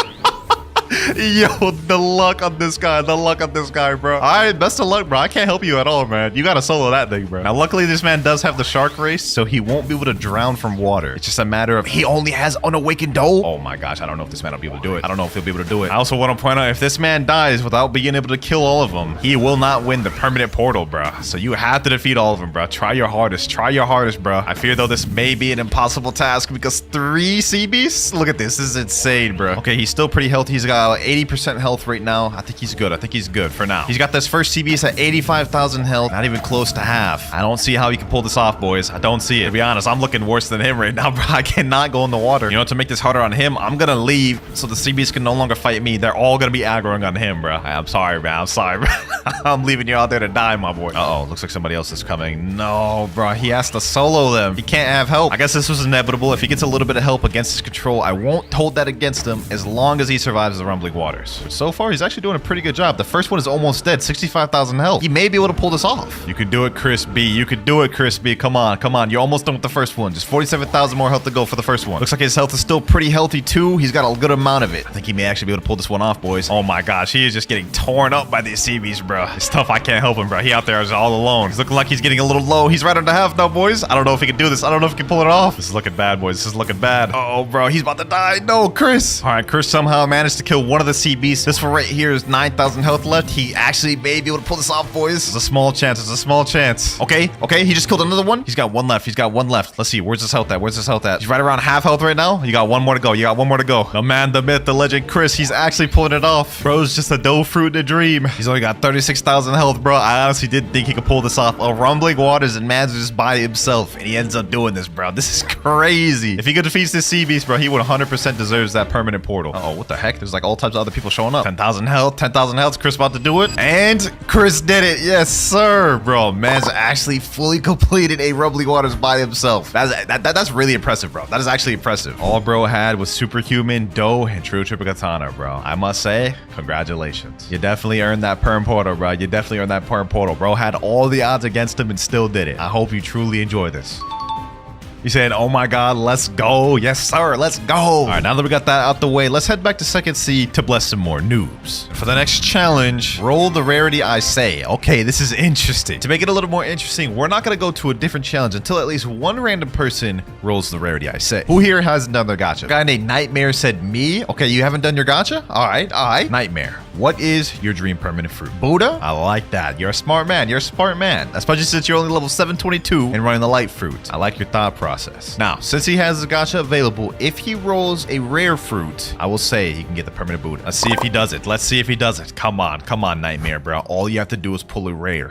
Yo, the luck on this guy, bro. All right, best of luck, bro. I can't help you at all, man. You gotta solo that thing, bro. Now, luckily, this man does have the shark race, so he won't be able to drown from water. It's just a matter of he only has unawakened Dough. Oh my gosh, I don't know if this man will be able to do it. I don't know if he'll be able to do it. I also want to point out, if this man dies without being able to kill all of them, he will not win the permanent portal, bro. So you have to defeat all of them, bro. Try your hardest, bro. I fear, though, this may be an impossible task because 3 Sea Beasts? Look at this. This is insane, bro. Okay, he's still pretty healthy. He's got 80% health right now. I think he's good for now. He's got this first Sea Beast at 85,000 health, not even close to half. I don't see how he can pull this off, boys. I don't see it. To be honest, I'm looking worse than him right now, bro. I cannot go in the water. You know, to make this harder on him, I'm gonna leave so the Sea Beast can no longer fight me. They're all gonna be aggroing on him, bro. I'm sorry, man. I'm sorry, bro. I'm leaving you out there to die, my boy. Uh-oh, looks like somebody else is coming. No, bro. He has to solo them. He can't have help. I guess this was inevitable. If he gets a little bit of help against his control, I won't hold that against him as long as he survives the rumbling waters. But so far, he's actually doing a pretty good job. The first one is almost dead, 65,000 health. He may be able to pull this off. You can do it, Chris B. You can do it, Chris B. Come on. You're almost done with the first one. Just 47,000 more health to go for the first one. Looks like his health is still pretty healthy too. He's got a good amount of it. I think he may actually be able to pull this one off, boys. Oh my gosh, he is just getting torn up by these Sea Beasts, bro. It's tough. I can't help him, bro. He out there is all alone. He's looking like he's getting a little low. He's right under half now, boys. I don't know if he can do this. I don't know if he can pull it off. This is looking bad, boys. This is looking bad. Oh, bro, he's about to die. No, Chris. All right, Chris somehow managed to kill one of the Sea Beasts. This one right here is 9,000 health left. He actually may be able to pull this off, boys. It's a small chance. Okay, he just killed another one. He's got one left. Let's see. Where's his health at? He's right around half health right now. You got one more to go. The man, the myth, the legend, Chris. He's actually pulling it off. Bro's just a Dough fruit in a dream. He's only got 36,000 health, bro. I honestly didn't think he could pull this off. A rumbling waters and man's just by himself, and he ends up doing this, bro. This is crazy. If he could defeat this Sea Beast, bro, he would 100% deserves that permanent portal. Uh-oh, what the heck? There's like all types of other people showing up. 10,000 health. Chris about to do it. And Chris did it. Yes, sir. Bro, man's actually fully completed a rumbling waters by himself. That's really impressive, bro. That is actually impressive. All bro had was superhuman, Dough, and true triple katana, bro. I must say, congratulations. You definitely earned that perm portal, bro. Bro had all the odds against him and still did it. I hope you truly enjoy this. He said, oh my god, let's go. Yes, sir, let's go. All right, now that we got that out the way, let's head back to second sea to bless some more noobs. For the next challenge, roll the rarity I say. Okay, this is interesting. To make it a little more interesting, we're not going to go to a different challenge until at least one random person rolls the rarity I say. Who here hasn't done their gacha? A guy named Nightmare said me. Okay, you haven't done your gacha? All right. Nightmare, what is your dream permanent fruit? Buddha? I like that. You're a smart man. Especially since you're only level 722 and running the light fruit. I like your thought process. Now, since he has the gacha available, if he rolls a rare fruit, I will say he can get the permanent Buddha. Let's see if he does it. Come on, Nightmare, bro. All you have to do is pull a rare.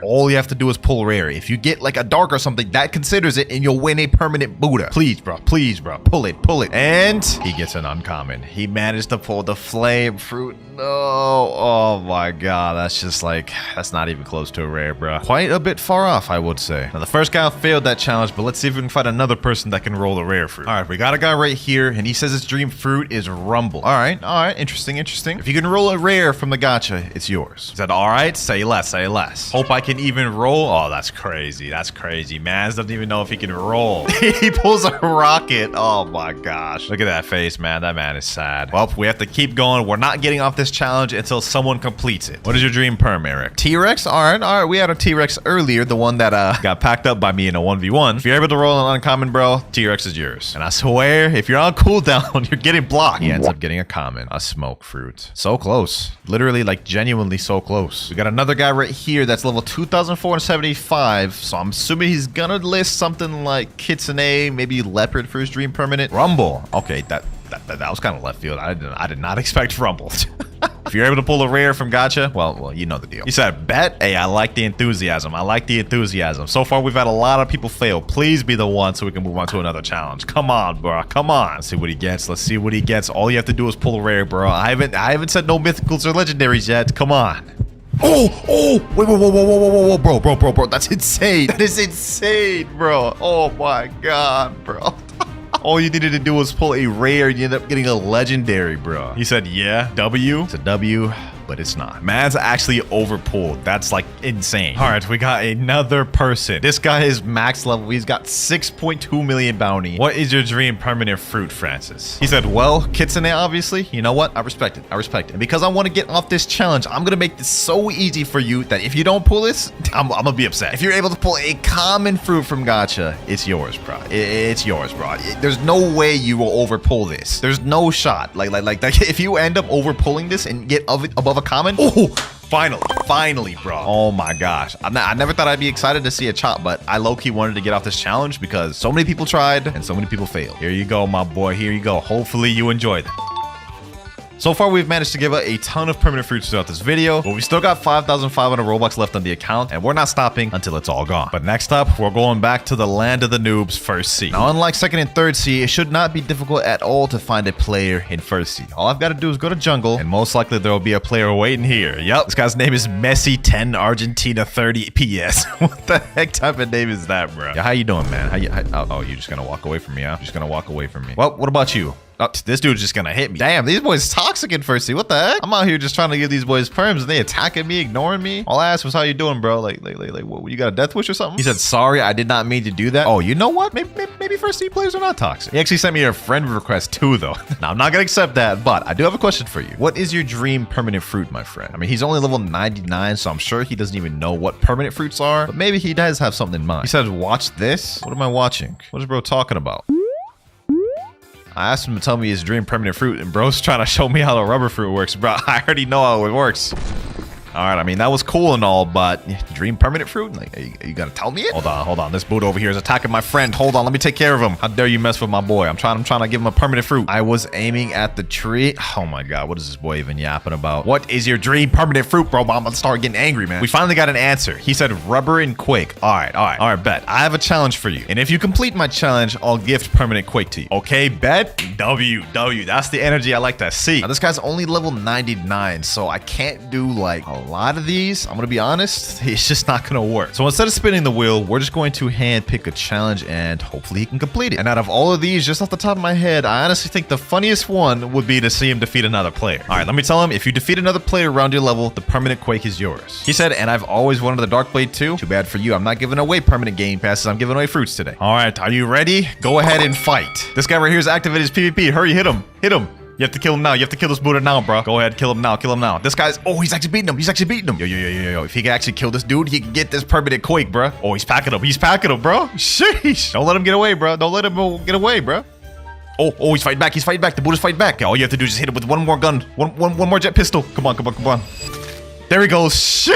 If you get like a dark or something, that considers it, and you'll win a permanent Buddha. Please, bro. Pull it. And he gets an uncommon. He managed to pull the flame fruit. No. Oh my god, that's just like, that's not even close to a rare, bro. Quite a bit far off, I would say. Now, the first guy failed that challenge, but let's see if we can find another person that can roll a rare fruit. All right, we got a guy right here, and he says his dream fruit is Rumble. All right, interesting. If you can roll a rare from the gacha, it's yours. He said, all right, say less. Hope I can even roll. Oh, that's crazy. Mans doesn't even know if he can roll. He pulls a rocket. Oh my gosh. Look at that face, man. That man is sad. Well, we have to keep going. We're not getting off this challenge until someone completes it. What is your dream perm, Eric? T-Rex? All right. We had a T-Rex earlier, the one that got packed up by me in a 1v1. If you're able to roll an uncommon, bro, T-Rex is yours. And I swear, if you're on cooldown, you're getting blocked. He ends up getting a common, a smoke fruit. So close. Literally, like, genuinely so close. We got another guy right here that's level 2,475. So I'm assuming he's gonna list something like Kitsune, maybe Leopard for his dream permanent. Rumble. Okay, that was kind of left field. I did not expect Rumble. If you're able to pull a rare from gacha, well, you know the deal. He said, bet. Hey, I like the enthusiasm. So far, we've had a lot of people fail. Please be the one so we can move on to another challenge. Come on, bro. Come on. Let's see what he gets. All you have to do is pull a rare, bro. I haven't said no mythicals or legendaries yet. Come on. Oh, wait, whoa, bro. That's insane. That is insane, bro. Oh my god, bro. All you needed to do was pull a rare and you end up getting a legendary, bro. He said, yeah, W. It's a W, but it's not. Man's actually overpulled. That's like insane. All right, we got another person. This guy is max level. He's got 6.2 million bounty. What is your dream permanent fruit, Francis? He said, well, Kitsune, obviously. You know what? I respect it. And because I want to get off this challenge, I'm going to make this so easy for you that if you don't pull this, I'm going to be upset. If you're able to pull a common fruit from gacha, it's yours, bro. It's yours, bro. There's no way you will overpull this. There's no shot. Like if you end up overpulling this and get above a common, oh, finally, bro. Oh my gosh. I never thought I'd be excited to see a chop, but I low-key wanted to get off this challenge because so many people tried and so many people failed. Here you go, my boy. Here you go. Hopefully you enjoyed it. So far, we've managed to give out a ton of permanent fruits throughout this video, but we still got 5,500 Robux left on the account, and we're not stopping until it's all gone. But next up, we're going back to the land of the noobs, First Sea. Now, unlike Second and Third Sea, it should not be difficult at all to find a player in First Sea. All I've got to do is go to jungle, and most likely there will be a player waiting here. Yep, this guy's name is Messi 10 Argentina 30 PS. What the heck type of name is that, bro? Yeah, how you doing, man? Oh, you're just gonna walk away from me, huh? You're just gonna walk away from me. Well, what about you? Oh, this dude's just gonna hit me. Damn, these boys toxic in First Sea. What the heck? I'm out here just trying to give these boys perms and they attacking me, ignoring me. All I asked was how you doing, bro? Like, what, you got a death wish or something? He said, sorry, I did not mean to do that. Oh, you know what? Maybe First Sea players are not toxic. He actually sent me a friend request too, though. Now, I'm not gonna accept that, but I do have a question for you. What is your dream permanent fruit, my friend? I mean, he's only level 99, so I'm sure he doesn't even know what permanent fruits are, but maybe he does have something in mind. He said, watch this. What am I watching? What is bro talking about? I asked him to tell me his dream permanent fruit, and bro's trying to show me how the rubber fruit works. Bro, I already know how it works. All right, I mean, that was cool and all, but dream permanent fruit? Like, you gotta tell me it? Hold on. This boot over here is attacking my friend. Hold on, let me take care of him. How dare you mess with my boy? I'm trying to give him a permanent fruit. I was aiming at the tree. Oh my God, what is this boy even yapping about? What is your dream permanent fruit, bro? I'm gonna start getting angry, man. We finally got an answer. He said rubber and quake. All right, bet. I have a challenge for you. And if you complete my challenge, I'll gift permanent quake to you. Okay, bet? W. That's the energy I like to see. Now, this guy's only level 99, so I can't do like a lot of these. I'm gonna be honest, it's just not gonna work. So instead of spinning the wheel, we're just going to hand pick a challenge and hopefully he can complete it. And out of all of these, just off the top of my head, I honestly think the funniest one would be to see him defeat another player. All right, let me tell him, if you defeat another player around your level, the permanent quake is yours. He said, and I've always wanted the Dark Blade too. Too bad for you, I'm not giving away permanent game passes, I'm giving away fruits today. All right, are you ready? Go ahead and fight. This guy right here is activated his PvP. Hurry, hit him. You have to kill him now. You have to kill this Buddha now, bro. Go ahead, kill him now. This guy's, oh, he's actually beating him. Yo. If he can actually kill this dude, he can get this permanent quake, bro. Oh, he's packing him, bro. Sheesh. Don't let him get away, bro. Oh, he's fighting back. The Buddha's fighting back. All you have to do is just hit him with one more gun. One more jet pistol. Come on. There he goes. Sheesh.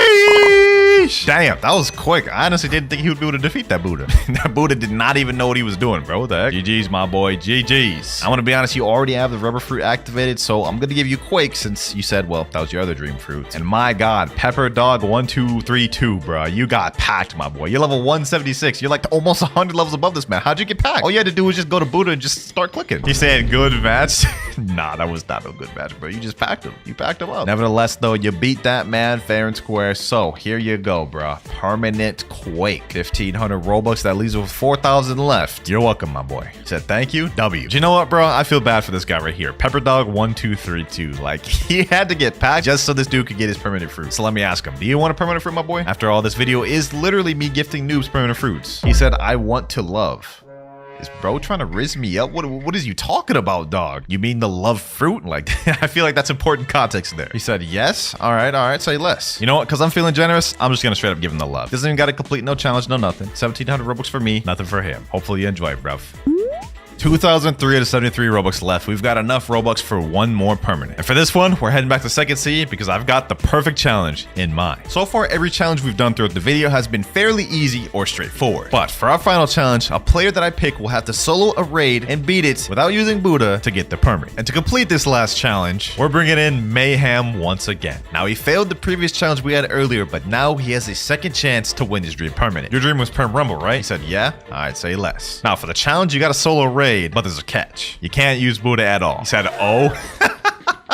Sheesh. Damn, that was quick. I honestly didn't think he would be able to defeat that Buddha. That Buddha did not even know what he was doing, bro. What the heck? GG's, my boy. GG's. I want to be honest, you already have the rubber fruit activated, so I'm going to give you Quake since you said, well, that was your other dream fruit. And my God, Pepper Dog 1232, bro. You got packed, my boy. You're level 176. You're like almost 100 levels above this man. How'd you get packed? All you had to do was just go to Buddha and just start clicking. He said good match. Nah, that was not a good match, bro. You just packed him. You packed him up. Nevertheless, though, you beat that man fair and square. So here you go, bro. Permanent Quake. 1,500 Robux. That leaves with 4,000 left. You're welcome, my boy. He said thank you. W. Do you know what, bro? I feel bad for this guy right here. Pepper Dog 1232. Like, he had to get packed just so this dude could get his permanent fruit. So let me ask him, do you want a permanent fruit, my boy? After all, this video is literally me gifting noobs permanent fruits. He said, I want to love. Is bro trying to riz me up? What is you talking about, dog? You mean the love fruit? Like, I feel like that's important context there. He said, yes. All right, say less. You know what? Because I'm feeling generous, I'm just going to straight up give him the love. Doesn't even got to complete no challenge, no nothing. 1,700 Robux for me, nothing for him. Hopefully you enjoy it, bruv. 2,373 Robux left. We've got enough Robux for one more permanent. And for this one, we're heading back to second sea because I've got the perfect challenge in mind. So far, every challenge we've done throughout the video has been fairly easy or straightforward. But for our final challenge, a player that I pick will have to solo a raid and beat it without using Buddha to get the permanent. And to complete this last challenge, we're bringing in Mayhem once again. Now, he failed the previous challenge we had earlier, but now he has a second chance to win his dream permanent. Your dream was Perm Rumble, right? He said, yeah. All right, say less. Now, for the challenge, you got to solo raid. But there's a catch. You can't use Buddha at all. He said, oh.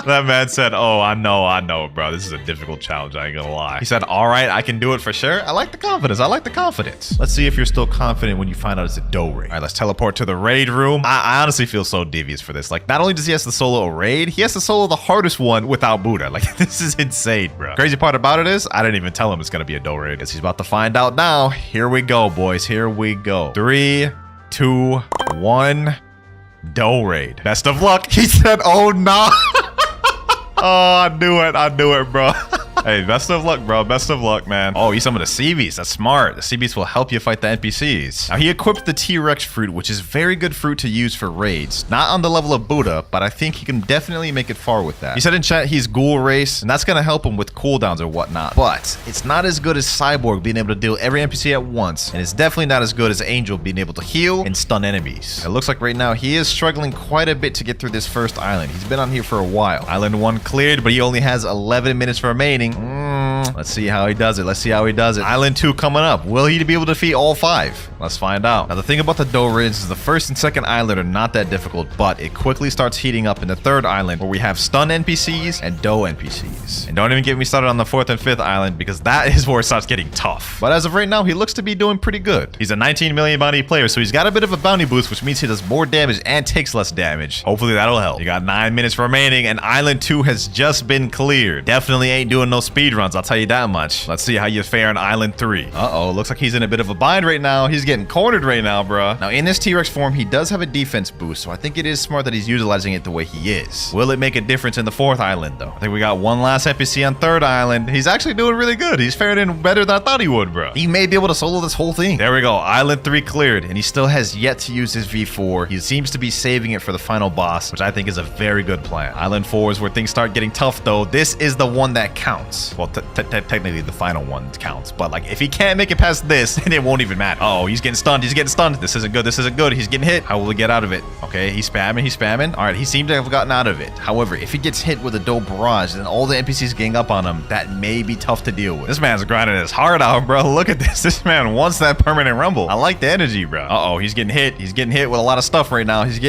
That man said, oh, I know, bro. This is a difficult challenge. I ain't gonna lie. He said, all right, I can do it for sure. I like the confidence. Let's see if you're still confident when you find out it's a dough raid. All right, let's teleport to the raid room. I honestly feel so devious for this. Like, not only does he have to solo a raid, he has to solo the hardest one without Buddha. Like, this is insane, bro. Crazy part about it is, I didn't even tell him it's gonna be a dough raid. Guess he's about to find out now. Here we go, boys. Here we go. 3, 2, 1. Dough raid. Best of luck. He said, oh no. Oh, I knew it, bro. Hey, best of luck, bro. Best of luck, man. Oh, he summoned the sea beast. That's smart. The sea beast will help you fight the NPCs. Now, he equipped the T-Rex fruit, which is very good fruit to use for raids. Not on the level of Buddha, but I think he can definitely make it far with that. He said in chat he's ghoul race, and that's going to help him with cooldowns or whatnot. But it's not as good as Cyborg being able to deal every NPC at once, and it's definitely not as good as Angel being able to heal and stun enemies. It looks like right now he is struggling quite a bit to get through this first island. He's been on here for a while. Island 1 cleared, but he only has 11 minutes remaining. Let's see how he does it. Island 2 coming up. Will he be able to defeat all 5? Let's find out. Now, the thing about the dough raids is the first and second island are not that difficult, but it quickly starts heating up in the third island where we have stun NPCs and dough NPCs. And don't even get me started on the fourth and fifth island because that is where it starts getting tough. But as of right now, he looks to be doing pretty good. He's a 19 million bounty player, so he's got a bit of a bounty boost, which means he does more damage and takes less damage. Hopefully that'll help. You got 9 minutes remaining and Island 2 has just been cleared. Definitely ain't doing no speed runs, I'll tell you that much. Let's see how you fare in Island 3. Uh-oh, looks like he's in a bit of a bind right now. He's getting cornered right now, bruh. Now, in this T-Rex form, he does have a defense boost, so I think it is smart that he's utilizing it the way he is. Will it make a difference in the fourth island, though? I think we got one last NPC on third island. He's actually doing really good. He's fared in better than I thought he would, bruh. He may be able to solo this whole thing. There we go. Island 3 cleared, and he still has yet to use his V4. He seems to be saving it for the final boss, which I think is a very good plan. Island 4 is where things start getting tough, though. This is the one that counts. Well, technically the final one counts, but like if he can't make it past this, then it won't even matter. Oh, he's getting stunned. He's getting stunned. This isn't good. This isn't good. He's getting hit. How will he get out of it? Okay, he's spamming. He's spamming. All right, he seemed to have gotten out of it. However, if he gets hit with a dope barrage and all the NPCs gang up on him, that may be tough to deal with. This man's grinding his heart out, bro. Look at this. This man wants that permanent rumble. I like the energy, bro. Uh-oh, he's getting hit. He's getting hit with a lot of stuff right now. It's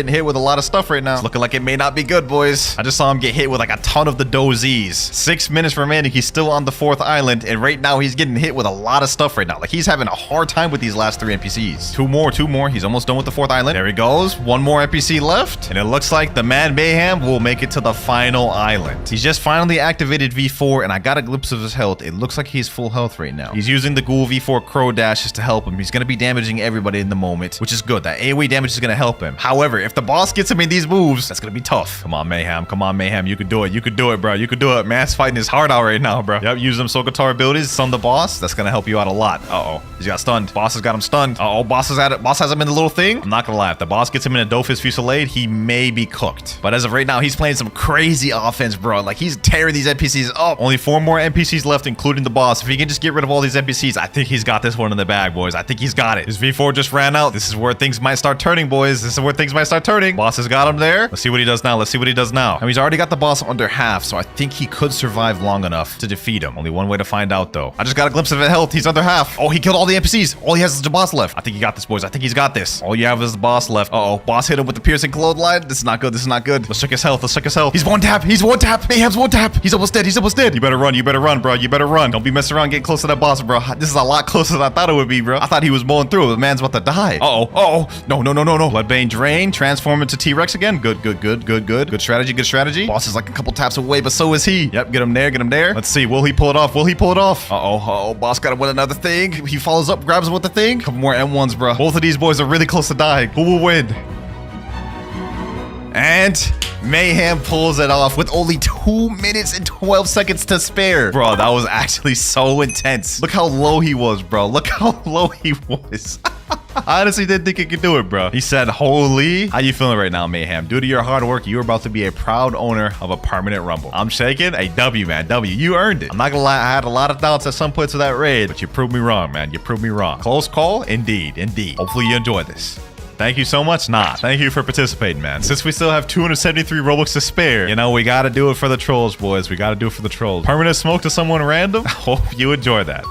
looking like it may not be good, boys. I just saw him get hit with like a ton of the dozies. 6 minutes remaining. He's still on the fourth island, and right now he's getting hit with a lot of stuff right now. Like he's having a hard time with these last 3 NPCs. Two more. He's almost done with the fourth island. There he goes. One more NPC left, and it looks like the man Mayhem will make it to the final island. He's just finally activated V4, and I got a glimpse of his health. It looks like he's full health right now. He's using the Ghoul V4 Crow dashes to help him. He's going to be damaging everybody in the moment, which is good. That AoE damage is going to help him. However, if the boss gets him in these moves, that's going to be tough. Come on, Mayhem. You could do it. You could do it, bro. You could do it. Man's fighting his heart out right now, bro. Yep, using some Soul Guitar abilities, stun the boss. That's gonna help you out a lot. Uh-oh. He's got stunned. Boss has got him stunned. Uh-oh, boss is at it. Boss has him in the little thing. I'm not gonna lie. If the boss gets him in a Dofus Fusillade, he may be cooked. But as of right now, he's playing some crazy offense, bro. Like, he's tearing these NPCs up. Only 4 more NPCs left, including the boss. If he can just get rid of all these NPCs, I think he's got this one in the bag, boys. I think he's got it. His V4 just ran out. This is where things might start turning, boys. This is where things might start turning. Boss has got him there. Let's see what he does now. Let's see what he does now. And he's already got the boss under half, so I think he could survive long enough to defeat him. Only one way to find out, though. I just got a glimpse of his health. He's under half. Oh, he killed all the NPCs. All he has is the boss left. I think he got this, boys. I think he's got this. All you have is the boss left. Uh-oh. Boss hit him with the piercing clothesline. This is not good. This is not good. Let's check his health. Let's check his health. He's one tap. He's one tap. Mayhem's one tap. He's almost dead. He's almost dead. You better run. You better run, bro. You better run. Don't be messing around getting close to that boss, bro. This is a lot closer than I thought it would be, bro. I thought he was mulling through. The man's about to die. Uh-oh. Uh-oh. No, no, no, no, no. Bloodbane drain. Transform into T-Rex again. Good, good, good, good, good. Good strategy. Good strategy. Boss is like a couple taps away, but so is he. Yep. Get him there. Get him there. Let's see. Will he pull it off? Will he pull it off? Uh-oh. Uh-oh. Boss got to win another thing. He follows up, grabs him with the thing. Couple more M1s, bro. Both of these boys are really close to dying. Who will win? And Mayhem pulls it off with only 2 minutes and 12 seconds to spare. Bro, that was actually so intense. Look how low he was, bro. Look how low he was. I honestly didn't think he could do it, bro. He said, holy. How you feeling right now, Mayhem? Due to your hard work, you are about to be a proud owner of a permanent Rumble. I'm shaking. A W, man. W. You earned it. I'm not gonna lie. I had a lot of doubts at some points of that raid, but you proved me wrong, man. You proved me wrong. Close call? Indeed. Indeed. Hopefully you enjoyed this. Thank you so much. Nah, thank you for participating, man. Since we still have 273 Robux to spare, you know, we gotta do it for the trolls, boys. We gotta do it for the trolls. Permanent smoke to someone random? I hope you enjoy that.